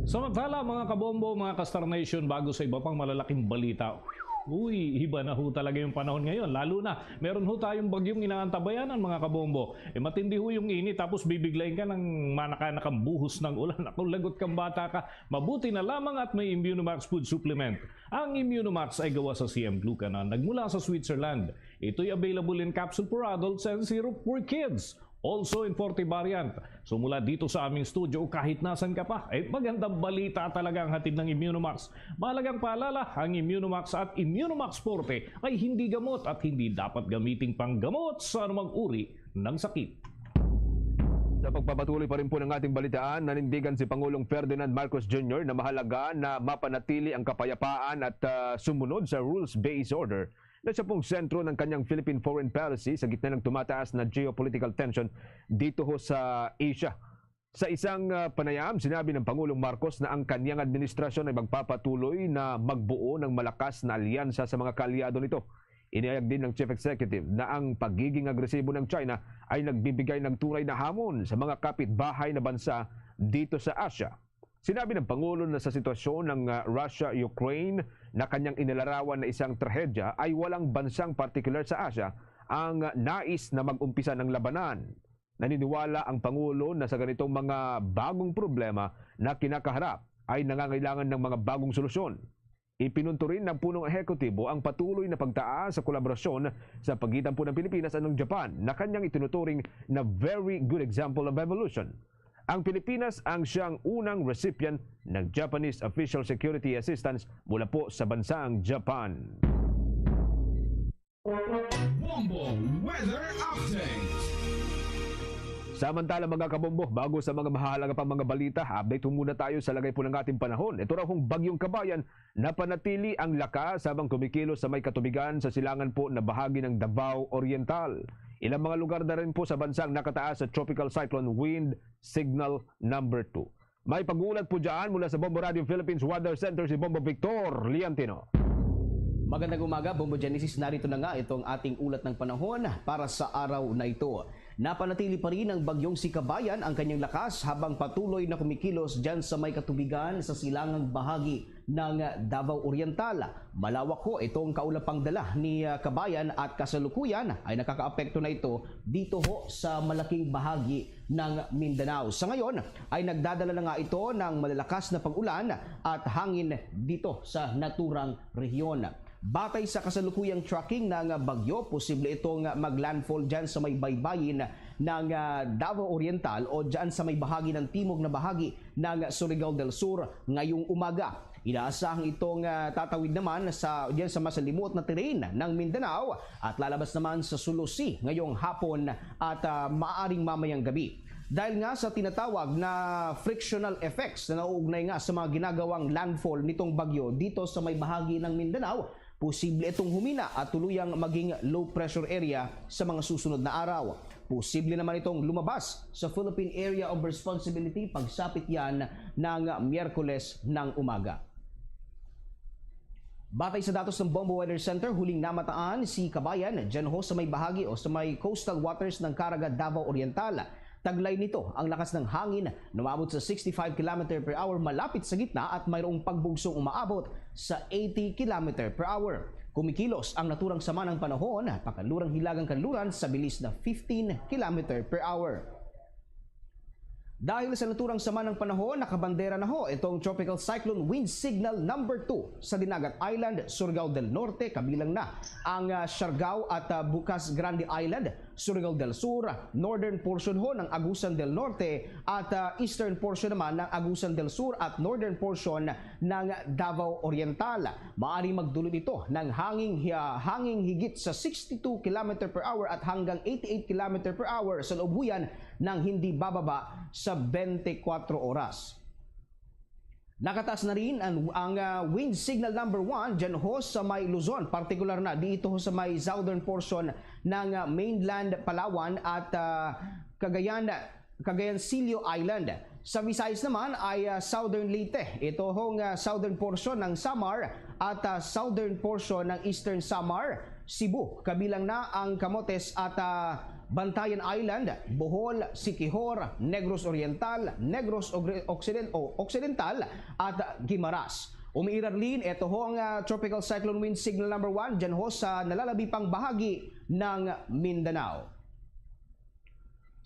Samantala mga kabombo, mga ka-Star Nation, bago sa iba pang malalaking balita. Uy, iba na ho talaga yung panahon ngayon. Lalo na, meron ho tayong bagyong inaantabayanan mga kabombo. Matindi ho yung init tapos bibiglayin ka ng manakanakang buhos ng ulan. Kung lagot kang bata ka, mabuti na lamang at may Immunomax food supplement. Ang Immunomax ay gawa sa CM Glucanon, nagmula sa Switzerland. Ito'y available in capsule for adults and syrup for kids. Also in 40 variant. So mula dito sa aming studio, kahit nasan ka pa, magandang balita talaga ang hatid ng Immunomax. Mahalagang paalala, ang Immunomax at Immunomax Forte ay hindi gamot at hindi dapat gamiting panggamot sa anumang uri ng sakit. Sa pagpapatuloy pa rin po ng ating balitaan, nanindigan si Pangulong Ferdinand Marcos Jr. na mahalaga na mapanatili ang kapayapaan at sumunod sa rules-based order na siya pong sentro ng kanyang Philippine foreign policy sa gitna ng tumataas na geopolitical tension dito ho sa Asia. Sa isang panayam, sinabi ng Pangulong Marcos na ang kanyang administrasyon ay magpapatuloy na magbuo ng malakas na alyansa sa mga kaalyado nito. Inihayag din ng Chief Executive na ang pagiging agresibo ng China ay nagbibigay ng tunay na hamon sa mga kapitbahay na bansa dito sa Asia. Sinabi ng Pangulo na sa sitwasyon ng Russia-Ukraine na kanyang inilarawan na isang trahedya ay walang bansang partikular sa Asia ang nais na mag-umpisa ng labanan. Naniniwala ang Pangulo na sa ganitong mga bagong problema na kinakaharap ay nangangailangan ng mga bagong solusyon. Ipinunto rin ng punong ehekutibo ang patuloy na pagtaas sa kolaborasyon sa pagitan po ng Pilipinas at ng Japan na kanyang itinuturing na very good example of evolution. Ang Pilipinas ang siyang unang recipient ng Japanese Official Security Assistance mula po sa bansang Japan. Bombo Weather Update. Samantala mga kabombo, bago sa mga mahalaga pang mga balita, update muna tayo sa lagay po ng ating panahon. Ito raw hong bagyong Kabayan na panatili ang lakas habang kumikilos sa may katubigan sa silangan po na bahagi ng Davao Oriental. Ilang mga lugar na rin po sa bansang nakataas sa Tropical Cyclone Wind Signal number 2. May pagulat po dyan mula sa Bombo Radio Philippines Weather Center si Bombo Victor Liantino. Magandang umaga, Bombo Genesis. Narito na nga itong ating ulat ng panahon para sa araw na ito. Napanatili pa rin ang bagyong si Kabayan ang kanyang lakas habang patuloy na kumikilos dyan sa may katubigan sa silangang bahagi ng Davao Oriental. Malawak ho itong kaulapang dala ni Kabayan at kasalukuyan ay nakakaapekto na ito dito ho sa malaking bahagi ng Mindanao. Sa ngayon ay nagdadala na nga ito ng malalakas na pag-ulan at hangin dito sa naturang rehiyon. Batay sa kasalukuyang tracking ng bagyo, posible itong maglandfall dyan sa may baybayin ng Davao Oriental o dyan sa may bahagi ng timog na bahagi ng Surigao del Sur ngayong umaga. Inaasahang itong tatawid naman dyan sa masalimuot na terrain ng Mindanao at lalabas naman sa Sulusi ngayong hapon at maaaring mamayang gabi. Dahil nga sa tinatawag na frictional effects na nauugnay nga sa mga ginagawang landfall nitong bagyo dito sa may bahagi ng Mindanao, posible itong humina at tuluyang maging low pressure area sa mga susunod na araw. Posible naman itong lumabas sa Philippine Area of Responsibility pagsapit yan ng Miyerkules ng umaga. Batay sa datos ng Bombo Weather Center, huling namataan si Kabayan dyan ho sa may bahagi o sa may coastal waters ng Caraga, Davao Oriental. Taglay nito ang lakas ng hangin na umabot sa 65 km per hour malapit sa gitna at mayroong pagbugsong umaabot sa 80 km per hour. Kumikilos ang naturang sama ng panahon at pakanlurang hilagang kanluran sa bilis na 15 km per hour. Dahil sa naturang sama ng panahon, nakabandera na ho itong Tropical Cyclone Wind Signal number 2 sa Dinagat Island, Surigao del Norte, kabilang na ang Siargao at Bukas Grande Island, Surigao del Sur, northern portion ho ng Agusan del Norte at eastern portion naman ng Agusan del Sur at northern portion ng Davao Oriental. Maaari magdulot ito ng hanging higit sa 62 km per hour at hanggang 88 km per hour sa loob yan ng hindi bababa sa 24 oras. Nakataas na rin ang wind signal number 1 dyan ho sa may Luzon, particular na dito ho sa may southern portion ng mainland Palawan at Cagayan Silio Island. Sa Visayas naman ay southern Leyte. Ito hong southern portion ng Samar at southern portion ng eastern Samar, Cebu. Kabilang na ang Camotes at Bantayan Island, Bohol, Siquijor, Negros Oriental, Negros Occidental at Guimaras. Umiiral din ito ho ang Tropical Cyclone Wind Signal number 1 dyan ho sa nalalabipang bahagi ng Mindanao.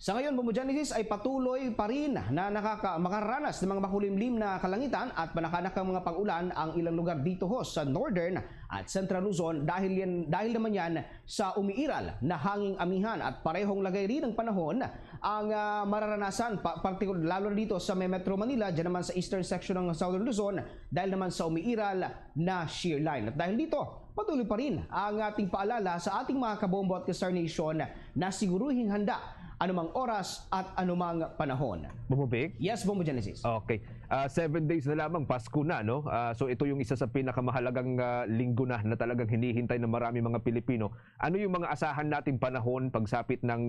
Sa ngayon, Bombo Genesis ay patuloy pa rin na makaranas ng mga makulimlim na kalangitan at panakanakang mga pag-ulan ang ilang lugar dito ho sa Northern at Central Luzon dahil naman yan sa umiiral na hanging amihan at parehong lagay rin ng panahon ang mararanasan, particular lalo dito sa Metro Manila, dyan naman sa eastern section ng Southern Luzon dahil naman sa umiiral na shear line. At dahil dito, patuloy pa rin ang ating paalala sa ating mga kabombo at Kastar Nation na siguruhing handa anumang oras at anumang panahon. Bombo Vic? Yes, Bombo Genesis. Okay. 7 days na lamang, Pasko na, no? So ito yung isa sa pinakamahalagang linggo na talagang hinihintay ng marami mga Pilipino. Ano yung mga asahan nating panahon pagsapit ng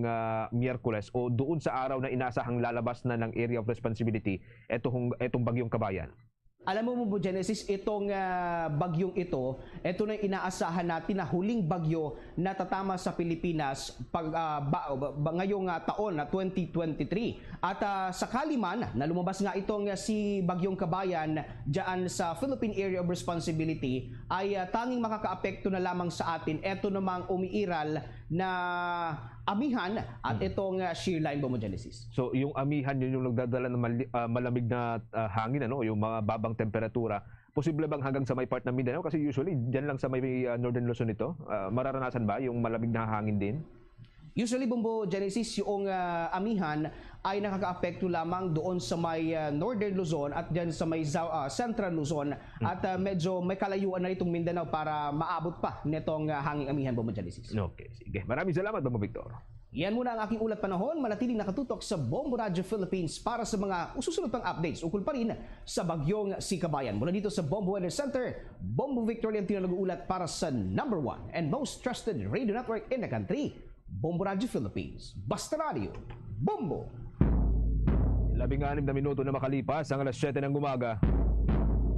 Miyerkules o doon sa araw na inasahang lalabas na ng Area of Responsibility etong bagyong Kabayan? Alam mo Genesis, itong bagyong ito na yung inaasahan natin na huling bagyo na tatama sa Pilipinas ngayong taon na 2023. At sakali man na lumabas nga itong si Bagyong Kabayan dyan sa Philippine Area of Responsibility, ay tanging makakaapekto na lamang sa atin ito namang umiiral na amihan at itong shear line mo Genesis. So yung amihan yun yung nagdadala ng malamig na hangin, yung mga babang temperatura. Posible bang hanggang sa may part ng Mindanao? Kasi usually dyan lang sa may Northern Luzon ito. Mararanasan ba yung malamig na hangin din? Usually, Bombo Genesis, yung amihan ay nakakaapekto lamang doon sa may Northern Luzon at dyan sa may Central Luzon at medyo may kalayuan na itong Mindanao para maabot pa nitong hanging amihan, Bombo Genesis. Okay, sige. Maraming salamat, Bombo Victor. Yan muna ang aking ulat panahon. Manatiling nakatutok sa Bombo Radio Philippines para sa mga ususunod pang updates ukol pa rin sa bagyong si Kabayan. Mula dito sa Bombo Weather Center, Bombo Victor Leontino nag-uulat para sa #1 and most trusted radio network in the country, Bombo Radio Philippines. Basta Radio, Bombo! 16 na minuto na makalipas ang alas 7 ng umaga.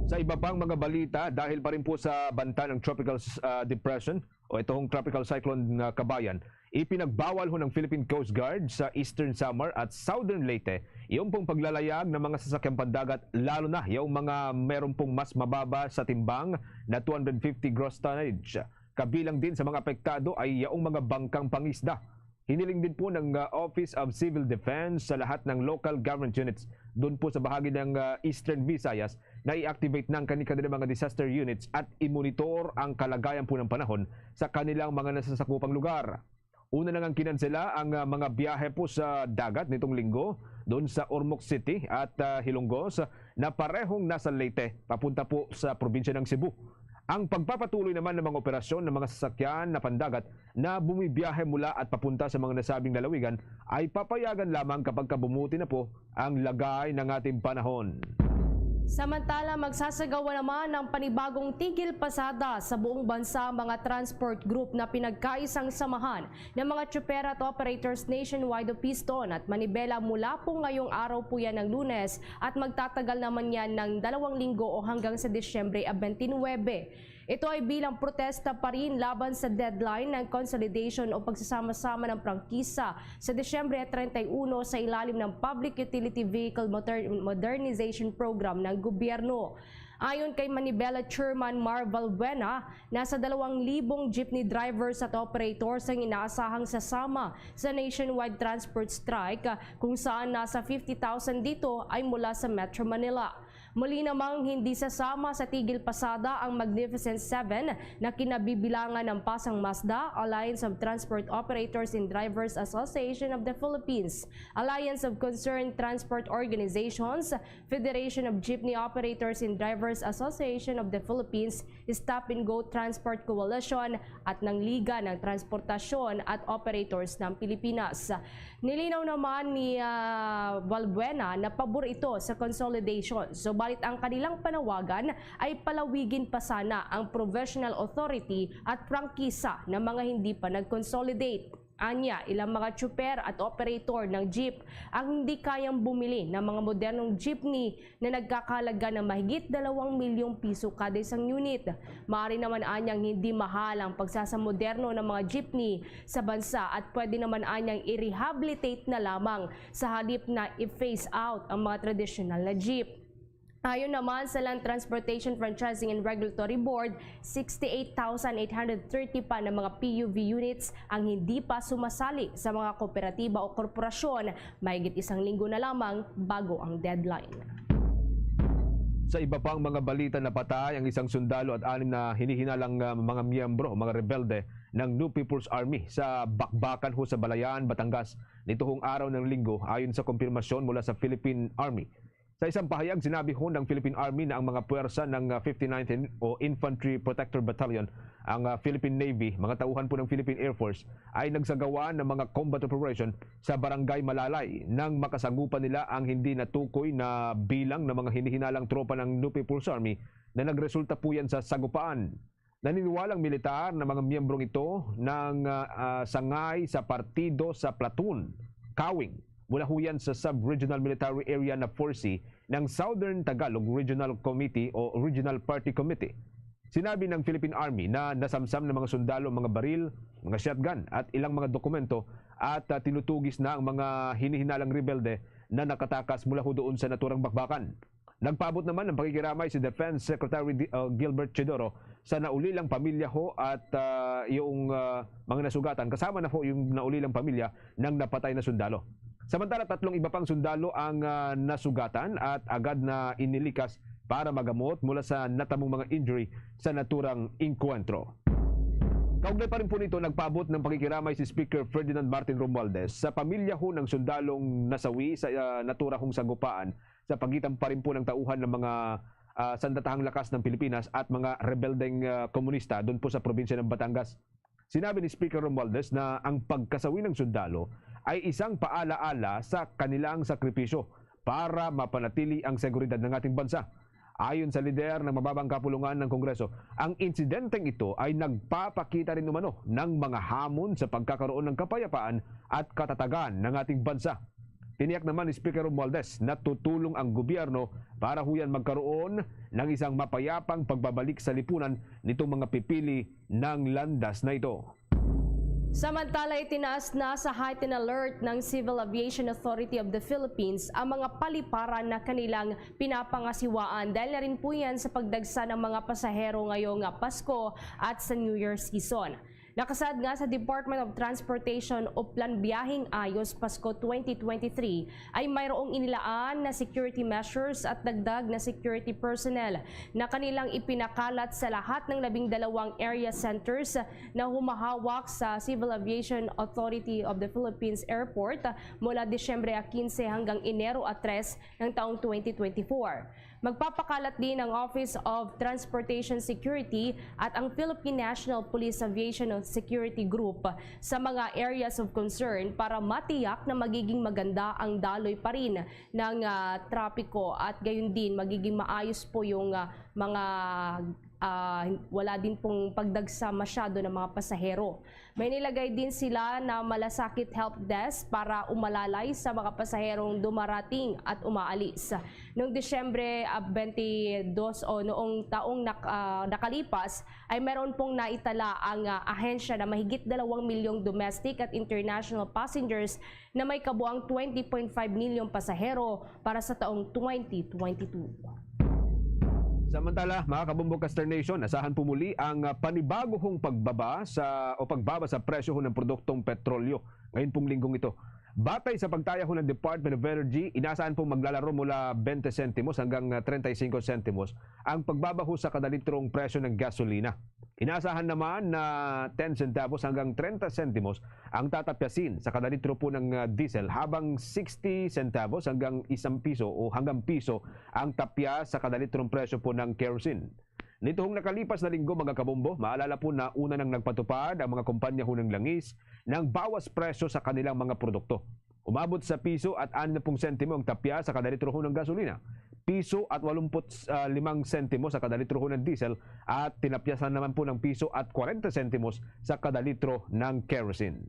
Sa iba pang mga balita, dahil pa rin po sa banta ng tropical depression o itong tropical cyclone na Kabayan, ipinagbawal ho ng Philippine Coast Guard sa Eastern Samar at Southern Leyte yung pong paglalayag ng mga sasakyang pandagat, lalo na yung mga meron pong mas mababa sa timbang na 250 gross tonnage. Kabilang din sa mga apektado ay yung mga bangkang pangisda. Hiniling din po ng Office of Civil Defense sa lahat ng local government units doon po sa bahagi ng Eastern Visayas na i-activate ng kanilang mga disaster units at i-monitor ang kalagayan po ng panahon sa kanilang mga nasasakupang lugar. Una na ngang kinansela ang mga biyahe po sa dagat nitong linggo doon sa Ormoc City at Hilongos na parehong nasa Leyte papunta po sa probinsya ng Cebu. Ang pagpapatuloy naman ng mga operasyon ng mga sasakyan na pandagat na bumibiyahe mula at papunta sa mga nasabing lalawigan ay papayagan lamang kapag bumuti na po ang lagay ng ating panahon. Samantala, magsasagawa naman ng panibagong tigil pasada sa buong bansa ang mga transport group na pinagkaisang samahan ng mga tsuper at operators nationwide o Piston at Manibela mula po ngayong araw po yan ng Lunes at magtatagal naman yan ng 2 linggo o hanggang sa Disyembre 29. Ito ay bilang protesta pa rin laban sa deadline ng consolidation o pagsasama-sama ng prangkisa sa Disyembre 31 sa ilalim ng Public Utility Vehicle Modernization Program ng gobyerno. Ayon kay Manibela Chairman Mar Valbuena, nasa 2,000 jeepney drivers at operators ang inaasahang sasama sa nationwide transport strike kung saan nasa 50,000 dito ay mula sa Metro Manila. Muli namang hindi sasama sa tigil pasada ang Magnificent 7 na kinabibilangan ng Pasang Mazda, Alliance of Transport Operators and Drivers Association of the Philippines, Alliance of Concerned Transport Organizations, Federation of Jeepney Operators and Drivers Association of the Philippines, Stop and Go Transport Coalition at ng Liga ng Transportasyon at Operators ng Pilipinas. Nilinaw naman ni Valbuena na pabor ito sa consolidation. Subalit ang kanilang panawagan ay palawigin pa sana ang provisional authority at prangkisa ng mga hindi pa nag-consolidate. Anya, ilang mga tsuper at operator ng jeep ang hindi kayang bumili ng mga modernong jeepney na nagkakalaga ng mahigit 2 milyong piso kada isang unit. Maaari naman anyang hindi mahal ang pagsasamoderno ng mga jeepney sa bansa at pwede naman anyang i-rehabilitate na lamang sa halip na i-phase out ang mga traditional na jeep. Ayon naman sa Land Transportation Franchising and Regulatory Board, 68,830 pa ng mga PUV units ang hindi pa sumasali sa mga kooperatiba o korporasyon, mahigit 1 linggo na lamang bago ang deadline. Sa iba pang mga balita, napatay ang isang sundalo at 6 na hinihinalang mga miyembro, mga rebelde ng New People's Army sa bakbakan ho sa Balayan, Batangas nitong araw ng linggo ayon sa kumpirmasyon mula sa Philippine Army. Sa isang pahayag, sinabi ho ng Philippine Army na ang mga puwersa ng 59th o Infantry Protector Battalion, ang Philippine Navy, mga tauhan po ng Philippine Air Force, ay nagsagawa ng mga combat operation sa Barangay Malalay nang makasagupan nila ang hindi natukoy na bilang ng mga hinihinalang tropa ng New People's Army na nagresulta po yan sa sagupaan. Naniniwalang militar na mga miyembrong ito ng sangay sa partido sa platoon, Kawing, Mula ho yan sa Sub-Regional Military Area na 4C ng Southern Tagalog Regional Committee o Regional Party Committee. Sinabi ng Philippine Army na nasamsam ng mga sundalo mga baril, mga shotgun at ilang mga dokumento at tinutugis na ang mga hinihinalang rebelde na nakatakas mula ho doon sa naturang bakbakan. Nagpaabot naman ng pakikiramay si Defense Secretary Gilbert Chidoro sa naulilang pamilya ho at yung mga nasugatan. Kasama na ho yung naulilang pamilya ng napatay na sundalo. Samantala, 3 iba pang sundalo ang nasugatan at agad na inilikas para magamot mula sa natamong mga injury sa naturang inkwentro. Kaugnay pa rin po nito, nagpaabot ng pakikiramay si Speaker Ferdinand Martin Romualdez sa pamilya ho ng sundalong nasawi sa naturang sagupaan sa pagitan pa rin po ng tauhan ng mga sandatahang lakas ng Pilipinas at mga rebeldeng komunista doon po sa probinsya ng Batangas. Sinabi ni Speaker Romualdez na ang pagkasawi ng sundalo ay isang paalaala sa kanilang sakripisyo para mapanatili ang seguridad ng ating bansa. Ayon sa lider ng mababang kapulungan ng Kongreso, ang insidenteng ito ay nagpapakita rin umano ng mga hamon sa pagkakaroon ng kapayapaan at katatagan ng ating bansa. Tiniyak naman ni Speaker Romualdez na tutulong ang gobyerno para huyan magkaroon ng isang mapayapang pagbabalik sa lipunan nitong mga pipili ng landas na ito. Samantala, itinaas na sa heightened alert ng Civil Aviation Authority of the Philippines ang mga paliparan na kanilang pinapangasiwaan dahil na rin po yan sa pagdagsa ng mga pasahero ngayong Pasko at sa New Year season. Nakasad nga sa Department of Transportation o Plan Biyaheng Ayos Pasko 2023 ay mayroong inilaan na security measures at dagdag na security personnel na kanilang ipinakalat sa lahat ng 12 area centers na humahawak sa Civil Aviation Authority of the Philippines Airport mula Disyembre 15 hanggang Enero 3 ng taong 2024. Magpapakalat din ang Office of Transportation Security at ang Philippine National Police Aviation Security Group sa mga areas of concern para matiyak na magiging maganda ang daloy pa rin ng trapiko at gayon din magiging maayos po yung mga wala din pong pagdagsa masyado ng mga pasahero. May nilagay din sila na malasakit help desk para umalalay sa mga pasaherong dumarating at umaalis. Noong Disyembre 22 o noong taong nakalipas ay meron pong naitala ang ahensya na mahigit 2 milyong domestic at international passengers na may kabuang 20.5 milyong pasahero para sa taong 2022. Samantala, mga kabumbong Caster Nation, asahan pumuli ang panibagong pagbaba sa presyo ng produktong petrolyo ngayon pong linggong ito. Batay sa pagtaya ng Department of Energy, inaasahan pong maglalaro mula 20 sentimos hanggang 35 sentimos ang pagbabaho sa kada litrong presyo ng gasolina. Inaasahan naman na 10 centavos hanggang 30 sentimos ang tatapyasin sa kada litro po ng diesel habang 60 centavos hanggang 1 piso o hanggang piso ang tapya sa kada litrong presyo po ng kerosene. Nitong nakalipas na linggo mga kabombo, maalala po na una nang nagpatupad ang mga kumpanya ng langis ng bawas presyo sa kanilang mga produkto. Umabot sa piso at 60 sentimo ang tapya sa kada litro ng gasolina, piso at 85 sentimo sa kada litro ng diesel at tinapyasan naman po ng piso at 40 sentimos sa kada litro ng kerosene.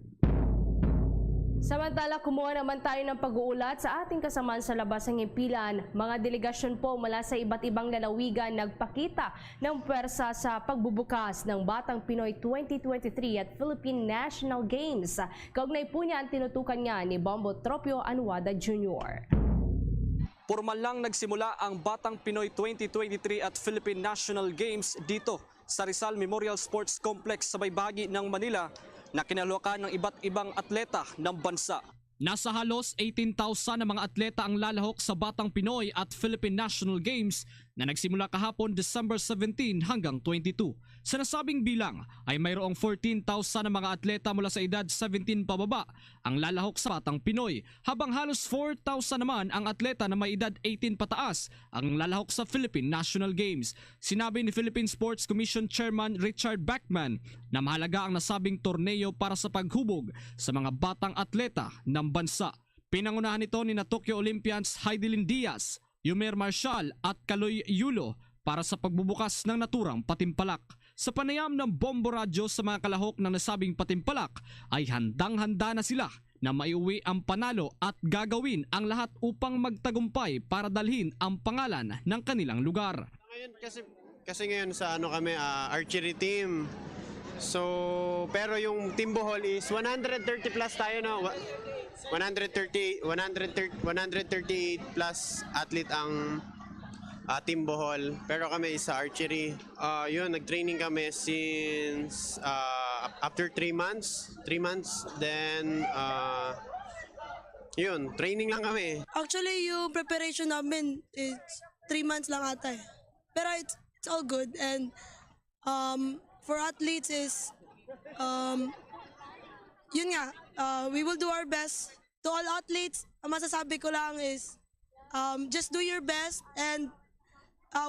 Samantala, kumuha naman tayo ng pag-uulat sa ating kasamaan sa labas ng impilan. Mga delegasyon po mula sa iba't ibang lalawigan nagpakita ng pwersa sa pagbubukas ng Batang Pinoy 2023 at Philippine National Games. Kaugnay po niya ang tinutukan niya ni Bombo Tropio Anuada Jr. Formal lang nagsimula ang Batang Pinoy 2023 at Philippine National Games dito sa Rizal Memorial Sports Complex sa may bahagi ng Manila na kinalukan ng iba't ibang atleta ng bansa. Nasa halos 18,000 na mga atleta ang lalahok sa Batang Pinoy at Philippine National Games na nagsimula kahapon December 17 hanggang 22. Sa nasabing bilang ay mayroong 14,000 na mga atleta mula sa edad 17 pababa ang lalahok sa Batang Pinoy, habang halos 4,000 naman ang atleta na may edad 18 pataas ang lalahok sa Philippine National Games. Sinabi ni Philippine Sports Commission Chairman Richard Bachman na mahalaga ang nasabing torneo para sa paghubog sa mga batang atleta ng bansa. Pinangunahan ito ni Tokyo Olympians Heidelin Diaz, Yumer Marshall at Kaloy Yulo para sa pagbubukas ng naturang patimpalak. Sa panayam ng Bombo Radyo sa mga kalahok ng nasabing patimpalak ay handang-handa na sila na maiuwi ang panalo at gagawin ang lahat upang magtagumpay para dalhin ang pangalan ng kanilang lugar. Ngayon kasi ngayon sa kami archery team. So pero yung Team Bohol is 130 plus tayo, no. 138 plus athlete ang Team Bohol, pero kami sa archery. Yun, nag-training kami since after 3 months. Then yun, training lang kami. Actually, yung preparation namin is 3 months lang ata eh. Pero it's all good, and for athletes is yun nga, we will do our best. To all athletes, ang masasabi ko lang is just do your best and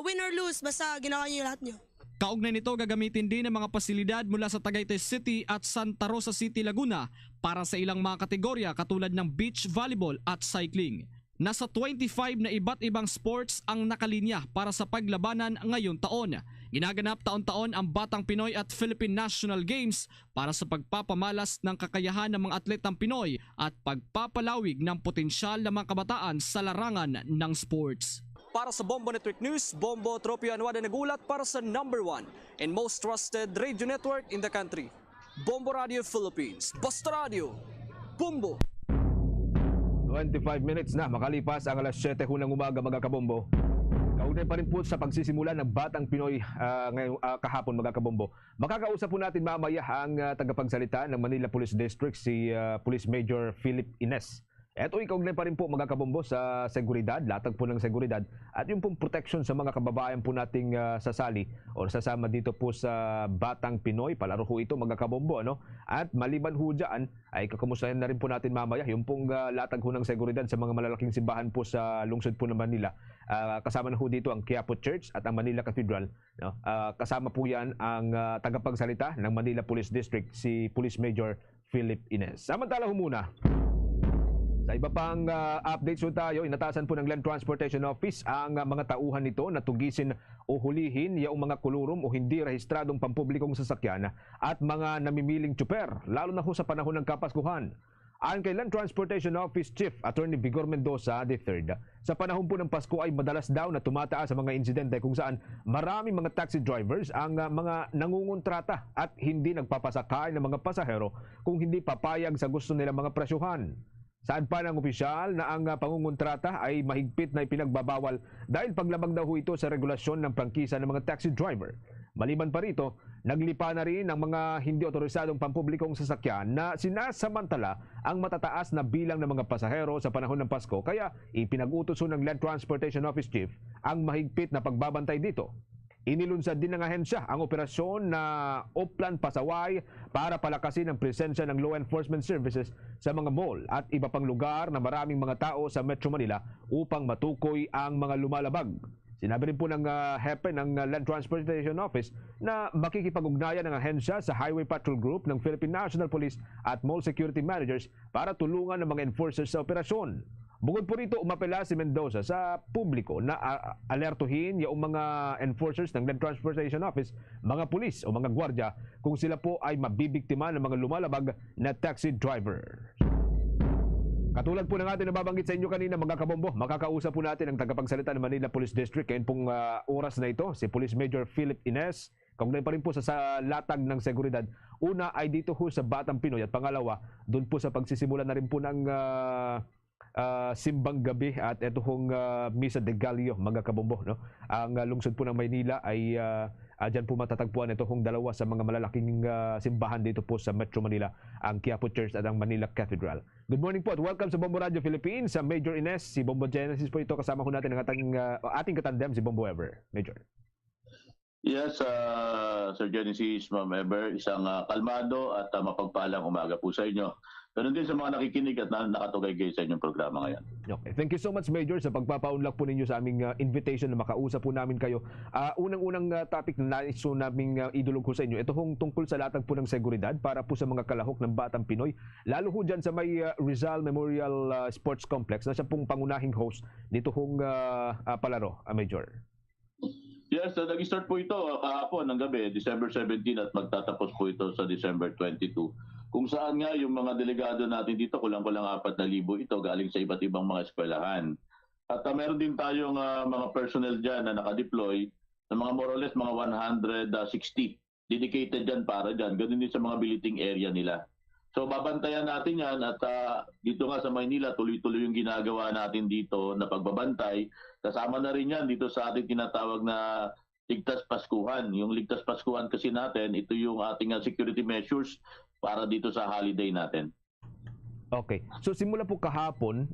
win or lose, basta ginawa niyo yung lahat niyo. Kaugnay nito, gagamitin din ng mga pasilidad mula sa Tagaytay City at Santa Rosa City, Laguna para sa ilang mga kategorya katulad ng beach volleyball at cycling. Nasa 25 na iba't ibang sports ang nakalinya para sa paglabanan ngayong taon. Ginaganap taon-taon ang Batang Pinoy at Philippine National Games para sa pagpapamalas ng kakayahan ng mga atletang Pinoy at pagpapalawig ng potensyal ng mga kabataan sa larangan ng sports. Para sa Bombo Network News, Bombo Tropio Anwada nagulat para sa #1 and most trusted radio network in the country. Bombo Radio Philippines. Basta Radio. Bombo. 25 minutes na makalipas ang alas 7 ng umaga, mga kabombo. Kaugnay pa rin po sa pagsisimula ng Batang Pinoy ngayong kahapon, mga kabombo. Makakausap po natin mamaya ang tagapagsalita ng Manila Police District, si Police Major Philip Ines. Eto, ikaugnay pa rin po, mga kabombo, sa seguridad, latag po ng seguridad at yung pong protection sa mga kababayan po nating sasali o sasama dito po sa Batang Pinoy. Palaro ho ito, mga kabombo, ano? At maliban ho dyan, ay kakumustahin na rin po natin mamaya yung pong latag ho ng seguridad sa mga malalaking simbahan po sa lungsod po ng Manila. Kasama na ho dito ang Quiapo Church at ang Manila Cathedral, no? Kasama po yan ang tagapagsalita ng Manila Police District, si Police Major Philip Ines. Samantala ho muna, sa iba pang updates po tayo, inatasan po ng Land Transportation Office ang mga tauhan nito na tugisin o hulihin yung mga kulurum o hindi rehistradong pampublikong sasakyan at mga namimiling tsuper, lalo na ho sa panahon ng Kapaskuhan. Ayon kay Land Transportation Office Chief Attorney Vigor Mendoza III, sa panahon po ng Pasko ay madalas daw na tumataas ang mga insidente kung saan maraming mga taxi drivers ang mga nangungontrata at hindi nagpapasakay ng mga pasahero kung hindi papayag sa gusto nilang mga presyuhan. Saan pa ng opisyal na ang pangungontrata ay mahigpit na ipinagbabawal dahil paglabag daw ito sa regulasyon ng prangkisa ng mga taxi driver. Maliban pa rito, naglipa na rin ang mga hindi otorisadong pampublikong sasakyan na sinasamantala ang matataas na bilang ng mga pasahero sa panahon ng Pasko, kaya ipinag-utos ng Land Transportation Office Chief ang mahigpit na pagbabantay dito. Inilunsad din ng ahensya ang operasyon na Oplan Pasaway para palakasin ang presensya ng law enforcement services sa mga mall at iba pang lugar na maraming mga tao sa Metro Manila upang matukoy ang mga lumalabag. Sinabi rin po ng hepe ng Land Transportation Office na makikipag-ugnayan ng ahensya sa Highway Patrol Group ng Philippine National Police at mall security managers para tulungan ng mga enforcers sa operasyon. Bukod po rito, umapela si Mendoza sa publiko na alertuhin yung mga enforcers ng Land Transportation Office, mga pulis o mga gwardya kung sila po ay mabibiktima ng mga lumalabag na taxi driver. Katulad po ng ating nababanggit sa inyo kanina, mga kabombo, makakausap po natin ang tagapagsalita ng Manila Police District. Ngayon pong oras na ito, si Police Major Philip Ines. Kaugnay pa rin po sa latag ng seguridad. Una ay dito ho sa Batang Pinoy at pangalawa, doon po sa pagsisimula na rin po ng simbang gabi at ito hong Misa de Gallo, mga kabombo, no? Ang lungsod po ng Maynila ay dyan po matatagpuan ito hong dalawa sa mga malalaking simbahan dito po sa Metro Manila, ang Quiapo Church at ang Manila Cathedral. Good morning po at welcome sa Bombo Radio Philippines. Sa Major Ines, si Bombo Genesis po ito, kasama ko natin ang ating katandem, si Bombo Ever. Major. Yes, Sir Genesis, Ma'am Ever, isang kalmado at mapagpalang umaga po sa inyo. Ganun din sa mga nakikinig at nakatugay sa inyong programa ngayon. Okay. Thank you so much, Major, sa pagpapaunlak po ninyo sa aming invitation na makausap po namin kayo. Unang-unang topic na nais po naming idulog ko sa inyo, ito hong tungkol sa latag po ng seguridad para po sa mga kalahok ng Batang Pinoy. Lalo ho dyan sa may Rizal Memorial Sports Complex na siya pong pangunahing host dito hong palaro, Major. Yes, nag-start po ito kahapon ng gabi, December 17 at magtatapos po ito sa December 22. kung saan nga yung mga delegado natin dito, kulang-kulang 4,000 ito galing sa iba't ibang mga eskwelahan. At meron din tayong mga personnel dyan na nakadeploy na mga more or less mga 160 dedicated dyan para dyan. Ganun din sa mga billeting area nila. So babantayan natin yan at dito nga sa Maynila, tuloy-tuloy yung ginagawa natin dito na pagbabantay. Kasama na rin yan dito sa ating tinatawag na Ligtas Paskuhan. Yung Ligtas Paskuhan kasi natin, ito yung ating security measures para dito sa holiday natin. Okay. So simula po kahapon,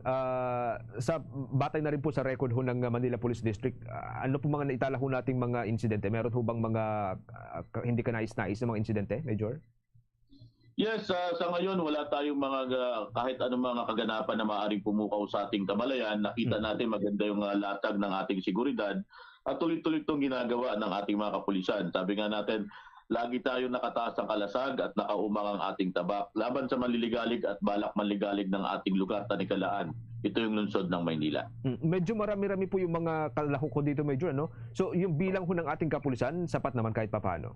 sa batay na rin po sa record ho ng Manila Police District, ano po mga naitala ho nating mga insidente? Meron ho bang mga hindi ka nais-nais na mga insidente, Major? Yes, sa ngayon wala tayong mga kahit anong mga kaganapan na maaaring pumukaw sa ating kamalayan. Nakita natin maganda yung latag ng ating seguridad at tuloy-tuloy itong ginagawa ng ating mga kapulisan. Sabi nga natin, lagi tayong nakataas ang kalasag at nakaumang ang ating tabak laban sa manliligalig at balak manligalig ng ating lugar tanikalaan. Ito yung lungsod ng Maynila. Medyo marami-rami po yung mga kalahok ko dito, Major, no? So yung bilang ho ng ating kapulisan, sapat naman kahit papaano?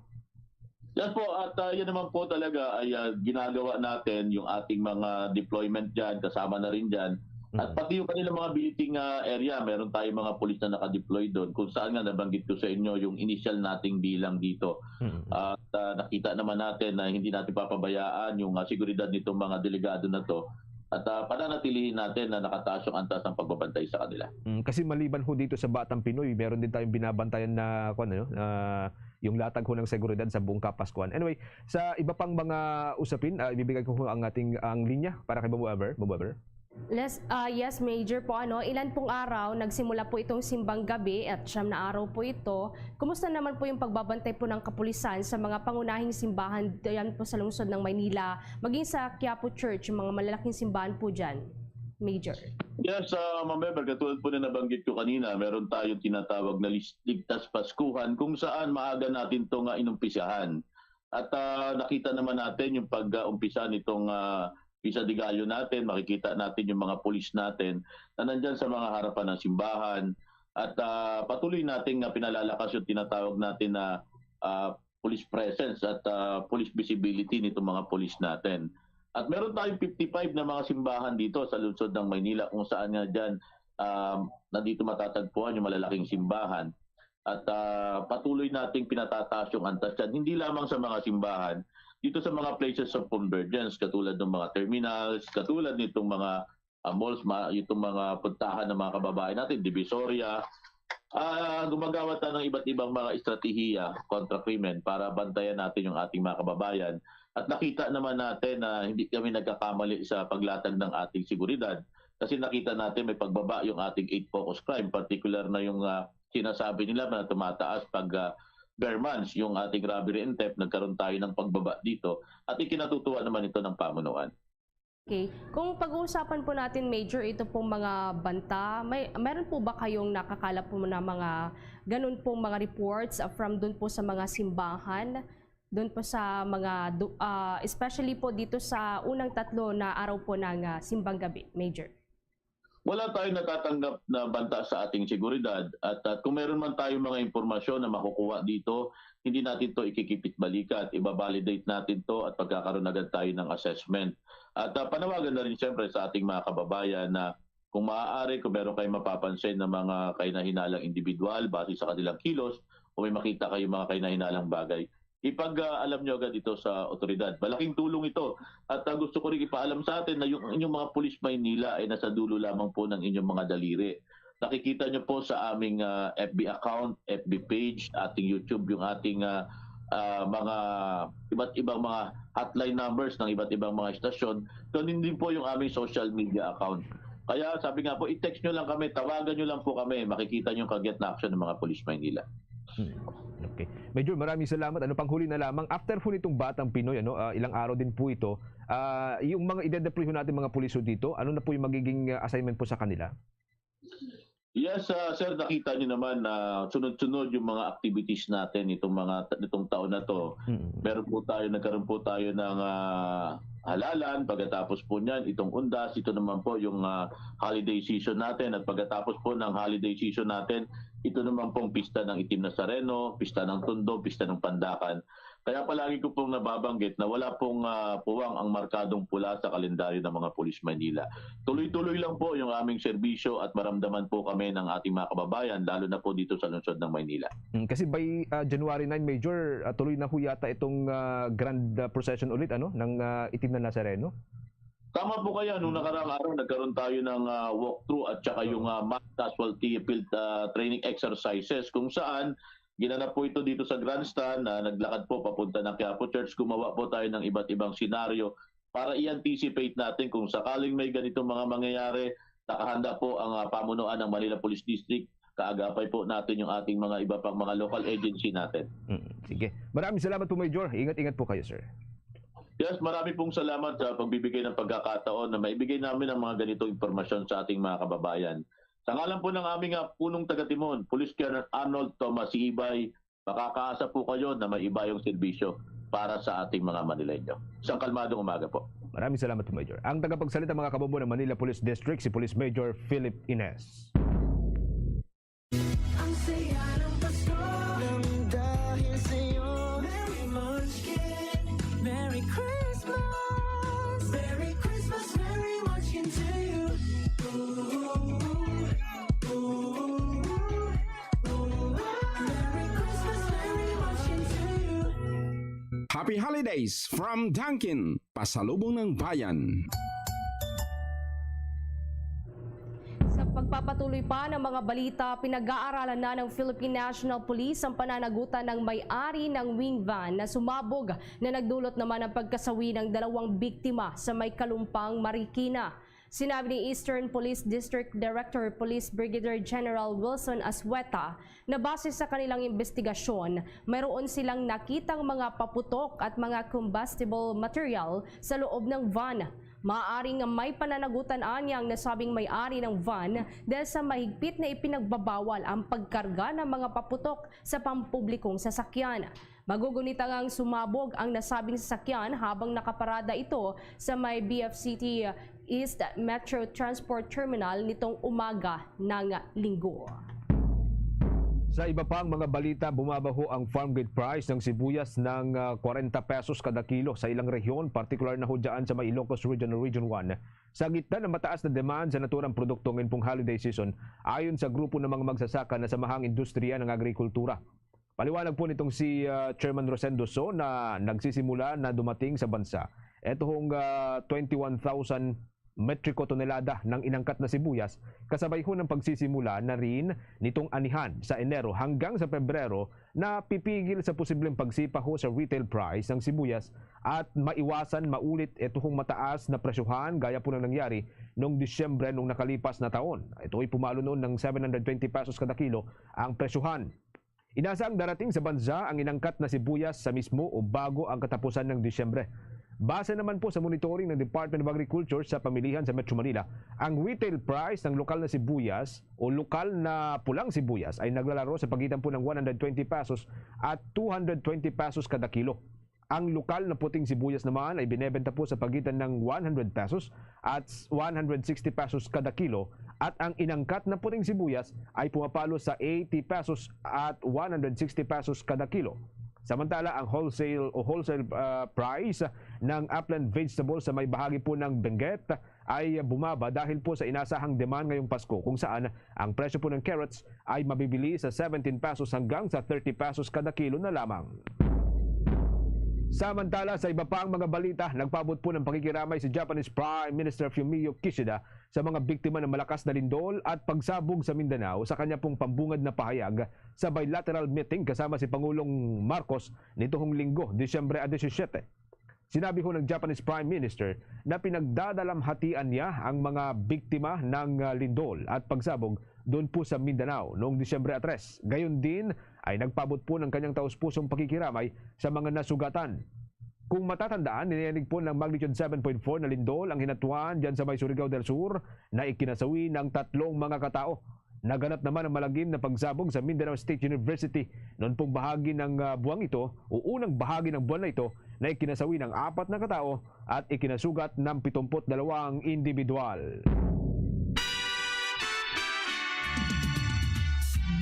Yan po, at yan naman po talaga ay ginagawa natin yung ating mga deployment dyan, kasama na rin dyan. At pati yung kanilang mga billeting area, meron tayong mga pulis na nakadeploy doon kung saan nga nabanggit ko sa inyo yung initial nating bilang dito. At nakita naman natin na hindi natin papabayaan yung seguridad nitong mga delegado na to. At pananatilihin natin na nakataas yung antas ng pagbabantay sa kanila. Kasi maliban ho dito sa Batang Pinoy, meron din tayong binabantayan na yung latag ho ng seguridad sa buong Kapaskuhan. Anyway, sa iba pang mga usapin, ibibigay ko ho ang ating linya para kay Bobo Ever. Yes, Major po. Ilan pong araw nagsimula po itong simbang gabi at 9 na araw po ito. Kumusta naman po yung pagbabantay po ng kapulisan sa mga pangunahing simbahan diyan po sa lungsod ng Maynila, maging sa Quiapo Church, yung mga malalaking simbahan po dyan, Major? Yes, Ma'am Ever, katulad po na nabanggit ko kanina, meron tayong tinatawag na Ligtas Paskuhan kung saan maaga natin itong inumpisahan. At nakita naman natin yung pag-umpisa nitong Pisa de Gallo natin, makikita natin yung mga pulis natin na nandyan sa mga harapan ng simbahan at patuloy nating pinalalakas yung tinatawag natin na police presence at police visibility nitong mga pulis natin. At meron tayong 55 na mga simbahan dito sa lungsod ng Maynila kung saan nga dyan nandito matatagpuan yung malalaking simbahan. At patuloy nating pinatataas yung antas dyan, hindi lamang sa mga simbahan, dito sa mga places of convergence katulad ng mga terminals, katulad nitong mga malls, itong mga puntahan ng mga kababayan natin, Divisoria. Gumagawa tayo ng iba't ibang mga estratehiya kontra krimen para bantayan natin yung ating mga kababayan. At nakita naman natin na hindi kami nagkakamali sa paglatag ng ating seguridad kasi nakita natin may pagbaba yung ating 8 focus crime, particular na yung sinasabi nila na tumataas pag bare months, yung ating robbery and theft, nagkaroon tayo ng pagbaba dito at ikinatutuwa naman ito ng pamunuan. Okay. Kung pag-uusapan po natin, Major, ito pong mga banta, meron po ba kayong nakakalap po na mga ganun pong mga reports from doon po sa mga simbahan? Doon po sa mga, especially po dito sa unang 3 na araw po ng simbang gabi, Major? Wala tayong natatanggap na banta sa ating seguridad at kung meron man tayong mga impormasyon na makukuha dito, hindi natin to ikikipit balikat, ibabalidate natin to at pagkakaroon agad tayo ng assessment. At panawagan na rin siyempre sa ating mga kababayan na kung maaari, kung meron kayong mapapansin na mga kahinahinalang individual base sa kanilang kilos o may makita kayong mga kahinahinalang bagay, ipag-alam nyo agad ito sa otoridad. Malaking tulong ito. At gusto ko rin ipaalam sa atin na yung inyong mga pulis Maynila ay nasa dulo lamang po ng inyong mga daliri. Nakikita nyo po sa aming FB account, FB page, ating YouTube, yung ating mga iba't ibang mga hotline numbers ng iba't ibang mga istasyon. Ganun din po yung aming social media account. Kaya sabi nga po, i-text nyo lang kami, tawagan nyo lang po kami, makikita nyo yung kagyat na action ng mga pulis Maynila. Okay. Major, maraming salamat. Ano pang huli na lamang, after po nitong Batang Pinoy, ilang araw din po ito, yung mga i-deploy natin mga puliso dito, ano na po yung magiging assignment po sa kanila? Yes, sir, nakita niyo naman na sunod-sunod yung mga activities natin itong taon na to. Nagkaroon po tayo ng halalan, pagkatapos po niyan itong undas, ito naman po yung holiday season natin at pagkatapos po ng holiday season natin, ito naman pong pista ng Itim na Sareno, pista ng Tondo, pista ng Pandakan. Kaya palagi ko pong nababanggit na wala pong puwang ang markadong pula sa kalendaryo ng mga Pulis Maynila. Tuloy-tuloy lang po yung aming serbisyo at maramdaman po kami ng ating mga kababayan, lalo na po dito sa lungsod ng Maynila. Kasi by January 9, Major, tuloy na ho yata itong grand procession ulit ng Itim na Nazareno? Tama po kaya, nung nakaraang araw nagkaroon tayo ng walkthrough at saka yung mass casualty field training exercises kung saan ginanap po ito dito sa grandstand na naglakad po papunta ng Quiapo Church. Gumawa po tayo ng iba't ibang senaryo para i-anticipate natin kung sakaling may ganitong mga mangyayari, nakahanda po ang pamunuan ng Manila Police District. Kaagapay po natin yung ating mga iba pang mga local agency natin. Sige. Maraming salamat po, Major. Ingat-ingat po kayo, sir. Yes, marami pong salamat sa pagbibigay ng pagkakataon na maibigay namin ang mga ganitong impormasyon sa ating mga kababayan. Sa ngalan po ng aming punong taga-Timon, Police Colonel Arnold Tomas Ibay, makakaasa po kayo na may iba yung serbisyo para sa ating mga Manileño. Isang kalmadong umaga po. Maraming salamat po, Major. Ang tagapagsalita mga kabombo ng Manila Police District, si Police Major Philip Ines. Ang saya ng Pasko nang dahil sa'yo. Merry Munchkin, Merry Christmas, Merry Christmas, Merry Munchkin to you. Happy Holidays from Dunkin, pasalubong ng bayan. Sa pagpapatuloy pa ng mga balita, pinag-aaralan na ng Philippine National Police ang pananagutan ng may-ari ng wing van na sumabog na nagdulot naman ng pagkasawi ng 2 biktima sa may Kalumpang, Marikina. Sinabi ni Eastern Police District Director Police Brigadier General Wilson Asweta na base sa kanilang investigasyon, mayroon silang nakitang mga paputok at mga combustible material sa loob ng van. Maaaring may pananagutan anyang nasabing may-ari ng van dahil sa mahigpit na ipinagbabawal ang pagkarga ng mga paputok sa pampublikong sasakyan. Magugunitang ang sumabog ang nasabing sasakyan habang nakaparada ito sa may BFCT East Metro Transport Terminal nitong umaga ng Linggo. Sa iba pang mga balita, bumabaho ang farm gate price ng sibuyas ng 40 pesos kada kilo sa ilang rehiyon, partikular na ho dyan sa may Ilocos Region o Region 1. Sa gitna ng mataas na demand sa naturang produkto ngayong pong holiday season, ayon sa grupo ng mga magsasaka na samahang industriya ng agrikultura. Paliwanag po nitong si Chairman Rosendo So na nagsisimula na dumating sa bansa ito hong 21,000 metriko tonelada ng inangkat na sibuyas, kasabay ho ng pagsisimula na rin nitong anihan sa Enero hanggang sa Pebrero na pipigil sa posibleng pagsipa ho sa retail price ng sibuyas at maiwasan maulit ito hong mataas na presyuhan gaya po ng nangyari noong Disyembre nung nakalipas na taon. Ito ay pumalo noon ng 720 pesos kada kilo ang presyuhan. Inasaang darating sa bansa ang inangkat na sibuyas sa mismo o bago ang katapusan ng Disyembre. Base naman po sa monitoring ng Department of Agriculture sa pamilihan sa Metro Manila, ang retail price ng lokal na sibuyas o lokal na pulang sibuyas ay naglalaro sa pagitan po ng 120 pesos at 220 pesos kada kilo. Ang lokal na puting sibuyas naman ay binebenta po sa pagitan ng 100 pesos at 160 pesos kada kilo at ang inangkat na puting sibuyas ay pumapalo sa 80 pesos at 160 pesos kada kilo. Samantala, ang wholesale price ng upland vegetables sa may bahagi po ng Benguet ay bumaba dahil po sa inasahang demand ngayong Pasko kung saan ang presyo po ng carrots ay mabibili sa 17 pesos hanggang sa 30 pesos kada kilo na lamang. Samantala, sa iba pang mga balita, nagpaabot po ng pakikiramay si Japanese Prime Minister Fumio Kishida sa mga biktima ng malakas na lindol at pagsabog sa Mindanao sa kanya pong pambungad na pahayag sa bilateral meeting kasama si Pangulong Marcos nitong Linggo, Disyembre 17. Sinabi ho ng Japanese Prime Minister na pinagdadalamhatian niya ang mga biktima ng lindol at pagsabog doon po sa Mindanao noong Disyembre 3. Gayon din ay nagpaabot po ng kanyang taus-pusong pakikiramay sa mga nasugatan. Kung matatandaan, nininig po ng magnitude 7.4 na lindol ang hinatuan dyan sa may Surigao del Sur na ikinasawi ng 3 mga katao. Naganap naman ang malagim na pagsabog sa Mindanao State University noon pong bahagi ng buwang ito o unang bahagi ng buwan na ito na ikinasawi ng 4 na katao at ikinasugat ng 72 individual.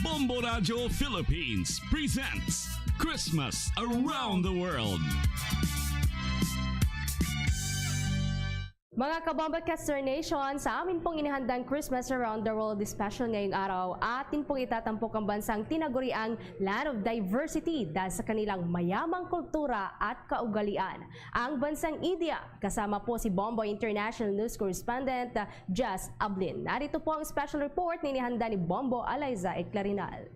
Bombo Radio Philippines presents Christmas around the world. Mga Kabombacaster Nation, sa amin pong inihandang Christmas Around the World special ngayong araw, atin pong itatampok ang bansang tinaguriang Land of Diversity dahil sa kanilang mayamang kultura at kaugalian. Ang bansang India, kasama po si Bombo International News Correspondent Jazz Ablin. Narito po ang special report na inihanda ni Bombo Alayza Eclarinal.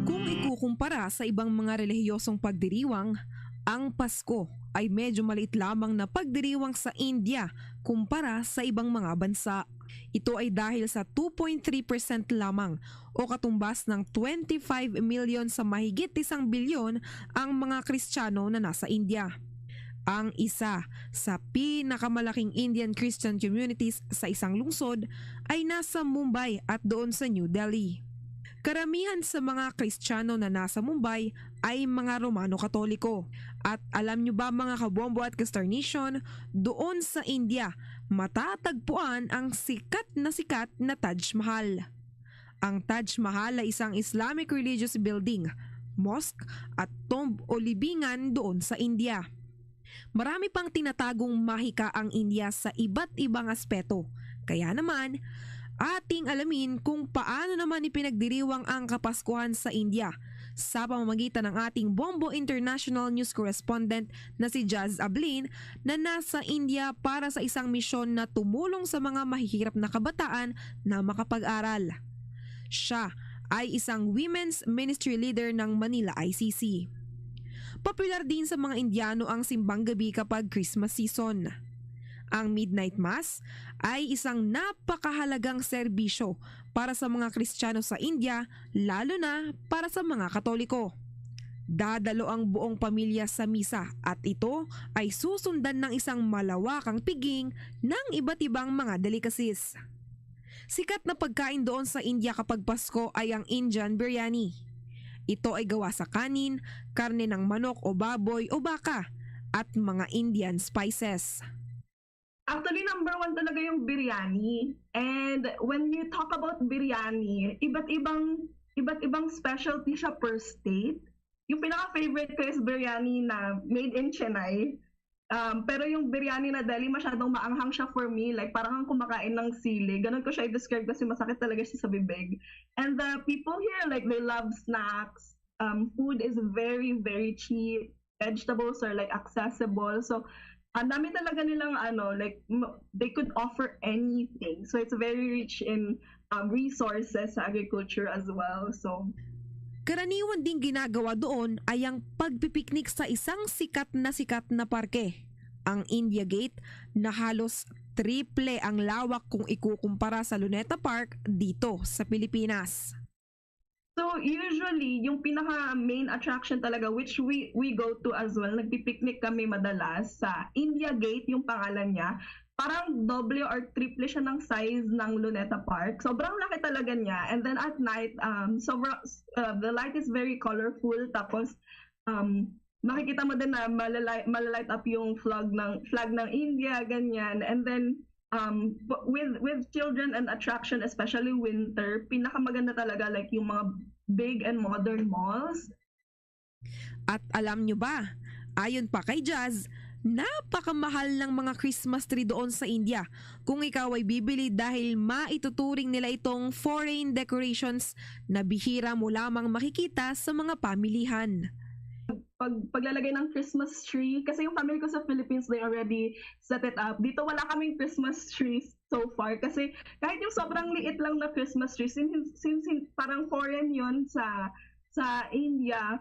Kung ikukumpara sa ibang mga relihiyosong pagdiriwang, ang Pasko ay medyo maliit lamang na pagdiriwang sa India kumpara sa ibang mga bansa. Ito ay dahil sa 2.3% lamang o katumbas ng 25 million sa mahigit 1 bilyon ang mga Kristiyano na nasa India. Ang isa sa pinakamalaking Indian Christian communities sa isang lungsod ay nasa Mumbai at doon sa New Delhi. Karamihan sa mga Kristiyano na nasa Mumbai ay mga Romano-Katoliko. At alam nyo ba mga Kabombo at Kastar Nation, doon sa India, matatagpuan ang sikat na Taj Mahal. Ang Taj Mahal ay isang Islamic religious building, mosque at tomb o libingan doon sa India. Marami pang tinatagong mahika ang India sa iba't ibang aspeto. Kaya naman, ating alamin kung paano naman ipinagdiriwang ang Kapaskuhan sa India sa pamamagitan ng ating Bombo International News Correspondent na si Jazz Ablin na nasa India para sa isang misyon na tumulong sa mga mahihirap na kabataan na makapag-aral. Siya ay isang women's ministry leader ng Manila ICC. Popular din sa mga Indiano ang simbang gabi kapag Christmas season. Ang Midnight Mass ay isang napakahalagang serbisyo para sa mga Kristiyano sa India, lalo na para sa mga Katoliko. Dadalo ang buong pamilya sa misa at ito ay susundan ng isang malawakang piging ng iba't ibang mga delicacies. Sikat na pagkain doon sa India kapag Pasko ay ang Indian biryani. Ito ay gawa sa kanin, karne ng manok o baboy o baka at mga Indian spices. Actually, number one talaga yung biryani. And when you talk about biryani, iba't ibang specialty siya per state. Yung pinaka-favorite ko is biryani na made in Chennai. Pero yung biryani na Delhi, masyadong maanghang siya for me. Like, parang kang kumakain ng sili. Ganun ko siya i-describe kasi masakit talaga siya sa bibig. And the people here, like, they love snacks. Food is very, very cheap. Vegetables are, like, accessible. So, ang dami talaga nilang like they could offer anything. So it's very rich in resources sa agriculture as well. So karaniwan ding ginagawa doon ay ang pagpipiknik sa isang sikat na parke, ang India Gate, na halos triple ang lawak kung ikukumpara sa Luneta Park dito sa Pilipinas. So usually, yung pinaka main attraction talaga which we go to as well, nagpipiknik kami madalas sa India Gate, yung pangalan niya. Parang doble or triple siya ng size ng Luneta Park. Sobrang laki talaga niya. And then at night, the light is very colorful. Tapos makikita mo din na malalight up yung flag ng India, ganyan. And then with children and attraction, especially winter, pinakamaganda talaga like yung mga big and modern malls. At alam nyo ba, ayon pa kay Jazz, napakamahal ng mga Christmas tree doon sa India kung ikaw ay bibili dahil maituturing nila itong foreign decorations na bihira mo lamang makikita sa mga pamilihan. Paglalagay ng Christmas tree, kasi yung family ko sa Philippines, they already set it up. Dito wala kaming Christmas trees so far kasi kahit yung sobrang liit lang na Christmas tree, since parang foreign yun sa India,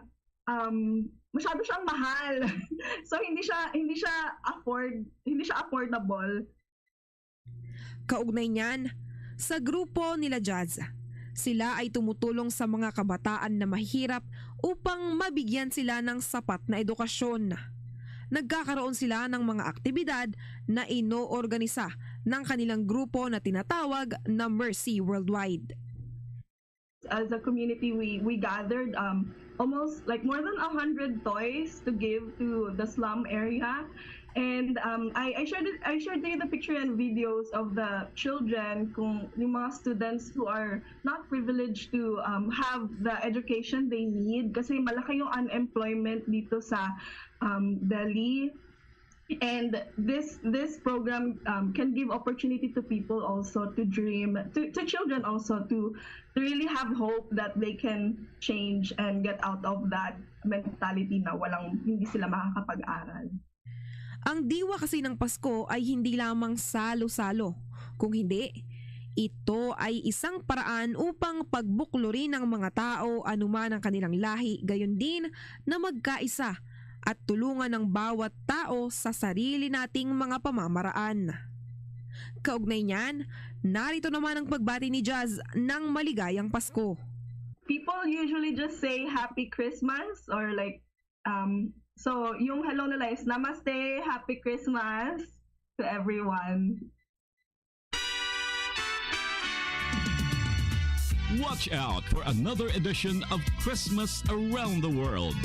masyado siyang mahal. So hindi siya affordable. Kaugnay niyan, sa grupo nila Jazz, sila ay tumutulong sa mga kabataan na mahirap upang mabigyan sila ng sapat na edukasyon. Nagkakaroon sila ng mga aktibidad na inoorganisa ng kanilang grupo na tinatawag na Mercy Worldwide. As a community, we gathered almost like more than 100 toys to give to the slum area. And I shared the picture and videos of the children, kung yung mga students who are not privileged to have the education they need kasi malaki yung unemployment dito sa Delhi. And this program can give opportunity to people also to dream, to children also to really have hope that they can change and get out of that mentality na hindi sila makakapag-aral. Ang diwa kasi ng Pasko ay hindi lamang salo-salo. Kung hindi, ito ay isang paraan upang pagbuklurin ng mga tao anuman ang kanilang lahi, gayon din na magkaisa at tulungan ng bawat tao sa sarili nating mga pamamaraan. Kaugnay niyan, narito naman ang pagbati ni Jazz ng maligayang Pasko. People usually just say Happy Christmas or so yung hello nila is Namaste, Happy Christmas to everyone. Watch out for another edition of Christmas Around the World.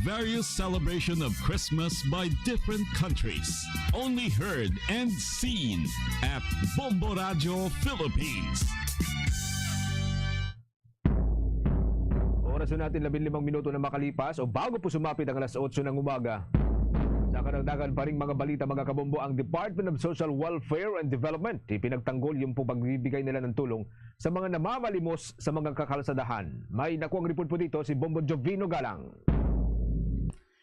Various celebration of Christmas by different countries. Only heard and seen at Bombo Radio Philippines. Oras na natin 15 minuto na makalipas o bago po sumapit ang alas 8 ng umaga. Sa karagdagan pa ring mga balita mga kabombo, ang Department of Social Welfare and Development ipinagtanggol yung pagbibigay nila ng tulong sa mga namamalimos sa mga kakalsadahan. May nakuang report po dito si Bombo Jovino Galang.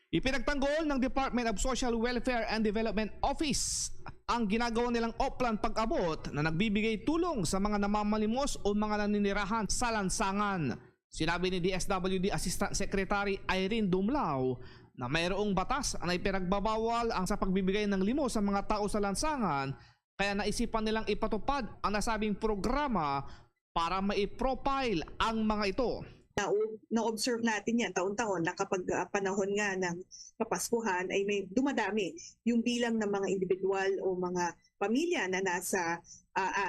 Ipinagtanggol ng Department of Social Welfare and Development Office ang ginagawa nilang Oplan Pag-abot na nagbibigay tulong sa mga namamalimos o mga naninirahan sa lansangan. Sinabi ni DSWD Assistant Secretary Irene Dumlao na mayroong batas na ipinagbabawal ang sa pagbibigay ng limos sa mga tao sa lansangan, kaya naisipan nilang ipatupad ang nasabing programa para mai-profile ang mga ito. Na-observe natin yan taon-taon na kapag panahon nga ng Kapaskuhan ay may dumadami yung bilang ng mga individual o mga pamilya na nasa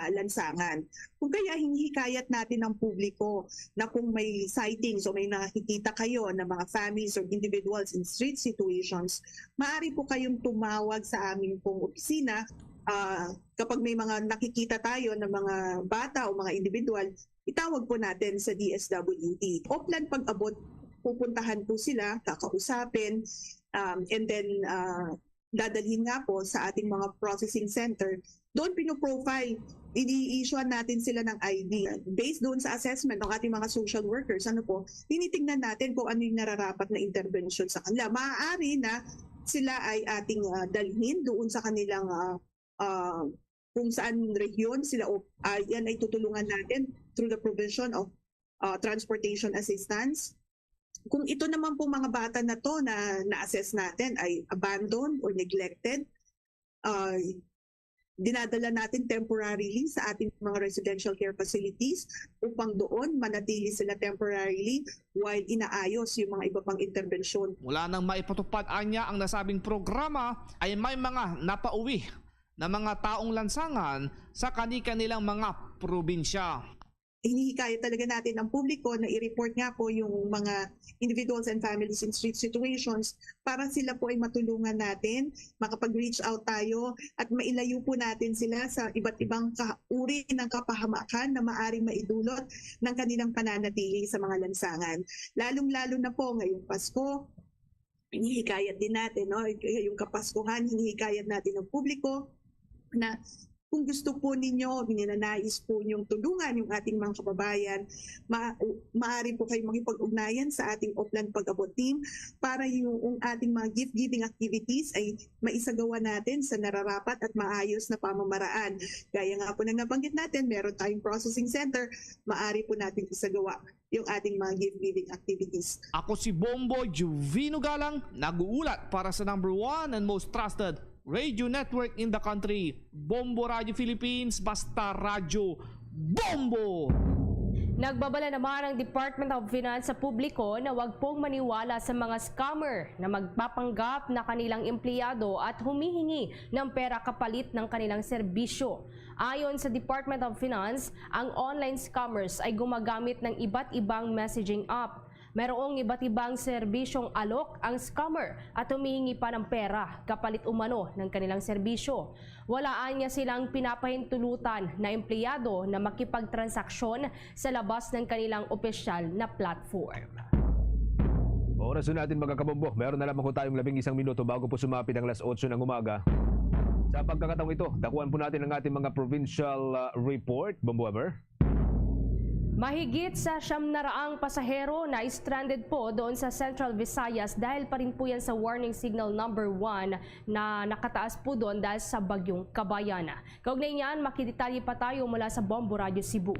lansangan. Kung kaya hinihikayat natin ng publiko na kung may sightings o may nakikita kayo ng mga families or individuals in street situations, maaari po kayong tumawag sa aming pong opisina. Kapag may mga nakikita tayo ng mga bata o mga individual, itawag po natin sa DSWD. Oplan Pag-abot, pupuntahan po sila, kakausapin, and then dadalhin nga po sa ating mga processing center. Doon pinoprofile, ini-issuean natin sila ng ID. Based doon sa assessment ng ating mga social workers, tinitingnan natin kung ano yung nararapat na intervention sa kanila. Maaari na sila ay ating dalhin doon sa kanilang kung saan region sila yan ay tutulungan natin through the provision of transportation assistance. Kung ito naman po mga bata na to na na-assess natin ay abandoned or neglected, dinadala natin temporarily sa ating mga residential care facilities upang doon manatili sila temporarily while inaayos yung mga iba pang interbensyon. Mula nang maipatupad anya ang nasabing programa ay may mga napauwi na mga taong lansangan sa kani-kanilang mga probinsya. Hinihikayat talaga natin ang publiko na i-report nga po yung mga individuals and families in street situations para sila po ay matulungan natin, makapag-reach out tayo at mailayo po natin sila sa iba't ibang uri ng kapahamakan na maaring maidulot ng kanilang pananatili sa mga lansangan. Lalong-lalo na po ngayong Pasko, hinihikayat din natin, yung Kapaskuhan, hinihikayat natin ang publiko na kung gusto po ninyo, ninanais po niyong tulungan yung ating mga kababayan, maaari po kayo makipag-ugnayan sa ating Oplan Pag-abot team para yung ating mga gift-giving activities ay maisagawa natin sa nararapat at maayos na pamamaraan. Gaya nga po nang nabanggit natin, meron tayong processing center, maaari po natin isagawa yung ating mga gift-giving activities. Ako si Bombo Jovino Galang, nag-uulat para sa number 1 and most trusted radio network in the country, Bombo Radio Philippines, basta radyo Bombo! Nagbabala naman ang Department of Finance sa publiko na huwag pong maniwala sa mga scammer na magpapanggap na kanilang empleyado at humihingi ng pera kapalit ng kanilang serbisyo. Ayon sa Department of Finance, ang online scammers ay gumagamit ng iba't ibang messaging app. Merong iba't ibang serbisyong alok ang scammer at humihingi pa ng pera kapalit umano ng kanilang serbisyo. Walaan niya silang pinapahintulutan na empleyado na makipagtransaksyon sa labas ng kanilang opisyal na platform. Oras na natin mga kabombo. Meron na lamang ko tayong 11 minuto bago po sumapit ang alas 8 ng umaga. Sa pagkakataong ito, dakuan po natin ang ating mga provincial report. Bombo Ever. Mahigit sa 700 pasahero na stranded po doon sa Central Visayas dahil pa rin po yan sa warning signal number 1 na nakataas po doon dahil sa bagyong Kabayan. Kaugnay niyan, makidetalye pa tayo mula sa Bombo Radio Cebu.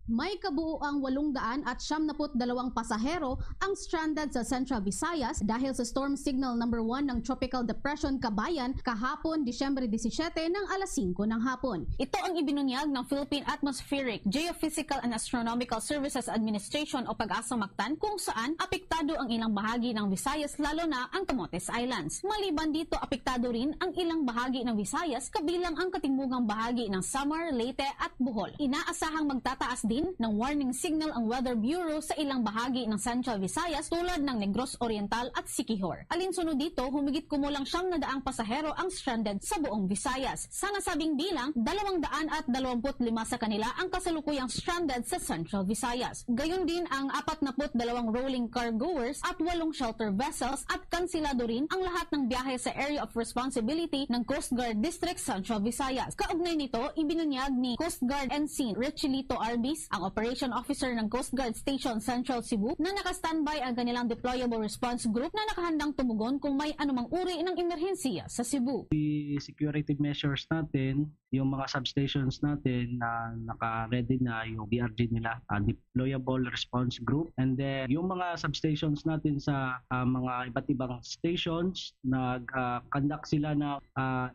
May kabuuang 872 pasahero ang stranded sa Central Visayas dahil sa storm signal number 1 ng Tropical Depression Kabayan kahapon Disyembre 17 ng alas 5 ng hapon. Ito ang ibinunyag ng Philippine Atmospheric, Geophysical and Astronomical Services Administration o Pag-asa Mactan kung saan apektado ang ilang bahagi ng Visayas lalo na ang Camotes Islands. Maliban dito, apektado rin ang ilang bahagi ng Visayas kabilang ang katimbugang bahagi ng Samar, Leyte at Bohol. Inaasahang magtataas din ng warning signal ang Weather Bureau sa ilang bahagi ng Central Visayas tulad ng Negros Oriental at Siquijor. Alinsunod dito, humigit kumulang 700 pasahero ang stranded sa buong Visayas. Sa nasabing bilang, 225 sa kanila ang kasalukuyang stranded sa Central Visayas. Gayon din ang 42 rolling cargoers at 8 shelter vessels at kansilado rin ang lahat ng biyahe sa Area of Responsibility ng Coast Guard District Central Visayas. Kaugnay nito, ibinunyag ni Coast Guard Ensign Richelito Arbis, ang Operation Officer ng Coast Guard Station Central Cebu, na naka-standby ang kanilang Deployable Response Group na nakahandang tumugon kung may anumang uri ng emerhensiya sa Cebu. The security measures natin, yung mga substations natin na naka-ready na yung DRG nila, Deployable Response Group. And then yung mga substations natin sa mga iba't ibang stations, nag-conduct sila na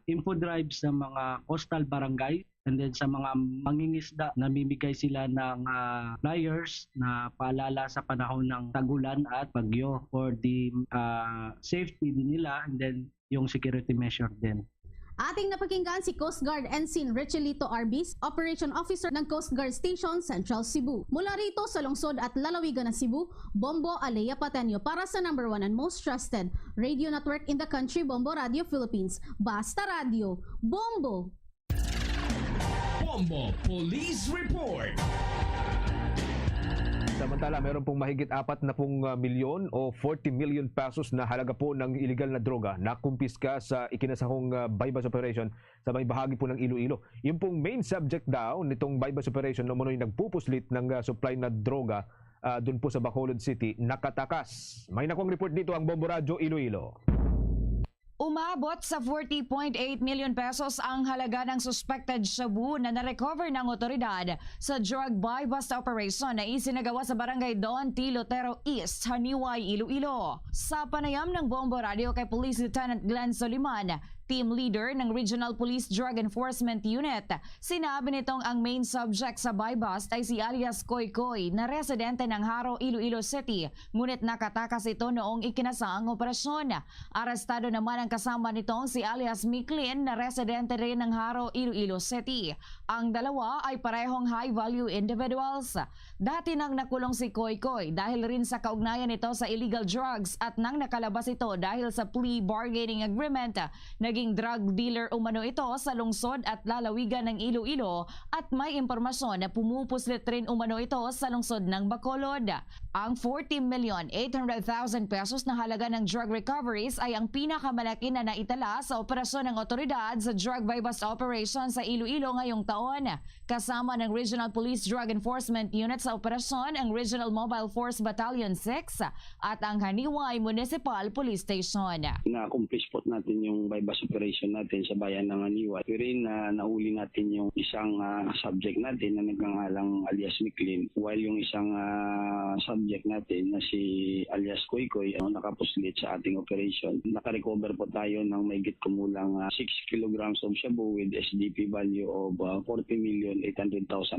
info drives sa mga coastal barangay. And then sa mga mangingisda, namimigay sila ng flyers na paalala sa panahon ng tagulan at bagyo for the safety din nila and then yung security measure din. Ating napakinggan si Coast Guard Ensign Richelito Arbis, Operation Officer ng Coast Guard Station Central Cebu. Mula rito sa lungsod at lalawigan ng Cebu, Bombo Alea Patenyo para sa number 1 and most trusted radio network in the country, Bombo Radio Philippines. Basta Radio, Bombo! Bombo Police Report. Samantala, meron pong mahigit 40 milyon o 40 million pesos na halaga po ng illegal na droga na kumpiska sa ikinasahong bypass operation sa may bahagi po ng Iloilo. Yung pong main subject daw nitong bypass operation na umunoy nagpupuslit ng supply na droga doon po sa Bacolod City, nakatakas. May nakuang report dito ang Bombo Radio Iloilo. Umabot sa 40.8 million pesos ang halaga ng suspected shabu na narecover ng otoridad sa drug buy-bust operation na isinagawa sa barangay Don T. Lotero East, Haniway, Iloilo. Sa panayam ng Bombo Radio kay Police Lieutenant Glenn Soliman, team leader ng Regional Police Drug Enforcement Unit, sinabi nitong ang main subject sa buy-bust ay si alias Koy Koy na residente ng Haro, Iloilo City, ngunit nakatakas ito noong ikinasaang operasyon. Arestado naman ang kasama nitong si alias Miklin na residente rin ng Haro, Iloilo City. Ang dalawa ay parehong high-value individuals. Dati nang nakulong si Koy Koy dahil rin sa kaugnayan nito sa illegal drugs at nang nakalabas ito dahil sa plea bargaining agreement, naging drug dealer umano ito sa lungsod at lalawigan ng Iloilo at may impormasyon na pumupuslit rin umano ito sa lungsod ng Bacolod. Ang 40,800,000 pesos na halaga ng drug recoveries ay ang pinakamalaki na naitala sa operasyon ng otoridad sa drug buy-bust operation sa Iloilo ngayong taon. Kasama ng Regional Police Drug Enforcement Unit sa operasyon ang Regional Mobile Force Battalion 6 at ang Haniway Municipal Police Station. Na-accomplish po natin yung buy-bust operation natin sa bayan ng Haniway. Pero rin nahuli natin yung isang subject natin na nagngangalang alias Miklin, while yung isang subject natin na si alias Koy Koy nakapuslit sa ating operation. Nakarecover po tayo ng mayigit kumulang 6 kilograms of shabu with SDP value of 40,800,000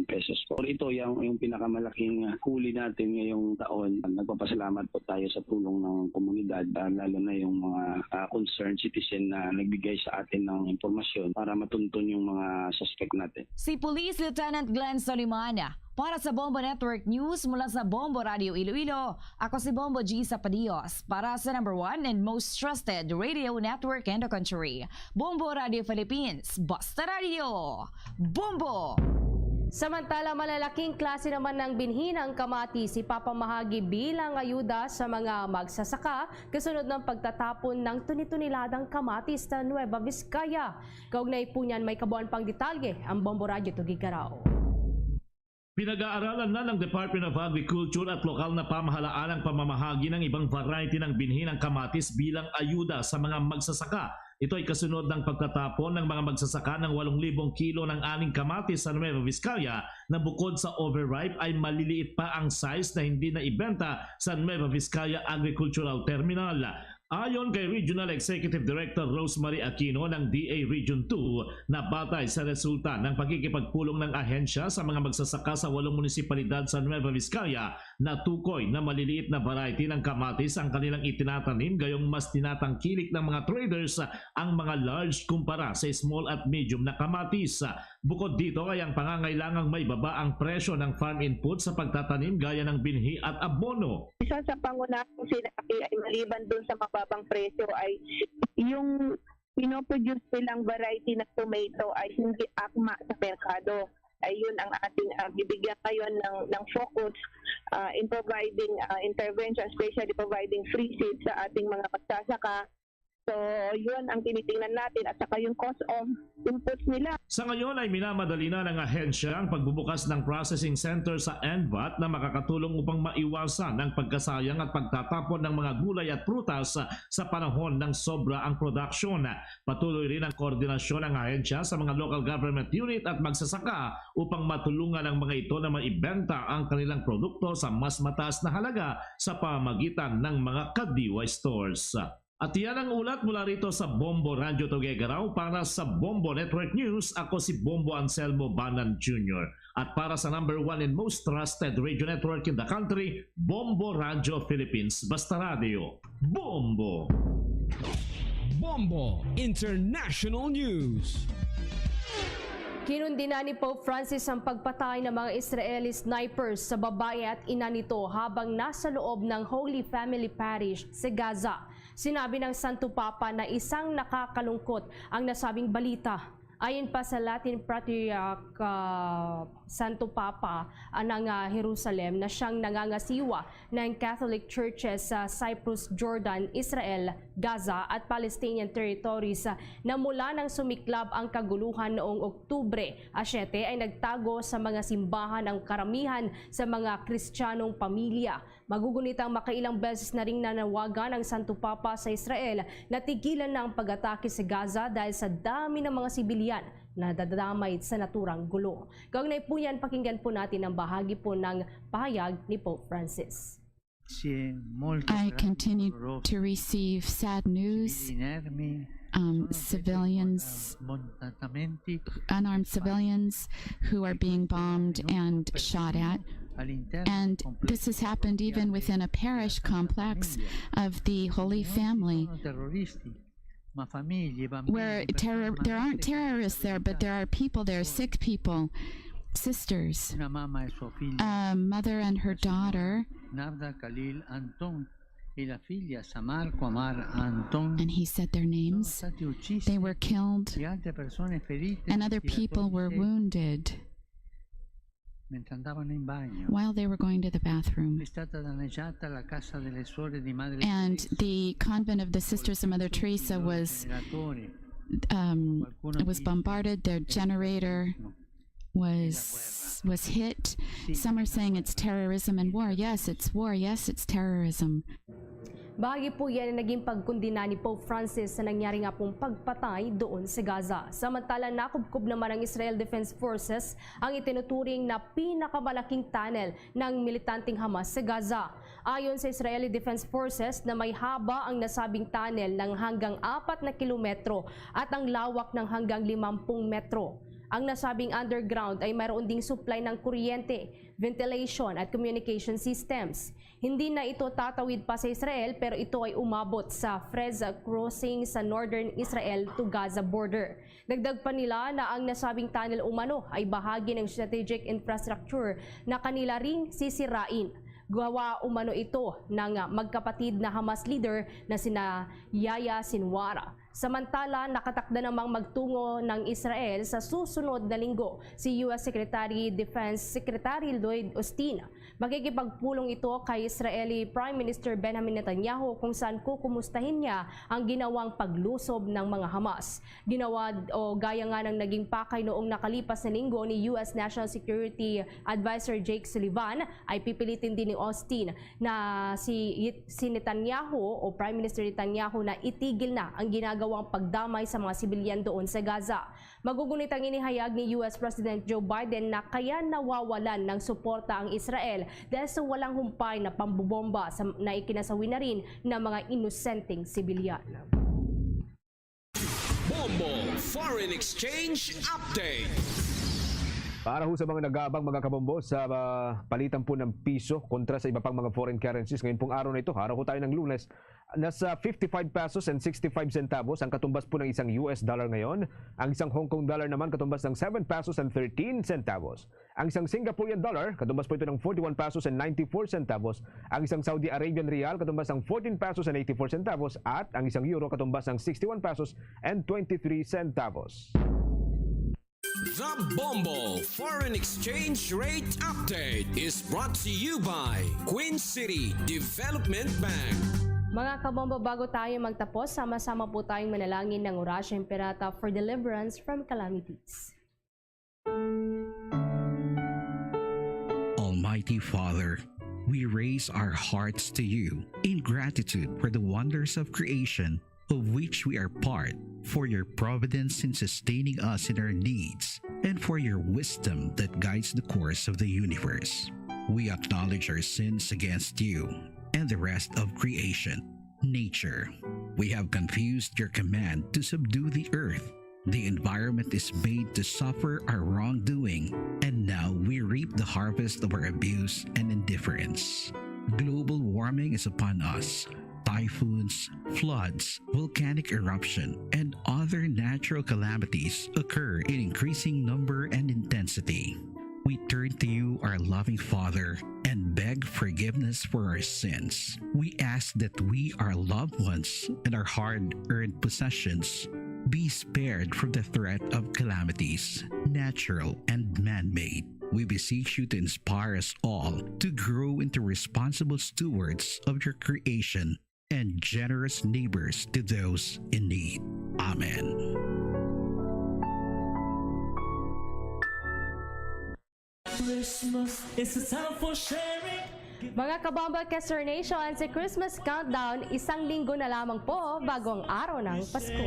pesos po. Ito yung pinakamalaking huli natin ngayong taon. Nagpapasalamat po tayo sa tulong ng komunidad, lalo na yung mga concerned citizen na nagbigay sa atin ng impormasyon para matuntun yung mga suspect natin. Si Police Lieutenant Glenn Soliman, Para sa Bombo Network News mula sa Bombo Radio Iloilo, ako si Bombo G. Sapadios para sa number 1 and most trusted radio network in the country. Bombo Radio Philippines, Basta Radio! Bombo! Samantala, malalaking klase naman ng binhi ng kamatis ipapamahagi bilang ayuda sa mga magsasaka kasunod ng pagtatapon ng tuni-tuniladang kamatis sa Nueva Vizcaya. Kaugnay po niyan, may kabuuan pang detalye ang Bombo Radio Tugigaraw. Pinag-aaralan na ng Department of Agriculture at lokal na pamahalaan ang pamamahagi ng ibang variety ng binhi ng kamatis bilang ayuda sa mga magsasaka. Ito ay kasunod ng pagtatapon ng mga magsasaka ng 8,000 kilo ng aning kamatis sa Nueva Vizcaya na bukod sa overripe ay maliliit pa ang size na hindi na ibenta sa Nueva Vizcaya Agricultural Terminal. Ayon kay Regional Executive Director Rosemary Aquino ng DA Region 2 na batay sa resulta ng pagkikipagpulong ng ahensya sa mga magsasaka sa 8 munisipalidad sa Nueva Vizcaya na tukoy na maliliit na variety ng kamatis ang kanilang itinatanim gayong mas tinatangkilik ng mga traders ang mga large kumpara sa small at medium na kamatis. Bukod dito ay ang pangangailangang may baba ang presyo ng farm input sa pagtatanim gaya ng binhi at abono. Isa sa pangunahing sinabi ay maliban dun sa mababang presyo ay yung pinoproduce nilang variety ng tomato ay hindi akma sa merkado. Ayun ang ating bibigyan ngayon ng focus in providing intervention, especially providing free seeds sa ating mga magsasaka. So, yun ang tinitingnan natin at saka yung cost of inputs nila. Sa ngayon ay minamadali na ng ahensya ang pagbubukas ng processing center sa NVAT na makakatulong upang maiwasan ang pagkasayang at pagtatapon ng mga gulay at prutas sa panahon ng sobra ang production. Patuloy rin ang koordinasyon ng ahensya sa mga local government unit at magsasaka upang matulungan ang mga ito na maibenta ang kanilang produkto sa mas mataas na halaga sa pamamagitan ng mga kadiwa stores. At yan ang ulat mula rito sa Bombo Radio Tugigaraw. Para sa Bombo Network News, ako si Bombo Anselmo Banan Jr. At para sa number 1 and most trusted radio network in the country, Bombo Radio Philippines, Basta Radio. Bombo! Bombo International News. Kinundina ni Pope Francis ang pagpatay ng mga Israeli snipers sa babae at ina nito habang nasa loob ng Holy Family Parish sa Gaza. Sinabi ng Santo Papa na isang nakakalungkot ang nasabing balita. Ayon pa sa Latin Patriarch Santo Papa ng Jerusalem na siyang nangangasiwa ng Catholic Churches sa Cyprus, Jordan, Israel, Gaza at Palestinian territories na mula nang sumiklab ang kaguluhan noong Oktubre 7 ay nagtago sa mga simbahan ang karamihan sa mga Kristiyanong pamilya. Magugunitang makailang beses na ring nanawagan ng Santo Papa sa Israel na tigilan na ang pag-atake sa Gaza dahil sa dami ng mga sibilyan na dadamay sa naturang gulo. Kaugnay po yan, pakinggan po natin ang bahagi po ng pahayag ni Pope Francis. I continue to receive sad news. Civilians, unarmed civilians who are being bombed and shot at. And this has happened even within a parish complex of the Holy Family, where there aren't terrorists there, but there are people there, sick people, sisters, a mother and her daughter, and he said their names. They were killed, and other people were wounded while they were going to the bathroom. And the convent of the Sisters of Mother Teresa was bombarded. Their generator was hit. Some are saying it's terrorism and war. Yes, it's war. Yes, it's terrorism. Bahagi po yan na naging pagkundina ni Pope Francis sa nangyari nga pong pagpatay doon sa Gaza. Samantala, nakubkob naman ng Israel Defense Forces ang itinuturing na pinakamalaking tunnel ng militanteng Hamas sa Gaza. Ayon sa Israeli Defense Forces na may haba ang nasabing tunnel ng hanggang 4 na kilometro at ang lawak ng hanggang 50 metro. Ang nasabing underground ay mayroon ding supply ng kuryente, ventilation at communication systems. Hindi na ito tatawid pa sa Israel pero ito ay umabot sa Freza crossing sa northern Israel to Gaza border. Dagdag pa nila na ang nasabing tunnel umano ay bahagi ng strategic infrastructure na kanila ring sisirain. Gawa umano ito ng magkapatid na Hamas leader na sina Yahya Sinwar. Samantala, nakatakda namang magtungo ng Israel sa susunod na linggo si U.S. Defense Secretary Lloyd Austin. Makikipagpulong ito kay Israeli Prime Minister Benjamin Netanyahu kung saan kukumustahin niya ang ginawang paglusob ng mga Hamas. Ginawa o gaya nga ng naging pakay noong nakalipas na linggo ni U.S. National Security Advisor Jake Sullivan ay pipilitin din ni Austin na si Netanyahu o Prime Minister Netanyahu na itigil na ang ginagawang pagdamay sa mga sibilyan doon sa Gaza. Magugunit ang inihayag ni US President Joe Biden na kaya nawawalan ng suporta ang Israel dahil sa walang humpay na pambubomba na ikinasawi na rin ng mga inosenteng sibilyan. Bombo Foreign Exchange Update. Para ho sa mga nag-aabang mga kabombo sa palitan po ng piso kontra sa iba pang mga foreign currencies, ngayon pong araw na ito, araw ko tayo ng Lunes, nasa 55 pesos and 65 centavos ang katumbas po ng isang US dollar ngayon. Ang isang Hong Kong dollar naman katumbas ng 7 pesos and 13 centavos. Ang isang Singaporean dollar katumbas po ito ng 41 pesos and 94 centavos. Ang isang Saudi Arabian rial katumbas ng 14 pesos and 84 centavos. At ang isang euro katumbas ng 61 pesos and 23 centavos. The Bombo Foreign Exchange Rate Update is brought to you by Queen City Development Bank. Mga kabombo, bago tayo magtapos, sama-sama po tayong manalangin ng Orasya Imperata for deliverance from calamities. Almighty Father, we raise our hearts to you in gratitude for the wonders of creation of which we are part, for your providence in sustaining us in our needs, and for your wisdom that guides the course of the universe. We acknowledge our sins against you and the rest of creation, nature. We have confused your command to subdue the earth. The environment is made to suffer our wrongdoing, and now we reap the harvest of our abuse and indifference. Global warming is upon us. Typhoons, floods, volcanic eruption, and other natural calamities occur in increasing number and intensity. We turn to you, our loving Father, and beg forgiveness for our sins. We ask that we, our loved ones, and our hard-earned possessions be spared from the threat of calamities, natural and man-made. We beseech you to inspire us all to grow into responsible stewards of your creation and generous neighbors to those in need. Amen. Christmas is a time for sharing. Mga kabombo, Kester Nation, sa Christmas Countdown, isang linggo na lamang po bago ang araw ng Pasko.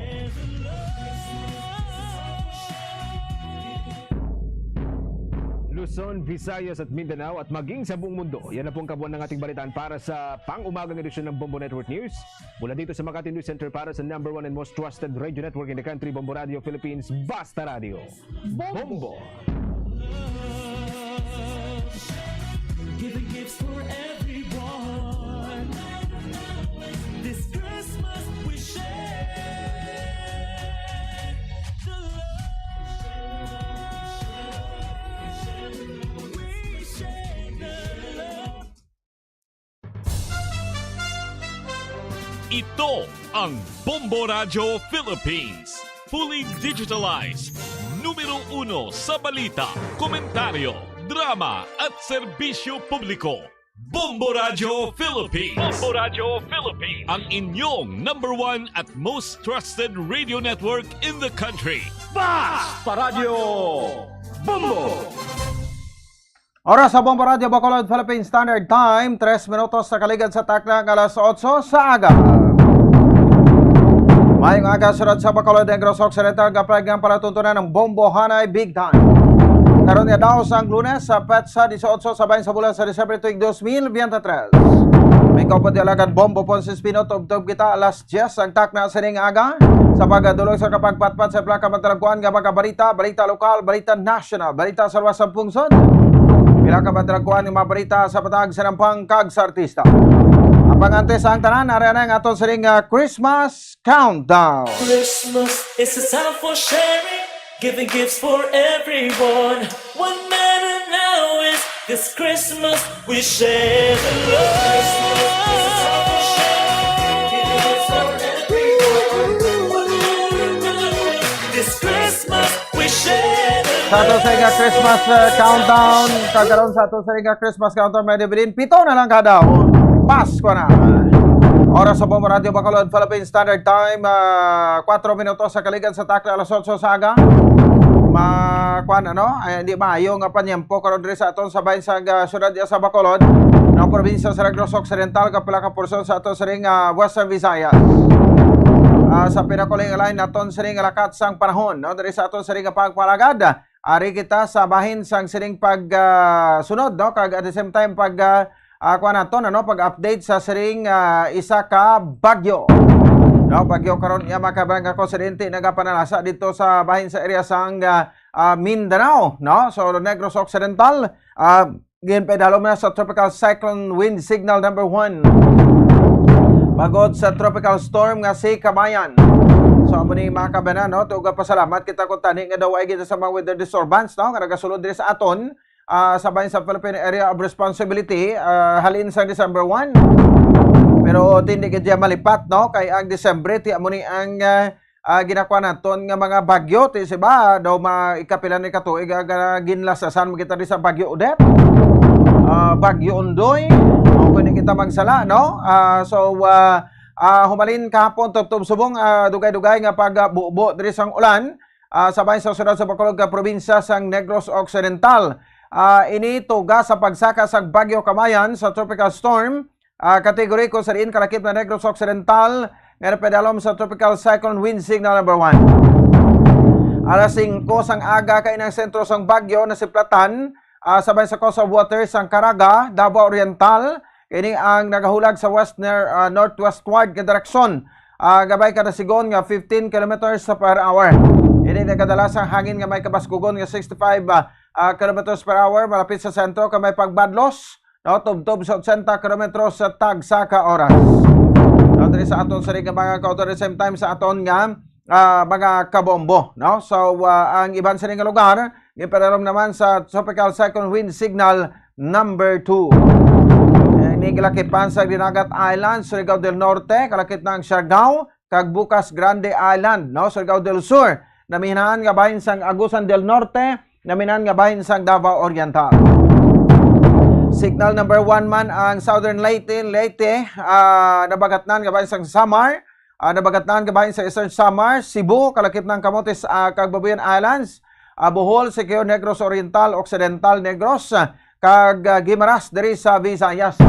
Luzon, Visayas at Mindanao at maging sa buong mundo. Yan na pong kabuuan ng ating balitaan para sa pang-umagang edisyon ng Bombo Network News. Mula dito sa Makati News Center para sa #1 and most trusted radio network in the country, Bombo Radio Philippines, Basta Radio. Bombo! Giving gifts for everyone. This Christmas we share the love. We share the love. Ito ang Bombo Radio Philippines. Fully digitalized. Numero 1 sa balita, komentaryo, drama at serbisyo publiko. Bombo Radio Philippines. Bombo Radio Philippines. Ang inyong #1 at most trusted radio network in the country. Basta Radio Bombo! Oras sa Bombo Radio Bacolod Philippine Standard Time, 3 minutos sa kaligid sa taknang alas 8 sa aga. Mayong aga sunod sa Bacolod Negros Occidental, kapag ang palatuntunan ng Bombo Hanay Big Time. Karon nga daw sa Lunes sa petsa 18 sa bayan sa bulan sa Disyembre tuig 2023. May kaupad di alagad Bombo Ponce Espino, tubtob kita alas 10 ang takna sa ning aga. sa pagdulog sa kapagpatpat sa plaka matalagkuan nga mga balita, balita lokal, balita national, balita sa luwas sa pungsod. Pila ka matalagkuan nga mga balita sa patag sa nampang kag sa artista. Ang pangantes ang tanan, nariyan ang aton sa ring Christmas Countdown. Christmas is a time for sharing, giving gifts for everyone. What matter now is this Christmas we share the love. Christmas is a time for sharing, giving gifts for everyone. What matter now is this Christmas we share the love. Sa ato sa ring Christmas Countdown, kagaroon sa ato sa ring Christmas Countdown, may dibilin, 7 na lang kada. Pasko na. Oras sa Bombo Radio Bacolod, Philippine Standard Time, 4 minutos sa kaligan sa takla, alas 8 sa aga. Kuan ano, ay hindi maayo nga panyempo karon diri sa aton sa bahin sa syudad sa Bacolod, ng probinsya sa Negros Occidental, kapila ka porson sa aton sa ring Western Visayas. Sa pinakuling line naton sa ring lakat sang panahon, no, diri sa aton sa ring pagpalagad. Ari kita sa bahin sang siring pag sunod, no, kag at the same time pag kuan naton ano, pag-update sa siring isa ka bagyo. No, bagyo karon iya makabarang ako sa dente nagapanalasa dito sa bahin sa area sang Mindanao, no? So Negros Occidental, ginpedalom na sa tropical cyclone wind signal number 1. Bagod sa tropical storm nga si Kabayan. So amo ni mga kabanan, no, tuga pasalamat kita kung tani nga daw ay kita sa mga weather disturbance, no, nga nagasulod diri sa aton sa bahin sa Philippine Area of Responsibility halin sa December 1. Pero hindi kaya malipat, no, kay ang Disyembre ti amo ni ang ginakuha naton nga mga bagyo ti siba daw maikapilan ni katuig ginlasasan mo kita di sa Bagyo Odette, Bagyo Ondoy, o kung kita magsala, no. Humalin kahapon tubtob subong dugay-dugay nga pagbubo diri sang ulan sa bahin sa sunod sa Bacolod ka probinsya sang Negros Occidental. Ini tuga sa pagsaka sa Bagyo Kabayan sa tropical storm. Kategori ko sa riin kalakip na Negros Occidental nga pedalom sa tropical cyclone wind signal number 1. Alas 5 sang aga kay ng sentro sang bagyo na si Platan sabay sa coast of water sang Caraga, Davao Oriental. Kini ang nagahulag sa northwestward nga direksyon. Gabay kada sigon nga 15 kilometers per hour. Ini nagkadalasang hangin nga may kabaskugon nga 65 kilometers per hour malapit sa sentro ka may pagbadlos. No, tubtob sa 80 km sa tagsa ka oras. No, diri sa aton sa ring mga kautor at the same time sa aton nga mga kabombo, no. So ang iban sa ring lugar gipadalom naman sa tropical cyclone wind signal number 2. Ini kalakipan sa Dinagat Island, Surigao del Norte, kalakip ng Siargao, kag Bukas Grande Island, no, Surigao del Sur. Naminahan nga bahin sang Agusan del Norte, naminahan nga bahin sang Davao Oriental. Signal number 1 man ang Southern Leyte, nabagatnan gabahin sa Samar, nabagatnan gabahin sa Eastern Samar, Cebu, kalakip ng Camotes, Cagbabuyan Islands, Bohol, Siquijor, Negros Oriental, Occidental, Negros, kag Guimaras, diri sa Visayas.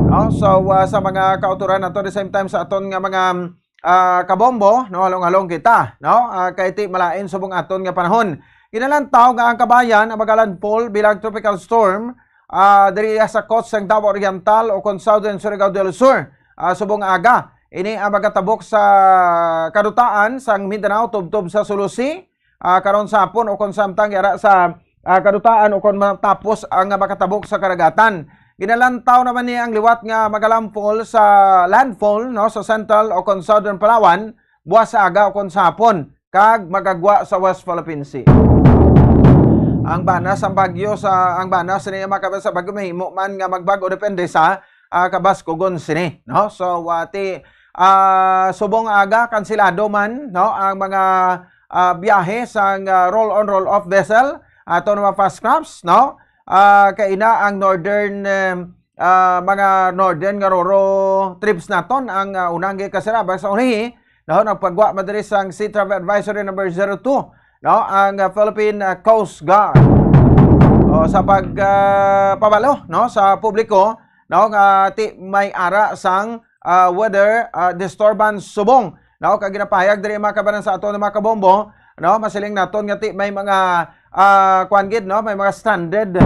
No? So sa mga kauturan nato the same time sa aton nga mga kabombo, no, halong-halong kita, no, kay ti malain subong aton nga panahon. Kinalantaw nga ang Kabayan ang magalandfall bilang tropical storm diri sa coast ng Davao Oriental o kon Southern Surigao del Sur subong aga. Ini ang magatabok sa kadutaan sang Mindanao tubtob sa Sulusi karon sa hapon o kon samtang yara sa kadutaan o kon matapos ang makatabok sa karagatan. Ginalantaw naman niya ang liwat nga magalamfall sa landfall, no, sa Central o kon Southern Palawan buwas sa aga o kon sa hapon kag magagwa sa West Philippine Sea. Ang banas ang bagyo sa niya makabas sa bagyo mahimo man nga magbago depende sa kabaskugon sini, no. So subong aga kansilado man, no, ang mga biyahe sa roll on roll off vessel ato na fast crafts, no. Kaina ang northern mga northern nga roro trips naton ang unang gikasira sa unahi, no, nagpagwa madiri sang Sea Travel Advisory number 02, no, ang Philippine Coast Guard sa pagpabalo, no, sa publiko, no, nga may ara sang weather disturbance subong, no, kag ginapahayag diri mga kabanan sa aton mga kabombo, no, masiling naton nga may mga kuan gid, no, may mga stranded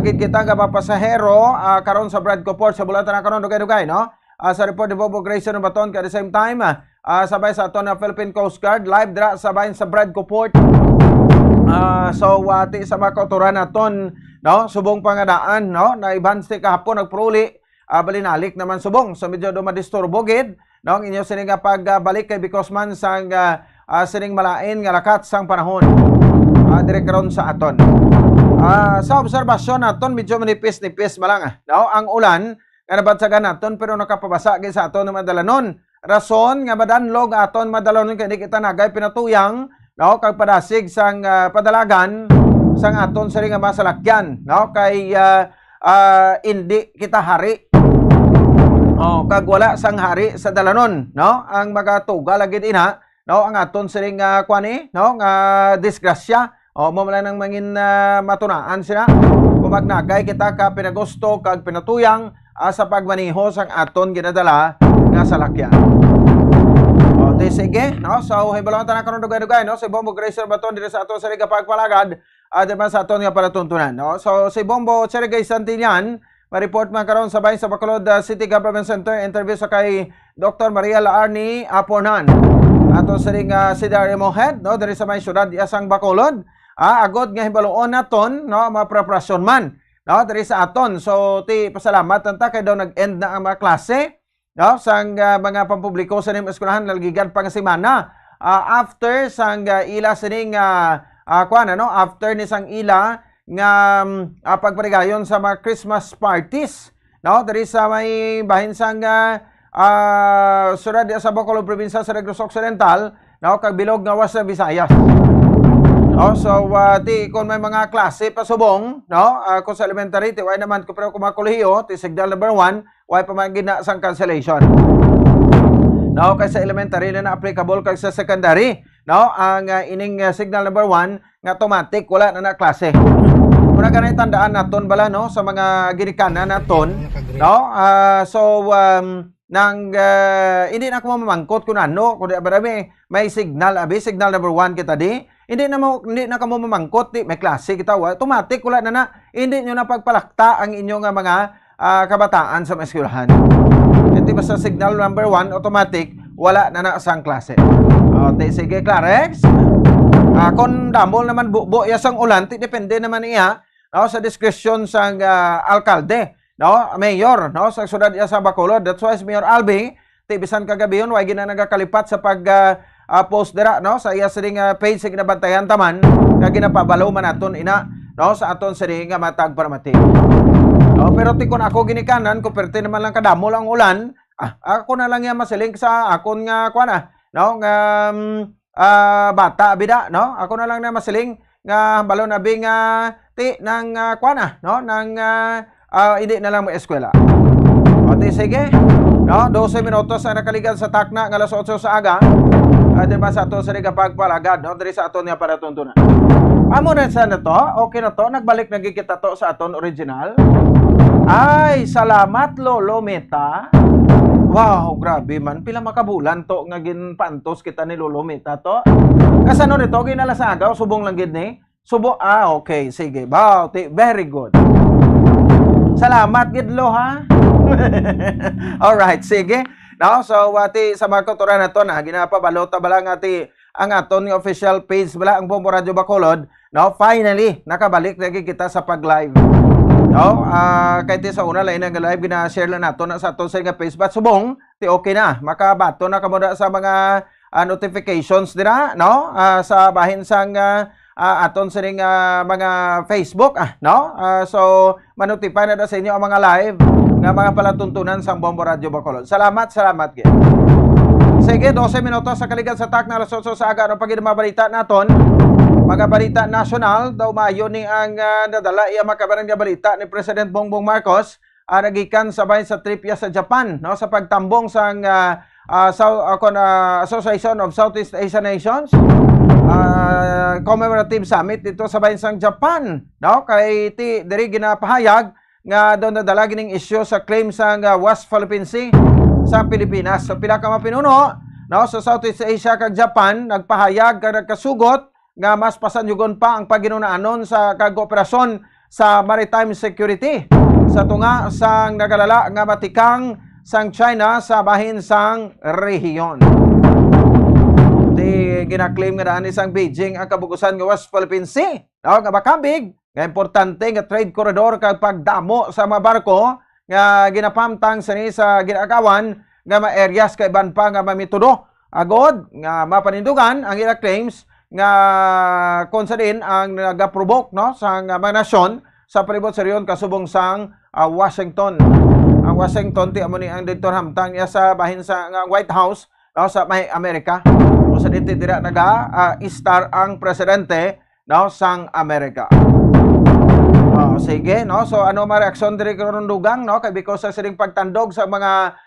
gid kita nga pasahero karon sa Bradco Port sa bulatan karon dugay-dugay, no. Sa report ni Bobo Grayson ng Baton, at the same time sabay sa aton na Philippine Coast Guard live dra sabay sa Bradco Port. So wati sa mga kauturan naton, no, subong pangadaan, no, na ibanste kahapon nagpruli, balinalik naman subong, so medyo dumadisturbo gid, no, ang inyo sining pagbalik kay because man sang sining malain nga lakat sang panahon, direk karon sa aton. Sa obserbasyon naton medyo manipis-nipis malang, no, ang ulan nga nabansagan naton pero nakapabasa gid sa aton nga madalanon. Rason nga madanlog aton madalanon kay di kita nagay pinatuyang, no, kag padasig sang padalagan sang aton sa nga masalakyan, no, kay hindi kita hari, kag wala sang hari sa dalanon, no, ang magatuga lagid ina, no, ang aton sa nga kwani, no, nga disgrasya, mo man nang mangin matunaan sila kung magnagay kita ka pinagusto kag pinatuyang sa pagmaniho sang aton ginadala nga salakyan. Sige, no? So, hibalong tanan karon dugay-dugay, no? Si Bombo Gracer Baton dito sa aton sa Liga Pagpalagad, diba sa aton nga palatuntunan, no? So, si Bombo Cherigay Santillán, ma-report man karon sabay sa Bacolod City Government Center, interview sa kay Dr. Maria Laarni Apornan. Ato sa ring Sidari Mohead, no? Dari sa may syudad isang Bacolod, agod nga hibalong naton, no? Mapreparasyon man, no? Dari sa aton. So, ti pasalamat tanta kay daw nag-end na ang mga klase, no, sang mga pampubliko sa ning eskwelahan nalgigan pang semana after sang ila sining no, after ni sang ila nga pagparigayon sa mga Christmas parties, no, diri sa may bahin sang syudad sa Bacolod probinsya sa Negros Occidental, no, kag bilog nga was sa Visayas. No, so ti kung may mga klase pasubong, no, kung sa elementary ti way naman ko pero kung mga kolehiyo ti signal number 1 way pa man gina sang cancellation. No, kay sa elementary na applicable kay sa secondary, no, ang ining signal number 1 nga automatic wala na klase. Muna ganay tandaan naton bala, no, sa mga ginikanan naton, no, so nang hindi na ko mamangkot kun ano kun may signal signal number 1 kita di hindi na kamo mamangkot di may klase kita automatic wala na hindi nyo na pagpalakta ang inyong mga kabataan sa eskwelahan. Ito basta signal number 1 automatic wala na sang klase. Okay, sige Clarex. Kung damol naman bubo sang ulan ti depende naman iya, no, sa discretion sang alkalde, no, mayor, no, sa syudad sa Bacolod. That's why si Mayor Albi ti bisan kagabi yun way gina nagakalipat sa pag post dira, no, sa iya sining page sa ginabantayan taman nga ginapabalaw man aton ina, no, sa aton sining matag paramati. No, pero ti kun ako ginikanan ko perte naman lang kadamol ang ulan, ako na lang yan masiling sa akon nga kuana, no, nga bata bida, no, ako na lang na masiling nga balon abi nga ti nang kuana, no, nang hindi na lang mo eskwela. O ti sige, no, 12 minutos ang nakaligan sa takna nga alas 8 sa aga. Diba sa aton sa Liga Pagpalagad, no, diri sa aton nga palatuntunan. Amo na sa na to, okay na to, nagbalik na kita to sa aton original. Ay, salamat Lolo Meta. Wow, grabe man, pila makabulan to nga ginpantos kita ni Lolo Meta to. Kasano nito ginalasagaw subong lang gid ni. Subo, okay, sige. Wow, very good. Salamat gid lo ha. All right, sige. No, so sa mga kauturan naton ginapabalota bala nga ang aton nga official page bala ang Bombo Radio Bacolod, no, finally nakabalik lagi kita sa pag-live. No, kay sa una lain nga live gina-share lang naton sa aton sa nga page but subong ti okay na makabato na kamo sa mga notifications dira, no, sa bahin sang aton sa mga Facebook, no, so manotify na sa inyo ang mga live nga mga palatuntunan sa Bombo Radio Bacolod. Salamat gid. Sige, 12 minutos sa kaligan sa takna alas 8 sa aga ng paginabalita naton. Mga balita nasyonal daw mayo ni ang nadala iya makabarang nga balita ni President Bongbong Marcos nagikan sabay sa trip sa Japan, no, sa pagtambong sang Association of Southeast Asian Nations commemorative summit dito sa bansang Japan, no, kay ti diri ginapahayag nga doon nadala gining issue sa claim sa West Philippine Sea sa Pilipinas. So pila ka mapinuno, no, sa Southeast Asia kag Japan nagpahayag kag nagkasugot nga mas pasanjugon pa ang paginunaanon sa kagooperasyon sa maritime security sa tunga sang nagalala nga matikang sang China sa bahin sang rehiyon. Di gina-claim nga daan isang Beijing ang kabugusan nga West Philippine Sea. No, nga makabig, nga importante nga trade corridor kag pagdamo sa mga barko nga ginapamtang sa ginagawan nga mga areas kay iban pa nga mamitudo. Agod nga mapanindugan ang ila claims nga kung sa din ang nagaprovoke no sa mga nasyon sa palibot sa riyon kasubong sang Washington. Ang Washington ti amo ni ang dito hamtang niya sa bahin sa White House no, sa may Amerika. O sa dito dira naga-star ang presidente no sang Amerika. Sige no, so ano ma reaksyon diri karon dugang no kay because sa sining pagtandog sa mga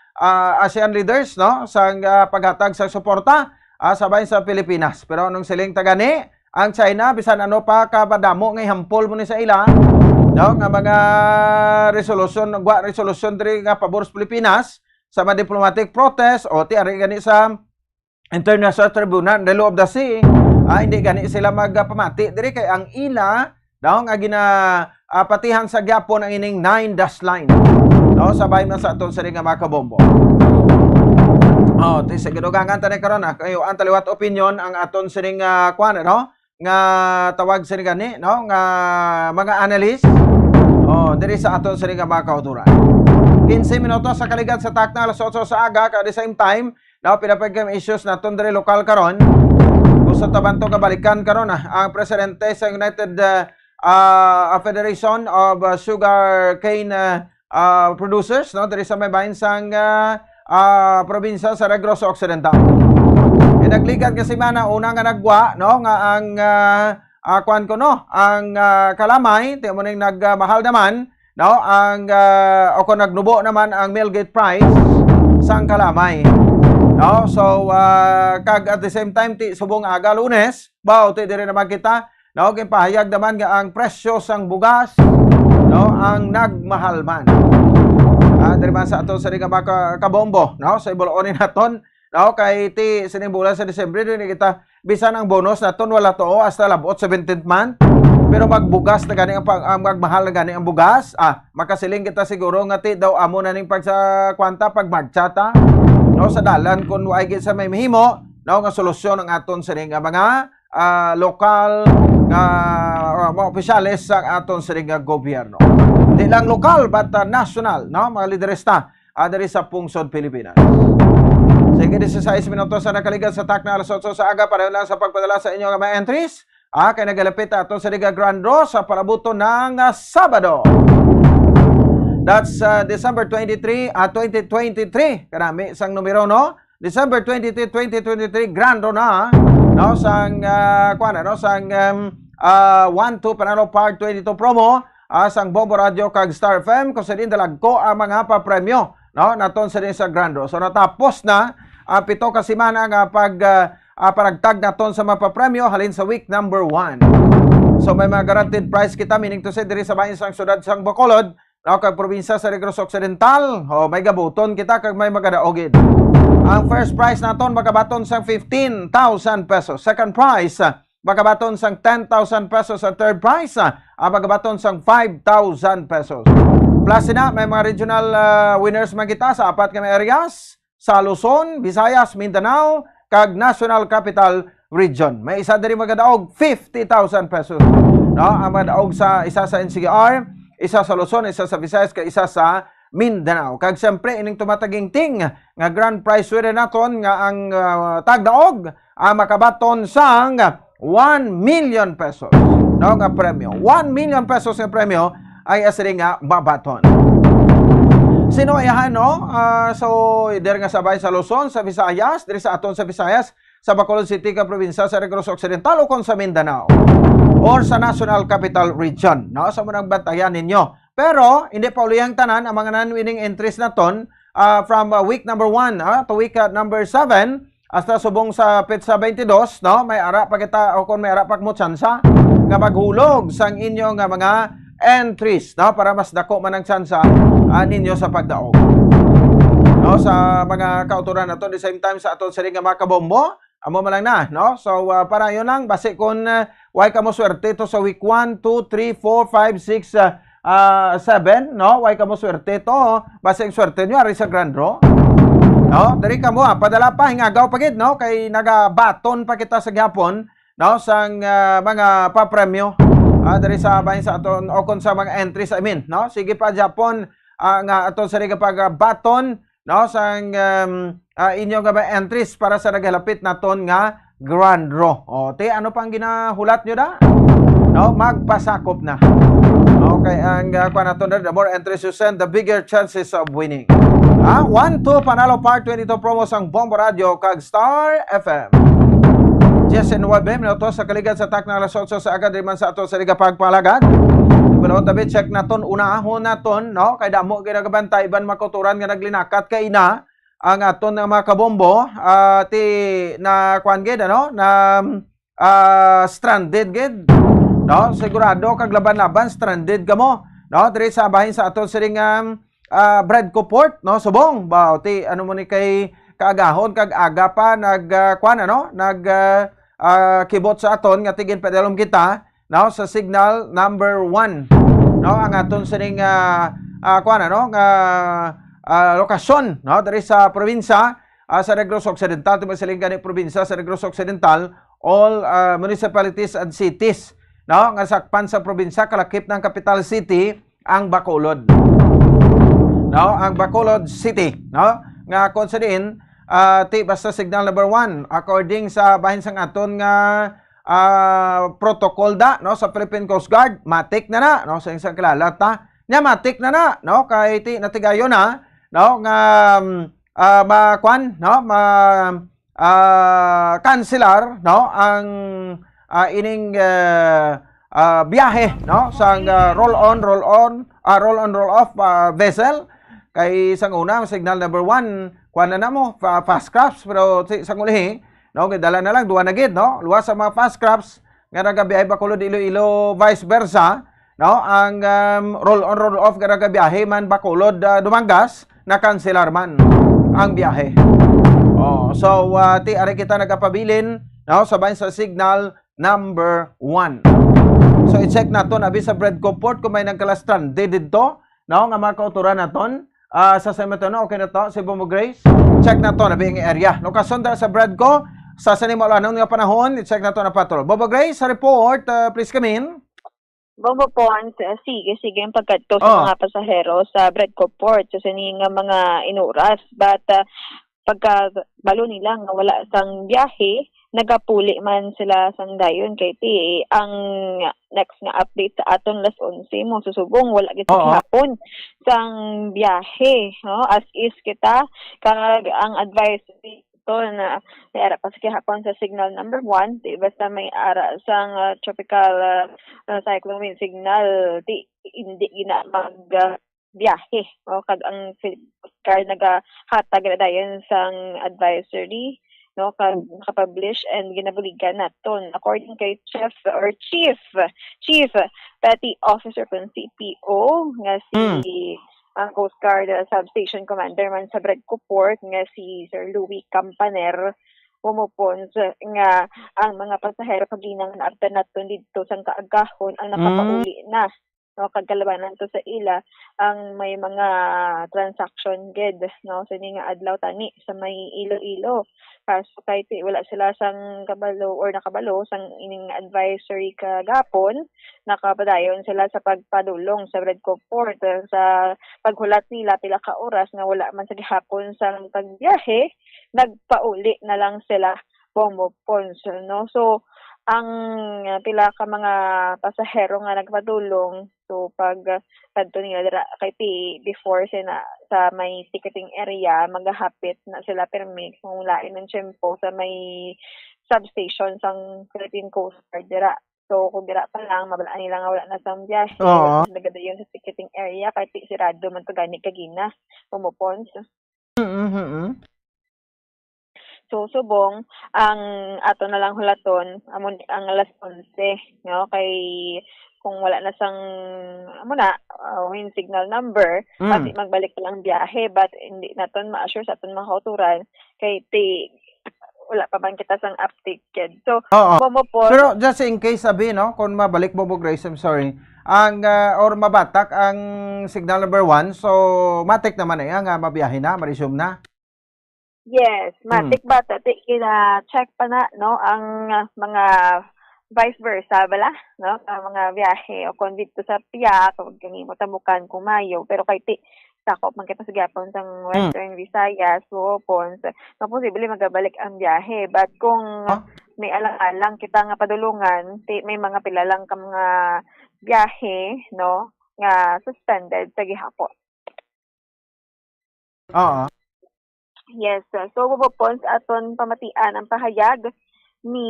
ASEAN leaders no sa paghatag sa suporta sa bahin sa Pilipinas. Pero anong siling tagani ang China bisan ano pa kabadamo ngay hampol mo ni sa ila no nga mga resolution diri nga pabor sa Pilipinas sa mga diplomatic protest o ti ari gani sa International Tribunal the Law of the Sea. Hindi gani sila magpamati diri kay ang ila no nga patihan sa gyapon ang ining 9-dash line no sa bahin na sa aton sa nga mga kabombo. Ti sa gidugangan tani karon kayo ang taliwat opinion ang aton sining kuan no nga tawag sini gani no nga mga analyst diri sa aton sining nga mga kauturan. 15 minutos sa kaligat sa takna alas 8 sa aga at the same time no pinapagam issues naton diri lokal karon. Gusto tabanto kabalikan karon ang presidente sa United Federation of Sugar Cane Producers no diri sa may bahin sang probinsya sa Negros Occidental. Nagligat nga semana una nga nagwa no nga ang kuan ko no ang kalamay ti mo ning nagmahal naman no ang o kung nagnubo naman ang Millgate price sang kalamay. No so kag at the same time ti subong aga Lunes baw ti diri na makita no gipahayag naman nga ang presyo sang bugas no ang nagmahal man. Diri man sa ato sa nga kabombo no sa ibulonin naton no kay ti sining bulan sa Disyembre din kita bisan ang bonus naton wala to hasta labot 17th month pero magbugas na gani ang magmahal na gani ang bugas makasiling kita siguro nga ti daw amo na ning pag sa kwanta pag magchata no sa dalan kun way gid sa may mahimo no nga solusyon ang aton sining nga mga lokal nga mga opisyales sa aton sining nga gobyerno. Di lang lokal but national no mga liderista diri sa pungsod Pilipinas. Sige 16 minutos sa nakaligat sa takna alas 8 sa aga para lang sa pagpadala sa inyo nga mga entries. Kay nagalapit ato sa Liga Grand Draw sa palabuto ng Sabado. That's December 23, 2023. Karami sang numero no. December 23, 2023 Grand Draw na no sang kuan no sang 1-2 panalo part 22 promo sang Bombo Radio kag Star FM kung sa din dalagko ang mga papremyo no naton sa din sa Grand Draw. So natapos na pito ka semana nga panagtag naton sa mga papremyo halin sa week number 1. So may mga guaranteed price kita meaning to say diri sa bahin sang syudad sang Bacolod no kag probinsya sa Negros Occidental may gabuton kita kag may magadaogid. Ang first prize naton magabaton sang 15,000 pesos. Second prize magabaton sang 10,000 pesos. Sa third prize magabaton sang 5,000 pesos. Plus na may mga regional winners man kita sa apat ka areas sa Luzon, Visayas, Mindanao kag National Capital Region. May isa diri magadaog 50,000 pesos. No, ang magadaog sa isa sa NCR, isa sa Luzon, isa sa Visayas kag isa sa Mindanao. Kag siyempre ining tumataging-ting nga grand prize winner naton nga ang tagdaog makabaton sang 1 million pesos. No, nga premyo. 1 million pesos nga premyo ay asiri nga babaton. Sino ayahan no? So diri nga sabay sa Luzon, sa Visayas, diri sa aton sa Visayas, sa Bacolod City ka probinsya sa Negros Occidental o kon sa Mindanao or sa National Capital Region. No, sa munang bantayan ninyo. Pero hindi pa uliyang tanan ang mga non-winning entries naton from week number 1 to week number 7 hasta subong sa petsa 22, no? May ara pa kita o kung may ara pa mo tsansa nga maghulog sang inyo nga mga entries, no? Para mas dako man ang tsansa ninyo sa pagdaog. No, sa mga kauturan naton the same time sa aton sa nga mga kabombo, amo man lang na, no? So para yon lang base kon way ka mo swerte to sa week 1, 2, 3, 4, 5, 6 7, no? Way ka mo swerte to. Base ang swerte nyo ari sa Grand Draw. No, diri ka mo padala pa hingagaw pagid no kay nagabaton pa kita sa gyapon no sang mga papremyo. Diri sa bahin sa aton o kon sa mga entries no. Sige pa Japon nga aton sa pagbaton no sang inyo nga ba entries para sa nagalapit naton nga grand draw. O te ano pang ginahulat nyo da? No, magpasakop na. Okay, ang kuan naton the more entries you send, the bigger chances of winning. 1-2 panalo part 22 promos ang Bombo Radio kag Star FM. Jesse Nueve, minuto sa kaligad sa tak na alas 8 sa agad man sa ato sa Liga Pagpalagad. Pero tabi check naton unahon naton no kay damo ginagabantay iban makuturan nga naglinakat kay ina ang aton nga mga kabombo ti na kuan gid ano na stranded gid no sigurado kag laban-laban stranded kamo no diri sa bahin sa aton sa Bradco Port no subong ba ti ano mo ni kay kaagahon kag aga pa nag kuan ano nag kibot sa aton nga tigin pedalom kita no sa signal number 1 no ang aton sining kuan ano nga lokasyon no diri sa probinsya sa Negros Occidental timo siling gani probinsya sa Negros Occidental all municipalities and cities no nga sakpan sa probinsya kalakip ng capital city ang Bacolod. No, ang Bacolod City, no? Nga kon sa diin ti basta signal number 1 according sa bahin sang aton nga protocol da no sa Philippine Coast Guard, matik na no sa isang kilala ta. Nya matik na no kay ti natigayo na no nga makwan no cancelar no ang ining biyahe no sang roll on roll off vessel. Kay isang una, signal number 1, kuha na mo, fast crafts, pero isang ulihi, no, dala na lang, duwa na gid, no, luwas sa mga fast crafts, nga nagabiyahe Bacolod, Iloilo, vice versa, no, ang roll on, roll off, nga nagabiyahe man Bacolod, Dumangas, na cancelar man ang biyahe. So, ti ari kita nagapabilin, no, sabay sa signal number 1. So, i-check naton, abi sa Bradco Port, kung may nagkala-stranded dito, no, nga mga kauturan naton, sa Semeto na, okay na to, si Bombo Grace. Check na to, nabing area. Lokasyon dahil sa Bradco, sa sanimalanon nga panahon, i-check na to na patrol. Bombo Grace, sa report, please come in. Bombo Pons, sige ang pagkadto sa mga pasahero sa Bradco Port, sa sining mga inuras. But pagka balo nila nga wala sang biyahe, nagapuli man sila sang dayon kay ti ang next nga update sa aton las 11 mo susubong wala gid hapon sang biyahe no as is kita kag ang advice dito na era pa sa hapon sa signal number 1 di basta may ara sang tropical cyclone wind signal di hindi gina mag biyahe o kag ang car nagahatag na dayon sang advisory no nakapublish and ginabuligan naton according kay chief petty officer ng CPO nga si ang Coast Guard substation commander man sa Bradco Port nga si Sir Louis Campaner pumupons nga ang mga pasahero paginang naabtan naton dito sang kaagahon ang nakapauli na no kagkalabanan to sa ila ang may mga transaction gid no sa nga adlaw tani sa may Iloilo kaso kahit wala sila sang kabalo or nakabalo sang ining advisory kagapon nakapadayon sila sa pagpadulong sa Bradco Port sa paghulat nila pila ka oras nga wala man sa gihapon sang pagbiyahe nagpauli na lang sila pumupons no so ang pila ka mga pasahero nga nagpadulong so pag kadto nila kay before sila sa may ticketing area maghahapit na sila permit kung lain ng tiyempo sa may substation sang Philippine Coast Guard dira so kung dira pa lang mabalaan nila nga wala na sang biyahe nagadayon sa ticketing area kay sirado man to gani kagina pumupons. So subong ang ato na lang hulaton ang alas 11 no kay kung wala na sang wind signal number pati magbalik lang biyahe but hindi naton ma-assure sa aton mga kauturan kay wala pa man kita sang update kid. So pero just in case sabi no kung mabalik Bobo Grace I'm sorry ang or mabatak ang signal number 1 so matik naman nga mabiyahe na ma-resume na. Yes, matik ba to? Check pa na, no, ang mga vice versa, bala, no, ang mga biyahe o kung dito sa piya, kung kanimo tamukan kumayo, pero kay ti, sakop man kita sa gyapon sang Western Visayas, so pons, posible magabalik ang biyahe. But kung may alang-alang kita nga padulungan, may mga pilalang ka mga biyahe, no, nga suspended sa gihapon. Oo. Yes, so pons aton pamatian ang pahayag ni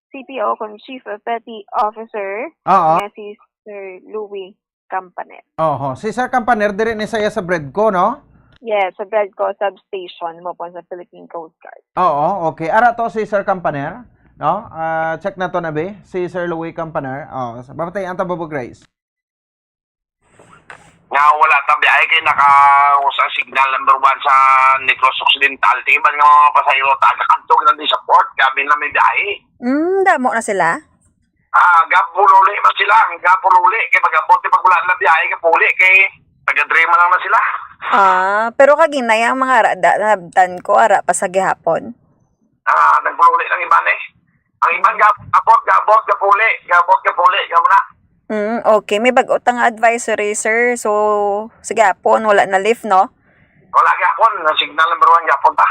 CPO kung Chief Petty Officer nga si Sir Louie Campaner. Si Sir Campaner dire ni saya sa Bredco, no? Yes, sa Bredco substation mo po sa Philippine Coast Guard. Okay. Ara to si Sir Campaner, no? Check na to na be, si Sir Louie Campaner. Babatay ang Tababo Grace. Nga wala tabi ay kay naka-usang signal number 1 sa Negros Occidental. Tingin nga mga pasahero taga-kantog na din sa port. Gabi na may biyahe. Damo na sila? Gapululi man sila. Gapululi. Kaya pag-abot pag wala na biyahe, kapuli. Kaya taga-drema lang na sila. Pero kaginay ang mga nabtan ko, ara pa sa gihapon? Nagpululi ng iban eh. Ang iban gabot, kapuli. Gamuna. Okay, may bagot ang advisory, sir. So, sa gapon, wala na lift, no? Wala gapon. Signal number 1 gapon pa.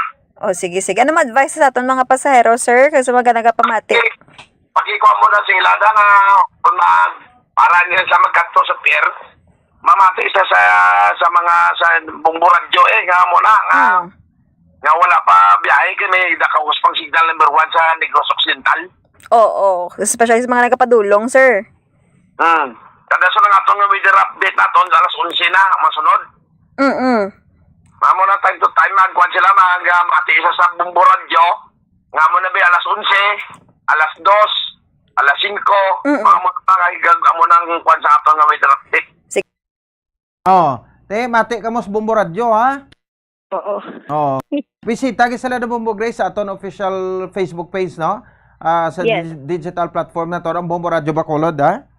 Sige. Ano ma-advise sa aton mga pasahero, sir? Kasi maganaga pamati. Pag-ikuha mo na sa ilada na kung para nila sa magkanto sa pier, mamati sa bungbo radyo nga mo na. Nga wala pa biyahe kami nakaus pang signal number 1 sa Negros Occidental. Oo. Especially sa mga nagkapadulong, sir. Kada sa nga itong weather update natin, alas 11 na, masunod. Mamo na time to time, magkuhan sila, mati isa sa bumbo radyo. Nga mo na ba, alas 11, alas 2, alas 5, mamo na mo nang kuhan sa itong weather update. Mati ka mo sa bumbo radyo, ha? Oo. Bisita ka sila na Bumbo Grace sa aton official Facebook page, no? Sa digital platform na to, ang Bumbo Radyo Bacolod, ha?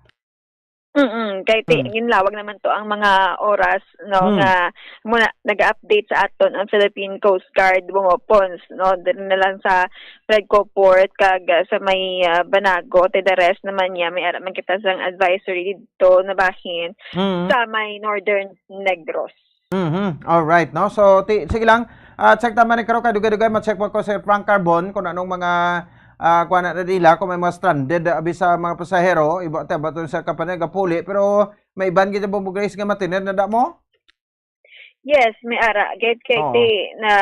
Kahit ginlawag naman to ang mga oras, no, nga muna nag-update sa aton ang Philippine Coast Guard bumopons, no, din na lang sa Bredco Port kag sa may Banago, the rest naman niya may araman kita sang advisory dito na bahin sa may Northern Negros. Alright, no? So, sige lang, check naman ni Karo, kadugay-dugay, ma-check mo ko sa Frank Carbon kung anong mga kuha na nila kung may mga stranded abi sa mga pasahero iba to sa kampanya gapuli pero may ban kita Bumbo Grace nga matiner na da mo? Yes, may ara get kay na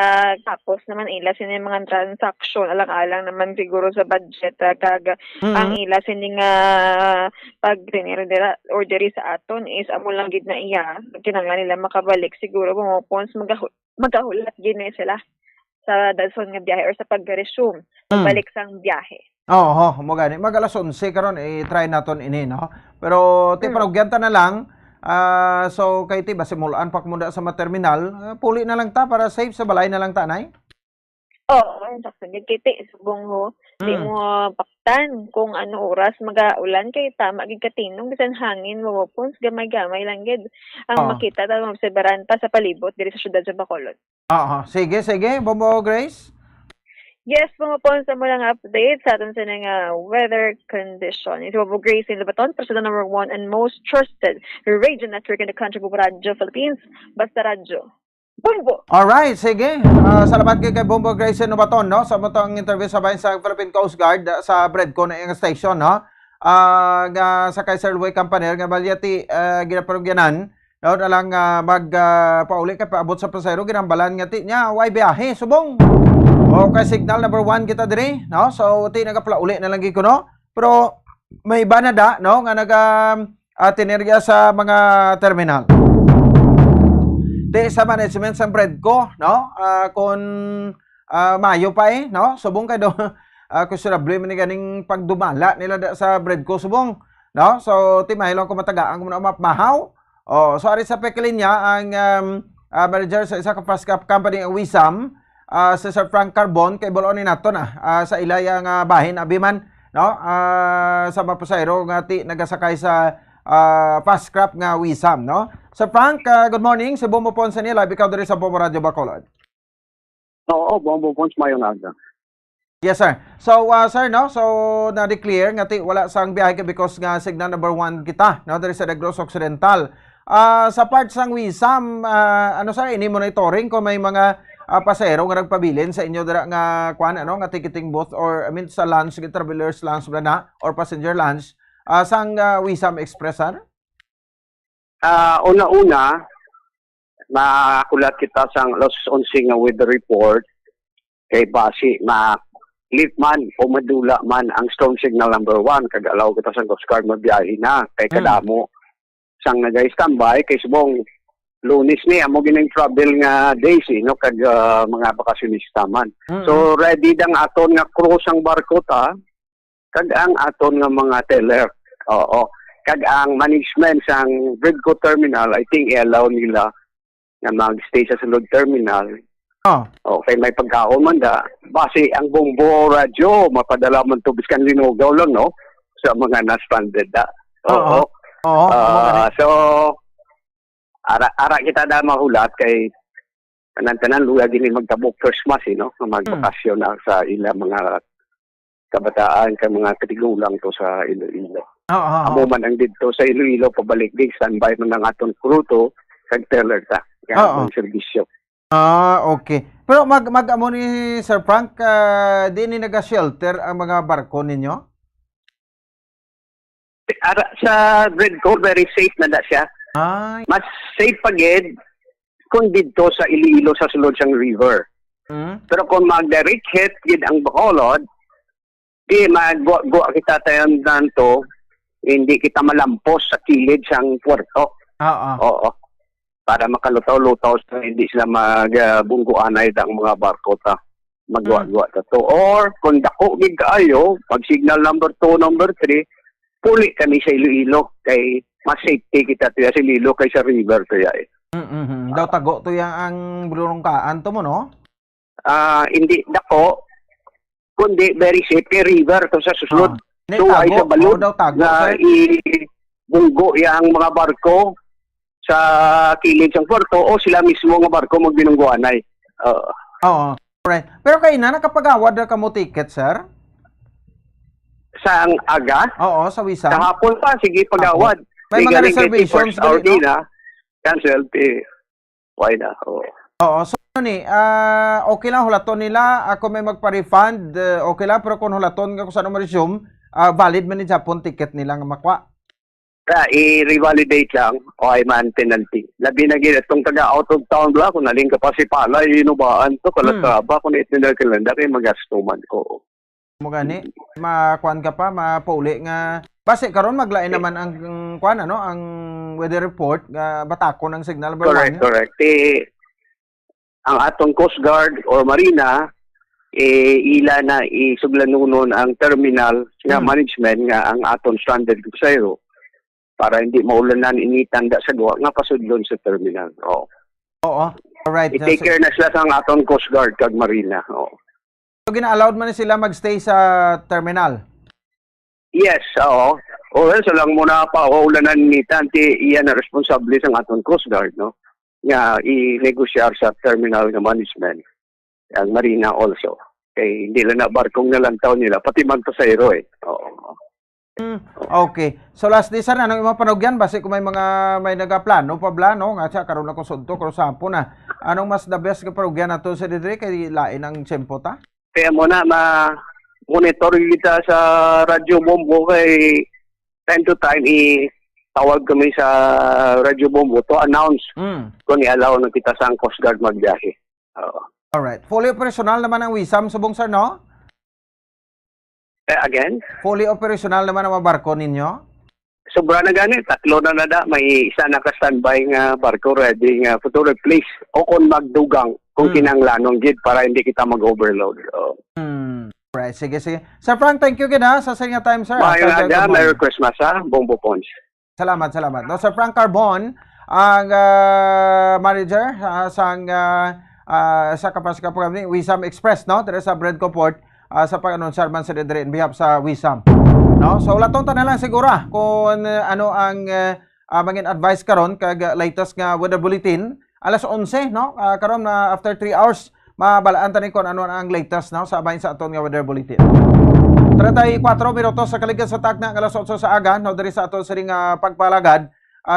tapos naman ila sini mga transaction alang-alang naman siguro sa budget kag ang ila sini nga pag dinero order sa aton is amo lang gid na iya kinahanglan nila makabalik siguro pumopons magahulat gid na sila sa dalson nga biyahe or sa pag-resume balik sang biyahe. Mo gani mag-alas 11 karon try naton ini, no? Pero parugyanta na lang so kay ti basimulaan pa muna sa terminal puli na lang ta para safe sa balay na lang ta nay. Sakto kiti subong ho di mo paktan kung ano oras magaulan kay tama gid katinong bisan hangin mo pons gamay-gamay lang gid ang makita ta mabsebaran pa sa palibot diri sa syudad sa Bacolod. Sige, Bumbo Grace. Yes, pumapon sa mga update sa atin sa nga weather condition. Ito Bumbo Grace in Lebaton, person number 1 and most trusted radio network in the country, Bumbo Radyo Philippines, Basta Radyo. Bumbo! Alright, sige. Salamat kay Bumbo Grace in Lebaton, no? Sa motong interview sa bayan sa Philippine Coast Guard sa Bredco na yung station, no? Sa kay Sir Louie Campaner, nga balyati ginaparugyanan, no? Na lang pauli kay paabot sa pasayro, ginambalan nga ti niya, way biyahe, subong! Okay, signal number 1 kita dire, no? So, nagapla uli na lang giko, no? Pero may iba na da, no? Nga tinerya sa mga terminal. Sa management sa Bredco, no? Kung Mayo pa no? Subong kayo, kusurable man ni ganing pagdumala nila sa Bredco, subong, no? So, mahilong ko matagaan ko na mapmahaw. So, ari sa pekalinya, ang manager sa isa ka fast cap company, ang Wisam, si Sir Frank Carbon kay bolon ni nato na sa ilayang bahin abiman, no, sa mga pasahero nga nagasakay sa fast crop nga Wisam, no. Sir Frank, good morning sa Bumbo Ponce ni live ikaw diri sa Bumbo Radyo Bacolod. Oo, Bombo Pons mayong aga. Yes, sir. So, sir, no? So, na-declare nga wala sang biyahe because nga signal number 1 kita, no? There is sa Negros Occidental. Sa part sang Wisam, ano sir, ini-monitoring kung may mga pasahero nga nagpabilin sa inyo dira nga kuan ano nga ticketing booth or I mean sa lunch, travelers lunch ba na or passenger lunch sang Wisam Express, sir? Una-una, makulat kita sang alas 11 nga weather report kay base lift man o madula man ang storm signal number 1 kag alaw kita sa Coast Guard mabiyahe na kay kadamo sang nagay-standby kay subong Lunes ni amo gining travel nga days no kag mga bakasyonista man. So ready dang aton nga crew sang barko ta kag ang aton nga mga teller. Oo. Kag ang management sang Bridco Terminal I think i-allow nila na mag-stay sa sulod terminal. Okay, may pagkaon man da. Base ang Bombo radyo, mapadala man to biskan linugaw lang, no? Sa mga na-stranded da. Oo. So, ara kita da mahulat kay tanan-tanan luya gini magtabok Christmas, no? Magbakasyon na sa ila mga kabataan, kay mga katigulang to sa Iloilo. Amo man ang dito sa Iloilo, pabalik din, standby man ang aton crew to, kag teller ta. Kaya ang serbisyo. Okay. Pero mag-amo ni Sir Frank, di ni naga-shelter ang mga barko ninyo? Sa Bridco, very safe na da siya. Mas safe pagid kung dito sa Iloilo sa sulod sang river. Pero kung mag-direct hit gid ang Bacolod, di magwa kita tayon danto, hindi kita malampos sa kilid sang puerto. Oo. Para makalutaw-lutaw sa hindi sila magbungguanay ang mga barko ta magwa-gwa ta to. Or kung dako gid kaayo, pag signal number 2, number 3, puli kami sa Iloilo kay mas safety kita to sa Iloilo kay sa river to ya. Daw tago to yang ang bulungkaan to mo, no? Hindi dako kundi very safe kay river to sa susunod. So ay sa balod na i-bunggo yang mga barko sa kilid ng puerto o sila mismo nga barko magbinungguanay. Oo. Right. Pero kayo na nakapagawad na kamo ticket, sir? Sa ang aga? Oo, sa Wisam. Sa hapon pa, sige pagawad. May mga reservations or na cancel why na? Oo. So ni, okay lang hulaton nila ako may magpa-refund, okay lang pero kung hulaton nga kung saan mo resume, valid man ni Japon ticket nila nga makwa. I-revalidate lang o ay man penalty. Labi na gina itong taga out of town lang, kung naling ka pa si Pala, inubaan to, kalataba, kung itinal kalenda, kaya magastuman ko. Mo gani, makuan ka pa, mapauli nga. Base karon maglain naman ang kuan ano, ang weather report nga batako ng signal number 1. Correct. Ang atong Coast Guard or Marina ila na isuglanunon ang terminal nga management nga ang aton stranded cruiser para hindi maulanan initan da sa duwa nga pasudlon sa terminal. Oo. Alright. I-take care na sila sa aton Coast Guard kag Marina. Oo. So gina-allowed man sila magstay sa terminal? Yes, oo. O so lang muna pa ulanan initan ti iyan na responsable sa aton Coast Guard, no? Nga i-negosyar sa terminal nga management ang Marina also. Kay hindi lang na barkong nalantaw nila pati man pasahero Oo. Okay. So last day sir, anong imong panugyan base kung may nagaplano pa plano nga siya karon na kusudto kro sampo na. Anong mas the best ka panugyan nato sa didre kay lain ang tiyempo ta? Kaya mo na monitor kita sa Radyo Bombo kay time to time tawag kami sa Radyo Bombo to announce kung i-allow na kita sa Coast Guard magbiyahe. Alright. Fully operational naman ang Wisam subong sir, no? Again? Fully operational naman ang mga barko ninyo? Sobra na gani, 3 na nada, may isa naka-standby nga barko ready nga to replace o kung magdugang kung kinanglanong gid para hindi kita mag-overload. Right, sige. Sir Frank, thank you gid ha sa nga time sir. Merry Christmas ha, Bombo Pons. Salamat. No, Sir Frank Carbon, ang manager sa kapasika program ni Wisam Express, no? Dire sa Bridco Port. Sa pag-anunsar man sa didre in behalf sa Wisam. No? So laton ta na lang siguro kung ano ang mangin advice karon kag latest nga weather bulletin alas 11, no? Karon na after 3 hours mabalaan tani kung ano ang latest now sa bahin sa aton nga weather bulletin. 34 minutos sa kaligid sa tagna ng alas 8 sa aga no diri sa aton sa ring pagpalagad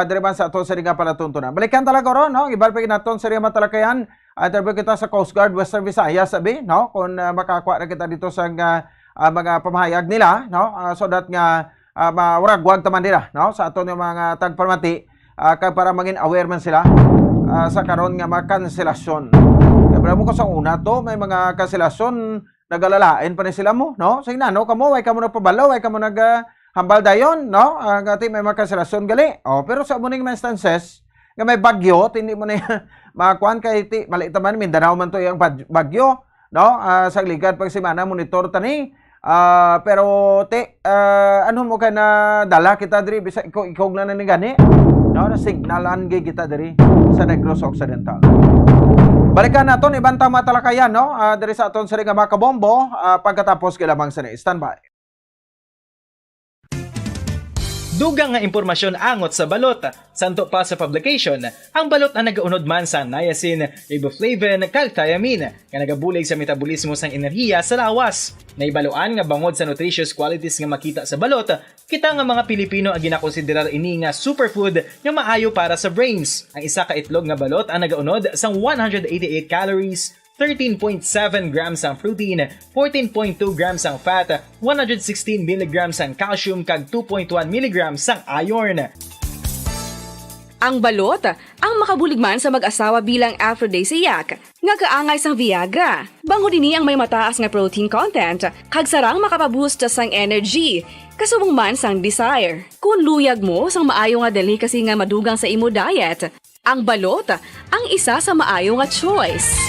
diri man sa aton sa ring palatuntunan. Balikan talaga ron no ibalpig naton sa ring matalakayan interview kita sa Coast Guard Western Visayas sabi no kung makakuha na kita dito sa mga pamahayag nila no so that nga mawag taman nila no sa aton nga mga tagparmati kag para maging aware man sila sa karon nga makanselasyon. Kaya mo ko sa una to may mga kanselasyon nagalalain pa ni sila mo, no? Sige na, no? Kamo, way ka mo nagpabalaw, way ka mo naghambal dayon, no? Gati may makaselasyon gali. Oh, pero sa muning instances, nga may bagyo, hindi mo na makakuan kay maliit man, Mindanao man to yung bagyo, no? Sa ligad pag simana, monitor tani. Pero, ano mo ka na dala kita diri, bisa ikaw na ni gani, no? Na signalan kita diri sa Negros Occidental. Balikan naton ibang tama talakayan no diri sa aton sa mga kabombo pagkatapos kay lamang sa standby. Dugang nga impormasyon angot sa balot. Santo pa sa publication, ang balot ang nagaunod man sa niacin, riboflavin, kag thiamine, nga nagabulig sa metabolismo sang enerhiya sa lawas. Naibaluan nga bangod sa nutritious qualities nga makita sa balot, kita nga mga Pilipino ang ginakonsiderar ini nga superfood nga maayo para sa brains. Ang isa ka itlog nga balot ang nagaunod sang 188 calories, 13.7 grams ang protein, 14.2 grams ang fat, 116 mg ang calcium kag 2.1 mg ang iron. Ang balot, ang makabuligman sa mag-asawa bilang aphrodisiac, nga kaangay sang Viagra. Bangod ini ang may mataas nga protein content, kag sarang makapaboost sang energy, kasubong man sang desire. Kung luyag mo sang maayo nga delicacy nga madugang sa imo diet, ang balot, ang isa sa maayo nga choice.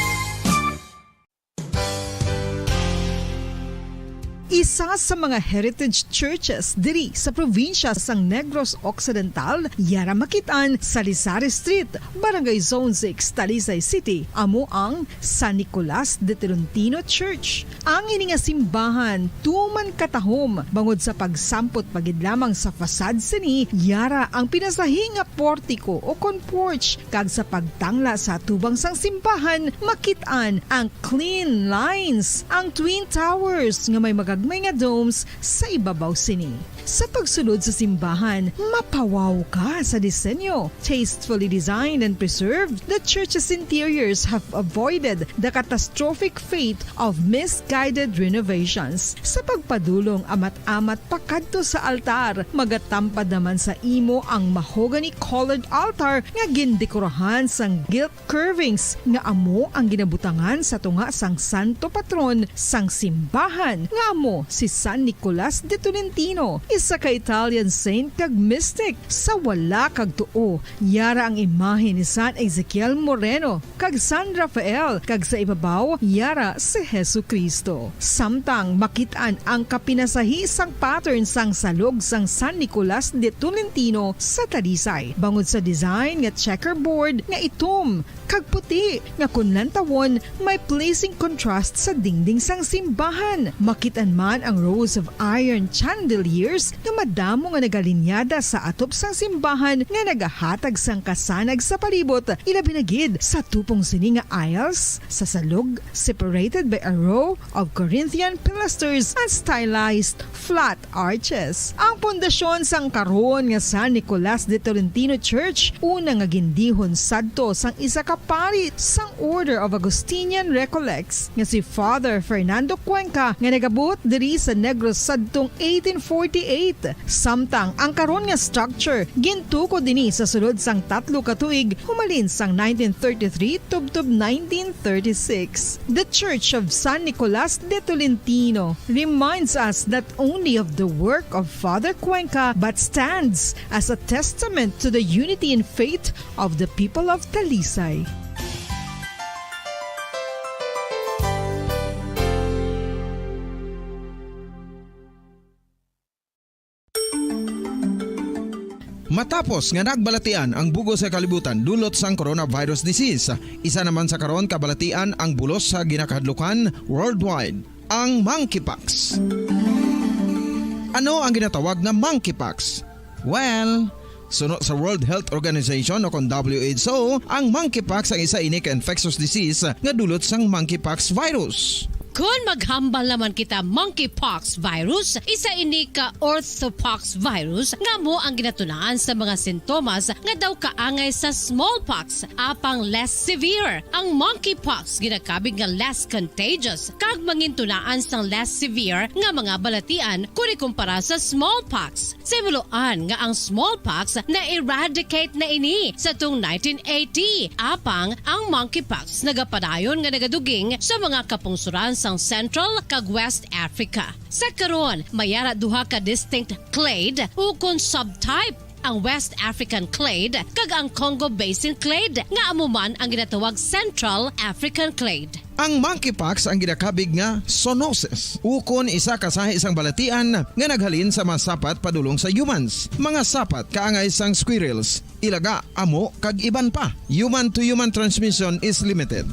Isa sa mga heritage churches diri sa probinsya sang Negros Occidental, yara makitaan sa Lisari Street, Barangay Zone 6, Talisay City, amo ang San Nicolas de Tolentino Church. Ang ini nga simbahan tuman katahom bangod sa pagsampot pagid lamang sa fasad sini, yara ang pinasahi nga portiko o porch kag sa pagtangla sa tubang sang simbahan makitaan ang clean lines, ang twin towers nga may magagmay nga domes sa ibabaw sini. Sa pagsunod sa simbahan, mapawaw ka sa disenyo. Tastefully designed and preserved, the church's interiors have avoided the catastrophic fate of misguided renovations. Sa pagpadulong amat-amat pakadto sa altar, magatampad naman sa imo ang mahogany colored altar nga gindekorahan sang gilt curvings nga amo ang ginabutangan sa tunga sang santo patron sang simbahan nga amo si San Nicolas de Tolentino, isa ka Italian saint kag mystic. Sa wala kag tuo, yara ang imahe ni San Ezekiel Moreno kag San Rafael, kag sa ibabaw yara si Hesu Kristo. Samtang makitaan ang kapinasahi sang pattern sang salog sang San Nicolas de Tolentino sa Talisay. Bangod sa design nga checkerboard nga itom kag puti nga kunlantawon may pleasing contrast sa dingding sang simbahan. Makitaan man ang rows of iron chandeliers nga madamo nga nagalinyada sa atop sang simbahan nga nagahatag sang kasanag sa palibot, ilabi na gid sa tupong sini nga aisles sa salog separated by a row of Corinthian pilasters and stylized flat arches. Ang pundasyon sang karon nga San Nicolas de Tolentino Church una nga gindihon sadto sang isa ka pari sang Order of Augustinian Recollects nga si Father Fernando Cuenca nga nagabot diri sa Negros sadtong 1848. Samtang ang karon nga structure gintuko dinhi sa sulod sang 3 ka tuig humalin sang 1933 tubtob 1936. The Church of San Nicolas de Tolentino reminds us not only of the work of Father Cuenca but stands as a testament to the unity and faith of the people of Talisay. Matapos nga nagbalatian ang bugos sa kalibutan dulot sang coronavirus disease, isa naman sa karon kabalatian ang bulos sa ginakahadlukan worldwide, ang monkeypox. Ano ang ginatawag na monkeypox? Well, Suno sa World Health Organization o kon WHO, ang monkeypox ang isa ini ka infectious disease nga dulot sang monkeypox virus. Kung maghambal naman kita monkeypox virus, isa ini ka orthopox virus nga mo ang ginatunaan sa mga sintomas nga daw kaangay sa smallpox, apang less severe. Ang monkeypox ginakabig nga less contagious, kag mangintunaan sang less severe nga mga balatian kung ikumpara sa smallpox. Simuloan nga ang smallpox na eradicate na ini sa tung 1980, apang ang monkeypox nagapadayon nga nagaduging sa mga kapungsuran sang Central kag West Africa. Sa karon, mayara duha ka distinct clade ukon subtype, ang West African clade kag ang Congo Basin clade nga amuman ang ginatawag Central African clade. Ang monkeypox ang ginakabig nga zoonosis. Ukon isa kasahi isang balatian nga naghalin sa mga sapat padulong sa humans. Mga sapat kaangay sang squirrels, ilaga, amo kag iban pa. Human to human transmission is limited.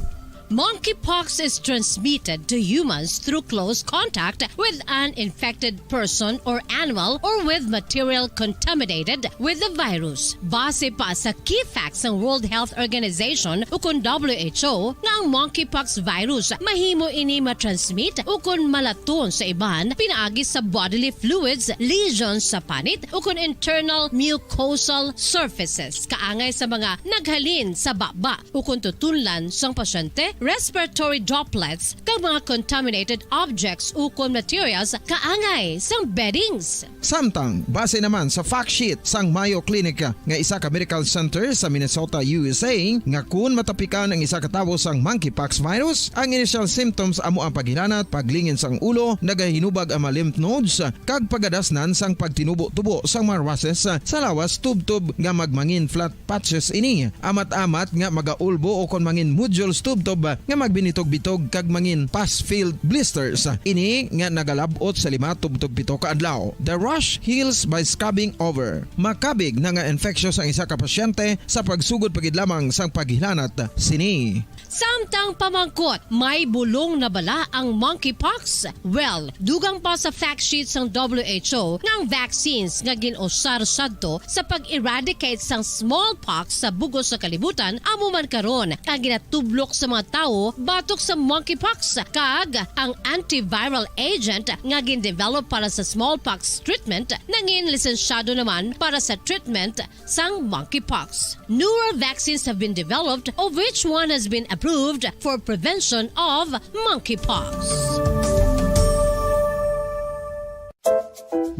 Monkeypox is transmitted to humans through close contact with an infected person or animal or with material contaminated with the virus. Base pa sa key facts ng World Health Organization ukon WHO nga ang monkeypox virus mahimo ini matransmit ukon malaton sa iban pinaagi sa bodily fluids, lesions sa panit ukon internal mucosal surfaces kaangay sa mga naghalin sa baba ukon tutunlan sang pasyente, respiratory droplets kag mga contaminated objects ukon materials kaangay sang beddings. Samtang, base naman sa fact sheet sang Mayo Clinic nga isa ka medical center sa Minnesota, USA, nga kun matapikan ang isa ka tawo sang monkeypox virus, ang initial symptoms amo ang paghilanat, paglingin sang ulo, nagahinubag ang mga lymph nodes, kag pagadasnan sang pagtinubo-tubo sang mga rashes sa lawas tubtob nga magmangin flat patches ini. Amat-amat nga magaulbo o kon mangin nodules tubtob nga magbinitog-bitog kag mangin pus-filled blisters. Ini nga nagalabot sa 5 tubtob 7 ka adlaw. The rash heals by scabbing over. Makabig na nga infectious ang isa ka pasyente sa pagsugod pagid lamang sang paghilanat sini. Samtang pamangkot, may bulong na bala ang monkeypox? Well, dugang pa sa fact sheets ng WHO nga ang vaccines nga ginusar sadto sa pag-eradicate sang smallpox sa bugos sa kalibutan amo man karon ang ginatublok sa mga tao batok sa monkeypox kag ang antiviral agent nga gin-develop para sa smallpox treatment nangin lisensyado naman para sa treatment sang monkeypox. Newer vaccines have been developed of which one has been approved for prevention of monkeypox.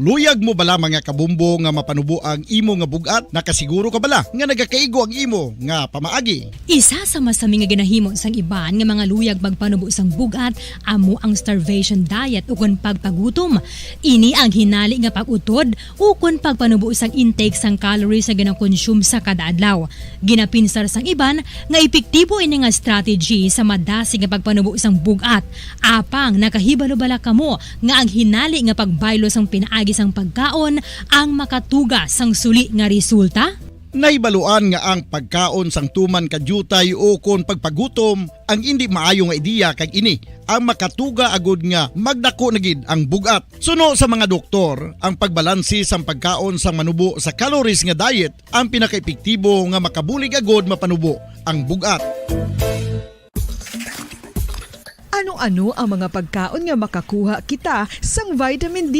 Luyag mo bala mga kabumbo nga mapanubo ang imo nga bugat? Nakasiguro ka bala nga nagakaigo ang imo nga pamaagi? Isa sa masami nga ginahimo sang iban nga mga luyag magpanubo sang bugat amo ang starvation diet ukon pagpagutom. Ini ang hinali nga pag-utod ukon pagpanubo sang intake sang calories nga gina-consume sa kada adlaw. Ginapinsar sang iban nga epektibo ini nga strategy sa madasi nga pagpanubo sang bugat. Apang nakahibalo bala kamo nga ang hinali nga pagbaylo sang pinaagi sang pagkaon ang makatuga sang suli nga resulta? Naibaluan nga ang pagkaon sang tuman kadyutay o kon pagpagutom ang hindi maayo nga ideya kag ini ang makatuga agud nga magdako na gid ang bugat. Suno sa mga doktor, ang pagbalansi sang pagkaon sang manubo sa calories nga diet ang pinakaepektibo nga makabulig agud mapanubo ang bugat. Ano-ano ang mga pagkaon nga makakuha kita sang vitamin D?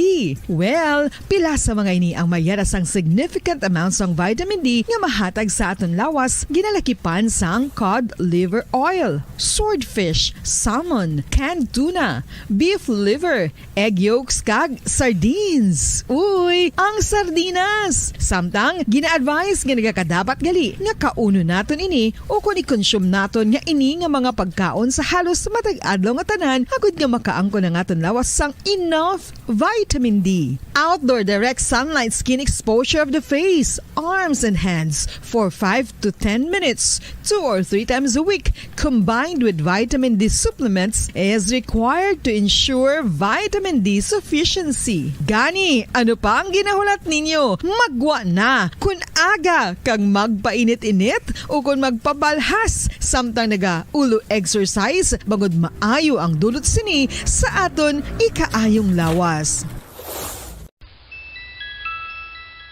Well, pila sa mga ini ang mayara sang significant amount sang vitamin D nga mahatag sa aton lawas ginalakipan sang cod liver oil, swordfish, salmon, canned tuna, beef liver, egg yolks kag sardines. Uy, ang sardinas! Samtang gina-advise nga nagakadapat gali nga kauno naton ini o kung i-consume naton nga ini nga mga pagkaon sa halos matag adlaw nga tanan agud nga makaangko na aton lawas sang enough vitamin D. Outdoor direct sunlight skin exposure of the face, arms and hands for 5 to 10 minutes 2 or 3 times a week combined with vitamin D supplements is required to ensure vitamin D sufficiency. Gani, ano pa ang ginahulat ninyo? Magwa na kun aga kang magpainit-init o kun magpabalhas samtang naga ulo exercise bangod maayo ang dulot sini sa aton ikaayong lawas.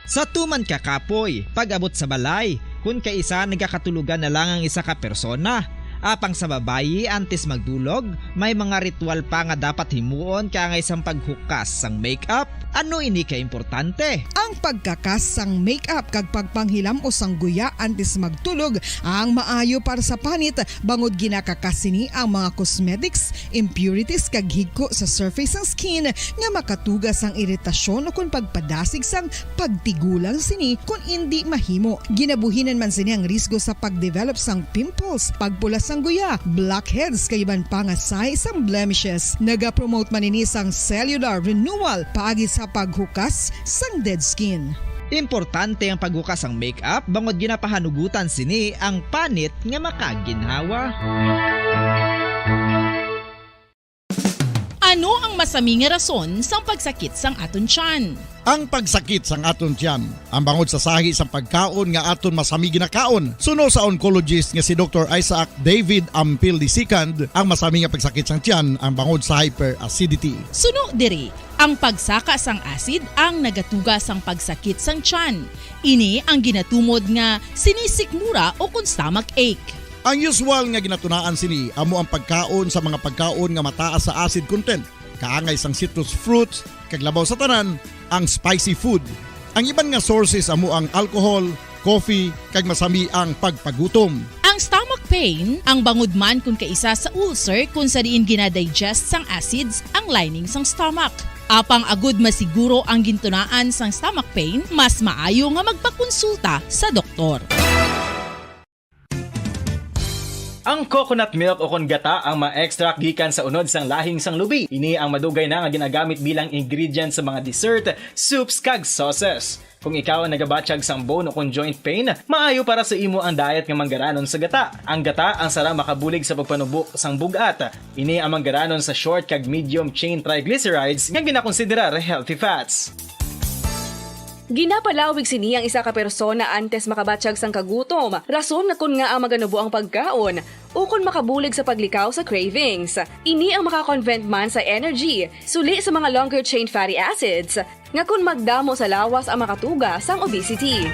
Sa tuman ka kapoy, pag-abot sa balay, kung kaisa nagakatulugan na lang ang isa ka persona. Apang sa babayi antes magdulog, may mga ritual pa nga dapat himuon kaya isang paghukas sang makeup. Ano ini ka importante? Ang pagkakas sang makeup kag pagpanghilam o sangguya antes magtulog ang maayo para sa panit bangod ginakakasini ang mga cosmetics, impurities kag higko sa surface sang skin nga makatugas ang iritasyon o kung pagpadasig sang pagtigulang sini kung hindi mahimo. Ginabuhinan man sini ang risgo sa pagdevelop sang pimples, pagpula sang guya, blackheads kay iban pa nga say sang blemishes. Naga-promote man ini sang cellular renewal paagi sa paghukas sang dead skin. Importante ang paghukas ang makeup bangod ginapahanugutan sini ang panit nga makaginhawa. Ano ang masami nga rason sang pagsakit sang aton tiyan? Ang pagsakit sang aton tiyan, ang bangod sa sahi sang pagkaon nga aton masami ginakaon. Suno sa oncologist nga si Dr. Isaac David Ampil II, ang masami nga pagsakit sang tiyan ang bangod sa hyperacidity. Suno diri, ang pagsaka sang acid ang nagatuga sang pagsakit sang tiyan. Ini ang ginatumod nga sinisikmura o kung stomach ache. Ang usual nga ginatunaan sini amo ang pagkaon sa mga pagkaon nga mataas sa acid content, kaangay sang citrus fruits, kag labaw sa tanan ang spicy food. Ang iban nga sources amo ang alcohol, coffee, kag masami ang pagpagutom. Ang stomach pain ang bangod man kung kaisa sa ulcer kung sa diin ginadigest sang acids ang lining sang stomach. Apang agud masiguro ang gintunaan sang stomach pain, mas maayo nga magpakonsulta sa doktor. Ang coconut milk o kon gata ang ma-extract gikan sa unod sang lahing sang lubi. Ini ang madugay na nga ginagamit bilang ingredient sa mga dessert, soups kag sauces. Kung ikaw ang nagabatsyag sang bone o kon joint pain, maayo para sa imo ang diet nga manggaranon sa gata. Ang gata ang sara makabulig sa pagpanubok sang bugat. Ini ang manggaranon sa short kag medium chain triglycerides nga ginakonsiderar healthy fats. Ginapalawig sini ang isa ka persona antes makabatsyag sang kagutom. Rason na kun nga ang maganubo ang pagkaon o kun makabulig sa paglikaw sa cravings. Ini ang makakonvent man sa energy, suli sa mga longer chain fatty acids, nga kun magdamo sa lawas ang makatuga sang obesity.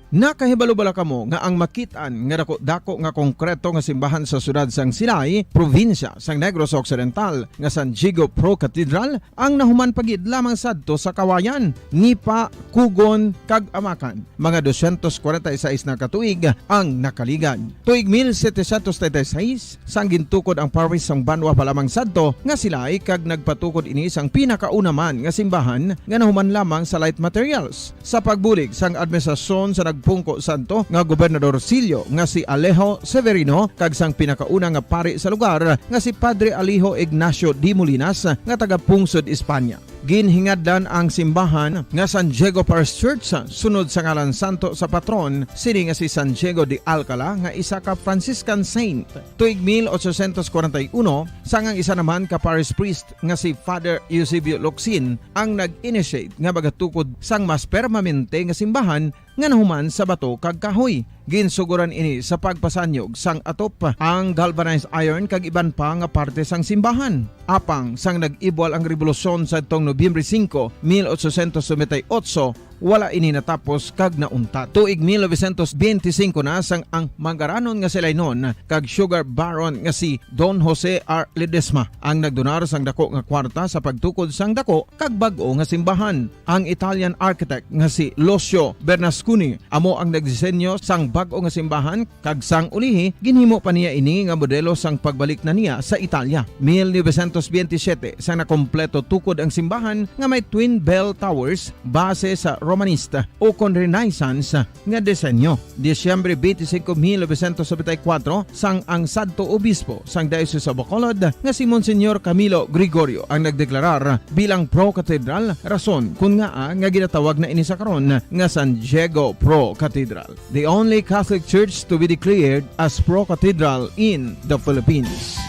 Nakahibalo-bala kamo nga ang makitaan nga dako nga konkreto nga simbahan sa syudad sang Sinay, probinsya sang Negros Occidental nga San Diego Pro Cathedral ang nahuman pagid lamang sadto sa Kawayan, Nipa, Kugon kag Amakan. Mga 246 na katuig ang nakaligan. Tuig 1736 sang gintukod ang parish sang Banwa pa lamang sadto nga sila kag nagpatukod ini sang pinakauna man nga simbahan nga nahuman lamang sa light materials. Sa pagbulig sang administrasyon sa pungko santo nga Gobernador Silio nga si Alejo Severino kag sang pinakauna nga pari sa lugar nga si Padre Alijo Ignacio D. Molinas nga taga Pungsod, Espanya. Ginhingadlan ang simbahan nga San Diego Parish Church sunod sa ngalan santo sa patron sini nga si San Diego de Alcala nga isa ka Franciscan saint. Tuig 1841 sangang isa naman ka parish priest nga si Father Eusebio Locsin ang nag-initiate nga bagatukod sang mas permanente nga simbahan nga nahuman sa bato kag kahoy. Ginsuguran ini sa pagpasanyog sang atop ang galvanized iron kag iban pa nga parte sang simbahan. Apang sang nag-ibwal ang revolusyon sa tong Nobyembre 5, 1898, wala ini natapos kag naunta. Tuig 1925 na sang ang manggaranon nga sila noon kag sugar baron nga si Don Jose R. Ledesma ang nagdonar sang dako nga kwarta sa pagtukod sang dako kag bag-o nga simbahan. Ang Italian architect nga si Lucio Bernasconi amo ang nagdisenyo sang bag-o nga simbahan kag sang ulihi ginhimo pa niya ini nga modelo sang pagbalik na niya sa Italia. 1927 sang nakompleto tukod ang simbahan nga may twin bell towers base sa Romanista o kon Renaissance nga disenyo. Disyembre 25, 1974 sang ang Santo Obispo sang Diocese sa Bacolod nga si Monsignor Camilo Gregorio ang nagdeklarar bilang Pro Cathedral, rason kun nga ginatawag na ini sa karon nga San Diego Pro Cathedral, the only Catholic Church to be declared as Pro Cathedral in the Philippines.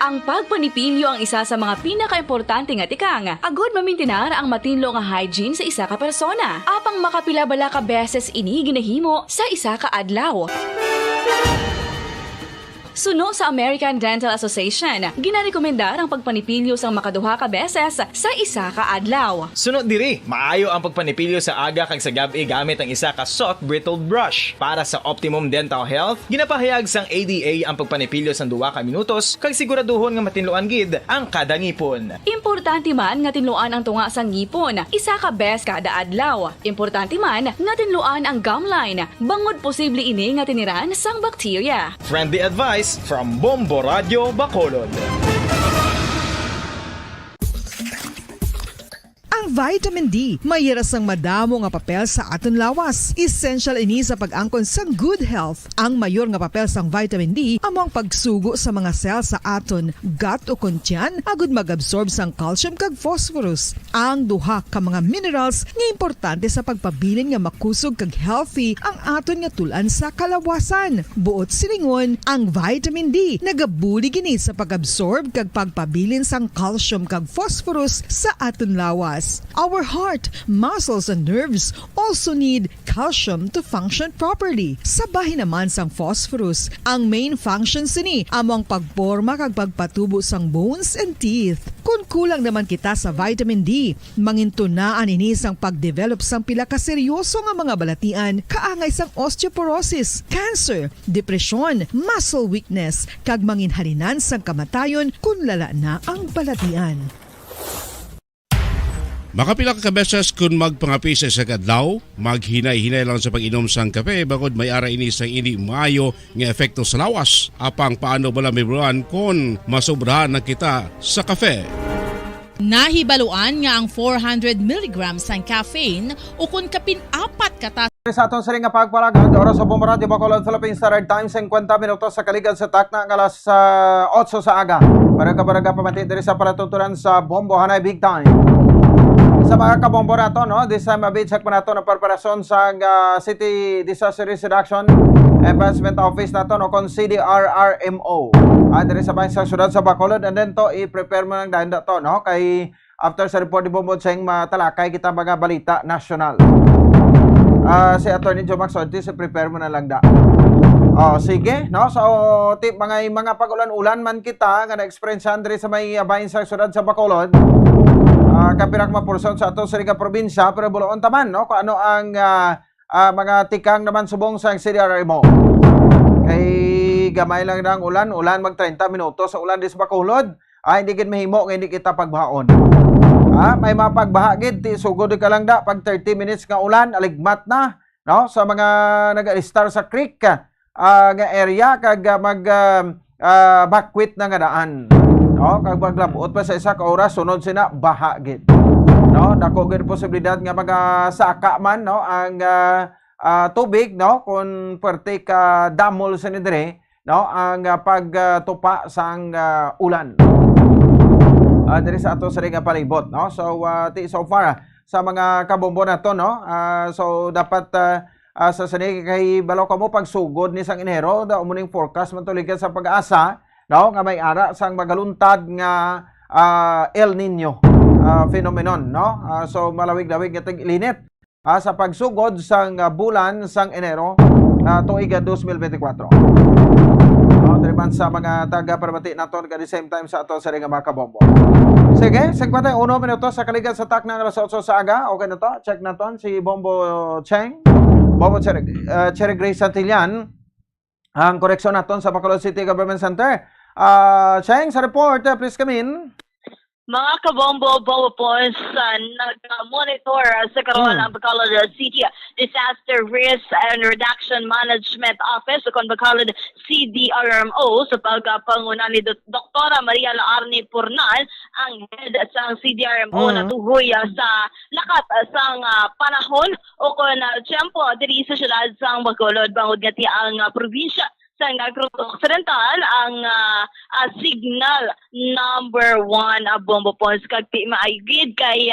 Ang pagpanipilyo ang isa sa mga pinaka-importante nga tikang. Agod mamintinar ang matinlo nga hygiene sa isa ka persona. Apang makapila-bala ka beses ini ginahimo sa isa ka adlaw. Suno sa American Dental Association, ginarekomendar ang pagpanipilyo sang makaduha ka beses sa isa ka adlaw. Sunod diri, maayo ang pagpanipilyo sa aga kag sa gabi gamit ang isa ka soft brittle brush. Para sa optimum dental health, ginapahayag sang ADA ang pagpanipilyo sang 2 ka minutos kag siguraduhon nga matinluan gid ang kada ngipon. Importante man nga tinluan ang tunga sang ngipon, isa ka bes kada adlaw. Importante man nga tinluan ang gum line, bangod posible ini nga tiniran sang bakterya. Friendly advice from Bombo Radio Bacolod. Ang vitamin D, mayira sang madamo nga papel sa aton lawas. Essential ini sa pag-angkon sang good health. Ang mayor nga papel sang vitamin D among pagsugo sa mga cell sa aton gut o kuntyan agud mag-absorb sang calcium kag phosphorus. Ang duha ka mga minerals nga importante sa pagpabilin nga makusog kag healthy ang aton nga tulan sa kalawasan. Buot silingon, ang vitamin D nagabuli gini sa pag-absorb kag pagpabilin sang calcium kag phosphorus sa aton lawas. Our heart, muscles, and nerves also need calcium to function properly. Sabahin naman sang phosphorus. Ang main functions ini among pagporma kag pagpatubo sang bones and teeth. Kung kulang naman kita sa vitamin D, mangintunaan ini sang pagdevelop sang pila ka seryoso nga mga balatian kaangay sang osteoporosis, cancer, depresyon, muscle weakness, kag manginhalinan sang kamatayon kung lala na ang balatian. Makapila ka beses kung magpangapi sa isang adlaw, maghinay-hinay lang sa pag-inom sang kape bagod may ara ini sang hindi maayo nga epekto sa lawas. Apang paano bala may buruan kung masobrahan na kita sa kape. Nahibaluan nga ang 400 mg sang caffeine o kung kapin 4 katas. Sa atong siring nga pagpalagad, oras sa Bombo Radio Bacolod, Philippine Standard Time, 50 minutos sa kaligad sa takna ng alas 8 sa aga. Baraga pamati diri sa palatuntunan sa Bombo Hanay Big Time. Sa mga kabombo nato, no, this time abitsak pa nato ng preparasyon sa City Disaster Risk Reduction Advancement Office nato, no, kon CDRRMO. Diri sa bayan sa syudad sa Bacolod, and then to i-prepare mo ng dahin to, no, kay after sa report ni Bombo Cheng matalakay kita mga balita national. Si Attorney Joe Max Ortiz, prepare mo na lang da. Sige, no, so tip mga pag-ulan-ulan man kita nga na-experience diri sa may bayan sa syudad sa Bacolod. Kapirak maporson sa atong sariga probinsya pero buloon taman, no, kung ano ang mga tikang naman subong sa CDRRMO. Kay gamay lang ng ulan mag 30 minutos sa ulan dis Bacolod, hindi gid mahimo nga hindi kita pagbahaon. May mapagbaha gid ti sugod ka lang da pag 30 minutes nga ulan aligmat na, no, sa mga nag-star sa creek nga area kag bakwit na nga daan. No, kag paglabuot pa sa isa ka oras sunod sina baha gid. No, dako gid posibilidad nga magasaka man, no, ang tubig, no, kung puwerte ka damol sa dire, no, ang pagtupa sang ulan. Diri sa ato sa ring palibot, no. So so far sa mga kabombo na to, no, so dapat sa sini kay balaw kamo pagsugod ni sang Enero da umuning forecast man tuligan sa Pag-asa, no, nga may ara sang magaluntad nga El Nino phenomenon, no. So malawig-lawig nga tag-init sa pagsugod sang bulan sang Enero tuig 2024. Driban sa mga taga-permati naton at the same time sa ato sa ring mga kabombo. Sige, 51 minutos sa kaligad sa tak ng alas 8 sa aga. Okay na to, check naton si Bombo Cheng, Bombo Cherry Grace Santillan. Ang koreksyon naton sa Bacolod City Government Center. Cheng, sa report, please come in. Mga kabombo, Bombo Points, nag-monitor sa karoon ng Bacolod City Disaster Risk and Reduction Management Office o kung Bacolod CDRMO sa pagpangunan ni Dr. Maria Laarni Purnal, ang head sa CDRMO na tuhoy sa lakat sang panahon o kung tiyempo diri sa syudad sang Bacolod bangod nga ang probinsya sa Negros Occidental ang signal number 1 Bombo Pons kag ti maayugid kay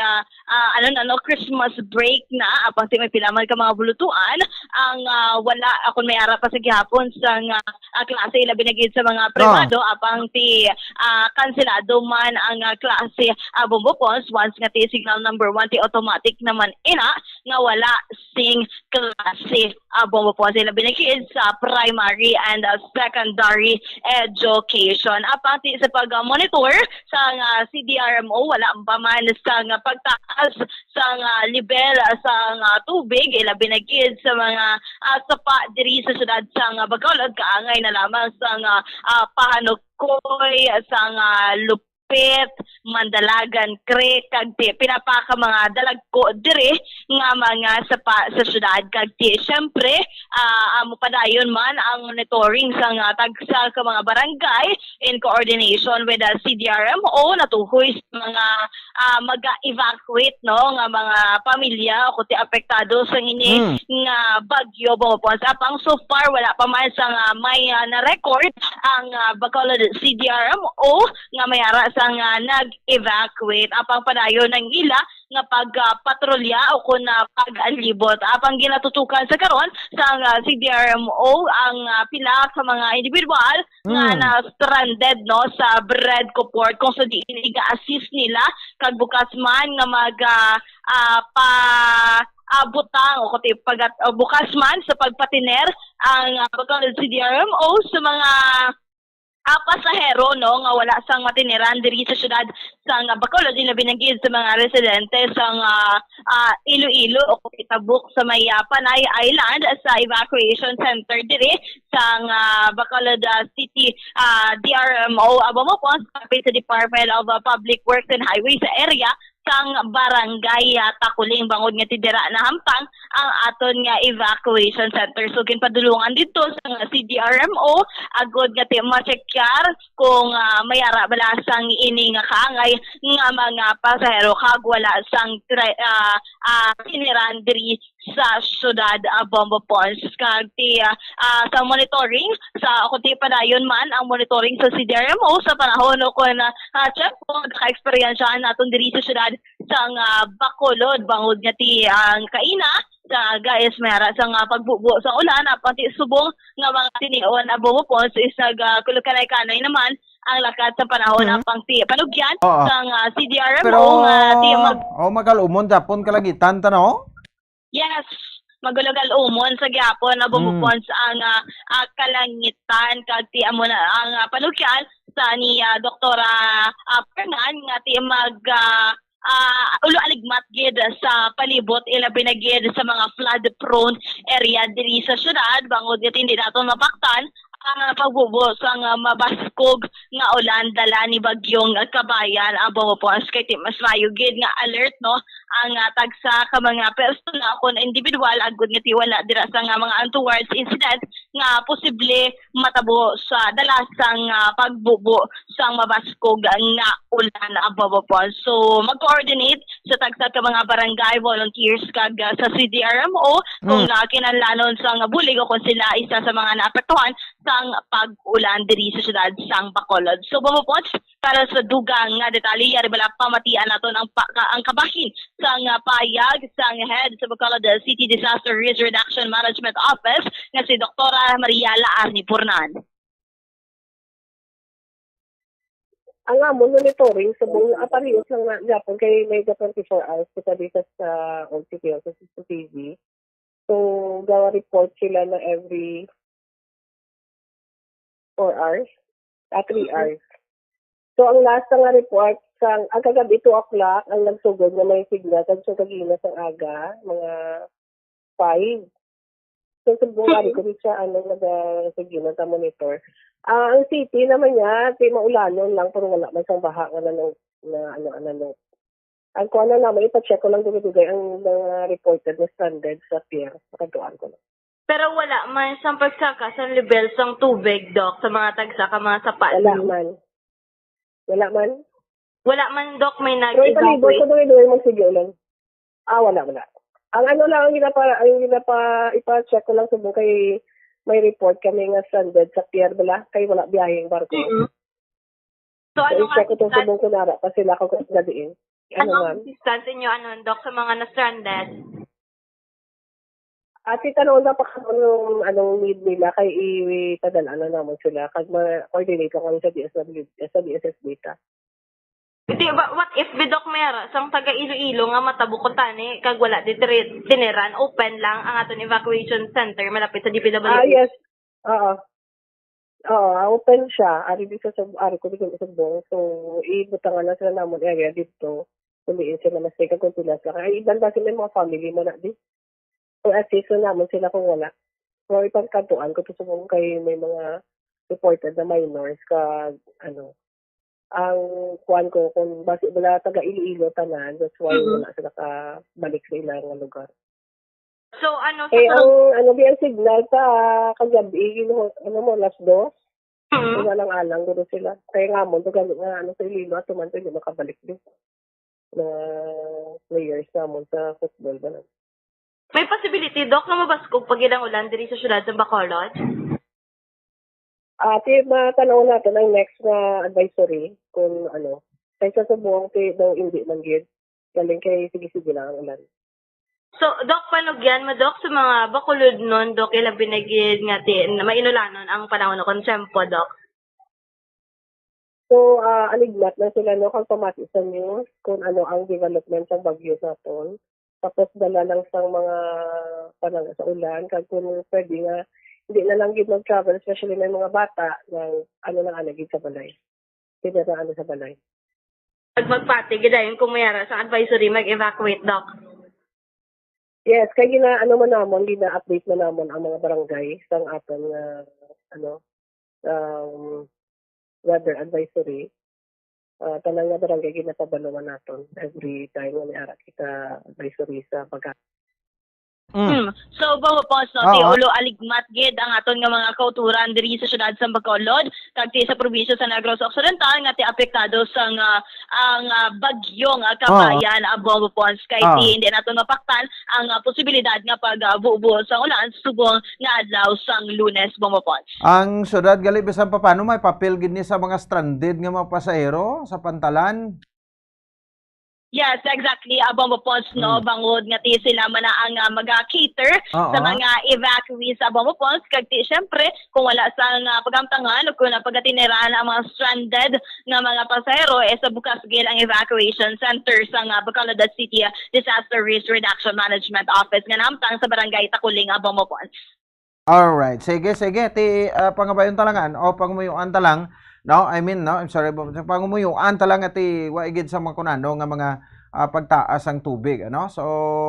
Christmas break na apang ti may pilaman ka mga bulutuan ang wala akon may ara pa sa gihapon sa klase labi na gid sa mga privado apang ti kanselado man ang klase Bombo Pons once nga ti signal number 1 ti automatic naman ina nga wala sing klase Bombo Pons labi na gid sa primary and secondary education. Apang ti sa pag-monitor sa CDRMO wala pa man sa pagtaas sa level sa tubig labi na gid sa mga sapa diri sa syudad sa Bacolod kaangay na lamang sa Pahanukoy sa Mandalagan Creek kag ti pinapaka mga dalagko dire nga mga sapa sa syudad kag ti syempre amo padayon man ang monitoring sa tagsa ka mga barangay in coordination with the CDRMO natuhoy sa mga mag-evacuate nga mga pamilya o ti apektado sa ini nga bagyo Bombo Pons. Apang so far wala pa man sa may na-record ang Bacolod CDRMO nga may ara sa nag-evacuate apang padayon ng ila nga pagpatrolya o kung pag-alibot. Apang ginatutukan sa karon sa CDRMO ang pila sa mga individual nga na-stranded sa Bredco Port kung sa diin iga-assist nila kag bukas man nga butang o kuti bukas man sa pagpatiner ang Bacolod CDRMO sa mga pasahero nga wala sang matiniran diri sa syudad sa Bacolod labi na gid sa mga residente sa Iloilo o Tabuk sa may Panay Island sa evacuation center diri sa Bacolod City DRMO Bombo Pons kapit sa Department of Public Works and Highways sa area sang barangay Takuling bangod nga tidira na hampang ang aton nga evacuation center. So ginpadulungan dito sa CDRMO agod nga ti ma-checkar kung may ara bala sang ini nga kaangay nga mga pasahero kag wala sang tiniran diri sa syudad Bombo Pons kag ti sa monitoring sa kunti padayon man ang monitoring sa CDRMO sa panahon kun check po ka-experiensyahan naton diri sa syudad sang Bacolod bangod nga ti ang kaina sa guys mayara sa pagbubo sa ulan apan ti subong nga mga tinion Bombo Pons is nagkulukanay-kanay naman ang lakat sa panahon apang ti panugyan sang CDRMO nga ti magalumon Japon kalagitan tanaw. Yes, magulugal umon sa gyapon na Bombo Pons ang kalangitan kag ti amo na ang panugyan sa ni Doktora Fernan nga ti ulo aligmat gid sa palibot ilabi na gid sa mga flood prone area diri sa syudad bangod gid hindi nato mapaktan ang pagbubo sa mabaskog nga ulan dala ni bagyong Kabayan ang Bombo Pons kay mas mayo gid nga alert ang tagsa ka mga personal kon individual agud nga tiwala dira sa mga untoward incident nga posible matabo sa dalasang pagbubo sa mabaskog nga ulan ang Bombo Pons. So mag-coordinate sa tagsa ka mga barangay volunteers kag sa CDRMO kung kinahanglanon sa bulig o kung sila isa sa mga naapektuhan sang pag-ulan diri sa syudad sang Bacolod. So Bombo Pons para sa dugang nga detalye yari bala pamatian naton ang kabahin sang payag sang head sa Bacolod City Disaster Risk Reduction Management Office nga si Doktora Maria Laarni Purnan. Ang monitoring sa buong apariyos ng Japon kay may 24 hours sa dito sa OCT o sa CCTV. So gawa report sila na every 4 hours at 3 hours. So ang last nga report ang kagabi 2 o'clock ang nagsugod na may signal kadto kagina sa aga mga 5. So sa buwan ko siya nagsigina ta monitor. Ang city naman niya ti maulanon lang pero wala man sang baha wala na ang ko naman ipa-check ko lang dugay ang reported na stranded sa pier pagduan ko. Pero wala man sang pagsaka sa level sang tubig, Doc, sa mga tagsaka, mga sapat. Wala man, Doc, may nag-evacuate. Pero ipalibot ko doon magsigyo lang. Wala. Ang lang, ang ginapa ipa-check ko lang sa kay may report kami nga stranded sa pier bala kay wala biyaheng barko. So, ano i-check ko itong subong kunara pa sila kung gadiin. Anong assistance inyo, Doc, sa mga na-stranded? At itanong na pa anong need nila kay ipadala na naman sila kag ma-coordinate lang kami sa DSS data. Hindi ba, what if bidok mera sang taga Iloilo nga matabukon tani kag wala diniran open lang ang aton evacuation center malapit sa DPWH? Yes. Oo, open siya. Ari ko dito sa bong. So, ibutangan na sila namon area dito. Tuliin sila mas teka kung tulas lang. Ay, iban ba sila mga family mo na di? So, assist na naman sila kung wala. So, ipagkantuan ko to sa mga kay may mga reported na minors kag ang kuan ko kung basi wala taga Iloilo tanan, that's why wala sila ka balik sa ilang lugar. So, sa ang signal sa kagabi, last dos, wala lang alang doon sila. Kaya nga mo, nga sa Iloilo at tuman hindi makabalik din. Mga players naman sa football ba lang. May possibility, Doc, na mabaskog pag ilang ulan diri sa syudad sa Bacolod? Matanaw natin ang next na advisory kung kaysa sa buong daw hindi man gid. Galing kay sige-sige lang ang ulan. So, Doc, panugyan mo, Doc, sa mga Bacolod nun, Doc, ilang binagid nga na mainulanon ang panahon ng konsempo, Doc? So, alignat na sila kung pamati sa news kung ano ang development ng bagyo natin. Tapos dala lang sa mga panang sa ulan kag kung pwede nga hindi na lang gid mag-travel, especially may mga bata ng gid sa balay. Hindi na sa balay. Pag magpati gidayon kung mayara sa advisory mag-evacuate, Doc. Yes, kay gina-update na namon ang mga barangay sang aton weather advisory. Tanang nga barangay ginapabaloan naton every time nga may ara kita advisory sa pagka. So, bago po, ti ulo aligmat gid ang aton nga mga kauturan diri sa syudad sa Bacolod kag ti sa probinsya sa Negros Occidental nga ti apektado sang ang bagyong Kabayan Bombo Pons kay ti hindi naton mapaktan ang posibilidad nga pagbuo sa ulan subong nga adlaw sang Lunes, Bombo Pons. Ang syudad gali bisan paano may papel gid ni sa mga stranded nga mga pasahero sa pantalan? Yes, exactly. Bombo Pons, bangod nga ti sila man ang mag-cater sa mga evacuees sa Bombo Pons. Kag ti, syempre, kung wala sa pagamtangan o kung pagatiniraan ang mga stranded nga mga pasahero, sa bukas gil ang evacuation center sa Bacolod City Disaster Risk Reduction Management Office nga namtang sa Barangay Takuling, Bombo Pons. Alright, sige. Ti pangabayon talangan o pangumuyuan talang. I'm sorry, pangumuyuan talang ati waigid sa mga kunano nga mga pagtaas ang tubig, So,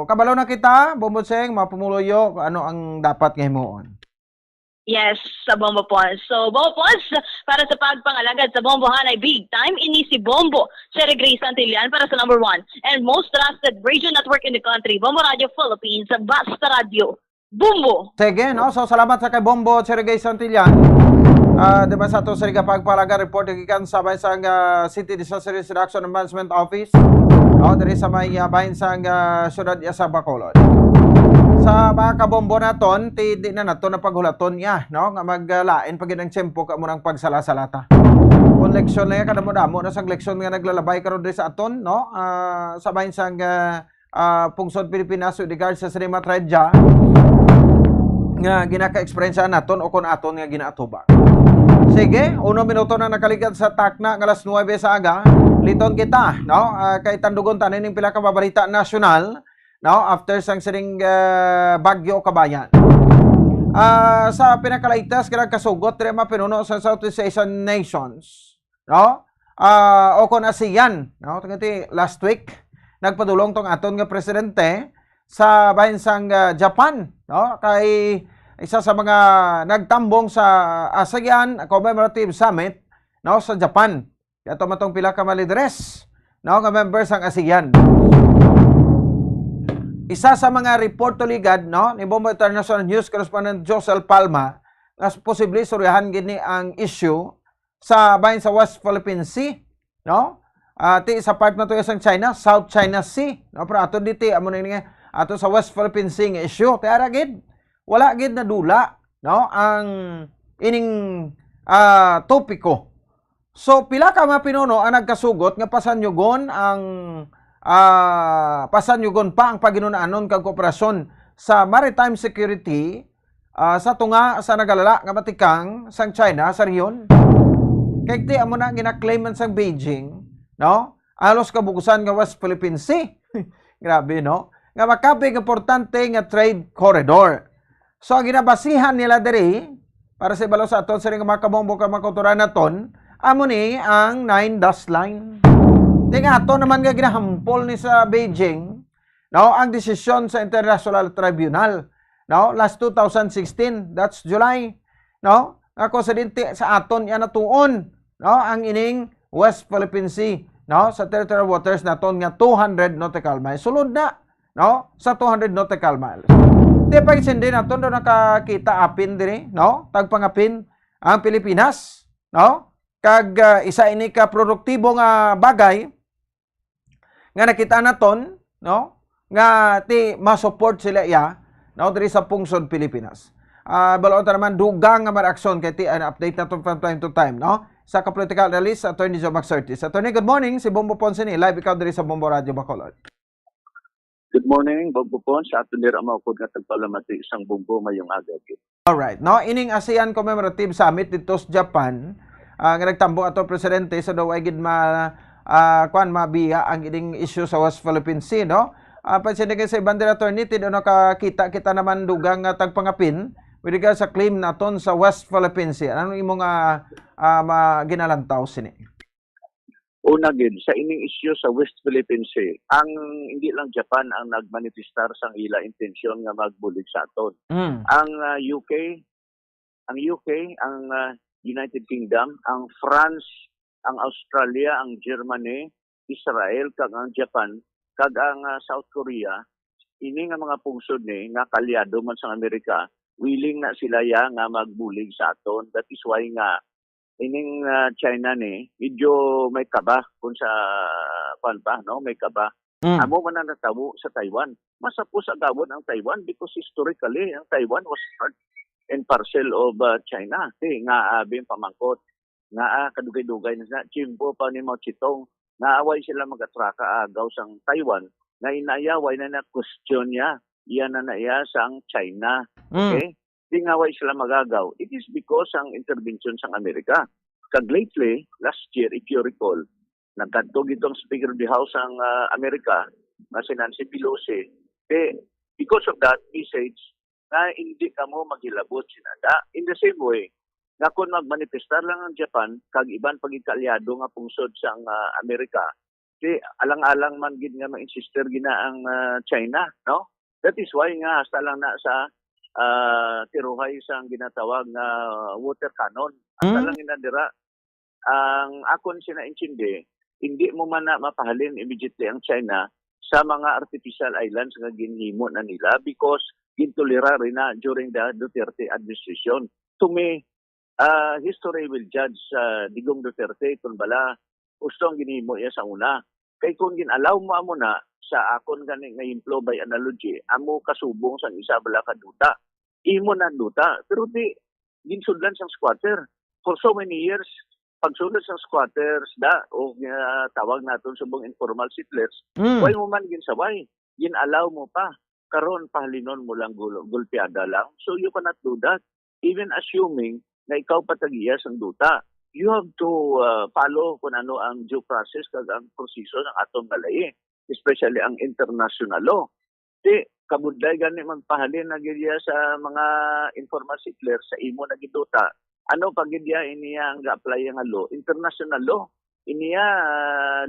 kabalo na kita, Bomboseng, mapumuloyo ano ang dapat nga himuon. Yes, sa Bombo Pons. So, Bombo Pons, para sa pagpangalagad sa bombohan ay big time, ini si Bombo, Cherry Grace Santillan para sa number 1 and most trusted radio network in the country, Bombo Radio Philippines, Basta Radio, Bombo. Sige, So, salamat sa kay Bombo, Cherry Grace Santillan. Diba sa ito sa pagpalaga report ikan sabay sa City Disaster Risk Reduction Management Office diri sa may bahin sa syudad sa Bacolod. Sa mga kabombo naton di na nato na paghulaton nga maglain pag ang tiyempo ka mo ng pagsalasala. Kung leksyon na kada mo damo na sang leksyon nga naglalabay karon diri sa aton sa bahin sa Pungsod Pilipinas with regards sa Cinema Tredja nga ginaka-experience naton o kung aton nga ginaatubang. Sige, 1 minuto na nakaligad sa takna ng alas 9 sa aga. Liton kita, kay tandugon tanin ning pila ka babalita nasyonal, after sang siring Bagyo Kabayan. Sa pinakalaitas kanang kasugot diri mapinuno sa Southeast Asian nations, o kon ASEAN, tungti last week nagpadulong tong aton nga presidente sa bahin sang Japan, kay isa sa mga nagtambong sa ASEAN Commemorative Summit sa Japan. Kaya matong pila ka malidres nga members ang ASEAN. Isa sa mga report tuligad ni Bombo International News Correspondent Josel Palma nga posible suryahan gini ang issue sa bahin sa West Philippine Sea, ti sa part na to isang China, South China Sea, pero ato diti amo ni ato sa West Philippine Sea nga issue. Ti ara gid wala gid na dula no, ang ining topiko. So pila ka mga pinuno ang nagkasugot nga pasanyugon pa ang paginunaanon kag kooperasyon sa maritime security sa tunga sa nagalala nga batikang sang China sa rehiyon. Kay ti amo na gina-claiman sang Beijing, no? Alos kabugusan nga West Philippine Sea. Grabe, no? Nga makabig importante nga trade corridor. So ang ginabasihan nila diri para sa ibalo sa aton sa ring mga kabombo ka makuturan naton, amo ni ang 9 dust line. Tinga ato naman nga ginahampol ni sa Beijing, no, ang desisyon sa International Tribunal, no, last 2016, that's July, no, ako sa dinti sa aton yan natuon, no, ang ining West Philippine Sea, no, sa territorial waters naton nga 200 nautical miles. Sulod na, no, sa 200 nautical miles. Di pa isindi naton do nakakita apin diri, no, tagpangapin ang Pilipinas, no, kag isa ini ka produktibo nga bagay nga nakita naton, no, nga ti ma-support sila iya, no, diri sa pungsod Pilipinas. Balon ta naman dugang nga ma-reaksyon kay ti update naton from time to time, no, sa ka-political analyst Attorney Joe Maxartis. Attorney, good morning, si Bombo Ponce ni live ikaw diri sa Bombo Radio Bacolod. Good morning, Bombo Ponce. Sa aton diri ang mga nga tagpalamati isang Bombo mayong aga. Alright, no, ining ASEAN Commemorative Summit dito sa Japan, nga nagtambo ato presidente sa daw ay gid mabiya ang ining issue sa West Philippine Sea, no? Pansinin kayo sa ibang attorney, tido nakakita kita naman dugang tagpangapin with regard sa claim naton sa West Philippine Sea. Anong imong ginalantaw sini? Una gid sa ining issue sa West Philippine Sea, ang hindi lang Japan ang nagmanifestar sang ila intensyon nga magbulig sa aton. Ang UK, ang United Kingdom, ang France, ang Australia, ang Germany, Israel, kag ang Japan, kag ang South Korea, ini nga mga pungsod ni nga kalyado man sa Amerika, willing na sila ya nga magbulig sa aton. That is why nga ining China ni medyo may kaba kung sa no, may kaba. Amo man na natawo sa Taiwan. Masapos agawon ang Taiwan because historically ang Taiwan was part and parcel of China. Nga abing pamangkot nga kadugay-dugay na chimpo pa ni Mao Zedong nga away sila magatraka agaw sang Taiwan nga inayaway na question niya iyan na iya sang China. Okay? Di nga way sila magagaw. It is because ang intervention sang Amerika. Kag lately, last year, if you recall, nagkatog itong Speaker of the House ang Amerika, na si Nancy Pelosi. Because of that message, na hindi ka mo maghilabot sinada. In the same way, nga kung magmanifestar lang ang Japan, kag iban pagkikalyado nga pungsod sang Amerika, alang-alang man gid nga ma-insister gina ang China, no? That is why nga hasta lang na sa tiruhay sang ginatawag na water cannon. Hasta lang inadira ang akon sinaintindi, hindi mo man na mapahalin immediately ang China sa mga artificial islands nga ginhimo na nila because gintolera rin na during the Duterte administration. To me, history will judge Digong Duterte kung bala gustong ginhimo iya sa una. Kay kung ginalaw mo amo na sa akon gani nga implo by analogy, amo kasubong sang isa bala ka duta. Imo na duta, pero di ginsudlan sang squatter. For so many years, pagsunod sang squatters o tawag naton subong informal settlers, why mo man ginsaway, ginalaw mo pa, karon pahalinon mo lang gulpiada lang. So you cannot do that, even assuming na ikaw patagiya sang duta. You have to follow kung ano ang due process kag ang proseso ng atong balay, especially ang international law. Di kabudlay gani magpahalin na gidya sa mga informal settlers sa imo na giduta. Ano pag gidya iniya ang ga-apply nga law? International law. Iniya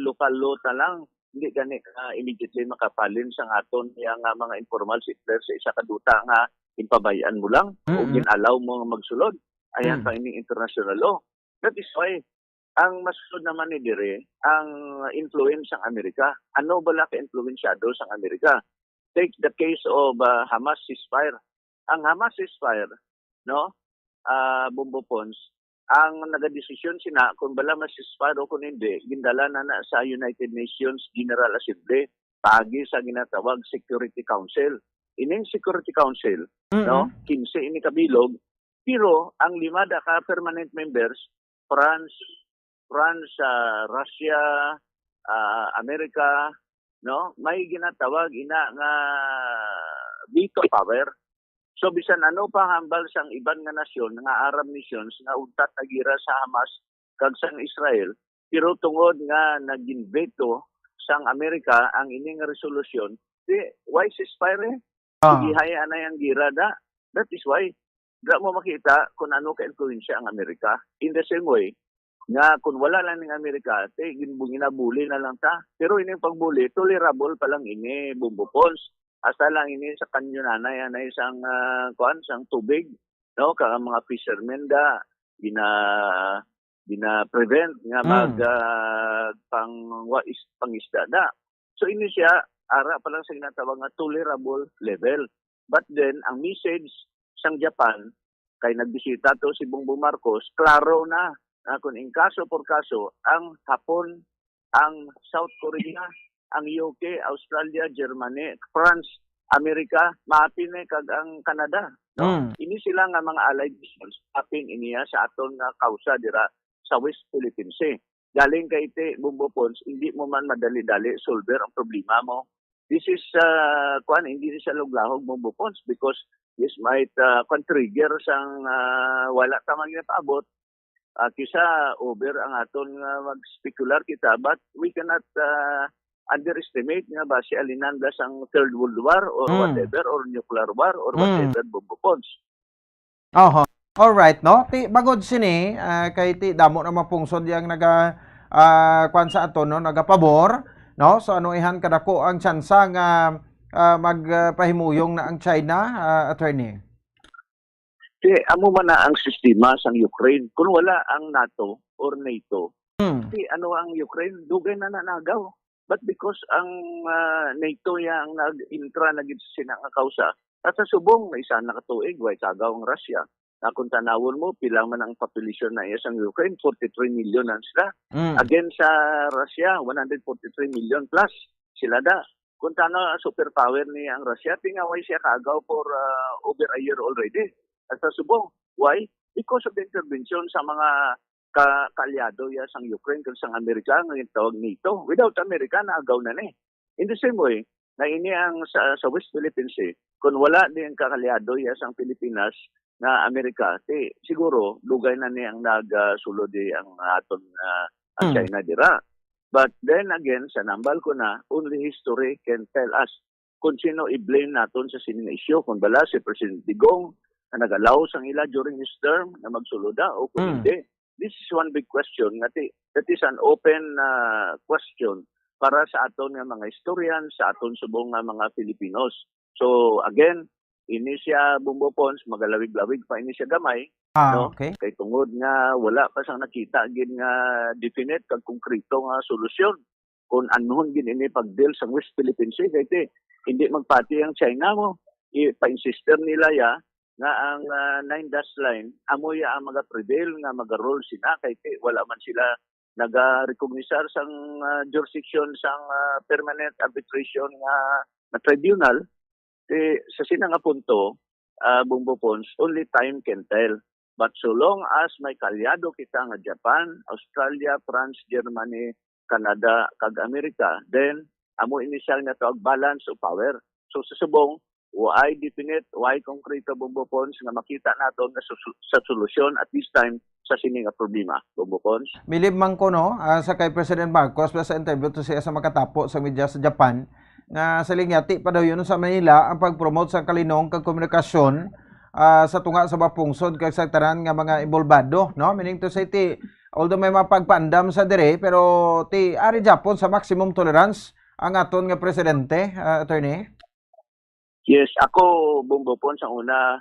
local law ta lang. Hindi gani immediately makapalin sa aton yang mga informal settlers sa isa ka duta nga ipabayan mo lang o ginalaw mo nga magsulod. Ayan pa ini international law. That is why ang masunod naman ni dire ang influence ng Amerika. Ano bala ka influensyado sa Amerika? Take the case of Hamas ceasefire. Ang Hamas ceasefire, no? Bombo Pons, ang nagadesisyon sina kung bala mas-ceasefire o kung hindi, gindala na sa United Nations General Assembly pagi sa ginatawag Security Council. Ining Security Council, no? 15 ini kabilog Pero ang 5 ka permanent members, France, Russia, Amerika, no, may ginatawag ina nga veto power. So bisan ano pa hambal sang iban nga nasyon nga Arab nations nga untat nagira sa Hamas kag sang Israel, pero tungod nga nag-veto sang Amerika ang ining resolusyon, why ceasefire? Gihaya na yang gira da. That is why da mo makita kung ano ka-influensya ang Amerika. In the same way, nga kung wala lang ng Amerika, ginabuli na lang ta. Pero ining pagbuli, tolerable pa lang ini, Bumbo Pons. Asa lang ini sa kanyo nanay, isang sang tubig, no? Kaya mga fishermen da, prevent nga pangisda da. So ini siya, ara pa lang sa ginatawag nga tolerable level. But then, ang message sang Japan, kay nagbisita to si Bongbong Marcos, klaro na kung in kaso por kaso, ang Hapon, ang South Korea, ang UK, Australia, Germany, France, Amerika, maapin kag ang Canada. No? Ini sila nga mga allied nations, maapin iniya sa aton nga kausa dira sa West Philippine Sea. Galing kay te Bumbo Pons, hindi mo man madali-dali solver ang problema mo. This is, hindi siya luglahog Bumbo Pons because this might trigger sang wala tamang napaabot. Kisa over ang aton mag-specular kita, but we cannot underestimate nga ba si alinandas ang Third World War or whatever, or nuclear war or whatever, Bumbo Pons. Alright, no? Bagod sini, kay ti damo na mapungsod yang kwan sa aton, no? Nagapabor, no? So ano ihan kadako ang tsansa nga magpahimuyong na ang China, attorney? Amo man na ang sistema sang Ukraine. Kung wala ang NATO or NATO, ano ang Ukraine, dugay na nanagaw. But because ang NATO ang nag-intra na gid sina nga kausa, at sa subong may isa nakatuig, way tagaw ang Russia. Na kung tanawon mo, pila man ang population na iya sang Ukraine, 43 million na sila. Again sa Russia, 143 million plus sila da. Kung tanaw superpower ni ang Russia, tingaway siya kagaw for over a year already. At sa subong, why? Because of the intervention sa mga kaalyado ya sang Ukraine kag sang Amerika nga tawag NATO. Without Amerika, naagaw na ni. In the same way, na ini ang sa West Philippine Sea, kung wala din kakalyado ya sang Pilipinas na Amerika, siguro lugay na ni ang nagsulod ang aton ang China dira. But then again, sa nambal ko na, only history can tell us kung sino i-blame naton sa sining issue. Kung bala si President Digong, na nagalaw sang ila during his term na magsuluda o kung hindi. This is one big question. That is an open question para sa aton nga mga historian, sa aton subong nga mga Filipinos. So again, ini siya Bumbo Pons, magalawig-lawig pa ini siya gamay. No? Okay. Kay tungod nga wala pa sang nakita gin nga definite kag konkreto nga solusyon kung anuhon gin ini pag-deal sa West Philippine Sea. Kaya hindi magpati ang China mo. Pa-insister nila nga ang 9-dash line, amoy ang mga-prevail nga mag-roll sila kay wala man sila nag-recognisar sang jurisdiction sang permanent arbitration nga tribunal. Sa sinang nga punto, Bumbo Pons, only time can tell. But so long as may kalyado kita nga Japan, Australia, France, Germany, Canada, kag Amerika, then amo inisyal nga tawag balance of power. So sa subong, why definite, why concrete Bumbo Pons nga makita nato nga sa solusyon at this time sa sining nga problema, Bumbo Pons. Milib man ko, no, sa kay President Marcos, sa interview to siya sa makatapo sa media sa Japan, nga sa linyati pa daw yun sa Manila ang pag-promote sa kalinong kag komunikasyon sa tunga sa mapungsod kag sa tanan nga mga involvado, no? Meaning to say, although may mapagpaandam sa dire, pero ari Japon sa maximum tolerance ang aton nga presidente, attorney? Yes, ako Bumbo Pons, sa una,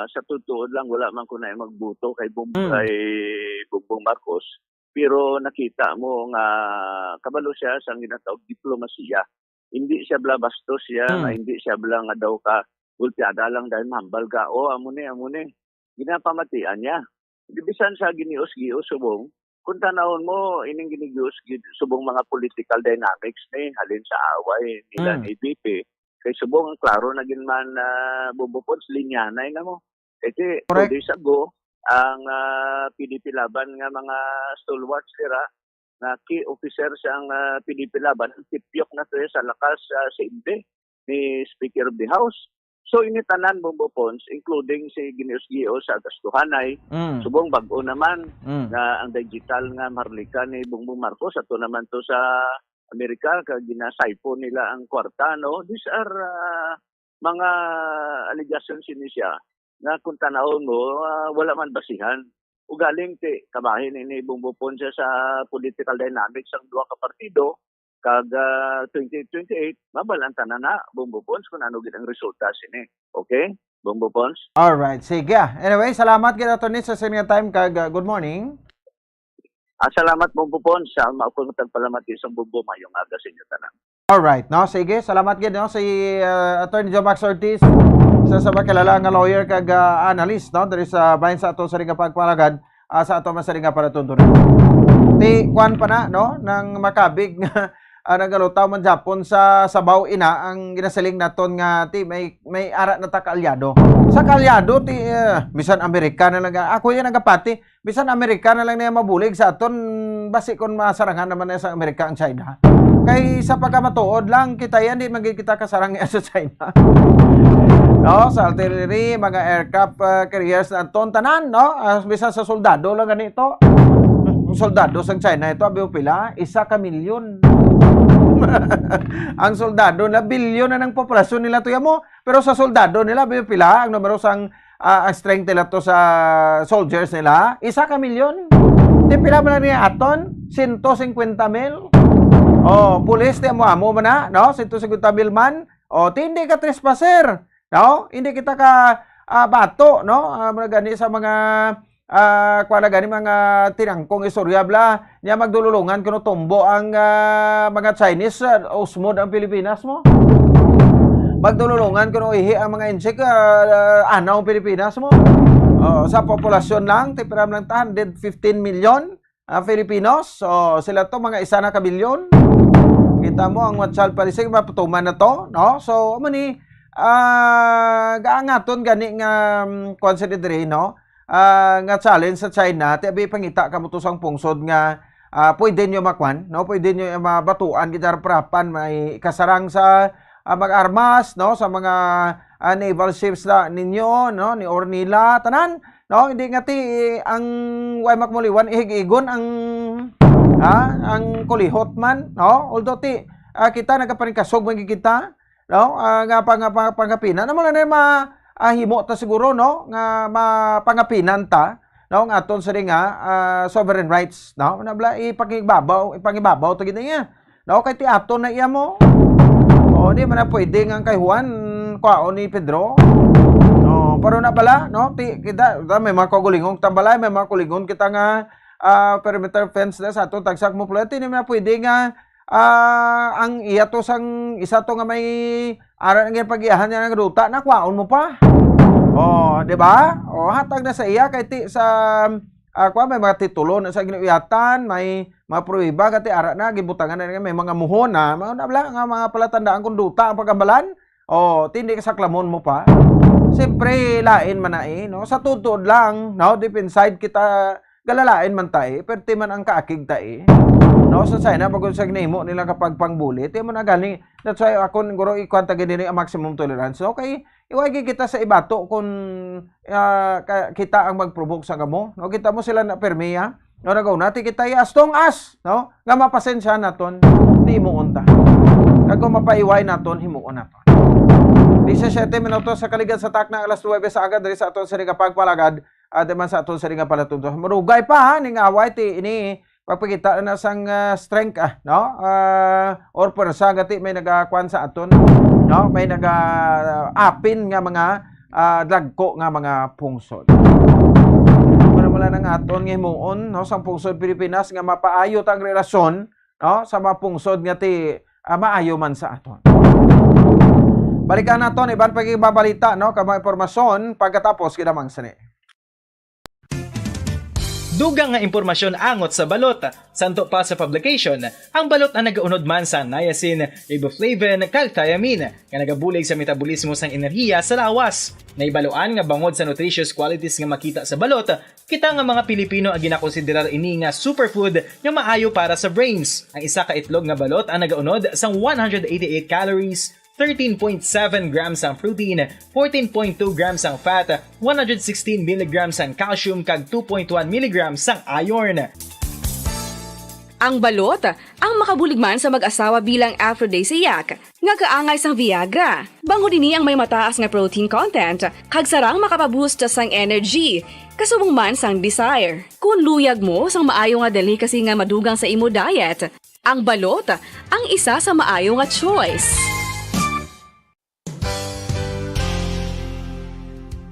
sa tutuod lang wala man ko na magbuto kay Bongbong Marcos, pero nakita mo nga kabalo siya sa ginatawag diplomasiya. Hindi siya bla bastos siya, hindi siya bla nga daw ka ultiada lang dahil mahambal ka. Amune. Ginapamatian niya. Bisan sa ginius-gius subong, kung tanawon mo, ining ginigius subong mga political dynamics ni halin sa away nila ni VP. Kay subong, klaro na ginman Bumbo Pons, linyanay na mo. Iti 2 Correct. days ago ang PDP Laban nga mga stalwarts nila na key officer siyang PDP Laban tipyok na to sa lakas sa inde ni Speaker of the House. So initanan Bongbong Pons, including si Ginius Gio sa Gastuhanay, subong bag-o naman nga ang digital nga marlika ni Bongbong Marcos, ato naman to sa Amerika, kag ginasaypo nila ang kwarta, no? These are mga allegations siya na kung tanawon mo, wala man basihan. Ugaling ti kabahin ni Bongbong Pons sa political dynamics ang duha ka partido, kag 2028 mabalanta na Bongbong Pons kung ano gid ang resulta sini. Okay? Bongbong Pons. All right, sige. Anyway, salamat gid attorney sa sining time kag good morning. Salamat Bongbong Pons sa maupong tagpalamati sa Bongbong mayong aga sa inyo tanan. All right, no, sige. Salamat gid no si Attorney Joe Max Ortiz sa kilala nga lawyer kag analyst no diri sa bahin sa ato sa ring pagpalagad sa ato man sa ring para tuntunan. Ti kwan pa na no nang makabig nagalutaw man Japon sa Sabaw ina ang ginasaling naton nga ti may ara na ta kaalyado. Sa kaalyado ti bisan Amerika na lang ako yan nagapati bisan Amerika na lang na mabulig sa aton basi kon masarangan naman na sa Amerika ang China. Kay sa pagkamatuod lang kita yan di magiging kita kasarang sa China. No, sa artillery, mga aircraft carriers na aton tanan no, bisan sa soldado lang ganito. Soldado sa China ito abi pila 1 ka milyon. Ang soldado na bilyon na ng populasyon nila tuya mo, pero sa soldado nila abi pila ang numero sang strength nila to sa soldiers nila 1 ka milyon. Di pila man niya aton 150,000. Oh, pulis ti amo man na, no? 150,000 man. Oh, hindi ka trespasser, no? Hindi kita ka bato, no? Gani sa mga kuala gani mga tinangkong istorya bla niya magdululungan kuno tumbo ang mga Chinese usmod ang Pilipinas mo. Magdululungan kuno ihi ang mga insek anaw ang Pilipinas mo. Sa populasyon lang tipiram lang 115 million Filipinos. So sila to mga 1 na ka bilyon. Kita mo ang watsal palisig maputuman na to, no? So amo ni gaangaton gani nga consider no? Nga challenge sa China ti abi pangita kamo to sang pungsod nga pwede nyo makwan no pwede nyo mabatuan gitar prapan may kasarang sa mag-armas no sa mga naval ships na ninyo no ni Ornila tanan no hindi nga ti ang way makmuliwan ihig-igon ang kulihot man no although ti kita nagapanikasog man kita no nga pangapinan naman na himo ta siguro no nga mapangapinan ta no nga aton sa nga sovereign rights no nabla ipangibabaw to gid niya no kay ti aton na iya mo o di man na pwede nga kay Juan kwaon ni Pedro no pero na bala no ti kita may mga kagulingong tambalay may mga kulingon kita nga perimeter fence na sa aton tagsak mo plati ni man na pwede nga ang iya to sang isa to nga may aran nga pagiahan niya ng ruta na kwaon mo pa. Oh, di ba? Oh, hatag na sa iya kay ti sa may mga titulo na sa ginuyatan, may mga pruiba kati ara na gibutangan na may mga muhon na, mga nga mga palatandaan kung duta ang pagkambalan. Oh, tindi ka sa klamon mo pa. Siyempre lain man na no. Sa tutod lang, no, deep inside kita galalain man tayo, perti man ang kaakig tayo. No, sa China pag sa ginahimo nila kapag pangbulit, mo na galing. That's why ako ngoro ikwanta gid ang maximum tolerance. Okay, iwagi kita sa ibato kung kita ang mag-provoke sa kamo. No, kita mo sila na permiya. No, nagaw natin kita astong as, no? Nga mapasensya naton, di mo unta. Kag kung mapaiway naton, himuon naton. 17 minutos sa kaligad sa takna alas 9 sa agad diri sa aton sa pagpalagad at man sa aton sa palatunto. Marugay pa ha ning away ti ini pagpakita na sang strength no or persa gati may nagakuan sa aton no may naga-apin nga mga dagko nga mga pungsod. Wala nang aton nga himuon no sang pungsod Pilipinas nga mapaayot ang relasyon no sa mga pungsod nga ti maayo man sa aton. Balikan naton iban pagbabalita no ka mga impormasyon pagkatapos kinamang sani. Dugang nga impormasyon angot sa balot. Santo pa sa publication, ang balot ang nagaunod man sa niacin, riboflavin, kag thiamine, nga nagabulig sa metabolismo sang enerhiya sa lawas. Naibaloan nga bangod sa nutritious qualities nga makita sa balot, kita nga mga Pilipino ang ginakonsiderar ini nga superfood nga maayo para sa brains. Ang isa ka itlog nga balot ang nagaunod sang 188 calories, 13.7 grams ang protein, 14.2 grams ang fat, 116 mg ang calcium kag 2.1 mg ang iron. Ang balot ang makabuligman sa mag-asawa bilang aphrodisiac nga kaangay sang Viagra. Bango dinhi ang may mataas nga protein content kag sarang makapaboost sang energy. Kasubong man sang desire. Kung luyag mo sang maayo nga delicacy nga madugang sa imo diet, ang balot ang isa sa maayo nga choice.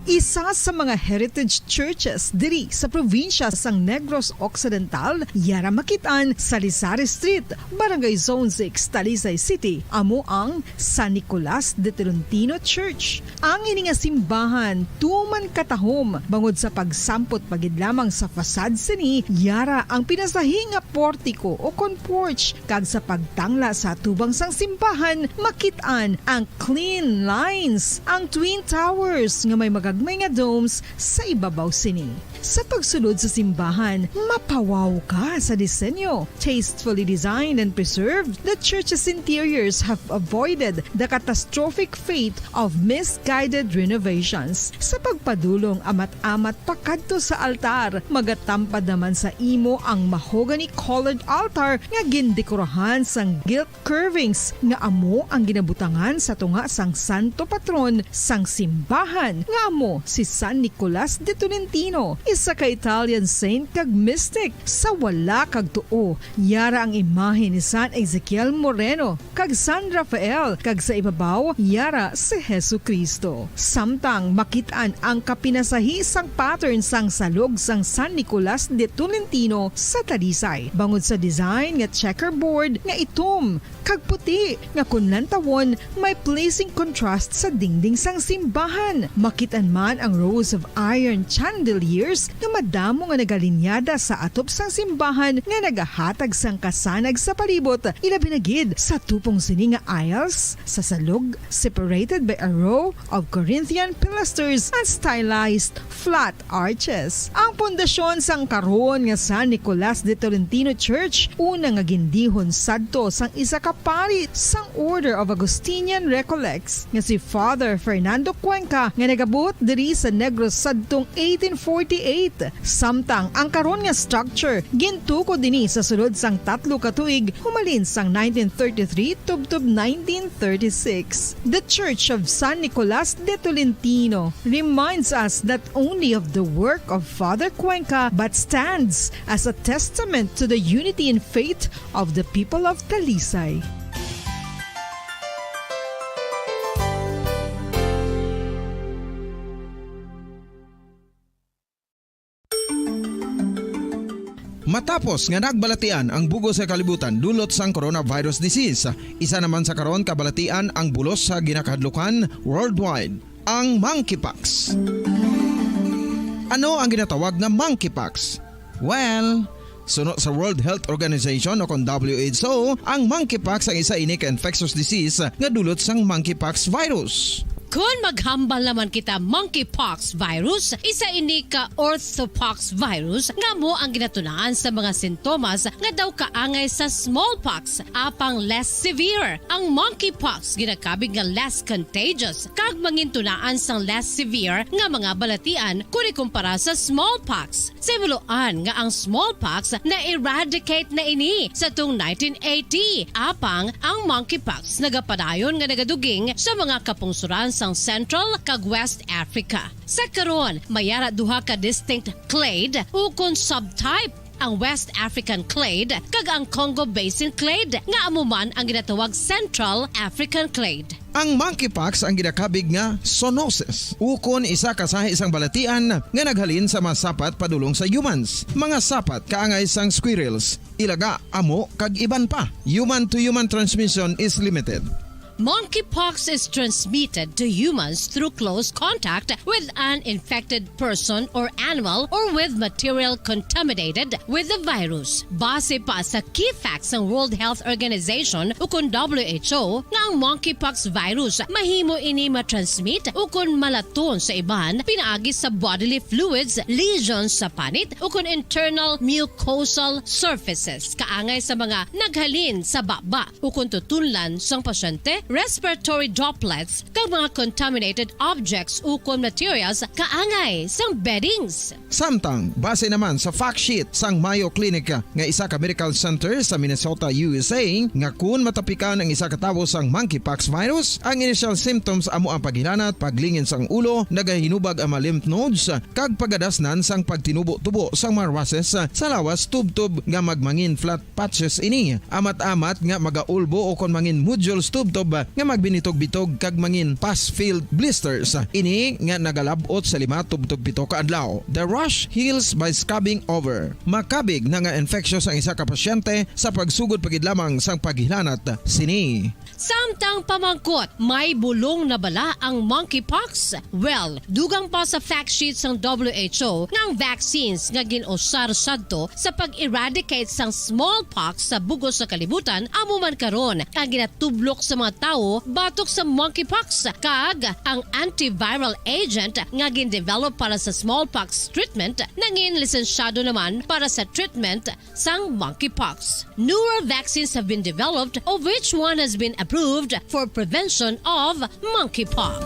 Isa sa mga heritage churches diri sa probinsya sang Negros Occidental, yara makitaan sa Lizares Street, Barangay Zone 6, Talisay City, amo ang San Nicolas de Tolentino Church. Ang ini nga simbahan tuman katahom bangod sa pagsampot pagid lamang sa fasad sini, yara ang pinasahi nga portico o kon porch kag sa pagtangla sa tubang sang simbahan makitaan ang clean lines, ang twin towers nga may may nga domes sa ibabaw sini. Sa pagsulod sa simbahan, mapawaw ka sa disenyo. Tastefully designed and preserved, the church's interiors have avoided the catastrophic fate of misguided renovations. Sa pagpadulong amat-amat pakadto sa altar, magatampad naman sa imo ang mahogany colored altar nga gindekorahan sang gilt curvings nga amo ang ginabutangan sa tunga sang santo patron sang simbahan nga amo si San Nicolas de Tolentino, isa ka Italian saint kag mystic. Sa wala kag tuo, yara ang imahe ni San Ezekiel Moreno kag San Rafael, kag sa ibabaw yara si Hesu Kristo. Samtang makitaan ang kapinasahi sang pattern sang salog sang San Nicolas de Tolentino sa Talisay, bangod sa design nga checkerboard nga itom kag puti nga kunlantawon may pleasing contrast sa dingding sang simbahan. Makitaan man ang rows of iron chandeliers nga madamo nga nagalinyada sa atop sang simbahan nga nagahatag sang kasanag sa palibot, ilabi na gid sa tupong sini nga aisles sa salog, separated by a row of Corinthian pilasters and stylized flat arches. Ang pundasyon sang karon nga San Nicolas de Tolentino Church una nga gindihon sadto sang isa ka pari sang Order of Augustinian Recollects nga si Father Fernando Cuenca nga nagabot diri sa Negros sadtong 1848. Samtang ang karon nga structure gintuko dinhi sa sulod sang 3 ka tuig humalin sang 1933 tubtob 1936. The Church of San Nicolas de Tolentino reminds us not only of the work of Father Cuenca but stands as a testament to the unity and faith of the people of Talisay. Matapos nga nagbalatian ang bugo sa kalibutan dulot sang coronavirus disease, isa naman sa karon kabalatian ang bulos sa ginakahadlukan worldwide, ang monkeypox. Ano ang ginatawag na monkeypox? Well, sunod sa World Health Organization o kon WHO, ang monkeypox ang isa ini ka infectious disease nga dulot sang monkeypox virus. Kung maghambal naman kita monkeypox virus, isa ini ka orthopox virus nga mo ang ginatunaan sa mga sintomas nga daw kaangay sa smallpox apang less severe. Ang monkeypox ginakabig nga less contagious kag mangintunaan sang less severe nga mga balatian kung ikumpara sa smallpox. Simuloan nga ang smallpox na eradicate na ini sa tung 1980 apang ang monkeypox nagapadayon nga nagaduging sa mga kapungsuran sang Central kag West Africa. Sa karon, mayara duha ka distinct clade ukon subtype, ang West African clade kag ang Congo Basin clade nga amuman ang ginatawag Central African clade. Ang monkeypox ang ginakabig nga zoonosis. Ukon isa kasahi isang balatian nga naghalin sa mga sapat padulong sa humans. Mga sapat kaangay sang squirrels, ilaga, amo kag iban pa. Human to human transmission is limited. Monkeypox is transmitted to humans through close contact with an infected person or animal or with material contaminated with the virus. Base pa sa key facts ng World Health Organization o kung WHO nga ang monkeypox virus mahimo ini matransmit o kung malaton sa iban pinaagi sa bodily fluids, lesions sa panit o kung internal mucosal surfaces kaangay sa mga naghalin sa baba o kung tutunlan sang pasyente, respiratory droplets kag mga contaminated objects o kung materials kaangay sang beddings. Samtang, base naman sa fact sheet sang Mayo Clinic nga isa ka medical center sa Minnesota, USA, nga kun matapikan ang isa ka tawo sang monkeypox virus, ang initial symptoms amo ang paghilanat, paglingin sang ulo, nagahinubag ang mga lymph nodes, kag pagadasnan sang pagtinubo-tubo sang mga rashes sa lawas tub-tub nga magmangin flat patches ini. Amat-amat nga magaulbo o kon mangin nodules tub-tub nga magbinitog-bitog kag mangin pus-filled blisters. Ini nga nagalabot sa 5 tub-tub 7 ka adlaw. The rash heals by scabbing over. Makabig na nga infectious ang isa ka pasyente sa pagsugod pagid lamang sang paghilanat sini. Samtang pamangkot, may bulong na bala ang monkeypox? Well, dugang pa sa fact sheets ng WHO ng vaccines nga ginusar sadto sa pag-eradicate sang smallpox sa bugos sa kalibutan amo man karon kang ginatublok sa mga tao batok sa monkeypox kag ang antiviral agent nga gin-develop para sa smallpox treatment nangin lisensyado naman para sa treatment sang monkeypox. Newer vaccines have been developed of which one has been approved for prevention of monkeypox.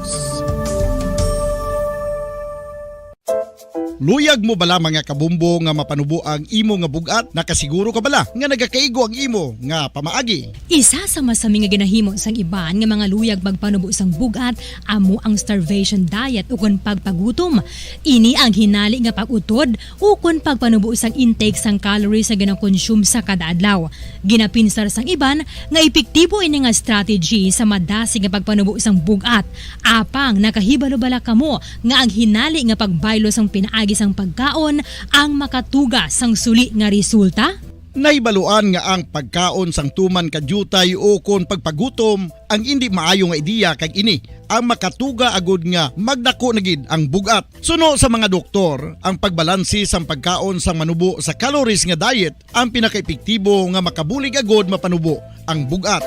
Luyag mo bala mga kabumbo nga mapanubo ang imo nga bugat? Nakasiguro ka bala nga nagakaigo ang imo nga pamaagi? Isa sa masami nga ginahimo sang iban nga mga luyag magpanubo sang bugat amo ang starvation diet ukon pagpagutom. Ini ang hinali nga pag-utod ukon pagpanubo sang intake sang calories sa ginakonsume sa kada adlaw. Ginapinsar sang iban nga epektibo ini nga strategy sa madasig nga pagpanubo sang bugat. Apang nakahibalo bala kamo nga ang hinali nga pagbaylo sang pinaagi sang pagkaon ang makatuga sang suli nga resulta? Naibaluan nga ang pagkaon sang tuman kadyutay o kon pagpagutom ang hindi maayo nga ideya kag ini ang makatuga agud nga magdako na gid ang bugat. Suno sa mga doktor, ang pagbalansi sang pagkaon sang manubo sa calories nga diet ang pinakaepektibo nga makabulig agud mapanubo ang bugat.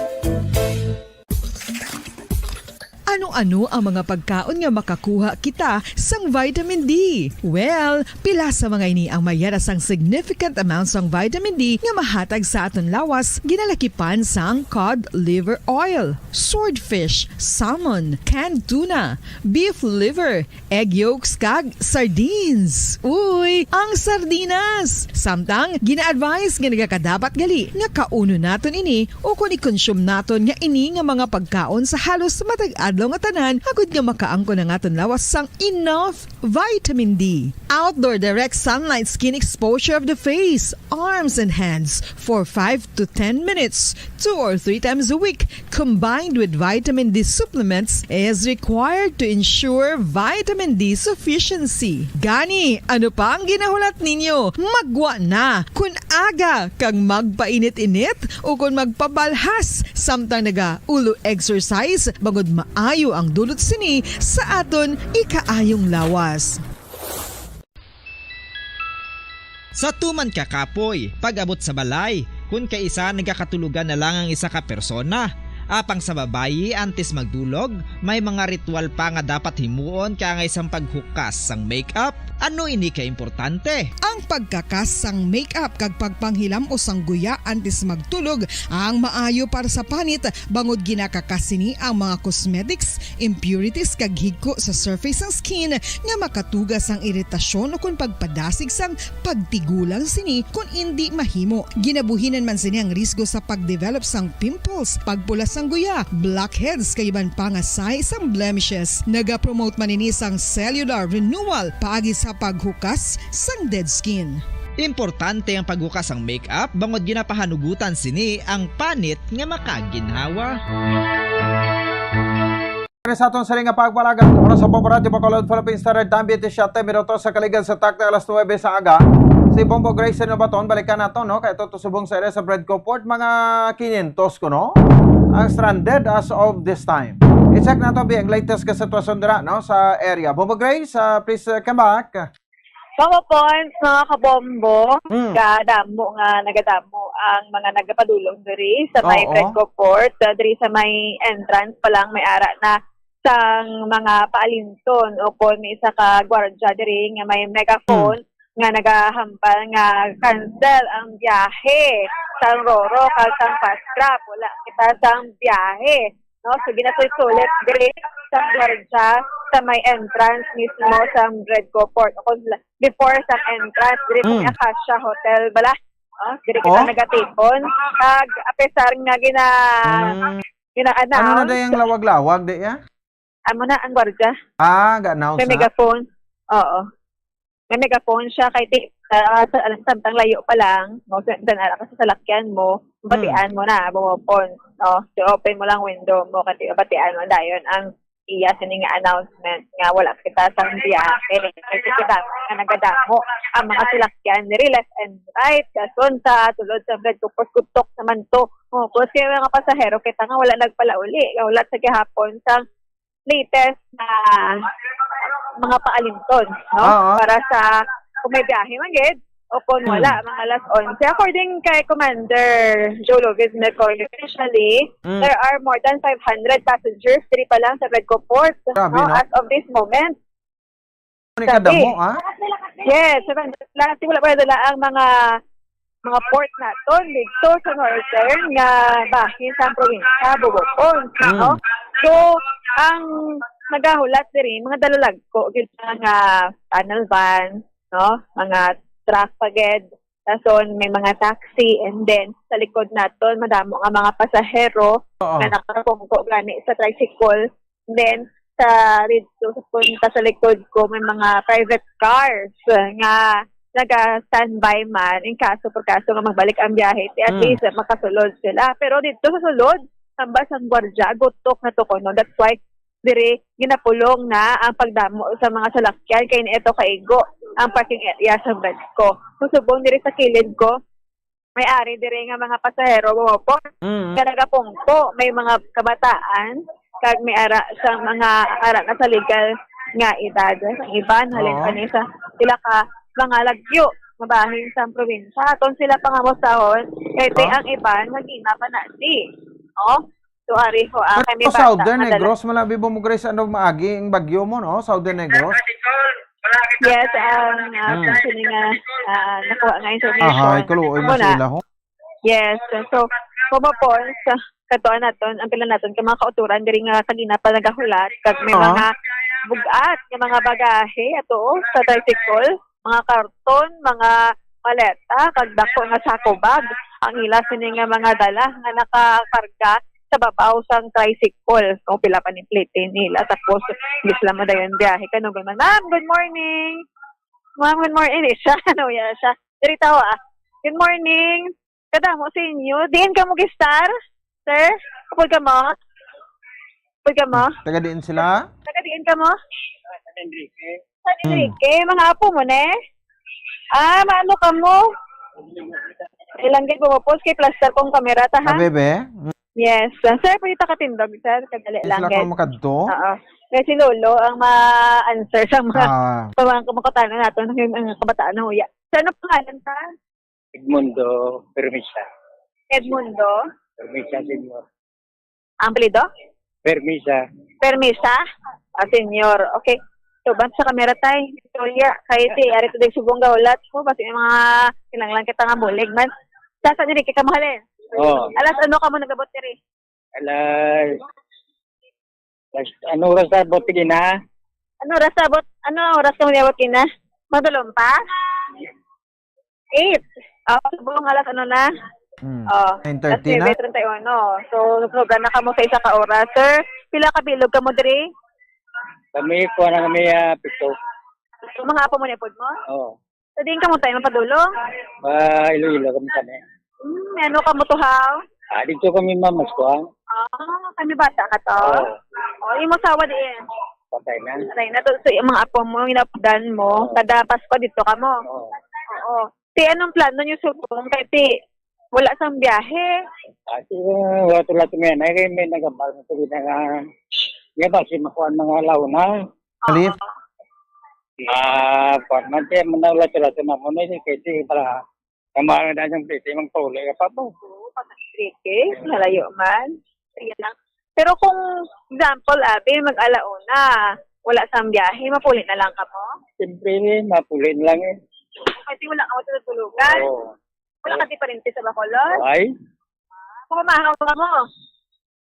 Ano-ano ang mga pagkaon nga makakuha kita sang vitamin D? Well, pila sa mga ini ang mayara sang significant amount sang vitamin D nga mahatag sa aton lawas ginalakipan sang cod liver oil, swordfish, salmon, canned tuna, beef liver, egg yolks kag sardines. Uy, ang sardinas! Samtang gina-advise nga nagakadapat gali nga kauno naton ini o kung i-consume naton nga ini nga mga pagkaon sa halos matag-adlaw nga tanan agud nga makaangko na nga lawas sang enough vitamin D. Outdoor direct sunlight skin exposure of the face, arms and hands for 5 to 10 minutes 2 or 3 times a week combined with vitamin D supplements is required to ensure vitamin D sufficiency. Gani, ano pa ang ginahulat ninyo? Magwa na kun aga kang magpainit-init o kun magpabalhas samtang naga-ulo exercise bangod maayo ang dulot sini sa aton ikaayong lawas. Sa tuman ka kapoy, pag-abot sa balay, kung kaisa nagkakatulugan na lang ang isa ka persona. Apang sa babayi antes magdulog, may mga ritual pa nga dapat himuon kaya isang paghukas sang makeup. Ano ini ka importante? Ang pagkakas sang makeup kag pagpanghilam o sang guya antes magtulog ang maayo para sa panit bangod ginakakas sini ang mga cosmetics, impurities kag higko sa surface sang skin nga makatugas sang iritasyon o kung pagpadasig sang pagtigulang sini kung hindi mahimo. Ginabuhinan man sini ang risgo sa pagdevelop sang pimples, pagpula sang guya, blackheads kay iban pa nga size sang blemishes. Naga-promote man ini sang cellular renewal paagi sa paghukas sang dead skin. Importante ang paghukas ang makeup bangod ginapahanugutan sini ang panit nga makaginhawa. Sa atong saling nga pagpalagan, oras sa Bombo Radio Bacolod, Philippines Standard Time, 27 minutos sa kaligan sa takta alas 9 sa aga. Si Bombo Grace na baton, balikan nato, no? Kaya ito subong sa ere sa Bread Port, mga 500 ko, no? ang stranded as of this time. I-check na ito ang latest ka sitwasyon dira no, sa area. Bobo Grace, please come back. Mga points, mga kabombo, kadamo nga nagadamo ang mga nagapadulong diri sa may Fredco Port, diri sa may entrance pa lang may ara na sang mga paalinton o kung may isa ka gwardya diri nga may megaphone nga nagahampal nga cancel ang biyahe sa Roro kag sang fast trap wala kita sang biyahe no so ginasulit diri sa gwardya sa may entrance mismo sa Fredco Port o before sa entrance diri sa Acacia Hotel bala diri kita nagatipon kag apesar nga gina-announce ano na dayang lawag-lawag di ya? Amo na ang gwardya. Ga-announce may megaphone. Oo. May megaphone siya kay samtang layo pa lang, no, danara ka sa salakyan mo, batian mo na, bumopon, no, so open mo lang window mo, kasi batian mo dayon ang iya sining announcement nga wala kita sang biyahe, kasi kita nga nagadamo ang mga salakyan diri left and right, kason sa tulod sa Fredco Port kutok naman to, kasi mga pasahero kita nga wala nagpalauli, wala sa gihapon sang latest na mga paalinton, no? Para sa kung may biyahe man gid o kung wala, mga alas 11. According kay Commander Joe Lovis Mercorio, officially, there are more than 500 passengers diri pa lang sa Fredco Port, no? As of this moment. Kadamo, ha? Yes, last wala pa dala ang mga port naton dito sa northern nga bahin sa probinsya Bobocon, no? So, ang nagahulat diri mga dalalagko gid nga tunnel van, no? Mga truck paged, tason may mga taxi and then sa likod naton madamo nga mga pasahero nga nakapungko gani sa tricycle. And then sa dito sa punta sa likod ko may mga private cars nga naga-standby man in kaso per kaso nga magbalik ang biyahe at least makasulod sila. Pero dito sa sulod ambas ang gwardya gutok na to kono. That's why dire ginapulong na ang pagdamo sa mga salakyan kay ito kaigo ang parking area sa Fredco. Susubong dire sa kilid ko may ari dire nga mga pasahero mo nga nagapungko may mga kabataan kag may ara sa mga ara na sa legal nga edad ang iban halin kanisa sila ka mga lagyo mabahin sa probinsya aton sila pangamosahon kay ang iban nagina pa na so ari ho kami bata Southern Negros malabi mo Grace ano maagi ang bagyo mo no Southern Negros. Yes, sini nga nakuha nga information. Kaluoy mo sila ho. Yes, so pumapon sa katuan naton ang pila naton kay mga kauturan diri nga kanina pa nagahulat kag may mga bugat nga mga bagahe ato sa tricycle, mga karton, mga maleta kag dako nga sako bag ang ila sini nga mga dala nga nakakarga sa babaw sang tricycle. Kung pila pa ni plate nila tapos gisla mo dayon biyahe kanu man. Ma'am, good morning. Ma'am, good morning. Siya siya. Diri tawo Good morning. Kadamo sa inyo. Diin ka mo gistar? Sir, kapag ka mo? Taga diin sila? Taga diin ka mo? San Enrique. San Enrique, mga apo mo ne? Maano ka mo? Ilang gid mo post kay plaster kong kamera ta ha? Bebe? Yes. Sir, pwede ta katindog, sir. Kadali lang. Sila ka makadto? Oo. Kaya si Lolo ang ma-answer sa mga kumakatanong natin ng kabataan na huya. So, ano pangalan ta? Edmundo Permisa. Edmundo? Permisa, senyor. Ang apelido? Permisa. Permisa? Senyor. Okay. So, bant sa kamera tayo. Victoria, kahit ari ito din subong gaulat mo. Basta yung mga kinanglang kita nga bulig man. Sasa nyo rin kikamahalin? Alas ano ka mo nagabot diri? Alas ano oras na bot kina? Ano oras ka mo nabot kina? Madulong pa? 8. Subong alas ano na? 9:30 na? 9:31. So, program na ka mo sa isa ka oras. Sir, pila ka bilog ka mo diri? Kami ko na kami pito. So, mga apo mo nipod mo? So, diin ka mo tayo mapadulong? Ilo-ilo kami kami. Ano ka mo tuhaw? Dito kami mamaskuhan. Kami bata ka to? Imo sawa diin? Patay na. Patay na to. So, yung mga apo mo, inapudan mo, kada Pasko dito ka mo? Oo. Ti, anong plano nyo subong? Kaya ti, Wala sang biyahe. Kasi wala tulad ngayon, ay may nagabal na tuloy na nga ba, si makuha mga launa. Alif? Kuwan man siya, manawala tulad sa mamunay, kasi para kamalang na siyang pwede, mang tuloy ka pa po. Trike, malayo man. Sige lang. Pero kung example, mag-alauna, wala sang biyahe, mapulit na lang ka mo? Siyempre, mapulit lang eh. Kasi wala ka matutulugan. Oo. Wala ka di pa rin sa Bacolod. Ay? Kung mahaw ka mo.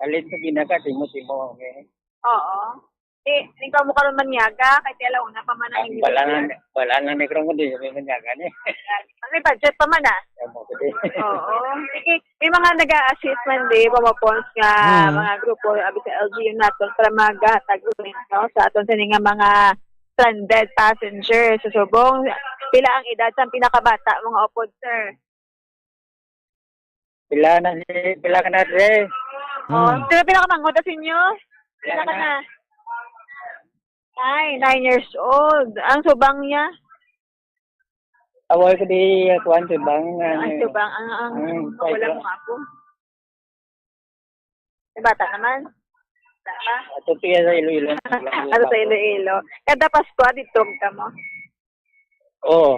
Alin sa ginaka, timo-timo. Okay? Oo. Hindi ka mo karoon manyaga, kahit alauna pa man ang Wala na nekrong ko din, may manyaga niya. May budget pa man Oo. Sige, may mga nag-a-assist man pumapons nga mga grupo, abi sa LGU natin para maghatag no, sa aton sa nga mga stranded passengers sa Subong. Pila ang edad sa pinakabata mga upod, sir? Pila ka na, Dre? Sino pinakamangod sa inyo? Pila ka na? Ay, 9 years old. Ang subang niya? Awal ko di kuan subang. Ang subang, ang wala mo ako. May bata naman? Bata? Ato tiya sa Iloilo. Ato sa Iloilo. Kada Pasko, ditog ka mo? Oo.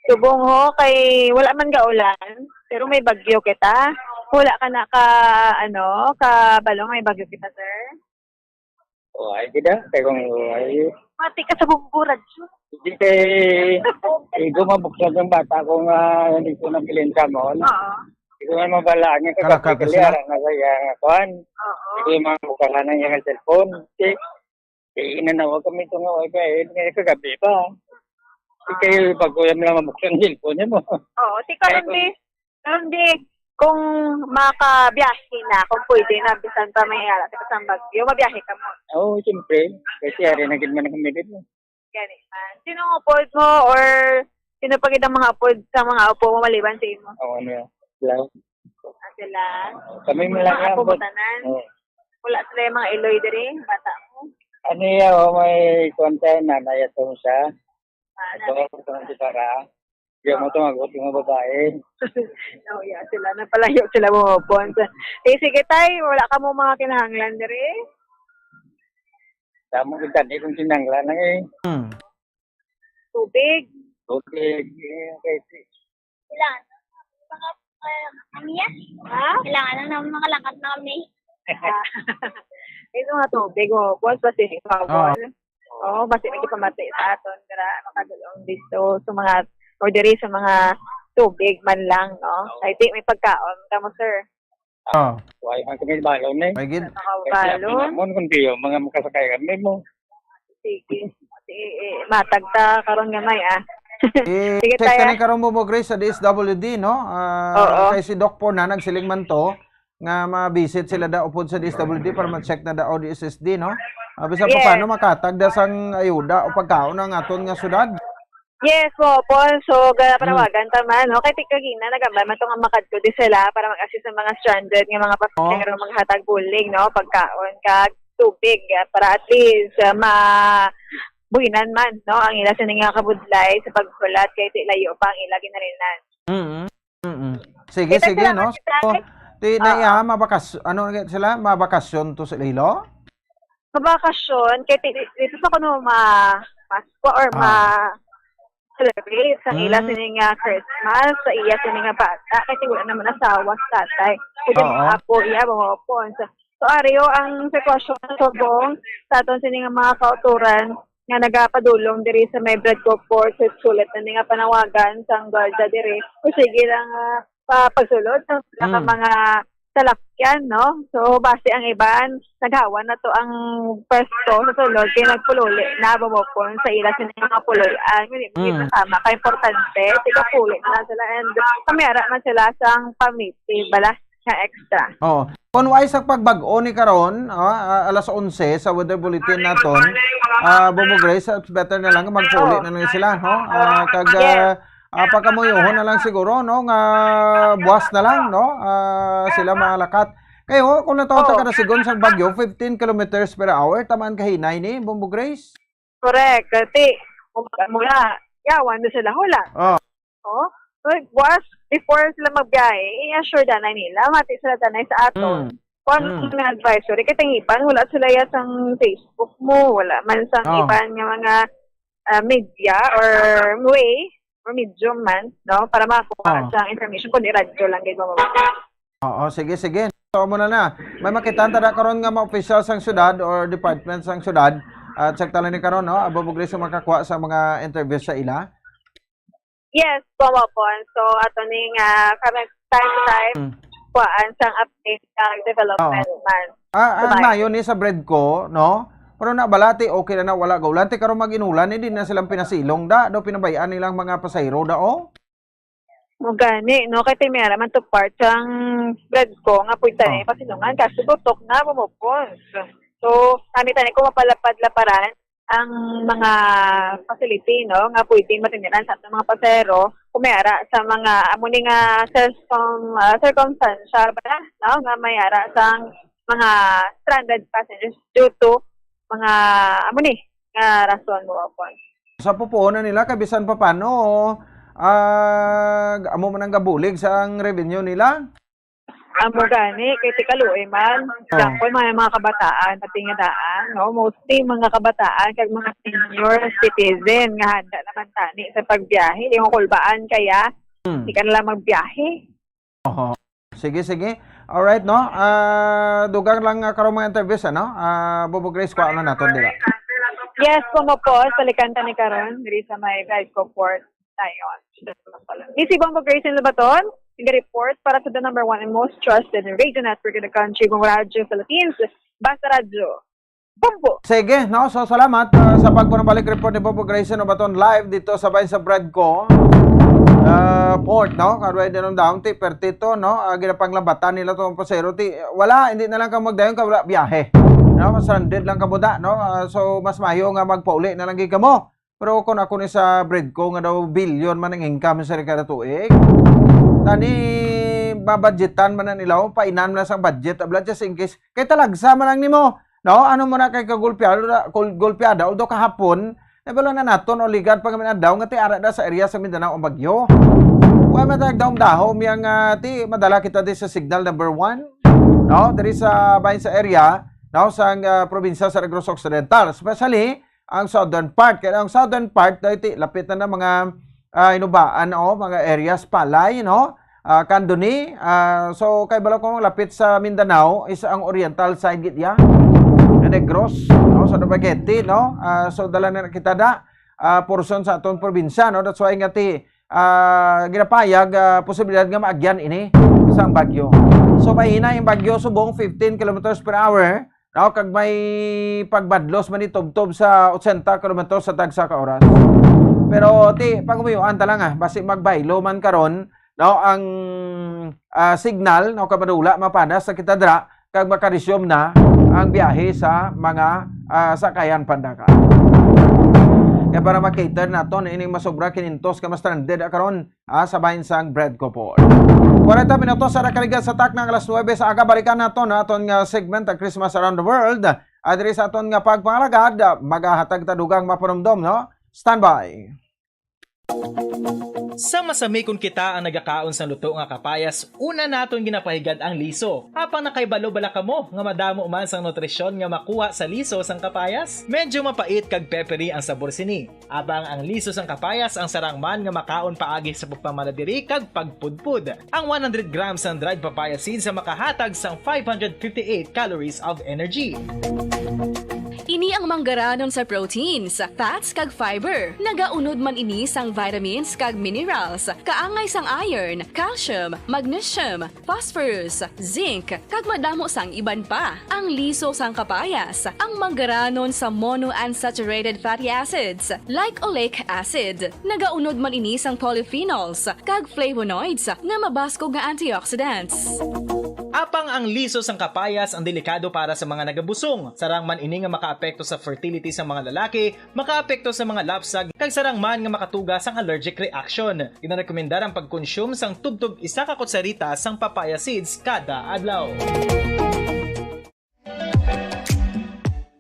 Subong ho, kay wala man gaulan, pero may bagyo kita. Wala ka na ka balong may bagyo kita, sir? Oh, ay kita. Kaya kung ay... Mati ka sa bumburad, sir. Hindi kay gumabuksan ng bata kung hindi ko napilin ka mo. Oo. Hindi ko naman mabalaan niya kagapagaliaran na kaya kuhan. Oo. Hindi ko mabukalan na niya ng cellphone. Kaya inanawag kami ito nga wifi. Ngayon kagabi pa. Kaya pag-uyam lang mabuksan ng cellphone niya mo. Oo. Karon di, kung makabiyahe na, kung pwede na, bisan pa may alat sa bagyo, mabiyahe ka mo. Oo, siyempre. Kasi ari na gid man kami dito. Ganit man. Sino ang upod mo or sino pagid ang mga upod sa mga upo mo maliban sa imo? Oo, ano yan. Sila. Sila? Kami mo lang yan. Wala sila yung mga Iloy diri, bata mo? Ano yan, may konten na nayatong siya. Ito, ito ng titara. Diyan mo tumagot yung mga babae. Yeah, sila. Napalayo sila mo po. Sige tayo, wala ka mo mga kinahanglan diri? Tama kita, di kong sinangla na eh. Tubig? Tubig. Okay. Kailangan mga kami yan? Ha? Kailangan lang naman mga lakat na kami. Ito nga tubig, boss, basi bawal. Oo, basi may pamati sa aton. Kaya makadulong dito sa mga ordery sa mga tubig man lang, no? I think may pagkaon. Tama, sir? Why man kami balon eh. May gid. Balon? Mon kun tiyo mga makasakay kami mo. Sige. Matagta karon gamay Sige tayo. Check kani karon mo Grace sa DSWD, no? Kay si Doc po na nagsiling man to nga ma-visit sila da upod sa DSWD para ma-check na da ODSSD, no? Bisa pa paano makatag da sang ayuda o pagkaon ang aton nga syudad? Yes po. So, panawagan taman. Okay, tikagina, nagambay man itong makadto di sila para mag-assist sa mga stranded ng mga pasahero maghatag bulig, no? Pagkaon, kag tubig, para at least buhinan man, no? Ang ila sa nga kabudlay sa pagkulat kay layo pa ang ila ginarinan. Sige, no? So, mabakasyon to sa Iloilo? Mabakasyon, kay dito sa kuno Pasko or celebrate sa ila sininga Christmas, sa iya sininga bata, kasi wala naman asawa sa tatay. Kaya mga apo, iya, bumapon. So, ariyo, ang sitwasyon sa Subong, sa aton sininga mga kauturan, nga nagapadulong diri sa may Bradco Port, sulit na nga panawagan sa Guardia diri. O sige lang pagsulod sa mga salakyan, no? So, base ang iban, naghawa na to ang pwesto sa sulod, kaya nagpululi na bumupon sa ila sa mga puloyan. Hindi kasama, ka-importante, tigapuli na sila, and kamera na sila sa pamiti, bala, na extra. Kung wais ang pagbag-o ni karon, alas 11 sa weather bulletin naton, Bobo Grace, better na lang magpuli na lang sila, no? Pagkamuyohon na lang siguro, no? Nga buwas na lang, no? Sila malakat. Kayo, kung natawag ka na sigon sa bagyo, 15 kilometers per hour, tamaan kahinay ni Bobo Grace? Correct. Kasi, mula, yawan na sila hula. So, buwas, before sila magbiyahe, i-assure danay nila, mati sila danay sa aton. Kung mga advisory, katangipan, wala sila yatang Facebook mo, wala man sang iban nga mga media or way, or medium man, no? Para makakuha sa information, kundi radyo lang kayo mamabasa. Oo, sige. So, muna na. May makitaan tada karon nga mga official sang syudad or department sang syudad at saktalan ni karon, no? Abobugris sa makakuha sa mga interview sa ila. Yes, pumapon. So, ato ning current time to time, kuhaan sang update ng development man. Nayon ni sa Bredco, no? Pero na balati, okay na wala gaulante karon mag-inulan, hindi na silang pinasilong do pinabayaan nilang mga pasahero o? Mo gani, no? Kaya timera man to part sang Bredco nga puita ni pasilungan kasi tutok na pumapon. So, kami tani ko mapalapad-laparan ang mga facility, no, nga pwede matiniran sa mga pasero kumera sa mga amuni nga circumstantial ba, no, nga mayara sa mga stranded passengers due to mga amuni nga rason mo upon. Sa pupunan nila kabisan pa paano amo man ang gabulig sa ang revenue nila? Amo gani kay tikaluoy man ko mga kabataan patingadaan, no, mostly mga kabataan kag mga senior citizen nga handa naman tani sa pagbiyahe, di mo kulbaan kaya di ka na lang magbiyahe. Sige. Alright, no? Dugang lang karon mga interviews, ano? Bobo Grace, ko ano naton dira? Yes, como po, sa likanta ni karon diri sa may Bredco Port tayon. Isi Bobo Grace in Labaton. Report para sa the number 1 and most trusted radio network in the country, Bong Radyo Philippines, Basta Radyo. Bumbo! Sige, no? So, salamat sa pagpunabalik report ni Bobo Grayson Obaton live dito sa Bredco Port, no? Karway din ng Daunti, Pertito, no? Ginapanglabatan nila itong pasero. Wala, hindi na lang ka magdayon ka wala biyahe. No? Stranded lang ka buda, no? So, mas mayo nga magpauli na lang ka mo. Pero kung ako ni sa Bredco nga daw billion man ang income sa kada tuig. Tani babadgetan man na nila o painan na sang budget abla just in case kay talagsa man lang nimo, no? Ano mo na kay kagulpiada although kahapon wala na naton o ligad pa kami na daw nga ti ara da sa area sa Mindanao o Bagyo. Wa man tag dahom yang ti madala kita di sa signal number 1, no? Diri sa bahin sa area, no, sang probinsya sa Negros Occidental, especially ang southern part. Kaya ang southern part dahil lapit na mga inubaan mga areas palay, no? Kanduni, so kay bala ko lapit sa Mindanao is ang oriental side gitya. Negros, no? Sa Dumaguete, no? So dala na kita da portion sa aton probinsya, no? That's why nga ti ginapayag posibilidad nga maagyan ini sa Bagyo. So mahina yung Bagyo subong 15 kilometers per hour. No, kag may pagbadlos man itubtob sa 80 km sa tagsa ka oras. Pero pag umuyuan talaga basi magbaylo man karon, no, ang signal, no, kapadula mapanas sa kita dra kag makaresume na ang biyahe sa mga sakayan pandaka. Kaya para makater naton ining masobra kinintos ka mas stranded karon sa bahin sang Bredco Port. 40 minutos sa nakaligan sa tak ng alas 9 sa aga balikan naton aton nga segment ang Christmas Around the World. Adri sa aton nga pagpangalagad magahatag ta dugang mapanumdom, no? Standby. Sa masamikon kita ang nagakaon sa luto nga kapayas, una naton ginapahigad ang liso. Apang nakaibalo bala kamo nga madamo man sang nutrisyon nga makuha sa liso sang kapayas. Medyo mapait kag peppery ang sabor sini. Abang ang liso sang kapayas ang sarangman nga makaon paagi sa pagpamaladiri kag pagpudpud. Ang 100 grams ng dried papaya seeds sa makahatag sang 558 calories of energy. Ini ang manggaranon sa proteins, fats kag fiber. Nagaunod man ini sang vitamins kag minerals, kaangay sang iron, calcium, magnesium, phosphorus, zinc, kag madamo sang iban pa. Ang liso sang kapayas, ang manggaranon sa monounsaturated fatty acids like oleic acid. Nagaunod man ini sang polyphenols kag flavonoids nga mabaskog nga antioxidants. Apang ang liso sang kapayas ang delikado para sa mga nagabusong. Sarang man ini nga makaapekto sa fertility sa mga lalaki, makaapekto sa mga lapsag, kag sarang man nga makatuga sang allergic reaction. Ginarekomendar ang pagkonsume sang tubtog 1 ka kutsarita sang papaya seeds kada adlaw.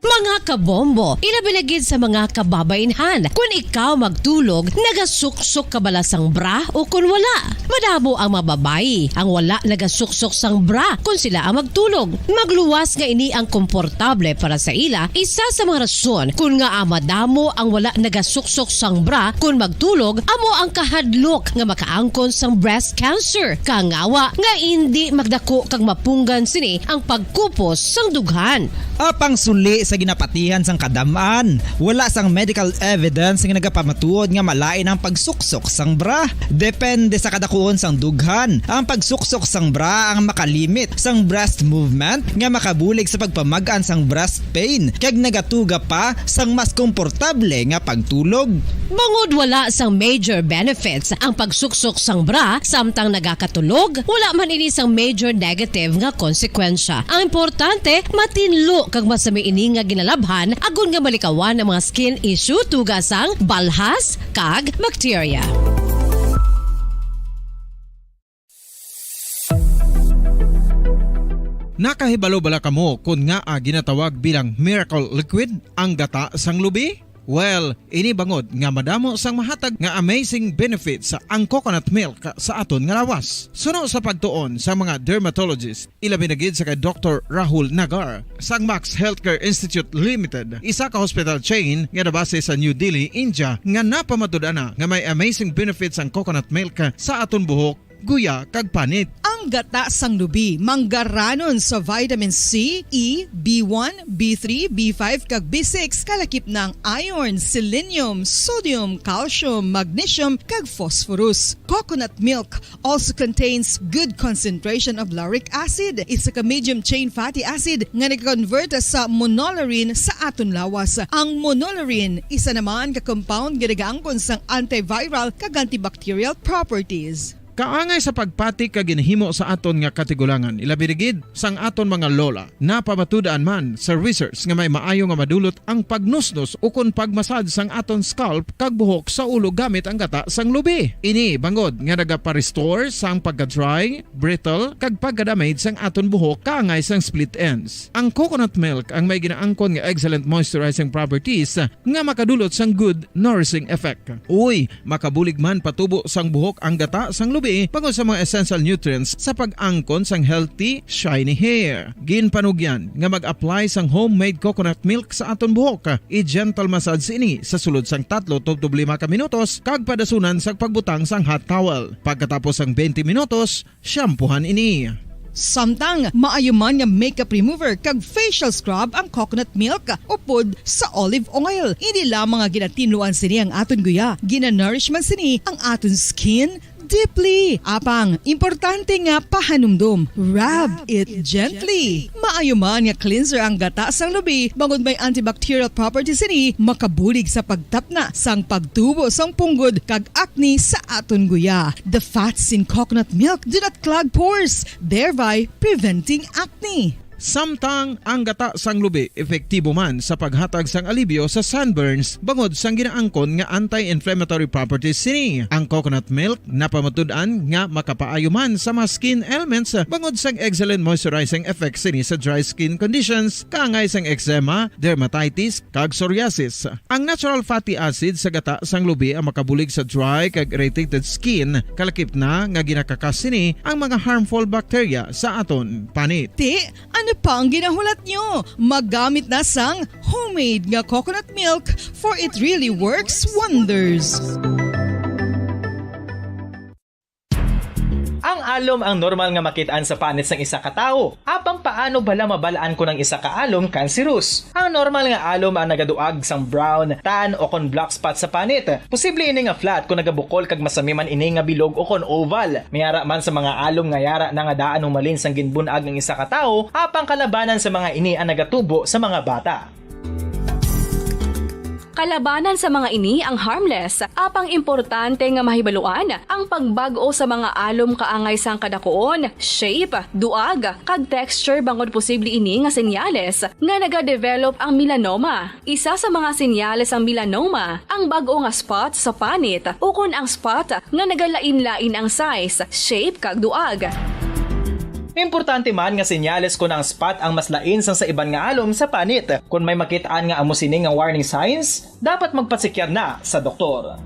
Mga kabombo, ilabilagid sa mga kababainhan. Kung ikaw magtulog, nagasuksok ka bala sang bra o kung wala. Madamo ang mababayi ang wala nagasuksok sang bra kung sila ang magtulog. Magluwas nga ini ang komportable para sa ila, isa sa mga rason kung nga madamo ang wala nagasuksok sang bra kung magtulog, amo ang kahadlok nga makaangkon sang breast cancer. Kangawa nga hindi magdako kag mapunggan sini ang pagkupos sang dughan. Apang suli sa ginapatihan sang kadamaan, wala sang medical evidence nga nagapamatuod nga malain ang pagsuksok sang bra. Depende sa kadakuon sang dughan. Ang pagsuksok sang bra ang makalimit sang breast movement nga makabulig sa pagpamagaan sang breast pain kag nagatuga pa sang mas komportable nga pagtulog. Bangod wala sang major benefits ang pagsuksok sang bra samtang nagakatulog, wala man ini sang major negative nga konsekwensya. Ang importante, matinlo kag masami ini nga ginalabhan agon nga malikawan ang mga skin issue tugasang balhas kag bacteria. Nakahibalo bala kamo kung nga ginatawag bilang miracle liquid ang gata sang lubi? Well, ini bangod nga madamo sang mahatag nga amazing benefits sa ang coconut milk sa aton nga lawas. Suno sa pagtuon sa mga dermatologist, ilabi na gid sa kay Dr. Rahul Nagar sang Max Healthcare Institute Limited, isa ka hospital chain nga nabase sa New Delhi, India, nga napamatud-ana nga may amazing benefits ang coconut milk sa aton buhok, guya kag panit. Ang gata sang lubi manggaranon sa vitamin C, E, B1, B3, B5 kag B6 kalakip ng iron, selenium, sodium, calcium, magnesium kag phosphorus. Coconut milk also contains good concentration of lauric acid. Isa ka medium chain fatty acid nga nag-convert sa monolarin sa aton lawas. Ang monolarin isa naman ka compound nga nagaangkon sang antiviral kag antibacterial properties. Kaangay sa pagpati ka ginhimo sa aton nga katigulangan, ilabirigid sang aton mga lola, napamatudan man sa research nga may maayo nga madulot ang pagnusnos o kon pagmasad sang aton scalp kag buhok sa ulo gamit ang gata sang lubi. Ini bangod nga nagapa-restore sang pagka-dry, brittle kag pagka-damage sang aton buhok kaangay sang split ends. Ang coconut milk ang may ginaangkon nga excellent moisturizing properties nga makadulot sang good nourishing effect. Uy, makabulig man patubo sang buhok ang gata sang lubi pagod sa mga essential nutrients sa pag-angkon sang healthy, shiny hair. Ginpanugyan nga mag-apply sang homemade coconut milk sa aton buhok. I-gentle massage ini sa sulod sang 3 to 5 ka minutos kag padasunan sang pagbutang sang hot towel. Pagkatapos sang 20 minutos, shampoohan ini. Samtang maayo man nga makeup remover kag facial scrub ang coconut milk upod sa olive oil. Hindi lamang nga ginatinluan sini ang aton guya, gina-nourish man sini ang aton skin deeply. Apang, importante nga pahanumdum. Rub it gently. Maayo man nga cleanser ang gata sang lubi, bangod may antibacterial properties ini, makabulig sa pagtapna sang pagtubo sang punggod kag acne sa aton guya. The fats in coconut milk do not clog pores, thereby preventing acne. Samtang ang gata sang lubi epektibo man sa paghatag sang alibyo sa sunburns bangod sang ginaangkon nga anti-inflammatory properties sini. Ang coconut milk napamatud-an nga makapaayo man sa mga skin ailments bangod sang excellent moisturizing effects sini sa dry skin conditions kaangay sang eczema, dermatitis kag psoriasis. Ang natural fatty acid sa gata sang lubi ang makabulig sa dry kag irritated skin, kalakip na nga ginakakas sini ang mga harmful bacteria sa aton panit. Ano pa ang ginahulat nyo? Maggamit na sang homemade nga coconut milk for it really works wonders. Ang alom ang normal nga makitaan sa panit sang isa ka tawo. Apang paano bala mabalaan ko ng isa ka alom cancerous? Ang normal nga alom ang nagaduag sang brown, tan o kon black spot sa panit. Posible ini nga flat kung nagabukol kag masami man ini nga bilog o kon oval. Mayara man sa mga alom nga yara na nga daan humalin sang ginbunag ng isa ka tawo, apang kalabanan sa mga ini ang nagatubo sa mga bata. Kalabanan sa mga ini ang harmless, apang importante nga mahibaluan ang pagbago sa mga alom kaangay sang kadakuon, shape, duag, kag texture bangod posible ini nga senyales nga nagadevelop ang melanoma. Isa sa mga senyales ang melanoma, ang bago nga spot sa panit o kun ang spot nga nagalain-lain ang size, shape kag duag. Importante man nga senyales kung ang spot ang mas lain sang sa iban nga alom sa panit. Kung may makitaan nga amo sining nga warning signs, dapat magpasikyar na sa doktor.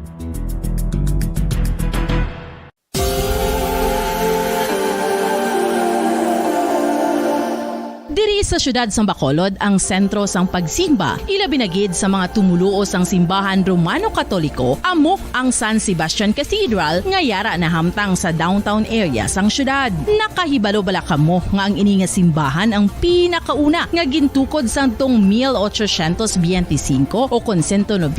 Diri sa syudad sang Bacolod ang sentro sang pagsimba, ilabi na gid sa mga tumuluo sang simbahan Romano-Katoliko amo ang San Sebastian Cathedral nga yara na hamtang sa downtown area sang syudad. Nakahibalo bala kamo nga ang ini nga simbahan ang pinakauna nga gintukod sang tong 1825 o kon 197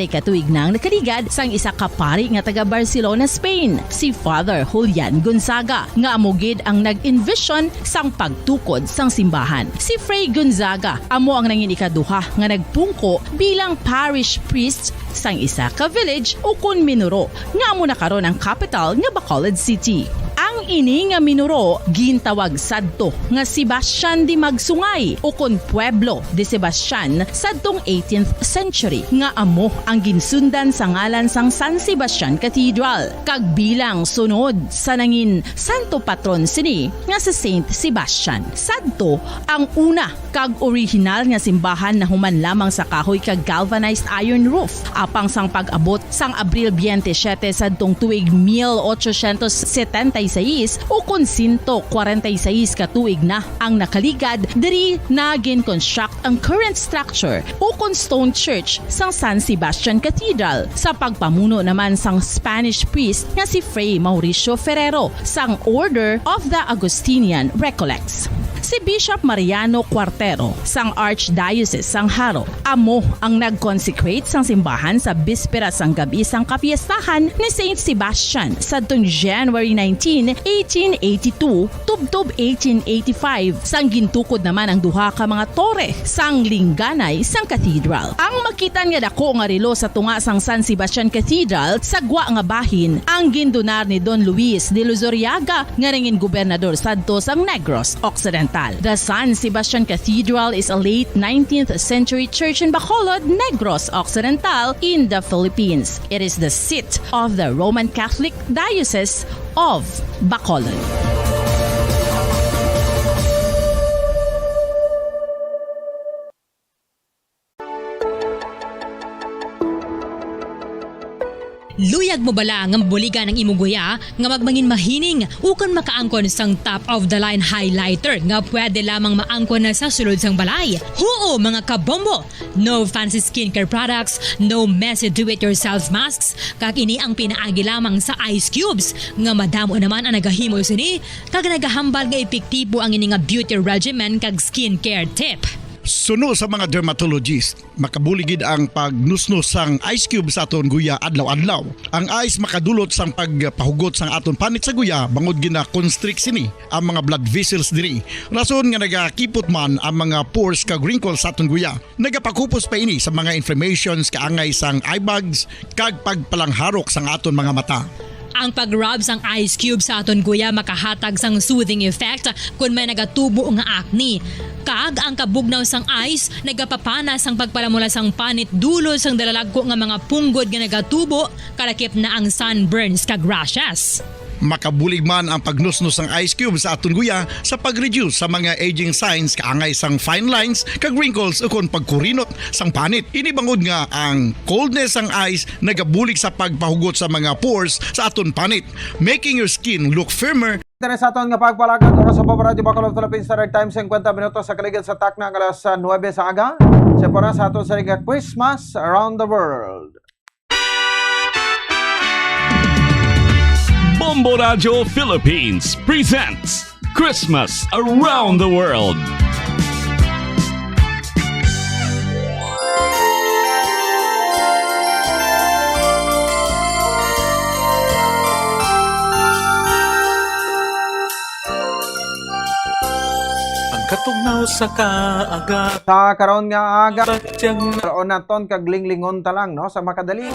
katuig nang nakaligad sang isa ka pari nga taga Barcelona, Spain, si Father Julian Gonzaga nga amo gid ang nag-envision sang pagtukod sang simbahan. Si Fray Gonzaga amo ang nangin ikaduha nga nagpungko bilang parish priest sang isa ka village o kun minuro nga amo na karon ang capital nga Bacolod City. Ang ini nga minuro gintawag sadto nga Sebastian de Magsungay o kon Pueblo de Sebastian sadtong 18th century nga amo ang ginsundan sa ngalan sang San Sebastian Cathedral kag bilang sunod sa nangin santo patron sini nga si Saint Sebastian. Sadto ang una kag original nga simbahan na human lamang sa kahoy kag galvanized iron roof apang sang pag-abot sang Abril 27 sadtong tuig 1876 o kun 146 katuig na ang nakaligad diri na gin-construct ang current structure o kun stone church sang San Sebastian Cathedral sa pagpamuno naman sang Spanish priest nga si Fray Mauricio Ferrero sang Order of the Augustinian Recollects. Si Bishop Mariano Cuartero sang Archdiocese sang Haro amo ang nag-consecrate sang simbahan sa bispera sang gabi sang kapiestahan ni Saint Sebastian sadtong January 19, 1882 tubtob 1885 sang gintukod naman ang duha ka mga tore sang lingganay sang cathedral. Ang makitan nga dako nga relo sa tunga sang San Sebastian Cathedral sa gwa nga bahin ang gindonar ni Don Luis de Luzuriaga nga ringin gobernador sadto sang Negros Occidental. The San Sebastian Cathedral is a late 19th century church in Bacolod, Negros Occidental in the Philippines. It is the seat of the Roman Catholic Diocese of Bacolod. Luyag mo bala nga mabuligan ang imong guya nga magmangin mahining ukon makaangkon sang top of the line highlighter nga pwede lamang maangkon na sa sulod sang balay. Huo mga kabombo! No fancy skincare products, no messy do-it-yourself masks, kag ini ang pinaagi lamang sa ice cubes nga madamo naman ang nagahimo sini kag nagahambal nga epektibo ang ini nga beauty regimen kag skincare tip. Suno sa mga dermatologist, makabuligid ang pagnusnos sang ice cube sa aton guya adlaw-adlaw. Ang ice makadulot sang pagpahugot sang aton panit sa guya bangod gina constrict sini ang mga blood vessels diri. Rason nga nagakipot man ang mga pores kag wrinkles sa aton guya. Nagapakupos pa ini sa mga inflammations kaangay sang eye bags kag pagpalangharok sang aton mga mata. Ang pag-rub sang ice cube sa aton guya makahatag sang soothing effect kung may nagatubo nga acne. Kag ang kabugnaw sang ice nagapapana sang pagpalamula sang panit dulo sang dalalagko nga mga punggod nga nagatubo kalakip na ang sunburns kag rashes. Makabulig man ang pagnusnos ng ice cube sa aton guya sa pag-reduce sa mga aging signs kaangay sang fine lines kag wrinkles ukon pagkurinot sang panit. Inibangod nga ang coldness sang ice nagabulig sa pagpahugot sa mga pores sa aton panit, making your skin look firmer. Interesaton nga pagpalagad oras sa Paparadyo Bacolod Philippines Standard Time 50 minutos sa kaligid sa takna ng alas 9 sa aga. Sa para sa aton sa Christmas Around the World. Bombo Radio Philippines presents Christmas Around the World. Katugnaw sa kaaga sa karon nga aga karon naton kag linglingon ta lang no sa makadali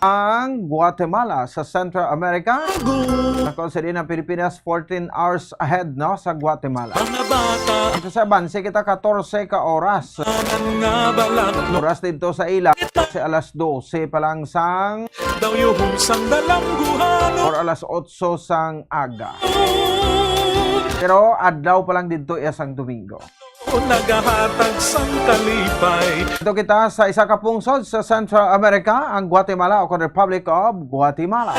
ang Guatemala sa Central America nako sa ang Pilipinas 14 hours ahead no sa Guatemala ito sa banse kita 14 ka oras oras dito sa ila sa alas 12 pa lang sang or alas 8 sang aga Pero adlaw pa lang dito isang Domingo. Nagahatag sang kalipay. Ito kita sa isa ka pungsod sa Central America, ang Guatemala o Republic of Guatemala.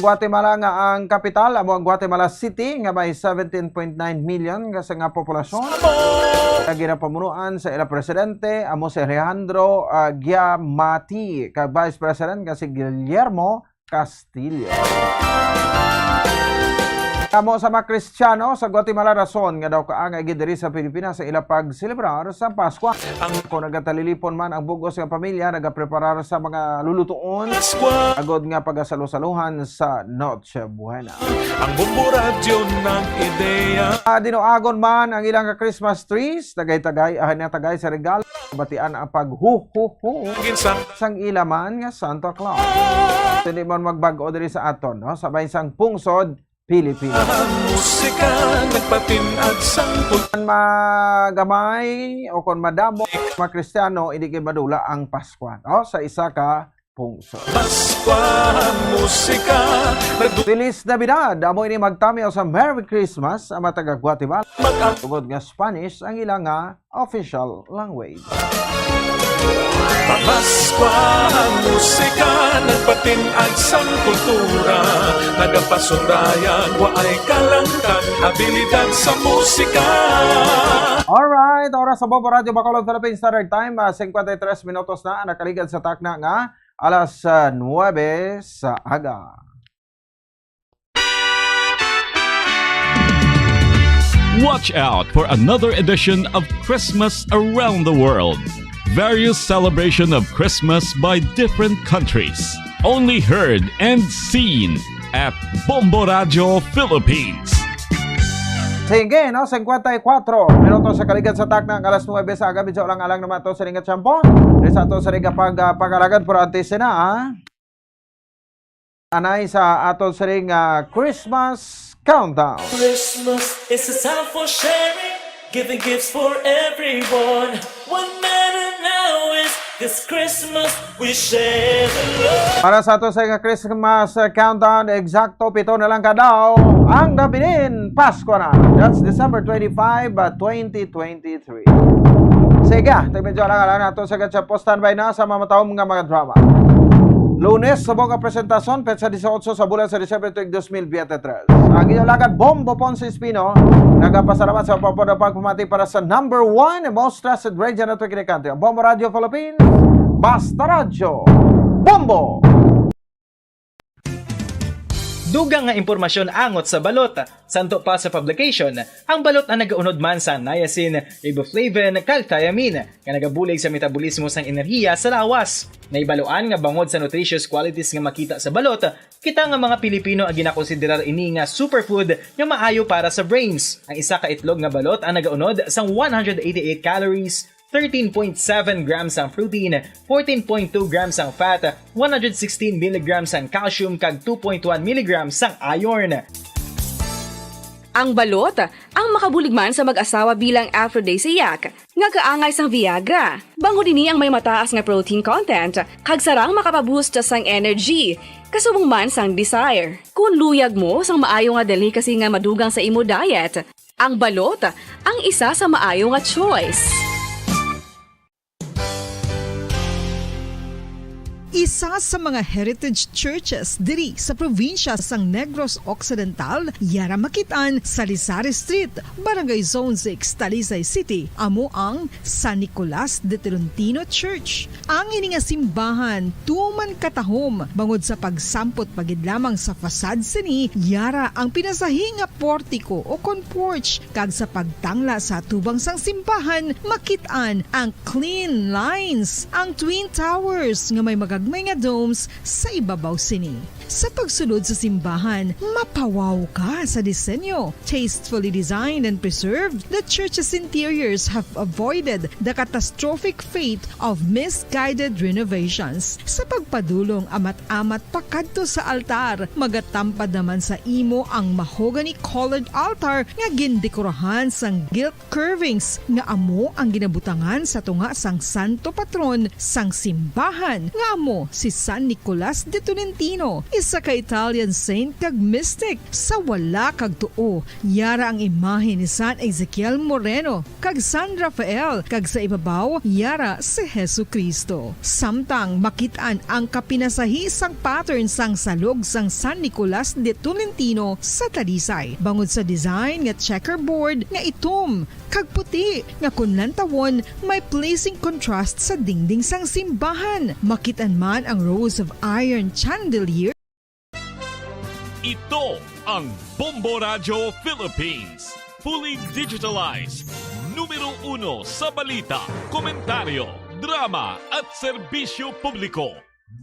Guatemala nga ang kapital, amo ang Guatemala City nga may 17.9 million kasi nga populasyon. Ang ginapamunuan sa ila presidente, amo si Alejandro Giamatti, ka Vice President kasi Guillermo Castillo. Amo sa mga Kristiyano sa Guatemala rason nga daw kaangay gid diri sa Pilipinas sa ila pagselebrar sa Pasko. Kung nagatalilipon man ang bugos nga pamilya, nagapreparar sa mga lulutuon, agod nga pagasalusaluhan sa Noche Buena. Ang Bombo Radio ng ideya. Dinoagon man ang ilang Christmas trees, tagay-tagay tagay sa regalo, batian ang paghuhuhu sang ilaman nga Santa Claus. Hindi man magbago diri sa aton, no? Sabay sang pungsod Pilipinas. Musika nagpatinad sang magamay o kung madamo mga Kristiyano, hindi kayo madula ang Pasko, no? Sa isa ka pungsod. Pasko musika. Feliz Navidad. Amo ini magtami sa Merry Christmas ang mga taga Guatemala. Tugod nga Spanish ang ilang nga official language. Pasko musika nagpatinag sang kultura, nagapasundayag waay kalangkan abilidad sa musika. Alright, oras sa Bombo Radio Bacolod Philippines Standard Time, 53 minutos na nakaligad sa takna nga alas 9 sa aga. Watch out for another edition of Christmas Around the World. Various celebration of Christmas by different countries. Only heard and seen at Bombo Radio Philippines. Sige, no? 54 minutos sa kaligad sa takna ng alas 9 sa aga. Bidyo lang alang naman ito sa ringat siyampo. Sa ito sa ringat pag-alagad por antise na, ha? Anay sa ato sa ringat Christmas Countdown. Christmas is a time for sharing, giving gifts for everyone. One matter now is this Christmas we share the love. Para sa ato sa Christmas Countdown, eksakto 7 na lang kadaw ang nabinin Pasko na. That's December 25, 2023. Sige, medyo lang nato sa gatsapo standby na sa mamatawang mga drama. Lunes, sa mga presentasyon, petsa 18 sa bulan sa Disyembre tuwing 2023. Ang inalagad Bombo Ponce Espino, nagpasalamat sa pagpumati para sa number 1 most trusted radio network in the country. Bombo Radio Philippines, Basta Radio, Bombo! Dugang nga impormasyon angot sa balot. Santo pa sa publication, ang balot na nagaunod man sa niacin, riboflavin, kag thiamine, nga nagabulig sa metabolismo sang enerhiya sa lawas. Naibaluan nga bangod sa nutritious qualities nga makita sa balot, kita nga mga Pilipino ang ginakonsiderar ini nga superfood nga maayo para sa brains. Ang isa ka itlog nga balot ang nagaunod sang 188 calories, 13.7 grams ang protein, 14.2 grams ang fat, 116 mg ang calcium kag 2.1 mg ang iron. Ang balot, ang makabuligman sa mag-asawa bilang aphrodisiac, nga kaangay sang Viagra. Bango dini ang may mataas nga protein content, kag sarang makapaboost sang energy, kasubong man sang desire. Kung luyag mo sang maayo nga delicacy nga madugang sa imo diet, ang balot, ang isa sa maayo nga choice. Isa sa mga heritage churches diri sa probinsya sang Negros Occidental, yara makitaan sa Lizares Street, Barangay Zone 6, Talisay City, amo ang San Nicolas de Tolentino Church. Ang ini nga simbahan tuman katahom bangod sa pagsampot pagid lamang sa fasad sini, yara ang pinasahi nga portico o kon porch, kag sa pagtangla sa tubang sang simbahan makitaan ang clean lines, ang twin towers nga may may nga domes sa ibabaw sini. Sa pagsulod sa simbahan, mapawaw ka sa disenyo. Tastefully designed and preserved, the church's interiors have avoided the catastrophic fate of misguided renovations. Sa pagpadulong amat-amat pakadto sa altar, magatampad naman sa imo ang mahogany colored altar nga gindekorahan sang gilt curvings nga amo ang ginabutangan sa tunga sang santo patron sang simbahan nga amo si San Nicolas de Tolentino. Isa ka Italian saint kag mystic sa wala kag tuo. Yara ang imahe ni San Ezekiel Moreno kag San Rafael kag sa ibabaw yara si Hesu Kristo. Samtang makitaan ang kapinasahisang pattern sang salog sang San Nicolas de Tolentino sa Talisay. Bangod sa design nga checkerboard nga itom kag puti nga kunlantawon may pleasing contrast sa dingding sang simbahan. Makitaan man ang rows of iron chandelier. Ito ang Bombo Radio Philippines. Fully digitalized. Numero 1 sa balita, komentaryo, drama at serbisyo publiko.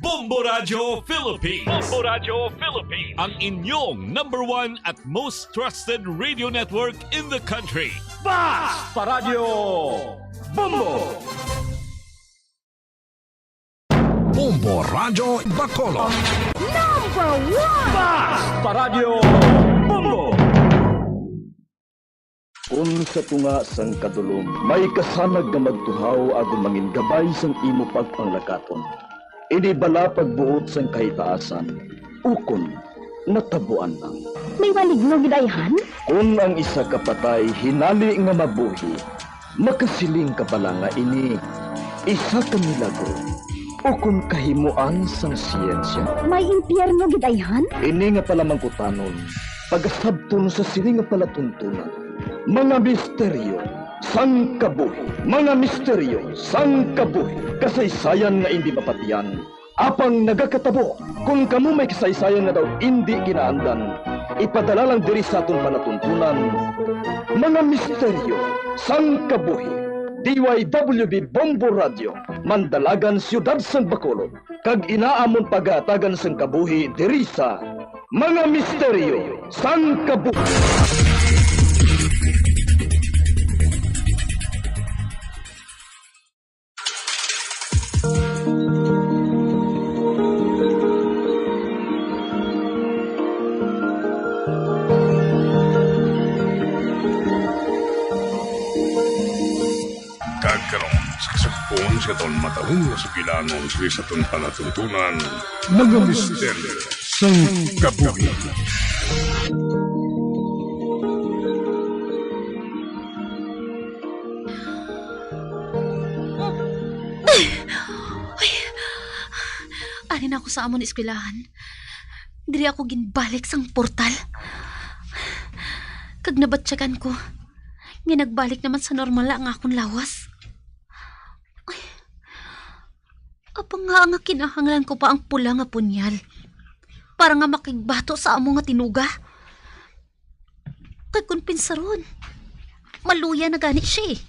Bombo Radio Philippines. Bombo Radio Philippines. Ang inyong #1 at most trusted radio network in the country. Basta Radio Bombo! Bombo Radio Bacolod. #1 Basta Radio Bombo! Kung sa tunga sang kadulom, may kasanag nga magtuhaw agon mangin gabay sang imo pagpanglakaton. Ini bala pagbuot sang kahitaasan, ukon natabuan lang. May maligno gidayhan? Kung ang isa kapatay hinali nga mabuhi, makasiling ka pala nga ini isa ka milagro. Ukon kahimuan sang siyensya. May impyerno gidayhan? Ini nga pala mangkutanon, pagasabton sa siling nga palatuntunan. Mga misteryo sang kabuhi. Mga misteryo sang kabuhi. Kasaysayan nga hindi mapatiyan. Apang nagakatabo, kung kamo may kasaysayan nga daw hindi ginaandan, ipadala lang diri sa atong palatuntunan. Mga misteryo sang kabuhi. DYWB Bombo Radio, Mandalagan, Siyudad San Bacolod. Kag inaamon pagatagan sang kabuhi diri sa Mga Misteryo sang Kabuhi. Kagkaroon sa kasagpon sa taon matahong na sugilanon sa taon palatuntunan, mga misteryo sang kabuhi. Anin ako sa amon eskwelahan. Diri ako ginbalik sang portal. Kag nabatsyagan ko, nga nagbalik naman sa normal ang akong lawas. Ay, apang nga ang kinahanglan ko pa ang pula nga punyal. Para nga makigbato sa amo nga tinuga. Kag kun pinsaron, maluya na gani siya eh.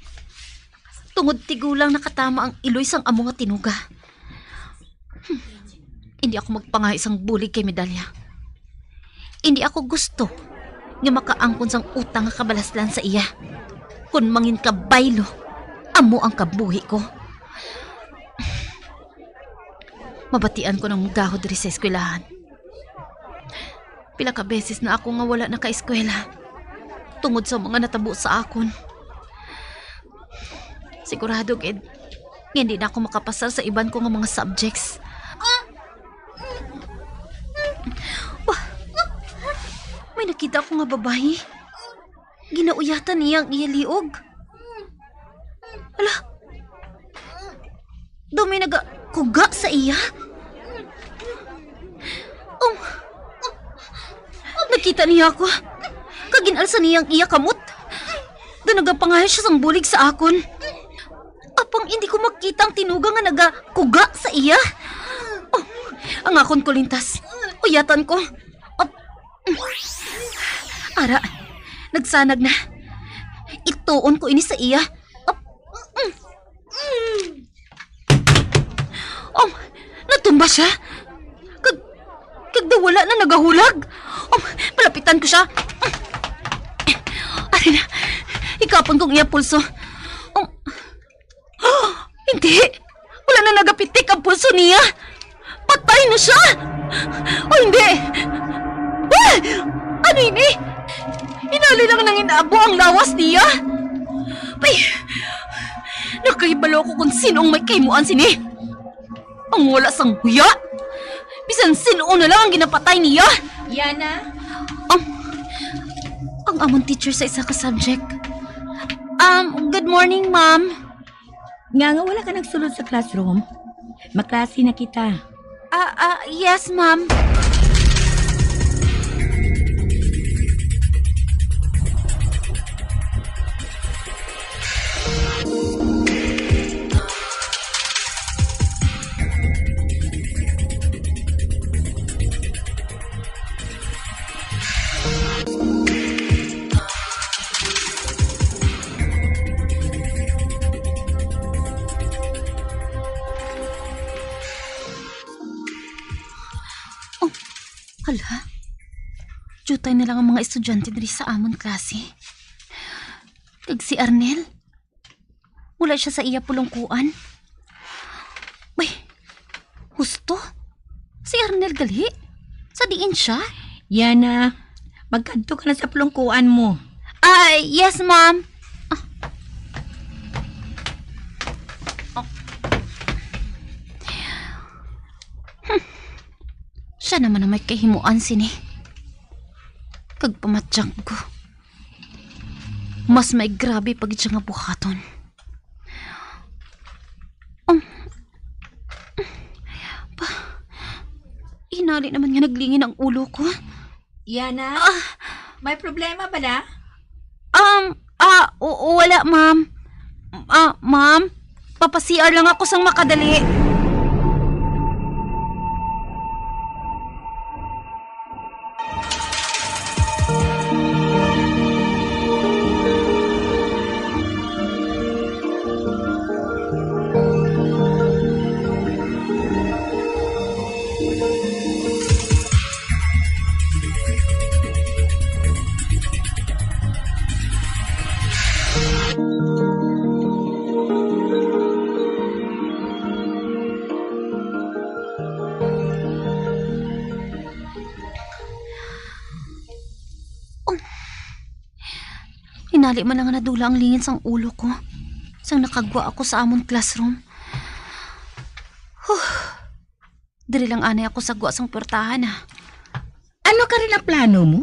Tungod tigulang nakatama ang iloy sang amo nga tinuga. Hindi ako magpangay isang bulig kay medalya. Hindi ako gusto nga makaangkon sang utang nga kabalaslan sa iya. Kung mangin ka baylo, amo ang kabuhi ko. Mabatian ko ng mugahod diri sa eskwelahan. Pila ka beses na ako nga wala na ka-eskwela. Tungod sa mga natabo sa akon. Sigurado, Ged, hindi na ako makapasar sa iban ko nga mga subjects. May nakita ko nga babae. Ginauyatan niya ang iyaliog. Ala, dumi nagakuga sa iya. Nakita niya ako. Kaginalsa niyang iya kamot. Da nagapangayos siya sang bulig sa akon. Apang hindi ko makita ang tinuga nga nagakuga sa iya. Oh, ang akon kulintas. Uyatan ko. Ara, nagsanag na. Ituon ko ini sa iya. Natumba siya. Kagdawala na nagahulag. Palapitan ko siya. Ari na, ikapon kong iya pulso. Hindi. Wala na nagapitik ang pulso niya. Patay na siya. Hindi. Ano ini? Inali lang nang inaabo ang lawas niya. Ay, nakahibalo ko kung sinong may kaimuan sini. Ang wala sang huya. Bisan sino na lang ang ginapatay niya. Yana? Ang among teacher sa isa ka subject. Good morning, ma'am. Nga wala ka nagsulod sa classroom? Maklase na kita. Yes, ma'am. Hala, jutay na lang ang mga estudyante diri sa amon klase. Kag si Arnel, wala siya sa iya pulungkuan. Uy, husto? Si Arnel gali? Sa diin siya? Yana, magkadto ka na sa pulungkuan mo. Yes, ma'am. Siya naman ang may kahimuan sini. Kag pamatjang ko. Mas may grabe pag siya nga buhaton. Inali naman nga naglingin ang ulo ko. Yana, may problema ba na? Wala, ma'am. Ma'am, papasiar lang ako sang makadali. Hinali man lang nadula ang lingin sang ulo ko. Sang nakagwa ako sa amon classroom. Diri lang anay ako sa gwa sang portahan. Ano ka rin ang plano mo?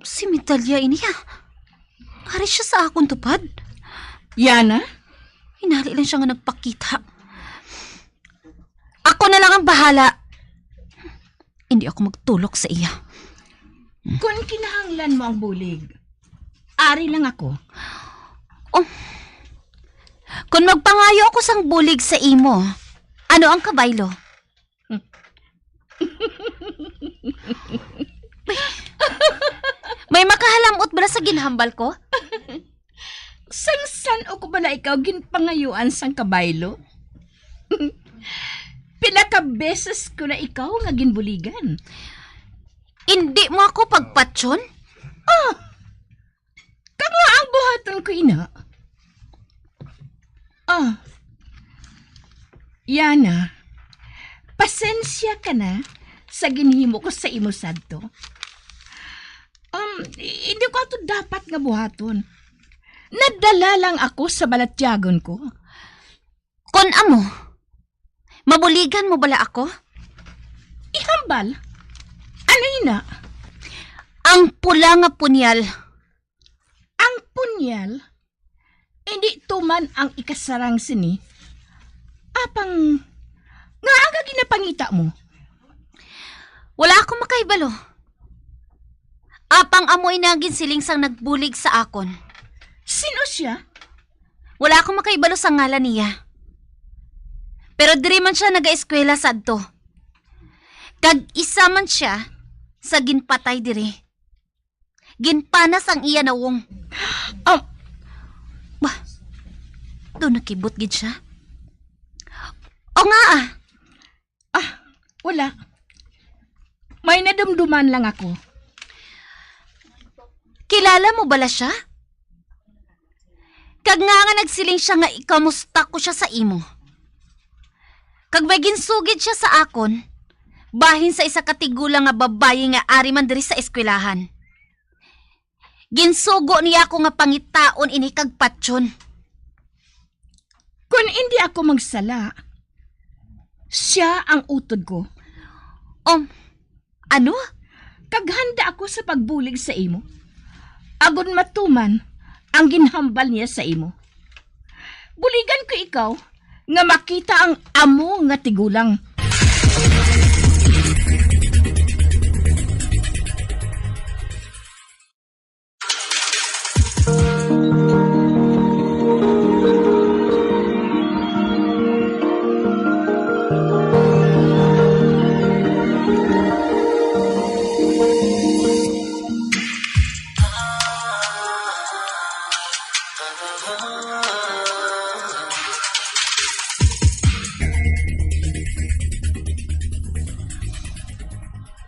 Si Mitalia iniya. Hari siya sa akong tupad. Yana? Hinali lang siya nga nagpakita. Ako na lang ang bahala. Hindi ako magtulok sa iya. Kung kinahanglan mo ang bulig, ari lang ako. Kung magpangayo ako sang bulig sa imo, ano ang kabaylo? May makahalamot ba sa ginhambal ko? San o ko ba na ikaw ginpangayuan sang kabaylo? Pila ka beses ko na ikaw nga ginbuligan. Hindi mo ako pagpatsyon? Kanga ang buhaton ko ina. Yana, pasensya ka na sa ginhimo ko sa imo sadto. Hindi ko ato dapat nga buhaton. Nadala lang ako sa balatyagon ko. Kon amo, mabuligan mo bala ako? Ihambal? Ano ina? Ang pula nga punyal. Ang punyal? Hindi tuman ang ikasarang sini. Apang, nga aga ginapangita mo? Wala akong makaibalo. Apang amoy naging siling sang nagbulig sa akon. Sino siya? Wala akong makaibalo sa ngalan niya. Pero diri man siya naga-eskwela sadto. Kag isa man siya sa ginpatay diri. Ginpanas ang iya nawong. Bah, doon nakibot gid siya. O nga wala. May nadumduman lang ako. Kilala mo bala siya? Kag nga nagsiling siya nga ikamusta ko siya sa imo. Kag may ginsugid siya sa akon, bahin sa isa katigulang nga babayi nga ari man diri sa eskwelahan. Ginsugo niya ako nga pangitaon ini kag patsyon. Kung hindi ako magsala, Siya ang utod ko. Ano? Kaghanda ako sa pagbulig sa imo. Agon matuman ang ginhambal niya sa imo. Buligan ko ikaw nga makita ang amo nga tigulang.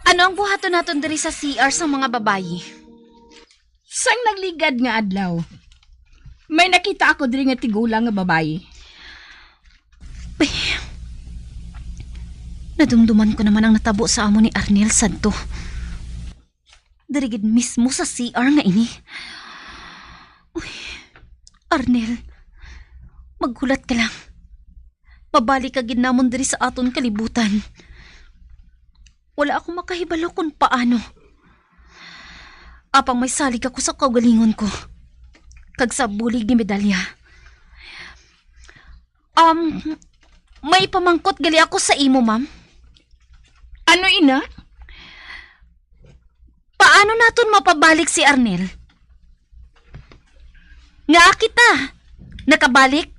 Ano ang buhaton naton diri sa CR sa mga babayi? Sang nagligad nga adlaw, may nakita ako diri nga tigulang nga babayi. Nadumduman ko naman ang natabo sa amo ni Arnel Santo. Dirigid mismo sa CR nga ini. Uy, Arnel, maghulat ka lang. Mabalik ka ginamon diri sa aton kalibutan. Wala akong makahibalo kung paano. Apang may salig ako sa kaugalingon ko. Kag sa bulig ni medalya. May pamangkot gali ako sa imo, ma'am. Ano, ina? Paano naton mapabalik si Arnel? Nga kita, nakabalik?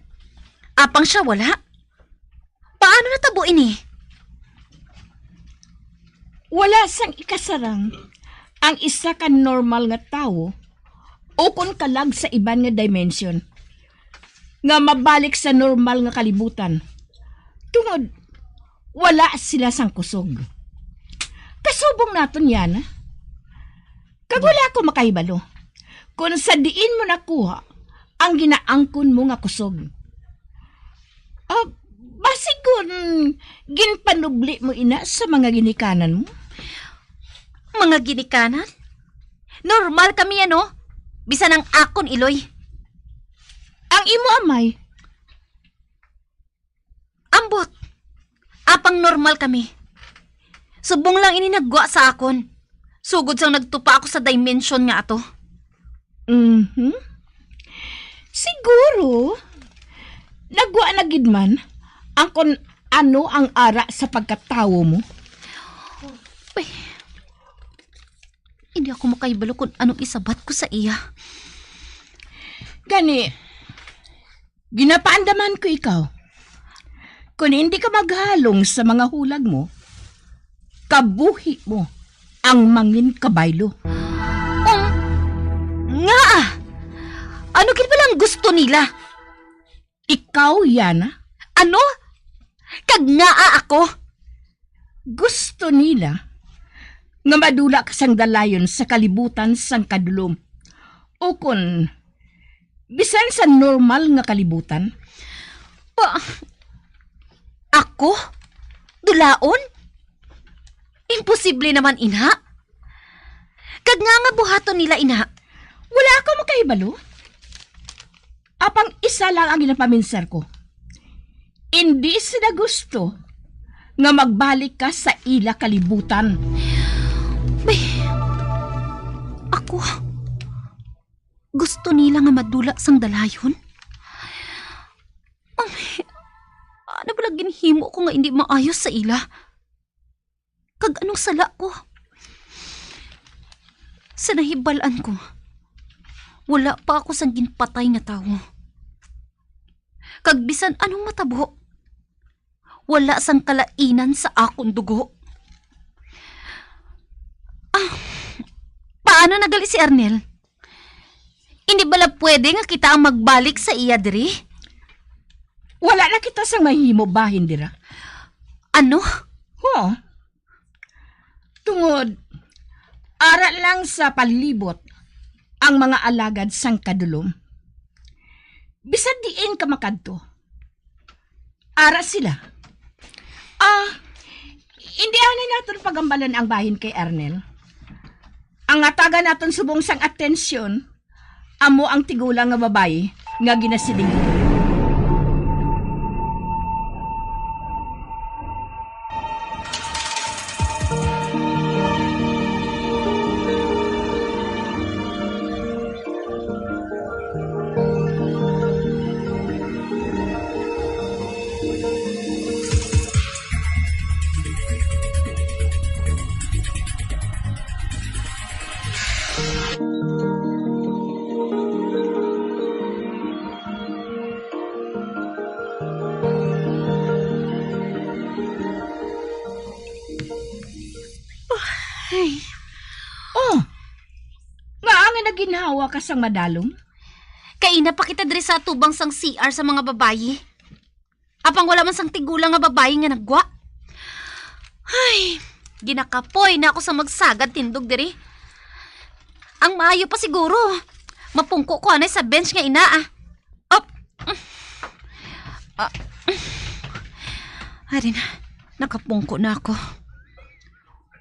Apang siya wala? Paano natabo ini? Wala sang ikasarang ang isa ka normal nga tao o kung kalag sa iban nga dimension nga mabalik sa normal nga kalibutan tungod wala sila sang kusog. Kasubong naton yan. Kag wala ko makahibalo kung sa diin mo nakuha ang ginaangkon mo nga kusog. Basig kung ginpanubli mo ina sa mga ginikanan mo. Mga ginikanan? Normal kami ano? Bisan ang akon iloy. Ang imo amay? Ambot. Apang normal kami. Subong lang ini naggwa sa akon. Sugod sang nagtupa ako sa dimension nga ato. Siguro, nagwa na gid man ang kon ano ang ara sa pagkatawo mo. Hindi ako makaibalo kung anong isabat ko sa iya. Gani, ginapaandaman ko ikaw. Kung hindi ka maghalong sa mga hulag mo, kabuhi mo ang mangin kabaylo. Nga! Ano kin palang gusto nila? Ikaw, Yana? Ano? Kag ngaa ako? Gusto nila nga madula ka sang dalayon sa kalibutan sang kadulom. O kun bisan sa normal nga kalibutan. Ako? Dulaon? Imposible naman, ina. Kag nga buhaton nila, ina. Wala ka makahibalo. Apang isa lang ang ginapaminsar ko. Hindi sila gusto nga magbalik ka sa ila kalibutan. Ako? Gusto nila nga madula sang dalayon? Ano ba ginhimo ko nga hindi maayos sa ila? Kag anong sala ko? Sa nahibalaan ko, wala pa ako sang ginpatay nga tao. Kag bisan anong matabo, wala sang kalainan sa akong dugo. Paano nagali si Arnel? Hindi bala pwede nga kita ang magbalik sa iya diri? Wala na kita sang mahimo bahin dira. Ano? Tungod, ara lang sa palibot ang mga alagad sang kadulom. Bisan diin ka makadto. Ara sila. Hindi natin pagambalan ang bahin kay Arnel. Ang ataga naton subong sang atensyon, amo ang tigulang nga babae nga ginasiling. Oh, nga nga naginhawa ka sang madalom? Kaina pa kita diri sa tubang sang CR sa mga babayi. Apang wala man sang tigulang nga babayi nga nagwa. Ay, ginakapoy na ako sa magsagad tindog diri. Ang maayo pa siguro. Mapungko ko anay sa bench nga ina ah. Ari na, nakapungko na ako.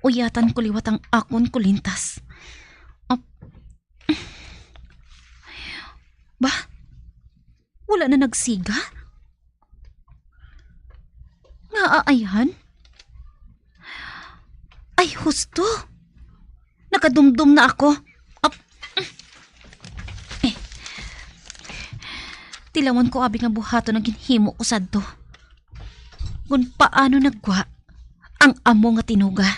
Uyatan ko liwat ang akon kulintas. Ba? Wala na nagsiga? Naaayahan? Ay, husto. Nakadumdum na ako. Tilawan ko abi nga buhato na ginhimo ko sadto. Kung paano nagwa ang amo nga tinuga.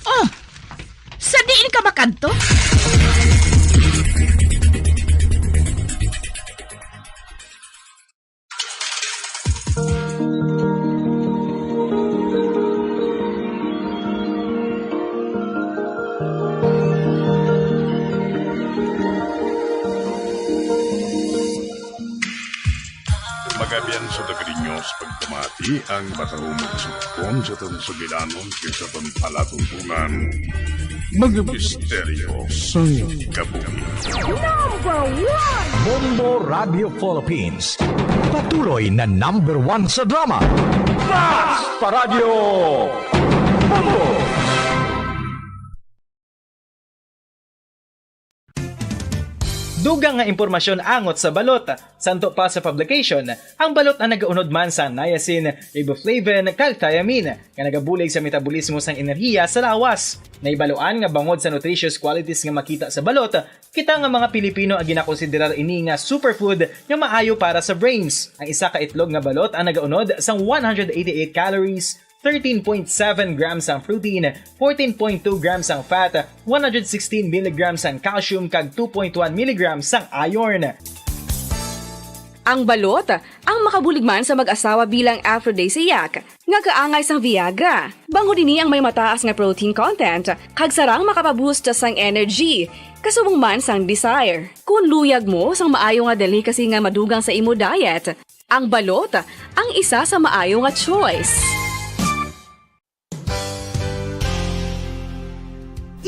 Oh, sa diin ka makanto? Magabian sa dagrinyos pagtamati ang batahumog sa kupon sa tansugilanon kaysa palatuntunan. Mga misteryo sa kabuhi. Number 1! Bombo Radio Philippines. Patuloy na number 1 sa drama. Fast pa Radio! Bombo! Dugang nga impormasyon angot sa balot. Santo pa sa publication, ang balot na nagaunod man sa niacin, riboflavin, calthiamine, nga nagabulig sa metabolismo sang enerhiya sa lawas. Naibaluan nga bangod sa nutritious qualities nga makita sa balot, kita nga mga Pilipino ang ginakonsiderar ini nga superfood nga maayo para sa brains. Ang isa ka itlog nga balot ang nagaunod sang 188 calories, 13.7 grams ang protein, 14.2 grams ang fat, 116 mg ang calcium kag 2.1 mg ang iron. Ang balot ang makabuligman sa mag-asawa bilang aphrodisiac nga kaangay sang Viagra. Bango dinhi ang may mataas nga protein content kag sarang makapaboost sang energy kasubong man sang desire. Kung luyag mo sang maayo nga delicacy nga madugang sa imo diet, ang balot ang isa sa maayo nga choice.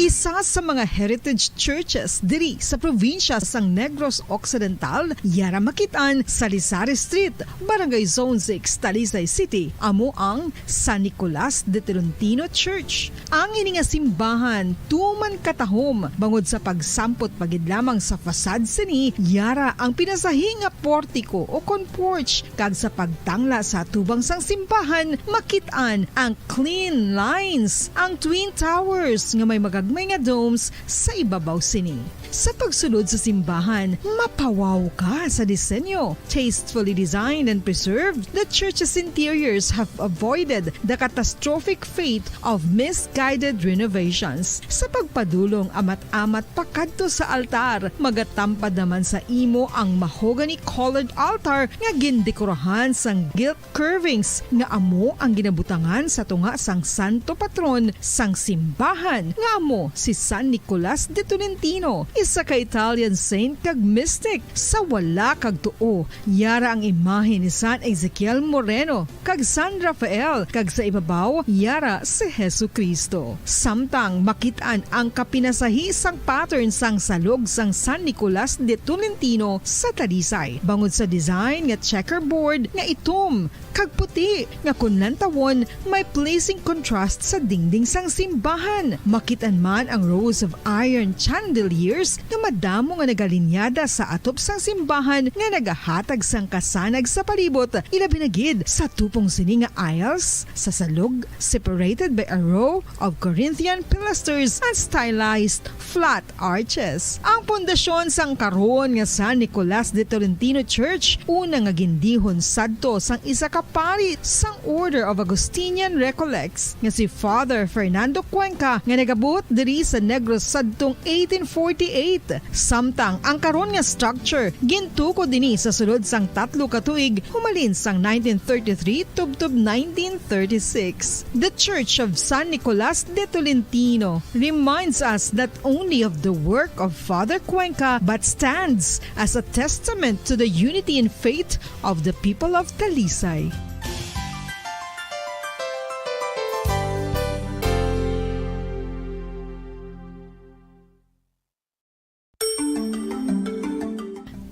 Isa sa mga heritage churches diri sa probinsya sang Negros Occidental, yara makitaan sa Lizares Street, Barangay Zone 6, Talisay City, amo ang San Nicolas de Tolentino Church. Ang ini nga simbahan tuman katahom bangod sa pagsampot pagid lamang sa fasad sini, yara ang pinasahi nga portiko o kon porch kag sa pagtangla sa tubang sang simbahan makitaan ang clean lines, ang twin towers nga may magagmay nga domes sa ibabaw sini. Sa pagsulod sa simbahan, mapawaw ka sa disenyo. Tastefully designed and preserved, the church's interiors have avoided the catastrophic fate of misguided renovations. Sa pagpadulong amat-amat pakadto sa altar, magatampad naman sa imo ang mahogany colored altar nga gindekorahan sang gilt curvings nga amo ang ginabutangan sa tunga sang santo patron sang simbahan nga amo si San Nicolas de Tolentino, isa ka Italian saint kag mystic. Sa wala kag tuo, yara ang imahe ni San Ezekiel Moreno kag San Rafael, kag sa ibabaw yara si Jesucristo. Samtang makitaan ang kapinasahi sang pattern sang salog sang San Nicolas de Tolentino sa Talisay, bangod sa design nga checkerboard nga itom kag puti nga kunlantawon may pleasing contrast sa dingding sang simbahan. Makitaan man ang rows of iron chandeliers nga madamo nga nagalinyada sa atop sang simbahan nga nagahatag sang kasanag sa palibot, ilabi na gid sa tupong sini nga aisles sa salog separated by a row of Corinthian pilasters and stylized flat arches. Ang pundasyon sang karon nga San Nicolas de Tolentino Church una nga gindihon sadto sang isa ka pari sang Order of Augustinian Recollects nga si Father Fernando Cuenca nga nagabot diri sa Negros sadtong 1848. Samtang ang karon nga structure gintuko dinhi sa sulod sang 3 ka tuig humalin sang 1933 tubtob 1936. The Church of San Nicolas de Tolentino reminds us not only of the work of Father Cuenca but stands as a testament to the unity and faith of the people of Talisay.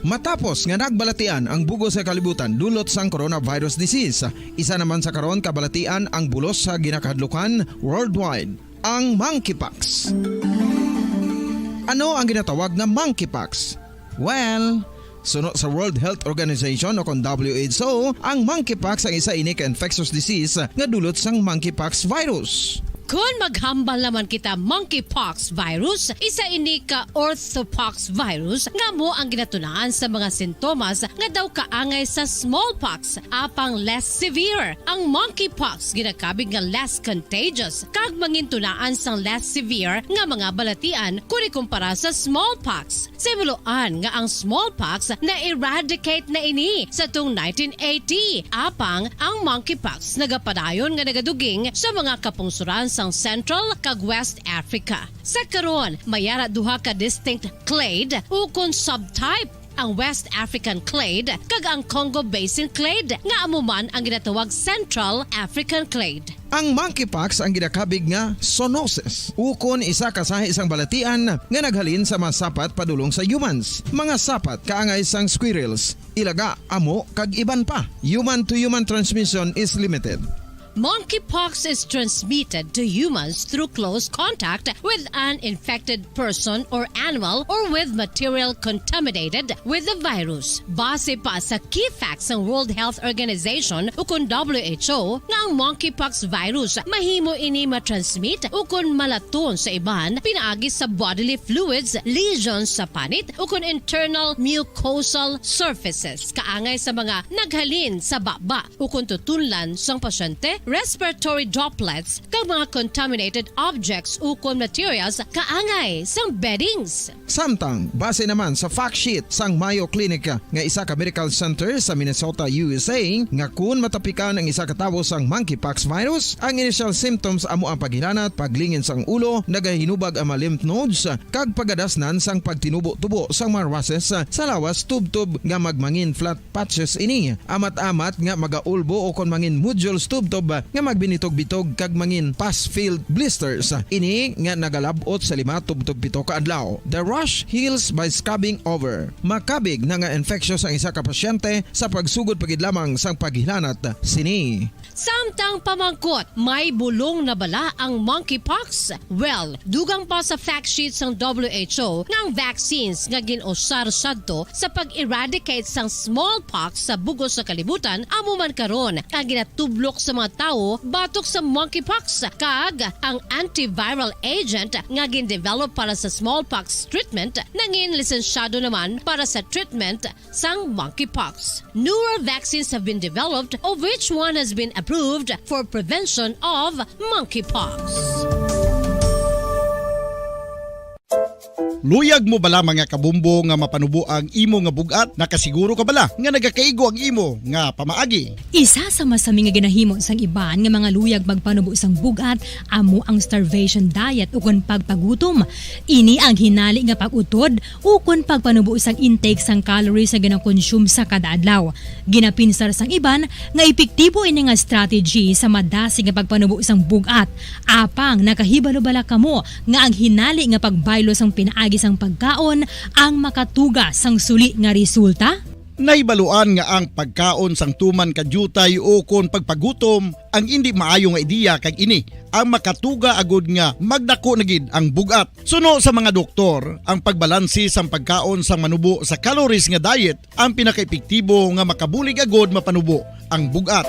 Matapos nga nagbalatian ang bugo sa kalibutan dulot sang coronavirus disease, isa naman sa karon kabalatian ang bulos sa ginakahadlukan worldwide, ang monkeypox. Ano ang ginatawag na monkeypox? Well, sunod sa World Health Organization o kung WHO, ang monkeypox ang isa ini ka infectious disease nga dulot sang monkeypox virus. Kung maghambal naman kita monkeypox virus, isa ini ka orthopox virus nga mo ang ginatunahan sa mga sintomas nga daw kaangay sa smallpox apang less severe. Ang monkeypox ginakabig nga less contagious kag mangintunaan sang less severe nga mga balatian kung ikumpara sa smallpox. Simuloan nga ang smallpox na eradicate na ini sa tung 1980 apang ang monkeypox nagapadayon nga nagaduging sa mga kapungsuran sang Central kag West Africa. Sa karon, mayara duha ka distinct clade ukon subtype, ang West African clade kag ang Congo Basin clade nga amuman ang ginatawag Central African clade. Ang monkeypox ang ginakabig nga zoonosis. Ukon isa kasahi isang balatian nga naghalin sa mga sapat padulong sa humans. Mga sapat kaangay sang squirrels, ilaga, amo kag iban pa. Human to human transmission is limited. Monkeypox is transmitted to humans through close contact with an infected person or animal or with material contaminated with the virus. Base pa sa key facts ng World Health Organization ukon WHO nga ang monkeypox virus mahimo ini matransmit ukon malaton sa iban pinaagi sa bodily fluids, lesions sa panit ukon internal mucosal surfaces kaangay sa mga naghalin sa baba ukon tutunlan sang pasyente, respiratory droplets kag mga contaminated objects ukon materials kaangay sang beddings. Samtang base naman sa fact sheet sang Mayo Clinic nga isa ka medical center sa Minnesota, USA, nga kun matapikan ang isa ka tawo sang monkeypox virus, ang initial symptoms amo ang paghilanat, paglingin sang ulo, nagahinubag ang mga lymph nodes kag pagadasnan sang pagtinubo-tubo sang mga rashes sa lawas tubtob nga magmangin flat patches ini. Amat-amat nga magaulbo o kon mangin nodules tubtob nga magbinitog-bitog kag mangin pus-filled blisters. Ini nga nagalabot sa 5-7 ka adlaw. The rash heals by scabbing over. Makabig na nga infectious ang isa ka pasyente sa pagsugod pagid lamang sang paghilanat sini. Samtang pamangkot, may bulong na bala ang monkeypox? Well, dugang pa sa fact sheet ng WHO nga ang vaccines nga ginusar sadto sa pag-eradicate sang smallpox sa bugos sa kalibutan amo man karon ang ginatublok sa mga tao batok sa monkeypox kag ang antiviral agent nga gin-develop para sa smallpox treatment nangin lisensyado naman para sa treatment sang monkeypox. Newer vaccines have been developed of which one has been approved for prevention of monkeypox. Luyag mo bala mga kabumbo nga mapanubo ang imo nga bugat? Nakasiguro ka bala nga nagakaigo ang imo nga pamaagi? Isa sa masami nga ginahimo sang iban nga mga luyag magpanubo sang bugat amo ang starvation diet ukon pagpagutom. Ini ang hinali nga pag-utod ukon pagpanubo sang intake sang calories nga gina-consume sa kada adlaw. Ginapinsar sang iban nga epektibo ini nga strategy sa madasi nga pagpanubo sang bugat. Apang nakahibalo bala kamo nga ang hinali nga pagbaylo sang pinaagi sang pagkaon ang makatuga sang suli nga resulta? Naibaluan nga ang pagkaon sang tuman kadyutay o kon pagpagutom ang hindi maayo nga ideya kag ini ang makatuga agud nga magdako na gid ang bugat. Suno sa mga doktor, ang pagbalansi sang pagkaon sang manubo sa calories nga diet ang pinakaepektibo nga makabulig agud mapanubo ang bugat.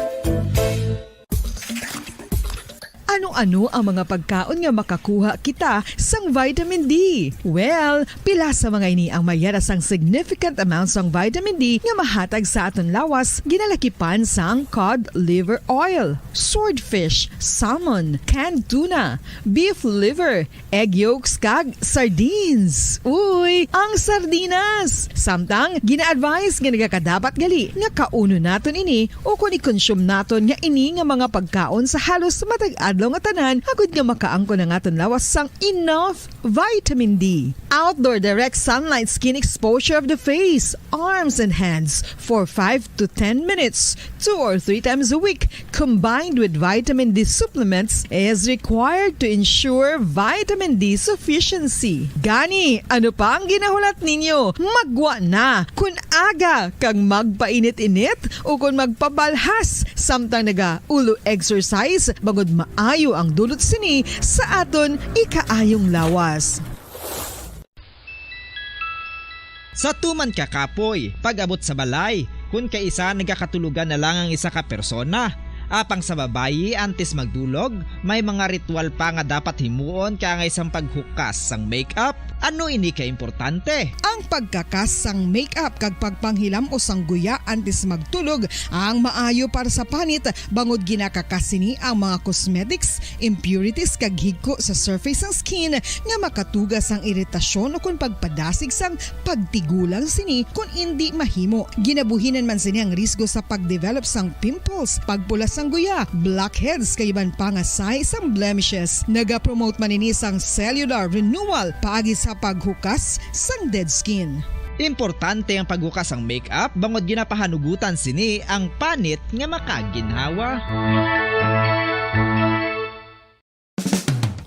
Ano-ano ang mga pagkaon nga makakuha kita sang vitamin D? Well, pila sa mga ini ang mayara sang significant amounts sang vitamin D nga mahatag sa aton lawas ginalakipan sang cod liver oil, swordfish, salmon, canned tuna, beef liver, egg yolks kag sardines. Uy, ang sardinas! Samtang gina-advise nga nagakadapat gali nga kauno naton ini o kung i-consume naton nga ini nga mga pagkaon sa halos matag adlaw nga tanan agud nga makaangko na ngaton lawas sang enough vitamin D. Outdoor direct sunlight skin exposure of the face, arms and hands for 5 to 10 minutes 2 or 3 times a week combined with vitamin D supplements is required to ensure vitamin D sufficiency. Gani, ano pa ang ginahulat ninyo? Magwa na kun aga kang magpainit-init o kung magpabalhas samtang naga ulo exercise bagod maayo ang dulot sini sa aton ikaayong lawas. Sa tuman ka kapoy, pag-abot sa balay, kung kaisa nagakatulugan na lang ang isa ka persona, apang sa babayi antes magdulog, may mga ritual pa nga dapat himuon kaya nga isang paghukas sang makeup. Ano ini ka importante? Ang pagkakas sang makeup kag pagpanghilam o sang guya antes magtulog ang maayo para sa panit bangod ginakakasini ang mga cosmetics, impurities kag higko sa surface sang skin nga makatugas ang iritasyon o kung pagpadasig sang pagtigulang sini kung hindi mahimo. Ginabuhinan man sini ang risgo sa pagdevelop sang pimples, pagpula sang guya, blackheads kaiban pa nga sa isang blemishes. Naga-promote man ini sang cellular renewal paagi sa paghukas sang dead skin. Importante ang paghukas ang makeup bangod ginapahanugutan sini ang panit nga makaginhawa.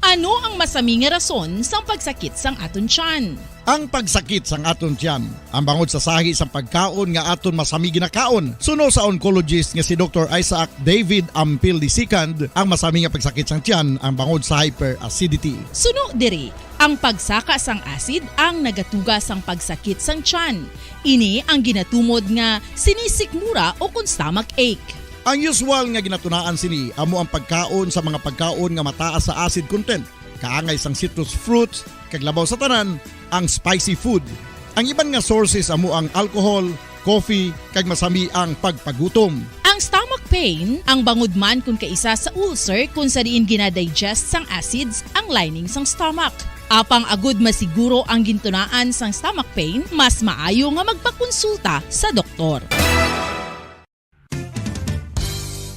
Ano ang masaming rason sa pagsakit sang aton tiyan? Ang pagsakit sang aton tiyan, ang bangod sa sahi sang pagkaon nga aton masami ginakaon. Suno sa oncologist nga si Dr. Isaac David Ampil II, ang masami nga pagsakit sang tiyan ang bangod sa hyperacidity. Suno diri, ang pagsaka sang acid ang nagatuga sang pagsakit sang tiyan. Ini ang ginatumod nga sinisikmura o kung stomach ache. Ang usual nga ginatunaan sini amo ang pagkaon sa mga pagkaon nga mataas sa acid content, kaangay sang citrus fruits, kag labaw sa tanan ang spicy food. Ang iban nga sources amo ang alcohol, coffee, kag masami ang pagpagutom. Ang stomach pain ang bangod man kung kaisa sa ulcer kung sa diin ginadigest sang acids ang lining sang stomach. Apang agud masiguro ang gintunaan sang stomach pain, mas maayo nga magpakonsulta sa doktor.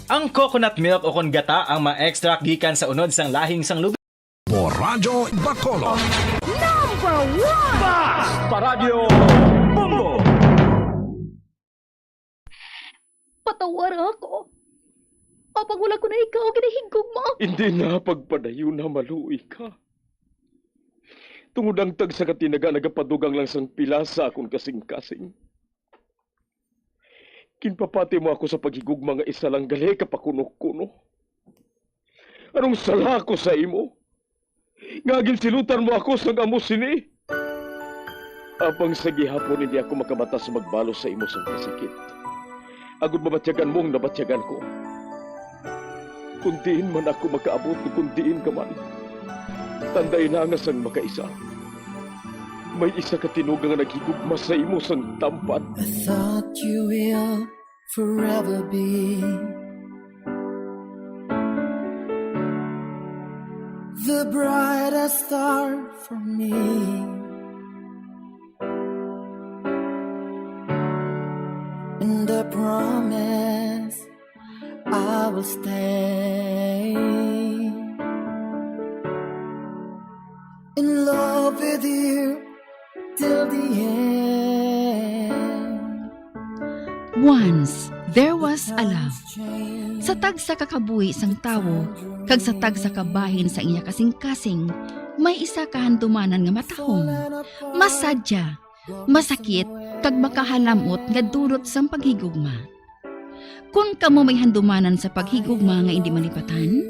Ang coconut milk o kon gata ang ma-extract gikan sa unod sang lahing sang lugar. Radyo Bacolod. Number 1! Basta Radio Bongo. Patawar ako. Apag wala ko na ikaw, ginahigog mo. Hindi na pagpadayo na maluwi ka. Tungod ang tag sa katinaga nagapadugang lang sang pila sa akong kasing-kasing. Kinpapati mo ako sa paghigugma nga isa lang gali kapakuno-kuno. Anong sala ko sa imo? Ngagin silutan mo ako sa amo sini. Apang sa gihapon hindi ako makabatas magbalo sa imo sa kasakit. Agud mabatyagan mong nabatyagan ko. Kundiin man ako makaabot o kundiin ka man. Tanday na nga sang makaisa. May isa ka tinuga nga naghigugma sa imo sang tampat. I thought you will forever be the brightest star for me. And I promise I will stay in love with you till the end. Once, there was a love. Sa tag sa kakabuhi sang tawo, kag sa tag sa kabahin sa iya kasing-kasing, may isa kahandumanan nga matahong. Masadya, masakit, kag makahalamot nga dulot sang paghigugma. Kung kamo may handumanan sa paghigugma nga hindi malipatan,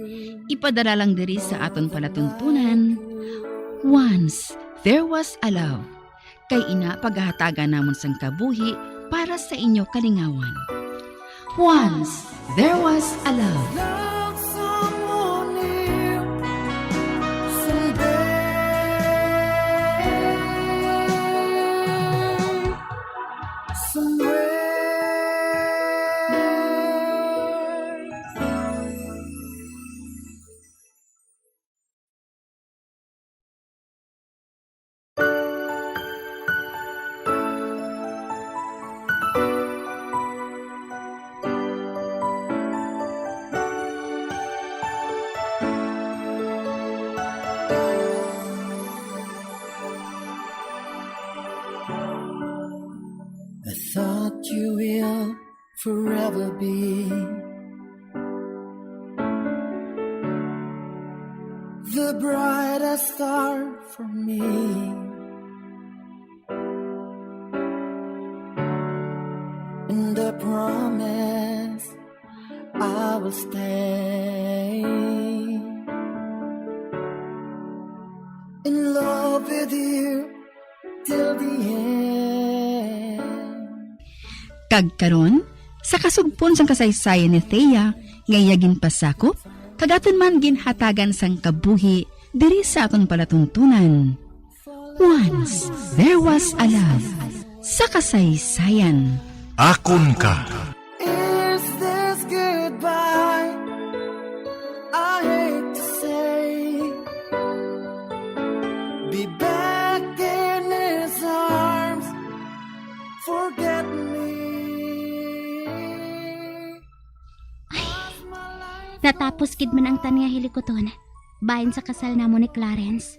ipadala lang diri sa aton palatuntunan. Once, there was a love. Kay ina paghahatagan namon sang kabuhi para sa inyo kalingawan. Once, there was a love. Love someone new. ever be. The brightest star for me. And I promise I will stay in love with you till the end. Kagkaron, sa kasugpon sang kasaysayan ni Thea, ngayagin pasakop, kagaton man ginhatagan sang kabuhi, diri sa aton palatuntunan. Once, there was a love, sa kasaysayan. Akon ka. Is this goodbye? I hate to say. Be back in his arms. Forget me. Natapos kid man ang taniya hilikoton. Bahin sa kasal namo ni Clarence.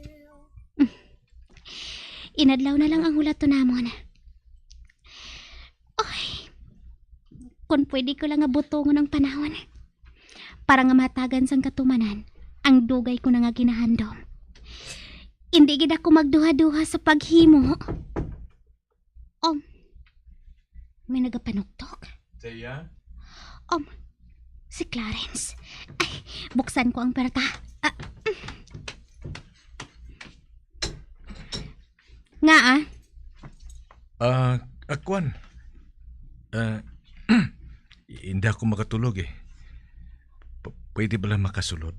Inadlaw na lang ang hulato namon. Oy, kung pwede ko lang nga butongon ng panahon. Para nga matagan sang katumanan, ang dugay ko na nga ginahandom. Hindi gid ako magduha-duha sa paghimo. May nagapanuktok. Thea? Si Clarence. Ay, buksan ko ang perta. Nga Akwan. Hindi ako makatulog eh. Pwede ba lang makasulod?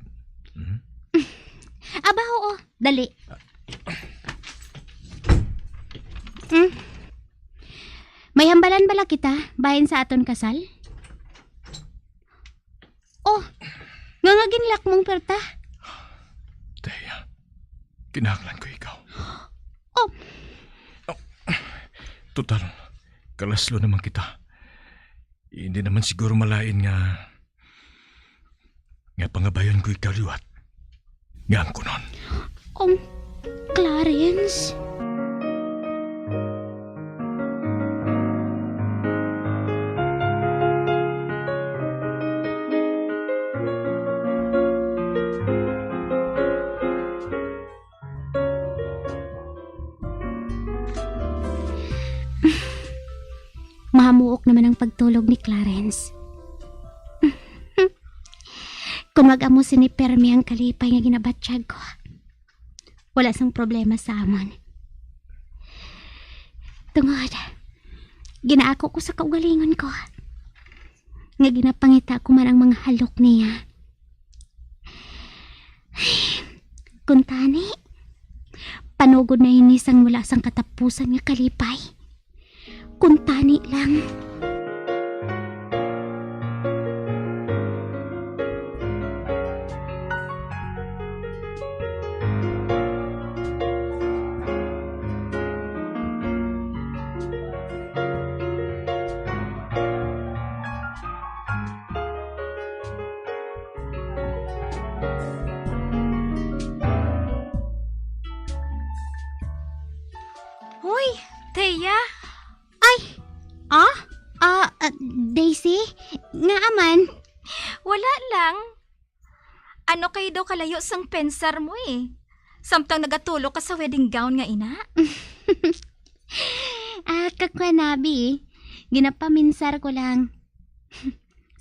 Aba, oo. Dali. May hambalan bala kita bahin sa aton kasal? Nga ginlak mong perta. Thea, kinahanglan ko ikaw. Total, kalaslo naman kita. Hindi naman siguro malain nga pangabayan ko ikaw liwat. Nga ang kunon. Clarence. Mahamuok naman ang pagtulog ni Clarence. Kung mag-amo ni Permi ang kalipay nga ginabatsyag ko, wala sang problema sa amon. Tungod, ginaako ko sa kaugalingon ko. Nga ginapangita ko man ang mga halok niya. Kung tani, panugod na inisang wala sang katapusan nga kalipay. Kung tani lang. Hoy, Thea. Daisy? Nga aman? Wala lang. Ano kayo daw kalayo sang pensar mo eh? Samtang nagatulog ka sa wedding gown nga ina? Kakwanabi. Ginapaminsar ko lang.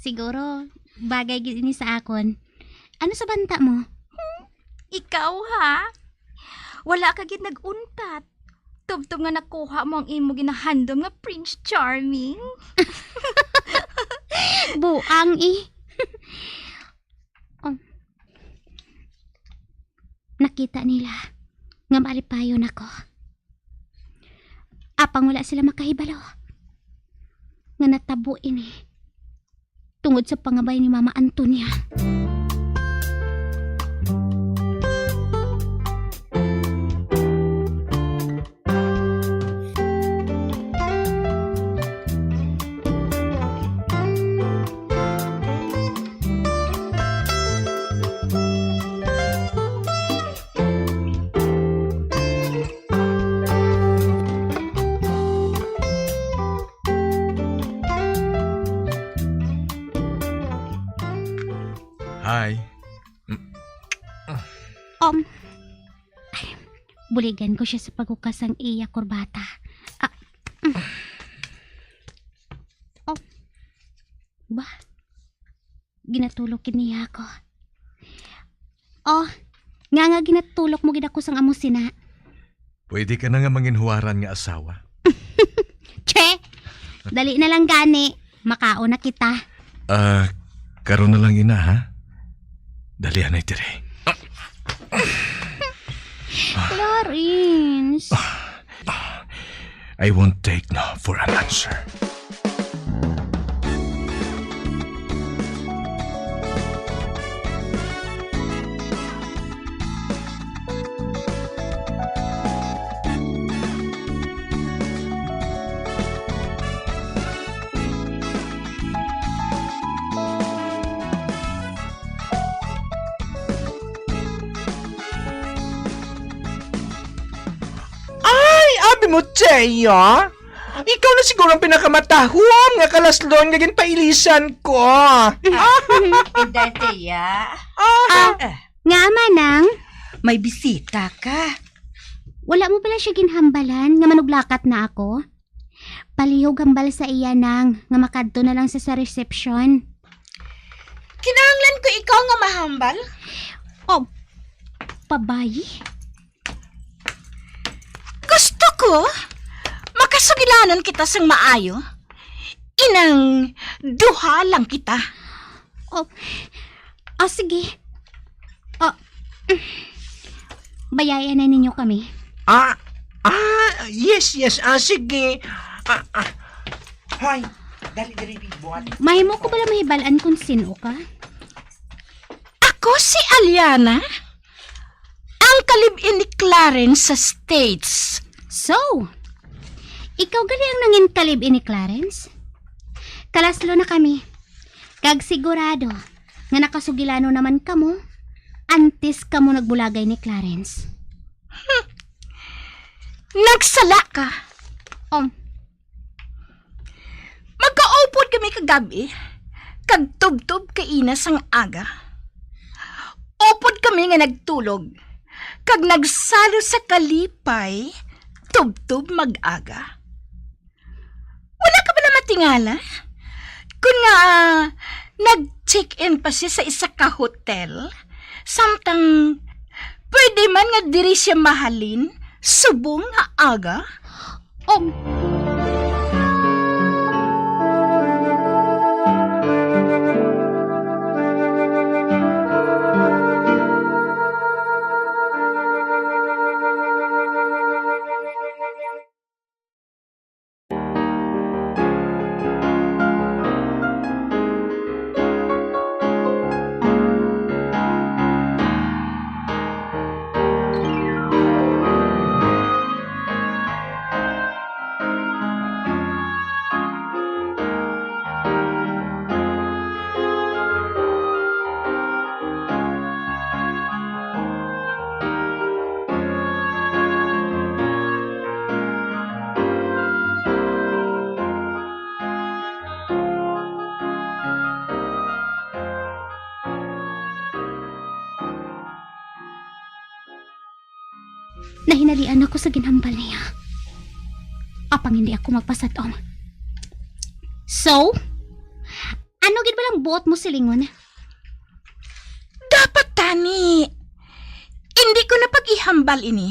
Siguro, bagay gini sa akon. Ano sa banta mo? Ikaw ha? Wala ka gid naguntat. Tubtob nga nakuha mo ang imo ginahandom nga Prince Charming. Buang Nakita nila nga malipayon ako. Apang wala sila makahibalo. Nga natabo ini. Tungod sa pangabay ni Mama Antonia. Buligan ko siya sa paghukas ang iya kurbata. Oh. Ba? Ginatulog niya ako. Oh, nga ginatulog mo gid ako sang amo sina. Pwede ka na nga manginhuwaran nga asawa. Che, dali na lang gani. Makaon na kita. Karon na lang ina ha? Dalihan na itire. Clarence. I won't take no for an answer. Abi mo, Cheya? Ikaw na siguro ang pinakamatahom nga kalaslon nga ginpailisan ko. Inday, Cheya. Nga manang? May bisita ka. Wala mo pala siya ginhambalan nga manuglakat na ako? Palihog hambal sa iya nang nga makadto na lang sa reception. Kinahanglan ko ikaw nga mahambal? Oh, pabayi? Gusto ko makasugilanon kita sang maayo. Inang duha lang kita. Oh, sige. Bayayan na ninyo kami. Yes. Sige. Hoy, dali, buhat. Mahimo ko pala mahibalaan kung sino ka? Ako si Aliana. Ang kalib-in ni Clarence sa States. So, ikaw gali ang nangin kalib-in ni Clarence? Kalaslo na kami. Kag sigurado nga nakasugilano naman kamo antes kamo nagbulagay ni Clarence. Nagsala ka. Magkaupod kami kagabi. Kag tubtob kaina sang aga. Upod kami nga nagtulog. Kag nagsalo sa kalipay, tubtob mag-aga. Wala ka ba na matingala? Kung nga nag-check-in pa siya sa isa ka hotel, samtang pwede man nga diri siya mahalin, subong nga aga? Nahinalian ako sa ginhambal niya. Apang hindi ako magpasatom. So, ano gid ba lang buot mo silingon? Dapat tani. Hindi ko na pag-ihambal ini.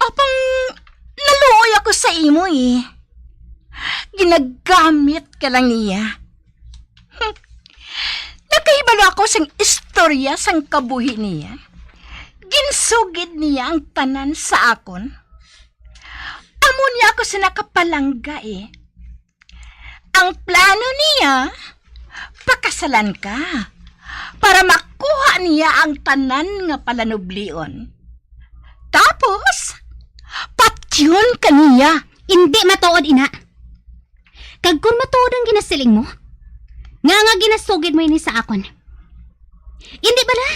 Apang naluoy ako sa imo eh. Ginagamit ka lang niya. Nakahibalo ako sang istorya sang kabuhi niya. Ginsugid niya ang tanan sa akon. Amo niya ako sa nakapalangga eh. Ang plano niya, pakasalan ka para makuha niya ang tanan nga palanublion. Tapos, patyon ka niya. Hindi matuod, ina. Kag kung matuod ang ginasiling mo, nga ginasugid mo ini sa akon. Hindi ba na?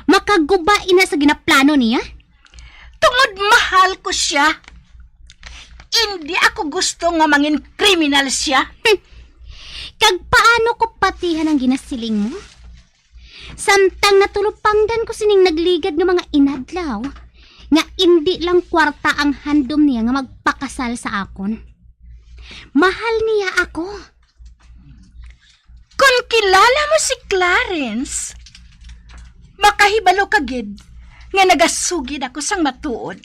Makaguba ina sa ginaplano niya? Tungod mahal ko siya. Hindi ako gusto nga mangin kriminal siya. Kag paano ko patihan ang ginasiling mo? Samtang natulupangdan ko sining nagligad ng mga inadlaw, nga hindi lang kwarta ang handom niya nga magpakasal sa akon. Mahal niya ako. Kung kilala mo si Clarence, makahibalo ka gid nga nagasugid ako sang matuod.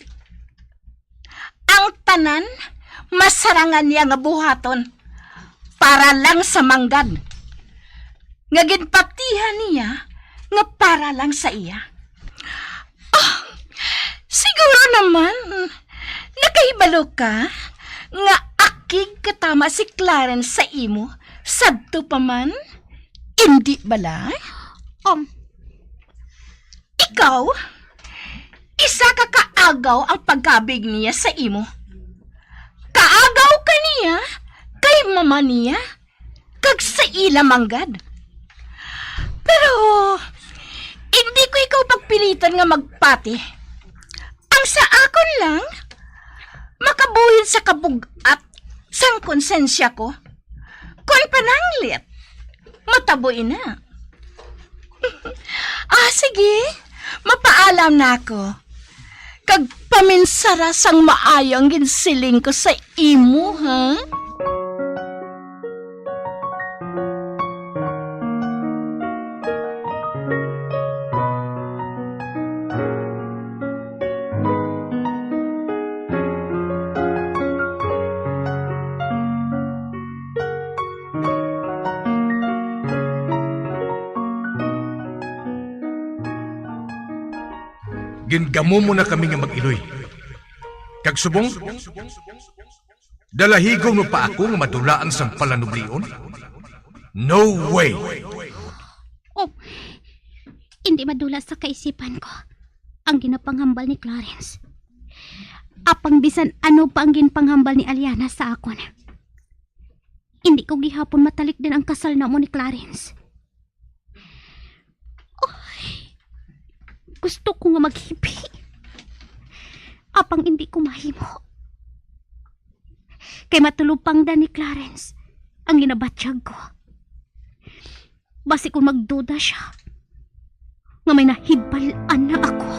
Ang tanan, masarangan niya nga buhaton para lang sa manggad. Nga ginpatihan niya nga para lang sa iya. Siguro naman, nakahibalo ka nga akig katama si Clarence sa imo, sadto pa man, hindi bala? Ikaw, isa ka kaagaw ang pagkabig niya sa imo. Kaagaw ka niya kay mama niya, kag sa ila manggad. Pero, hindi ko ikaw pagpilitan nga magpati. Ang sa akon lang, makabuhin sa kabugat sang konsensya ko. Kung pananglit, mataboy na. Sige, mapaalam na ako. Kag paminsara sang maayang ginsiling ko sa imo, ha? Gingamo mo na kami nga mag-iloy. Kag subong, dalahigong mo pa ako nga madulaan sang palanublion? No way! Hindi madula sa kaisipan ko ang ginapanghambal ni Clarence. Apang bisan ano pa ang ginpanghambal ni Aliana sa akon. Hindi ko gihapon matalik din ang kasal na mo ni Clarence. Gusto ko nga maghibi. Apang hindi ko mahimo. Kay matulupang da ni Clarence ang ginabatsyag ko. Basi kung magduda siya nga may nahibalaan na ako.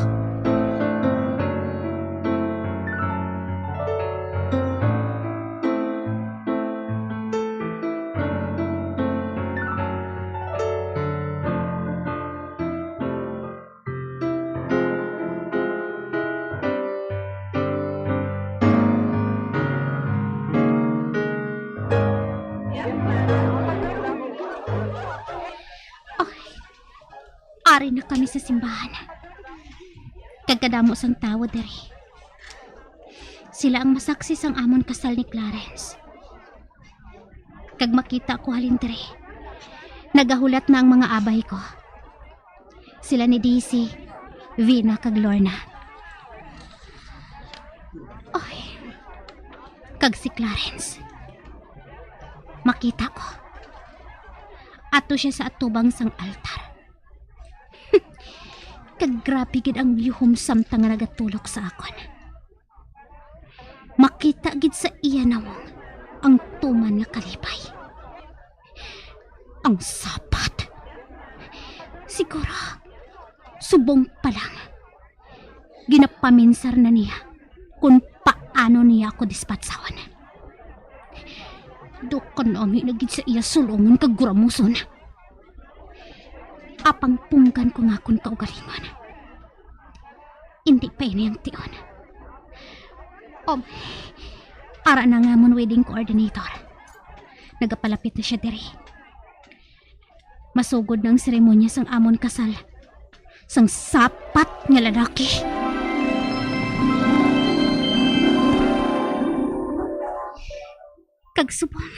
Ari na kami sa simbahan. Kagkadamo sang tawo diri. Sila ang masaksi sang amon kasal ni Clarence. Kag makita ko halin diri, nagahulat na ang mga abay ko. Sila ni Daisy, Vina kag Lorna. Kag si Clarence. Makita ko. Ato siya sa atubang sang altar. Kag grabe gid ang lihom samtang nga nagatulok sa akon. Makita gid sa iya nawong ang tuman nga kalipay. Ang sapat. Siguro, subong pa lang. Ginapaminsar na niya kung paano niya ako dispatsawan. Dukan ami na gid sa iya sulungan kag guramuson. Apang punggan ko nga kung kaugalingon. Hindi pa ini ang tion. Ara na nga mon wedding coordinator. Nagapalapit na siya diri. Masugod ng seremonya sang amon kasal. Sang sapat nga lalaki. Kagsubong.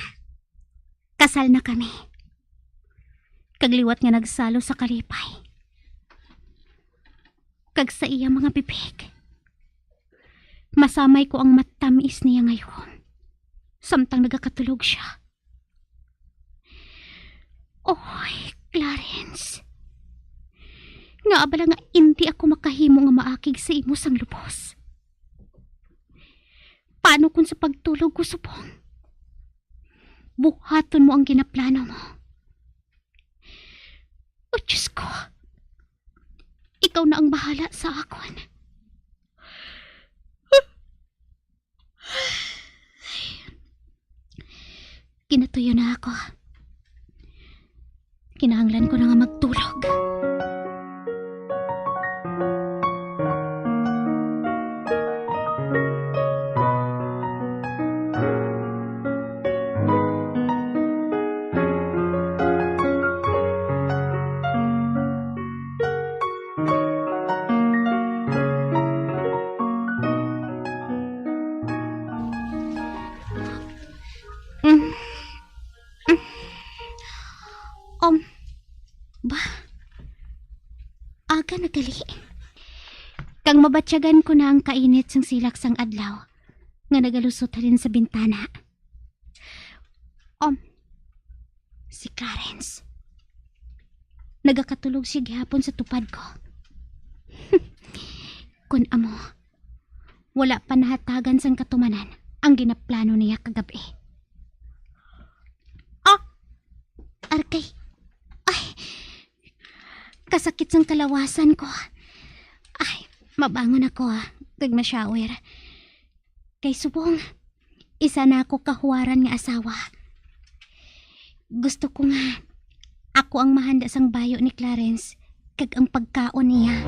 Kasal na kami. Kagliwat nga nagsalo sa kalipay. Kag sa iya mga bibig. Masamay ko ang matamis niya ngayon. Samtang nagakatulog siya. Oy, Clarence. Nga abala nga hindi ako makahimo nga maakig sa imo sang lubos. Paano kung sa pagtulog ko subong? Buhaton mo ang ginaplano mo. O Diyos ko, ikaw na ang bahala sa akon. Kinatuyo na ako. Kinahanglan ko na nga magtulog. Aga nagali. Kang mabatsyagan ko na ang kainit sang silak sang adlaw nga nagalusot rin sa bintana. Si Clarence. Nagakatulog siya gihapon sa tupad ko. Kun amo, wala pa nahatagan sang katumanan ang ginaplano niya kagabi. Arkay. Kasakit sang kalawasan ko. Mabangon ako kag ma-shower. Kay subong, isa na ako kahuwaran nga asawa. Gusto ko nga, ako ang mahanda sang bayo ni Clarence kag ang pagkaon niya.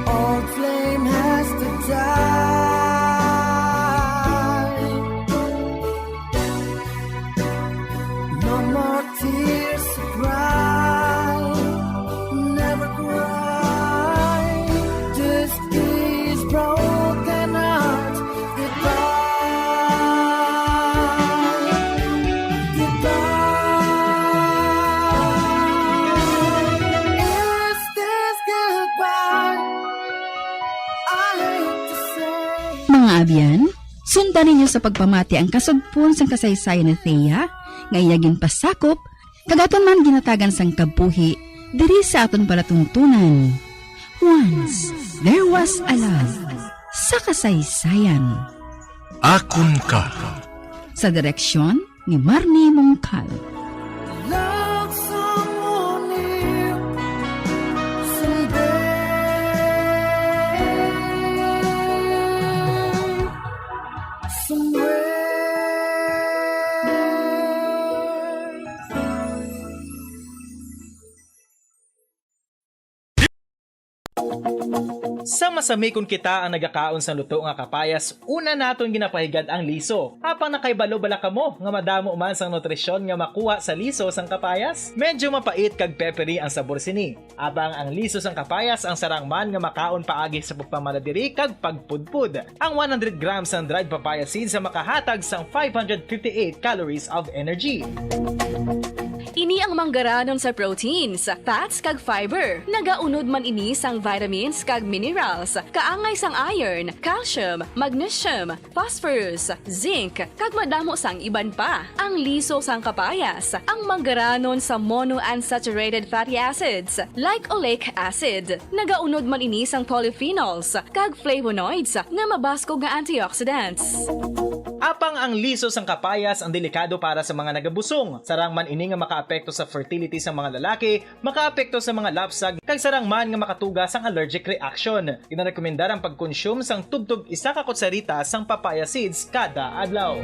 Old flame has to die. No more tears to cry. Never cry. Just these broken hearts goodbye. Goodbye. Is this goodbye? Mga abyan, sundan ninyo sa pagpamati ang kasugpon sang kasaysayan ni Thea, nga iyagin pasakop, kagaton man ginatagan sang kabuhi, diri sa aton palatuntunan. Once, there was a love sa kasaysayan. Akon ka. Sa direksyon ni Marnie Mongkal. Love someone new someday, Sa masamikon kita ang nagakaon sa luto nga kapayas, una naton ginapahigad ang liso. Apang nakaibalo bala kamo nga madamo man sang nutrisyon nga makuha sa liso sang kapayas. Medyo mapait kag peppery ang sabor sini. Abang ang liso sang kapayas ang sarang man nga makaon paagi sa pagpamaladiri kag pagpudpud. Ang 100 grams ng dried papaya seeds sa makahatag sang 558 calories of energy. Ini ang manggaranon sa proteins, fats kag fiber. Nagaunod man ini sang vitamins kag minerals, kaangay sang iron, calcium, magnesium, phosphorus, zinc, kag madamo sang iban pa. Ang liso sang kapayas, ang manggaranon sa monounsaturated fatty acids like oleic acid. Nagaunod man ini sang polyphenols kag flavonoids nga mabaskog nga antioxidants. Apang ang liso sang kapayas ang delikado para sa mga nagabusong. Sarang man ini nga makaapekto sa fertility sa mga lalaki, makaapekto sa mga lapsag, kag sarang man nga makatuga sang allergic reaction. Ginarekomendar ang pagkonsume sang tubtog 1 ka kutsarita sang papaya seeds kada adlaw.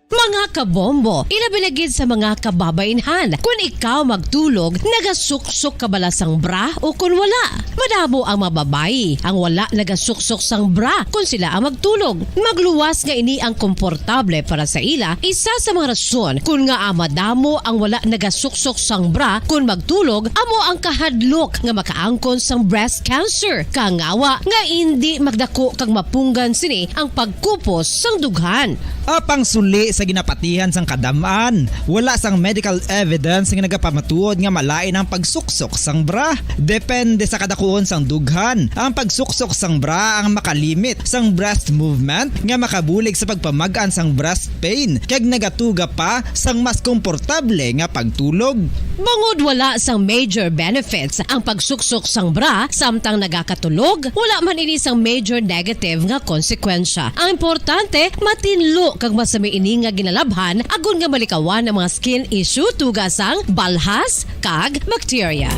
Mga kabombo, ilabilagid sa mga kababainhan. Kung ikaw magtulog, nagasuksok ka bala sang bra o kung wala. Madamo ang mababayi, ang wala nagasuksok sang bra kung sila ang magtulog. Magluwas nga ini ang komportable para sa ila, isa sa mga rason kung nga madamo ang wala nagasuksok sang bra kung magtulog, amo ang kahadlok nga makaangkon sang breast cancer. Kangawa nga hindi magdako kag mapunggan sini ang pagkupos sang dughan. Apang suli sa ginapati nabatihan sang kadamaan. Wala sang medical evidence nga nagapamatuod nga malain ang pagsuksok sang bra. Depende sa kadakuon sang dughan. Ang pagsuksok sang bra ang makalimit sang breast movement nga makabulig sa pagpamagaan sang breast pain kag nagatuga pa sang mas komportable nga pagtulog. Bangod wala sang major benefits ang pagsuksok sang bra samtang nagakatulog, wala man ini sang major negative nga konsekwensya. Ang importante, matinlo kag masami ini nga ginalabhan agon nga malikawan ang mga skin issue tugasang balhas kag bacteria.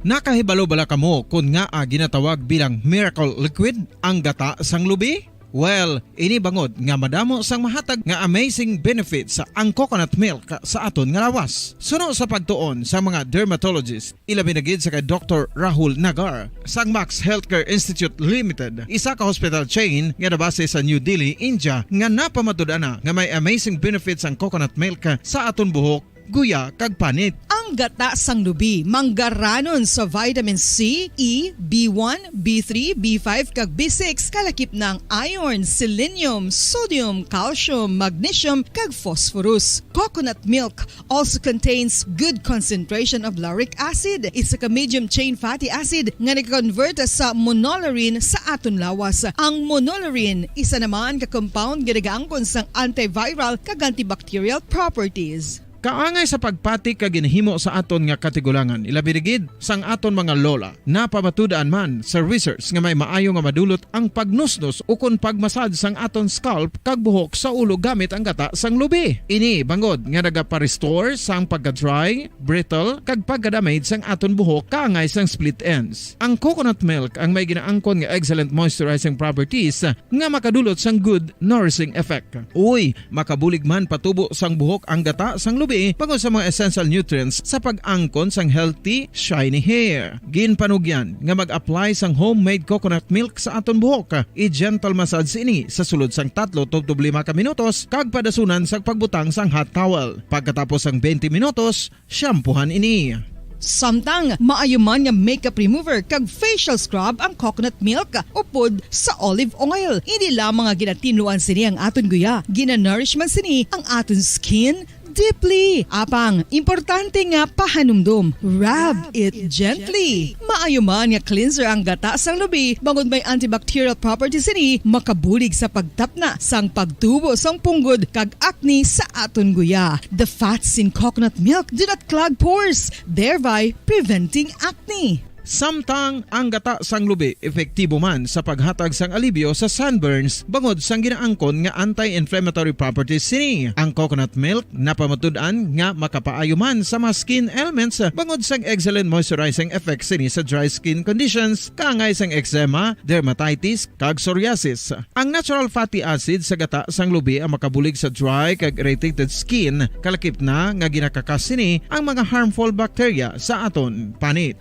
Nakahibalo bala kamo kung nga ginatawag bilang miracle liquid ang gata sang lubi? Well, ini bangod nga madamo sang mahatag nga amazing benefits sa ang coconut milk sa aton nga lawas. Suno sa pagtuon sa mga dermatologist, ilabi na gid sa kay Dr. Rahul Nagar sang Max Healthcare Institute Limited, isa ka hospital chain nga nabase sa New Delhi, India, nga napamatud-ana nga may amazing benefits ang coconut milk sa aton buhok, guya kag panit. Ang gata sang lubi manggaranon sa vitamin C, E, B1, B3, B5 kag B6 kalakip ng iron, selenium, sodium, calcium, magnesium kag phosphorus. Coconut milk also contains good concentration of lauric acid. Isa ka medium chain fatty acid nga nag-convert sa monolarin sa aton lawas. Ang monolarin isa naman ka compound nga nagaangkon sang antiviral kag antibacterial properties. Kaangay sa pagpati ka ginhimo sa aton nga katigulangan, ilabirigid sang aton mga lola, napamatudaan man sa research nga may maayo nga madulot ang pagnusnos o kon pagmasad sang aton scalp kag buhok sa ulo gamit ang gata sang lubi. Ini bangod nga nagapa-restore sang pagka-dry, brittle kag pagka-damage sang aton buhok kaangay sang split ends. Ang coconut milk ang may ginaangkon nga excellent moisturizing properties nga makadulot sang good nourishing effect. Uy, makabulig man patubo sang buhok ang gata sang lubi pagod sa mga essential nutrients sa pag-angkon sang healthy, shiny hair. Ginpanugyan nga mag-apply sang homemade coconut milk sa aton buhok. I-gentle massage ini sa sulod sang 3 to 5 ka minutos kag padasunan sang pagbutang sang hot towel. Pagkatapos sang 20 minutos, shampoohan ini. Samtang maayo man nga makeup remover kag facial scrub ang coconut milk upod sa olive oil. Hindi lamang nga ginatinluan sini ang aton guya, ginanourish man sini ang aton skin deeply. Apang, importante nga pahanumdum. Rub it gently. Maayo man nga cleanser ang gata sang lubi, bangod may antibacterial properties ini, makabulig sa pagtapna sang pagtubo sang punggod kag acne sa aton guya. The fats in coconut milk do not clog pores, thereby preventing acne. Samtang ang gata sang lubi epektibo man sa paghatag sang alibyo sa sunburns bangod sang ginaangkon nga anti-inflammatory properties sini. Ang coconut milk napamatud-an nga makapaayo man sa mga skin ailments bangod sang excellent moisturizing effects sini sa dry skin conditions kaangay sang eczema, dermatitis kag psoriasis. Ang natural fatty acid sa gata sang lubi ang makabulig sa dry kag irritated skin kalakip na nga ginakakas sini ang mga harmful bacteria sa aton panit.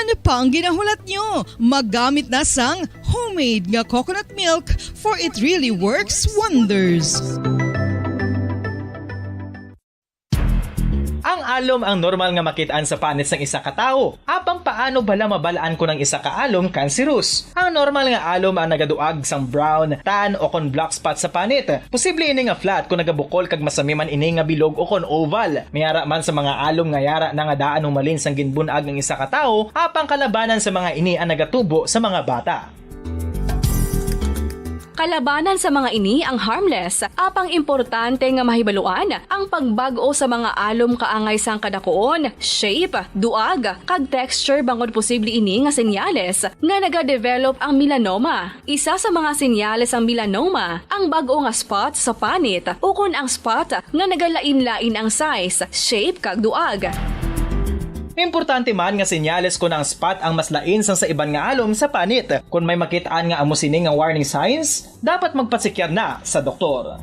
Ano pa ang ginahulat nyo? Maggamit na sang homemade nga coconut milk for it really works wonders. Ang alom ang normal nga makitaan sa panit sang isa ka tawo. Apang paano bala mabalaan ko ng isa ka alom cancerous? Ang normal nga alom ang nagaduag sang brown, tan o kon black spot sa panit. Posible ini nga flat kung nagabukol kag masami man ini nga bilog o kon oval. Mayara man sa mga alom nga yara na nga daan humalin sang ginbunag ng isa ka tawo, apang kalabanan sa mga ini ang nagatubo sa mga bata. Kalabanan sa mga ini ang harmless, apang importante nga mahibaluan ang pagbago sa mga alom kaangay sang kadakuon, shape, duag, kag texture bangod posible ini nga senyales nga nagadevelop ang melanoma. Isa sa mga senyales ang melanoma, ang bago nga spot sa panit o kun ang spot nga nagalain-lain ang size, shape, kag duag. Importante man nga senyales kung ang spot ang mas lain sang sa iban nga alom sa panit. Kung may makitaan nga amo sini nga warning signs, dapat magpasikyar na sa doktor.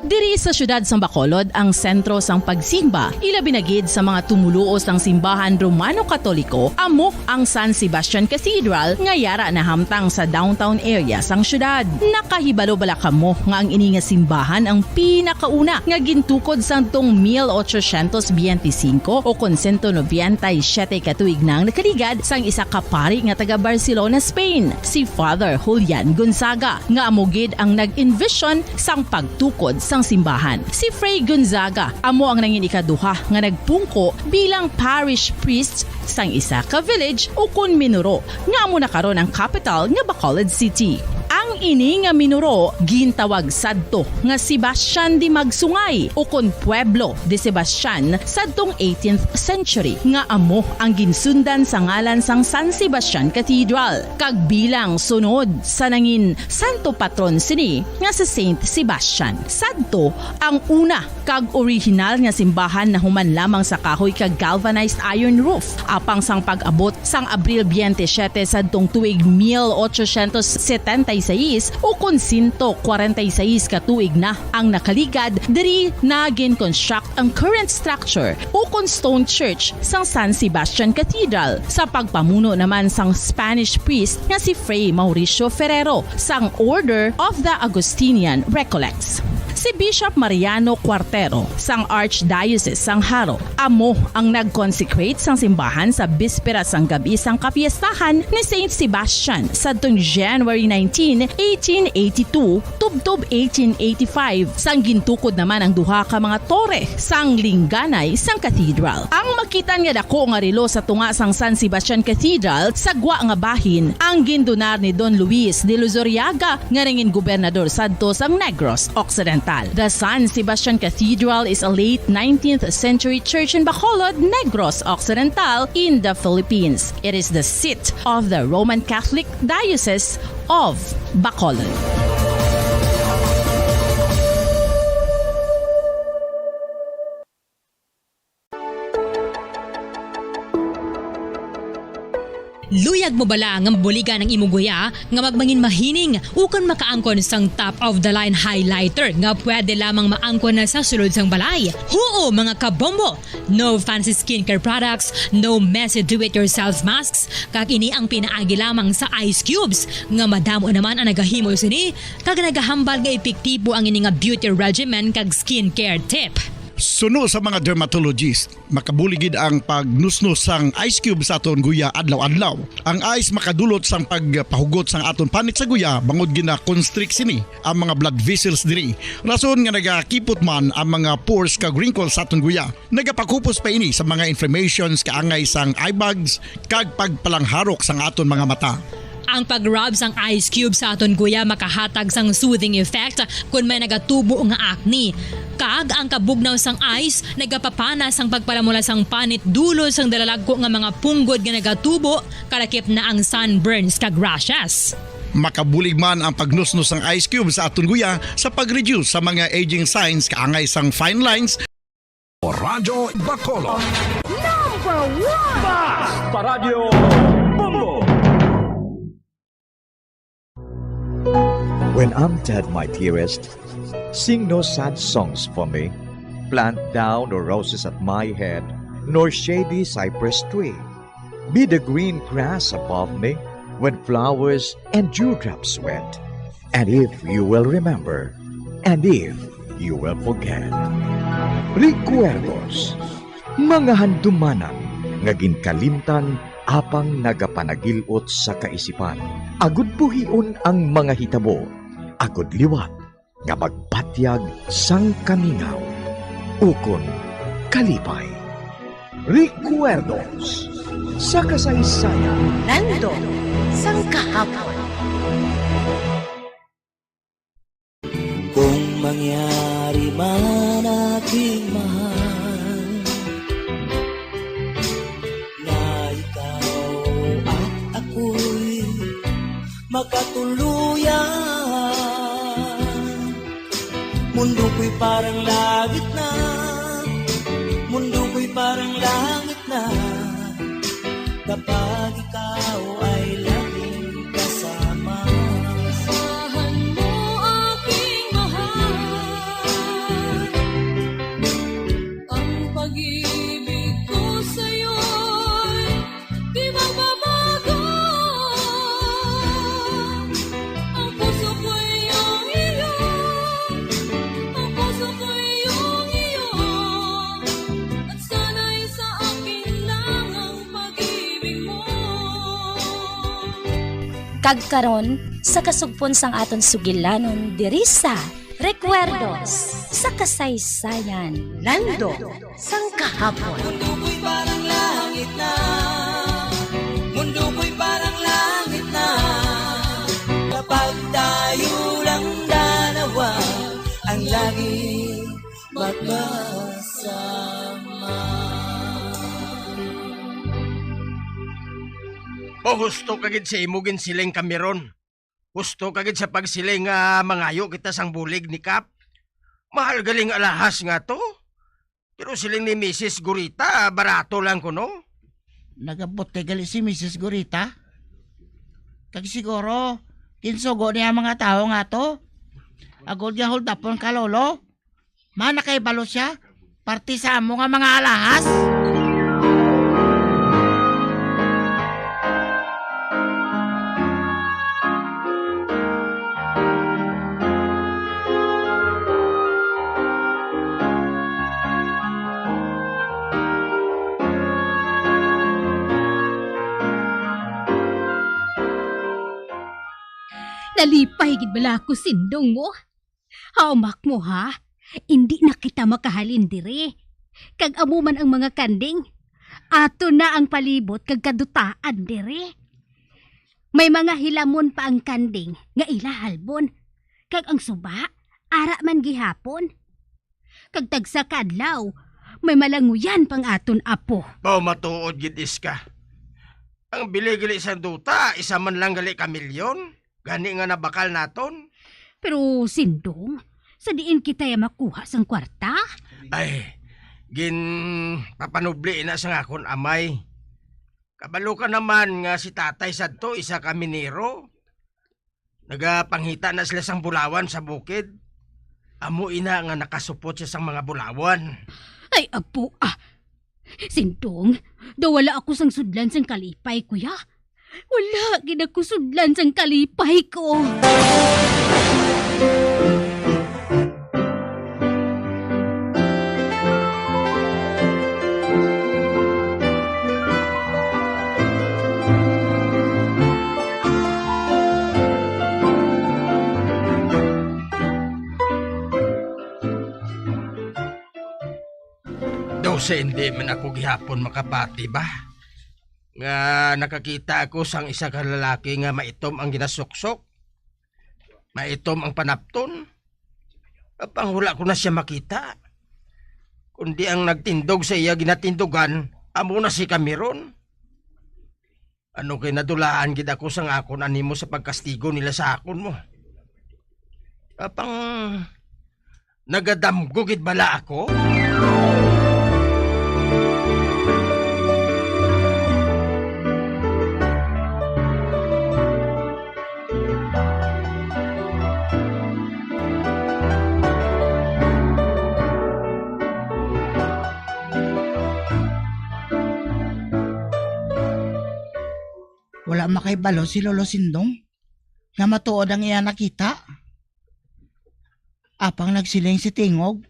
Diri Diri sa syudad sang Bacolod ang sentro sang pagsimba, ilabi na gid sa mga tumuluos ng simbahan Romano-Katoliko amo ang San Sebastian Cathedral nga yara na hamtang sa downtown area sang syudad. Nakahibalo bala kamo nga ang ini nga simbahan ang pinakauna nga gintukod sang tong 1825 o 197 katuig nang nakaligad sang isa ka pari nga taga Barcelona, Spain, si Father Julian Gonzaga nga amugid ang nag-envision sang pagtukod sang simbahan. Si Fray Gonzaga amo ang nangin ikaduha nga nagpungko bilang parish priest sang isa ka village o kun minuro nga amo na karon ang capital nga Bacolod City. Ang ini nga minuro gintawag sadto nga Sebastian de Magsungay o kon Pueblo de Sebastian sadtong 18th century nga amo ang ginsundan sa ngalan sang San Sebastian Cathedral kag bilang sunod sa nangin santo patron sini nga sa Saint Sebastian. Sadto ang una kag original nga simbahan na human lamang sa kahoy kag galvanized iron roof apang sang pag-abot sang Abril 27 sadtong tuig 1876 o kun 146 katuig na ang nakaligad diri na gin-construct ang current structure o kun stone church sang San Sebastian Cathedral sa pagpamuno naman sang Spanish priest nga si Fray Mauricio Ferrero sang Order of the Augustinian Recollects. Si Bishop Mariano Cuartero sang Archdiocese sang Haro amo ang nag-consecrate sang simbahan sa bispera sang gabi sang kapiestahan ni Saint Sebastian sadtong January 19, 1882 tubtob 1885 sang gintukod naman ang duha ka mga tore sang lingganay sang cathedral. Ang makitan nga dako nga relo sa tunga sang San Sebastian Cathedral sa gwa nga bahin ang gindonar ni Don Luis de Luzuriaga nga nangin gobernador sadto sang Negros Occidental. The San Sebastian Cathedral is a late 19th century church in Bacolod, Negros Occidental in the Philippines. It is the seat of the Roman Catholic Diocese of Bacolod. Luyag mo bala nga mabuligan ang imuguya nga magmangin mahining ukon makaangkon sang top of the line highlighter nga pwede lamang maangkon na sa sulod sang balay. Huo mga kabombo! No fancy skincare products, no messy do-it-yourself masks, kag ini ang pinaagi lamang sa ice cubes nga madamo naman ang nagahimo sini kag nagahambal nga epektibo ang ini nga beauty regimen kag skincare tip. Suno sa mga dermatologist, makabuligid ang pagnusnos sang ice cube sa aton guya adlaw-adlaw. Ang ice makadulot sang pagpahugot sang aton panit sa guya bangod gina-constrict sini ang mga blood vessels diri. Rason nga nagakipot man ang mga pores kag wrinkles sa aton guya. Nagapakupos pa ini sa mga inflammations kaangay sang eye bags kag pagpalangharok sang aton mga mata. Ang pag-rub sang ice cube sa aton guya makahatag sang soothing effect kung may nagatubo nga acne. Kag ang kabugnaw sang ice nagapapana sang pagpalamula sang panit dulo sang dalalagko nga mga punggod nga nagatubo kalakip na ang sunburns kag rashes. Makabulig man ang pagnusnos ng ice cube sa aton guya sa pag-reduce sa mga aging signs kaangay sang fine lines. Radyo Bacolod. Number 1! Basta Radio Bumbo. When I'm dead, my dearest, sing no sad songs for me. Plant down no roses at my head, nor shady cypress tree. Be the green grass above me when flowers and dewdrops wet. And if you will remember, and if you will forget. Recuerdos, mga handumanan, nga ginkalimtan apang nagapanagilot sa kaisipan. Agud buhion ang mga hitabo. Agud liwat nga magpatyag sang kamingaw. Ukon kalipay. Recuerdos sa kasaysayan. Nando sang kahapon. Kung mangyari man aking mahal na ikaw at ako'y magkatuluyan, mundo ko'y parang langit na, mundo ko'y parang langit na, kapag ikaw ay laging kasama. Asahan mo aking mahal, Kag karon sa kasugpon sang aton sugilanon diri sa Recuerdos sa kasaysayan lando sang kahapon. Mundo ko'y parang langit na, mundo ko'y parang langit na, kapag tayo lang dalawa ang lagi magkasama. O husto kagid sa imugin siling kamiron. Husto kagid sa pagsiling nga mangayo kita sang bulig ni Kap. Mahal galing alahas nga to. Pero siling ni Mrs. Gurita, barato lang ko no. Nagabote gali si Mrs. Gurita. Kag siguro, kinsugo niya mga tao nga to. Agod niya hold upon ka lolo. Mana kay balo siya. Parti sa amo nga mga alahas. Nalipay gid bala ko sindong mo. Haumak mo ha. Hindi na kita makahalin dire. Kag amo man ang mga kanding. Ato na ang palibot kag kadutaan dire. May mga hilamon pa ang kanding nga ilahalbon. Kag ang suba ara man gihapon. Kag tagsa kadlaw may malanguyan pang aton apo. Pao matuod gid iska. Ang bili-gali sa duta, isa man lang gali kamilyon. Gani nga nabakal naton. Pero sindong, sa diin kita makuha sang kwarta? Ay, papanubli na sa akon amay. Kabalo ka naman nga si tatay sadto isa ka minero. Nagapanghita na sila sang bulawan sa bukid. Amo ina nga nakasupot siya sang mga bulawan. Ay apo Sindong, daw wala ako sang sudlan sang kalipay kuya. Wala, ginakusudlan sang kalipay ko. Daw sa hindi man ako gihapon makapati ba? Nga nakakita ako sang isa ka lalaki nga maitom ang ginasuksok. Maitom ang panapton. Apang wala ko na siya makita. Kundi ang nagtindog sa iya ginatindogan, amo na si Camiron. Ano kay nadulaan gid ako sang akon animo sa pagkastigo nila sa akon mo. Apang nagadamgo gid bala ako? Wala makaibalo si Lolo Sindong nga matuod ang iya nakita. Apang nagsiling si Tingog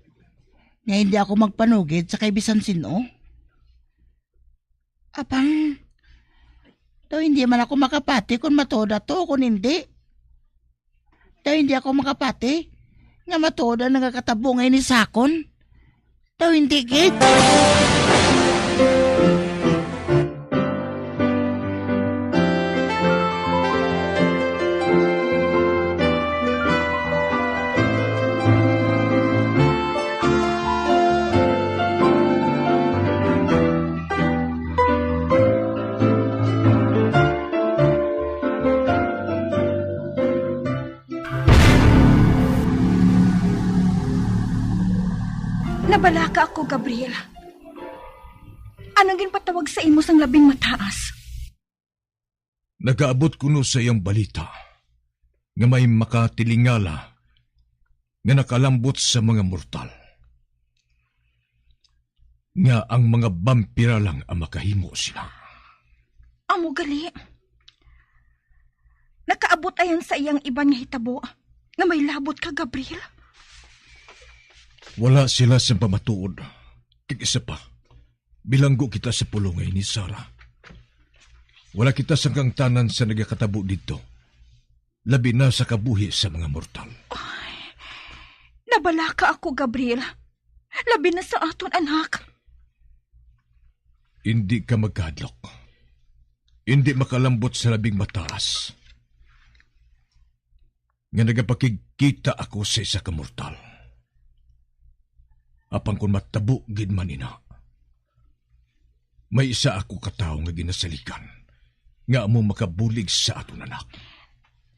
nga hindi ako magpanugid sa kay bisan sino. Apang daw hindi man ako makapati kung matuod ato kung hindi. Daw hindi ako makapati nga matuod ang nagakatabungay ni Sakon. Daw hindi gid. Nabalaka ako, Gabriel. Anong ginpatawag sa imo sang labing mataas? Nagaabot kuno sa iyang balita nga may makatilingala nga nakalambot sa mga mortal. Nga ang mga vampira lang ang makahimo sila. Amo gali. Nakaabot ayon sa iyang iban nga hitabo nga may labot ka, Gabriel. Wala sila sa pamatuod. Kag-isa pa, bilanggo kita sa pulungay ni Sarah. Wala kita sa tanan sa nagakatabo dito labi na sa kabuhi sa mga mortal. Nabalaka ako, Gabriel. Labi na sa aton anak. Hindi ka magkadlok. Hindi makalambot sa labing mataas. Nga nagapakikita ako sa isa ka mortal. Apang kung matabo gid man ina. May isa ako katao nga ginasalikan nga amo makabulig sa aton anak.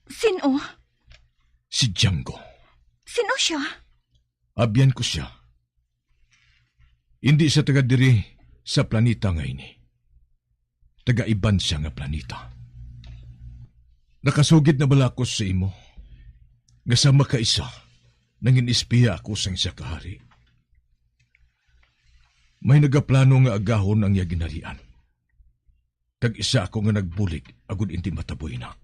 Sino? Si Django. Sino siya? Abyan ko siya. Hindi siya taga diri sa planeta ngayon. Taga-iban siya nga planeta. Nakasugid na bala ko sa imo. Nga sa makaisa, nangin ispiya ako sa isa kahari. May nagaplano nga agahon ang iya ginarian. Kag isa ako nga nagbulig, agud hindi mataboy na.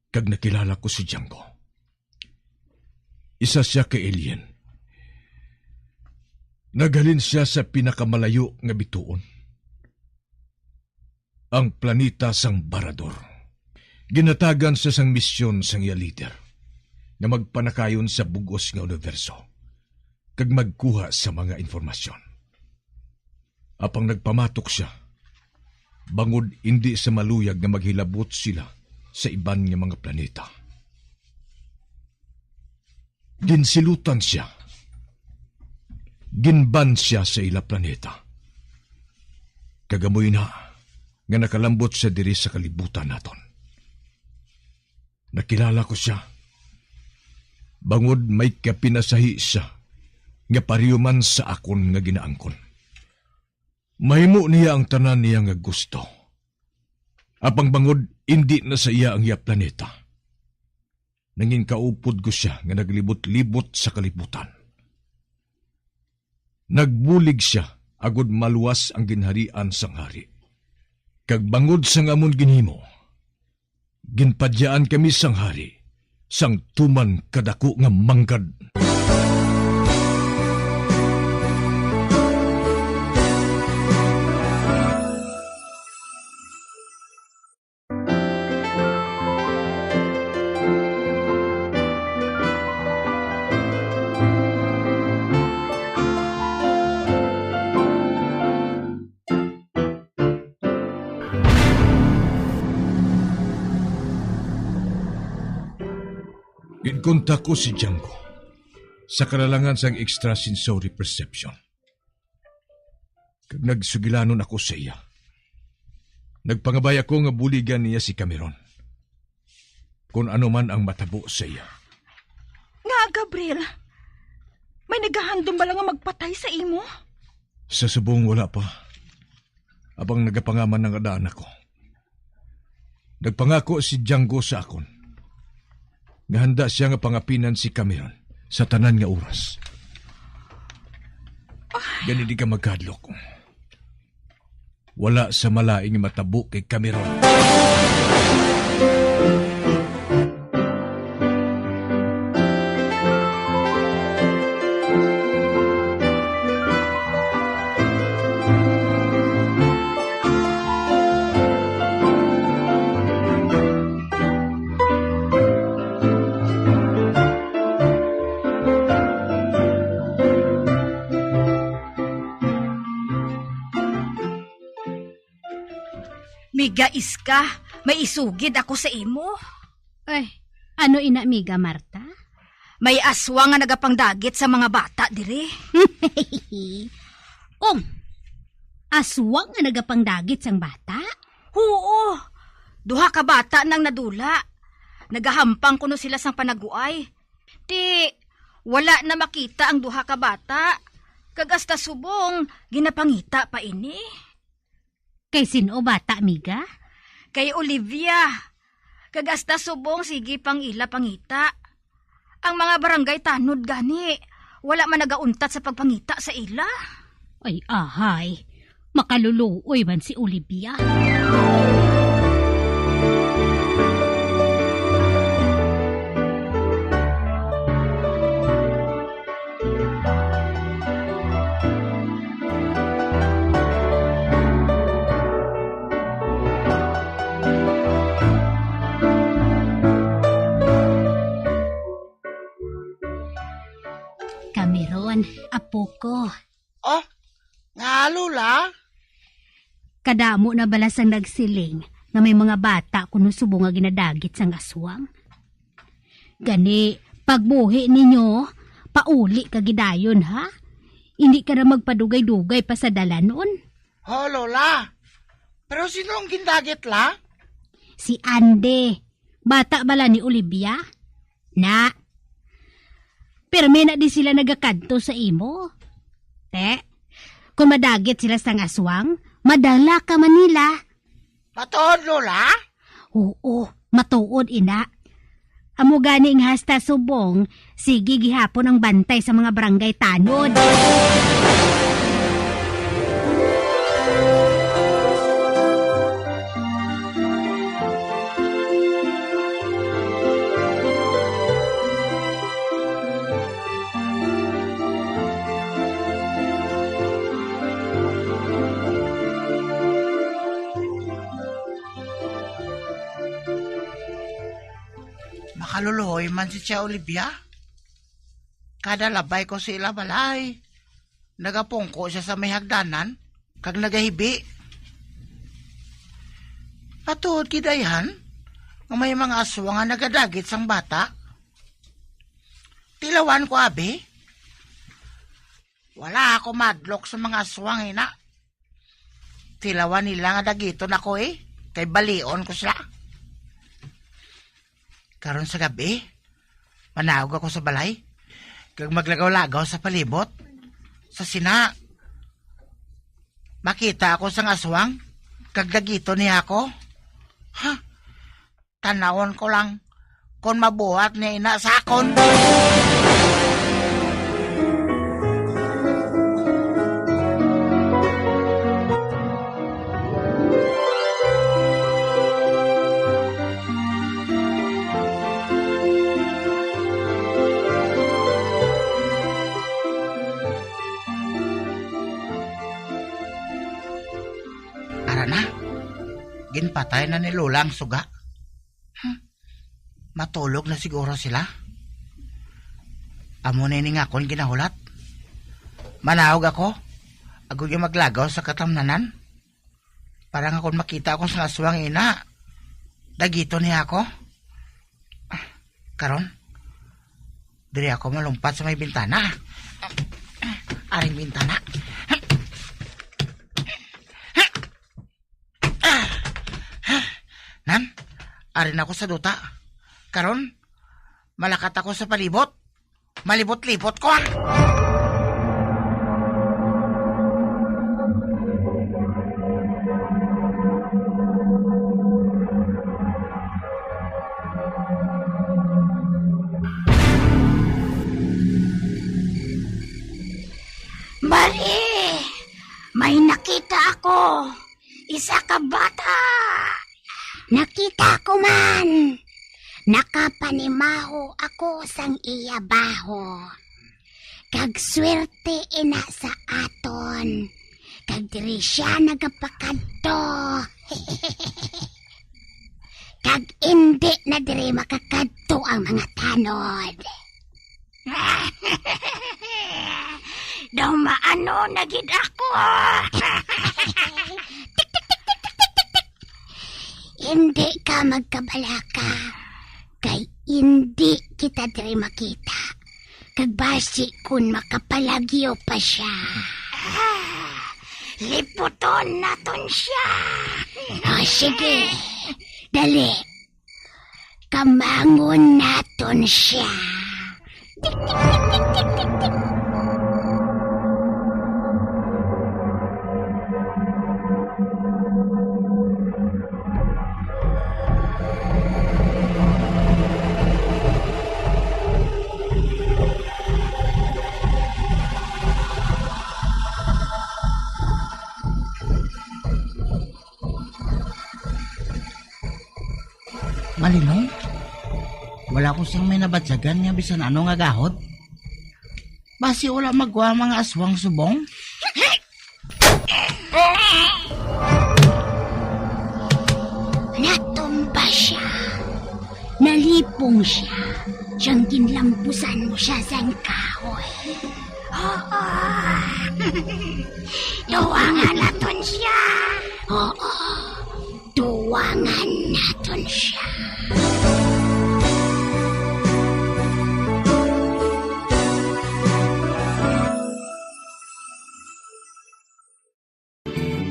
Kag nakilala ko si Django. Isa siya ka alien. Naghalin siya sa pinakamalayo nga bituon. Ang planeta sang Barador. Ginatagan sa sang misyon sang iya leader na magpanakayon sa bugos nga universo kag magkuha sa mga informasyon. Apang nagpamatok siya, bangod hindi sa maluyag na maghilabot sila sa iban nga mga planeta. Ginsilutan siya. Ginban siya sa ila planeta. Kagamoy na nga nakalambot siya diri sa kalibutan naton. Nakilala ko siya. Bangod may kapinasahi siya nga pariyuman sa akon nga ginaangkon. Mahimo niya ang tanan niya nga gusto. Apang bangod hindi na sa iya ang iya planeta. Nanging kaupod ko siya nga naglibot-libot sa kalibutan. Nagbulig siya agud maluwas ang ginharian sang hari. Kag bangod sang amon ginhimo, ginpadyaan kami sang hari, sang tuman kadako nga manggad. Ginkontak ko si Django sa kalalangan sang extrasensory perception. Kag nagsugilanon ako sa iya. Nagpangabay ako nga buligan niya si Cameron. Kung ano man ang matabo sa iya. Nga, Gabriel. May nagahandom ba lang nga magpatay sa imo? Sa subong wala pa. Abang nagapangaman ng adaan ako. Nagpangako si Django sa akon. Nga handa siya nga pangapinan si Cameron sa tanan nga oras. Gani di ka magkadlok. Wala sa malaing matabo kay Cameron. Miga iska, may isugid ako sa imo. Ay, ano ina Miga, Marta? May aswang nga nagapangdagit sa mga bata dire. Aswang nga nagapangdagit sang bata? Oo, duha ka bata nang nadula. Nagahampang kuno sila sang panaguay. Ti, wala na makita ang duha ka bata. Kagasta subong, ginapangita pa ini. Kay sino bata, Miga? Kay Olivia. Kagasta subong, sige pang ila pangita. Ang mga barangay tanod gani. Wala man nagauntat sa pagpangita sa ila. Ay, ahay. Makaluluoy man si Olivia. ko. Oh, nga Lola? Kadamo na balas ang nagsiling nga may mga bata kuno subong nga ginadagit sang aswang. Gani, pagbuhi ninyo, pauli ka gidayon ha? Hindi ka na magpadugay-dugay pa sa dalanon. Oh, Lola. Pero sino ang gindagit la? Si Ande. Bata bala ni Olivia? Na. Pero may na di sila nagakadto sa imo. Te, kung madagit sila sang aswang, madala ka Manila. Matuod, Lola? Oo, matuod ina. Amo ganing hasta subong, sige gihapon ang bantay sa mga barangay tanod. Makaluluhoy man si Tia Olivia. Kada labay ko sa ila balay. Nagapungko siya sa may hagdanan, kag nagahibi. Patuod kidayhan, nga may mga aswang nga nagadagit sang bata. Tilawan ko, abi. Wala ako madlok sa mga aswang, ina. Tilawan nila nga dagiton ako kay balion ko sila. Karon sa gabi, manawag ako sa balay, kag maglagaw-lagaw sa palibot. Sa sina, makita ako sa aswang, kag dagito niya ako. Ha? Tanawon ko lang kung mabuhat niya ina sa akon. Ginpatay na ni Lola ang suga. Matulog na siguro sila. Amo na nga akong ginahulat. Manahog ako. Agod yung maglagaw sa katamnanan. Parang akong makita ako sa aswang ina. Dagito niya ako. Karon, diri ako malumpat sa may bintana. Aring bintana. Nan, arin ako sa duta. Karon, malakat ako sa palibot. Malibot-libot ko. Mari, may nakita ako. Isa ka bata. Nakita ko man. Nakapanimaho ako sang iyabaho. Kag swerte ina sa aton. Kag diri siya nagapakadto. Kag indi na diri makakadto ang mga tanod. Dumaano na gid ako. Hindi ka magkabalaka. Kay hindi kita diri makita. Kagbasi kun makapalagyo pa siya. Liputon naton siya. Sige, dali. Kamangon naton siya. Malinong, wala ko siyang may nabatsagan niya bisan ano nga gahod. Basi wala magwa mga aswang subong. Natumba siya. Nalipong siya. Siyang ginlampusan mo siya sa kahoy. Tuwangan naton siya. Oo, tuwangan naton siya.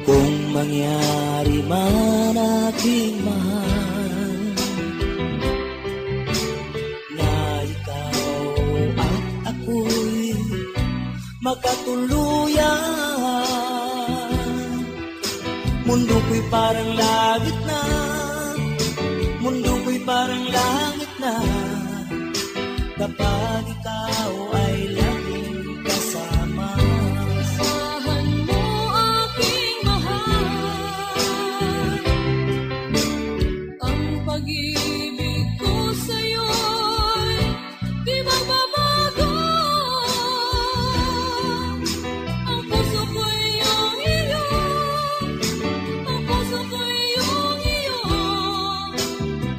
Kung mangyari man aking mahal na ikaw at ako'y magkatuluyan, mundo ko'y parang langit na, mundo ko'y parang langit na, kapag ikaw ay laging kasama. Asahan mo aking mahal, ang pag-ibig ko sa'yo'y di magbabago. Ang puso ko'y iyong iyo, ang puso ko'y iyong iyo,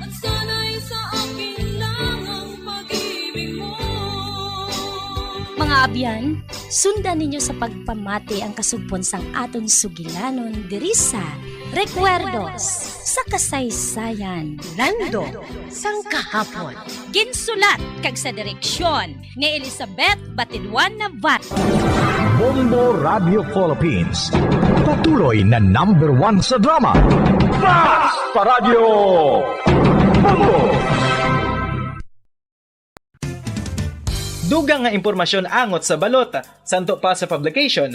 at sana'y sa akin lang ang pag-ibig mo. Mga abyan, sundan ninyo sa pagpamati ang kasugpon sang aton sugilanon diri sa Recuerdos sa kasaysayan Lando sang kahapon. Ginsulat kag sa direksyon ni Elizabeth Batidwan Navarro. Bombo Radio Philippines. Patuloy na #1 sa drama. Fast Paradyo Bombo! Dugang nga impormasyon angot sa balot, santo pa sa publication,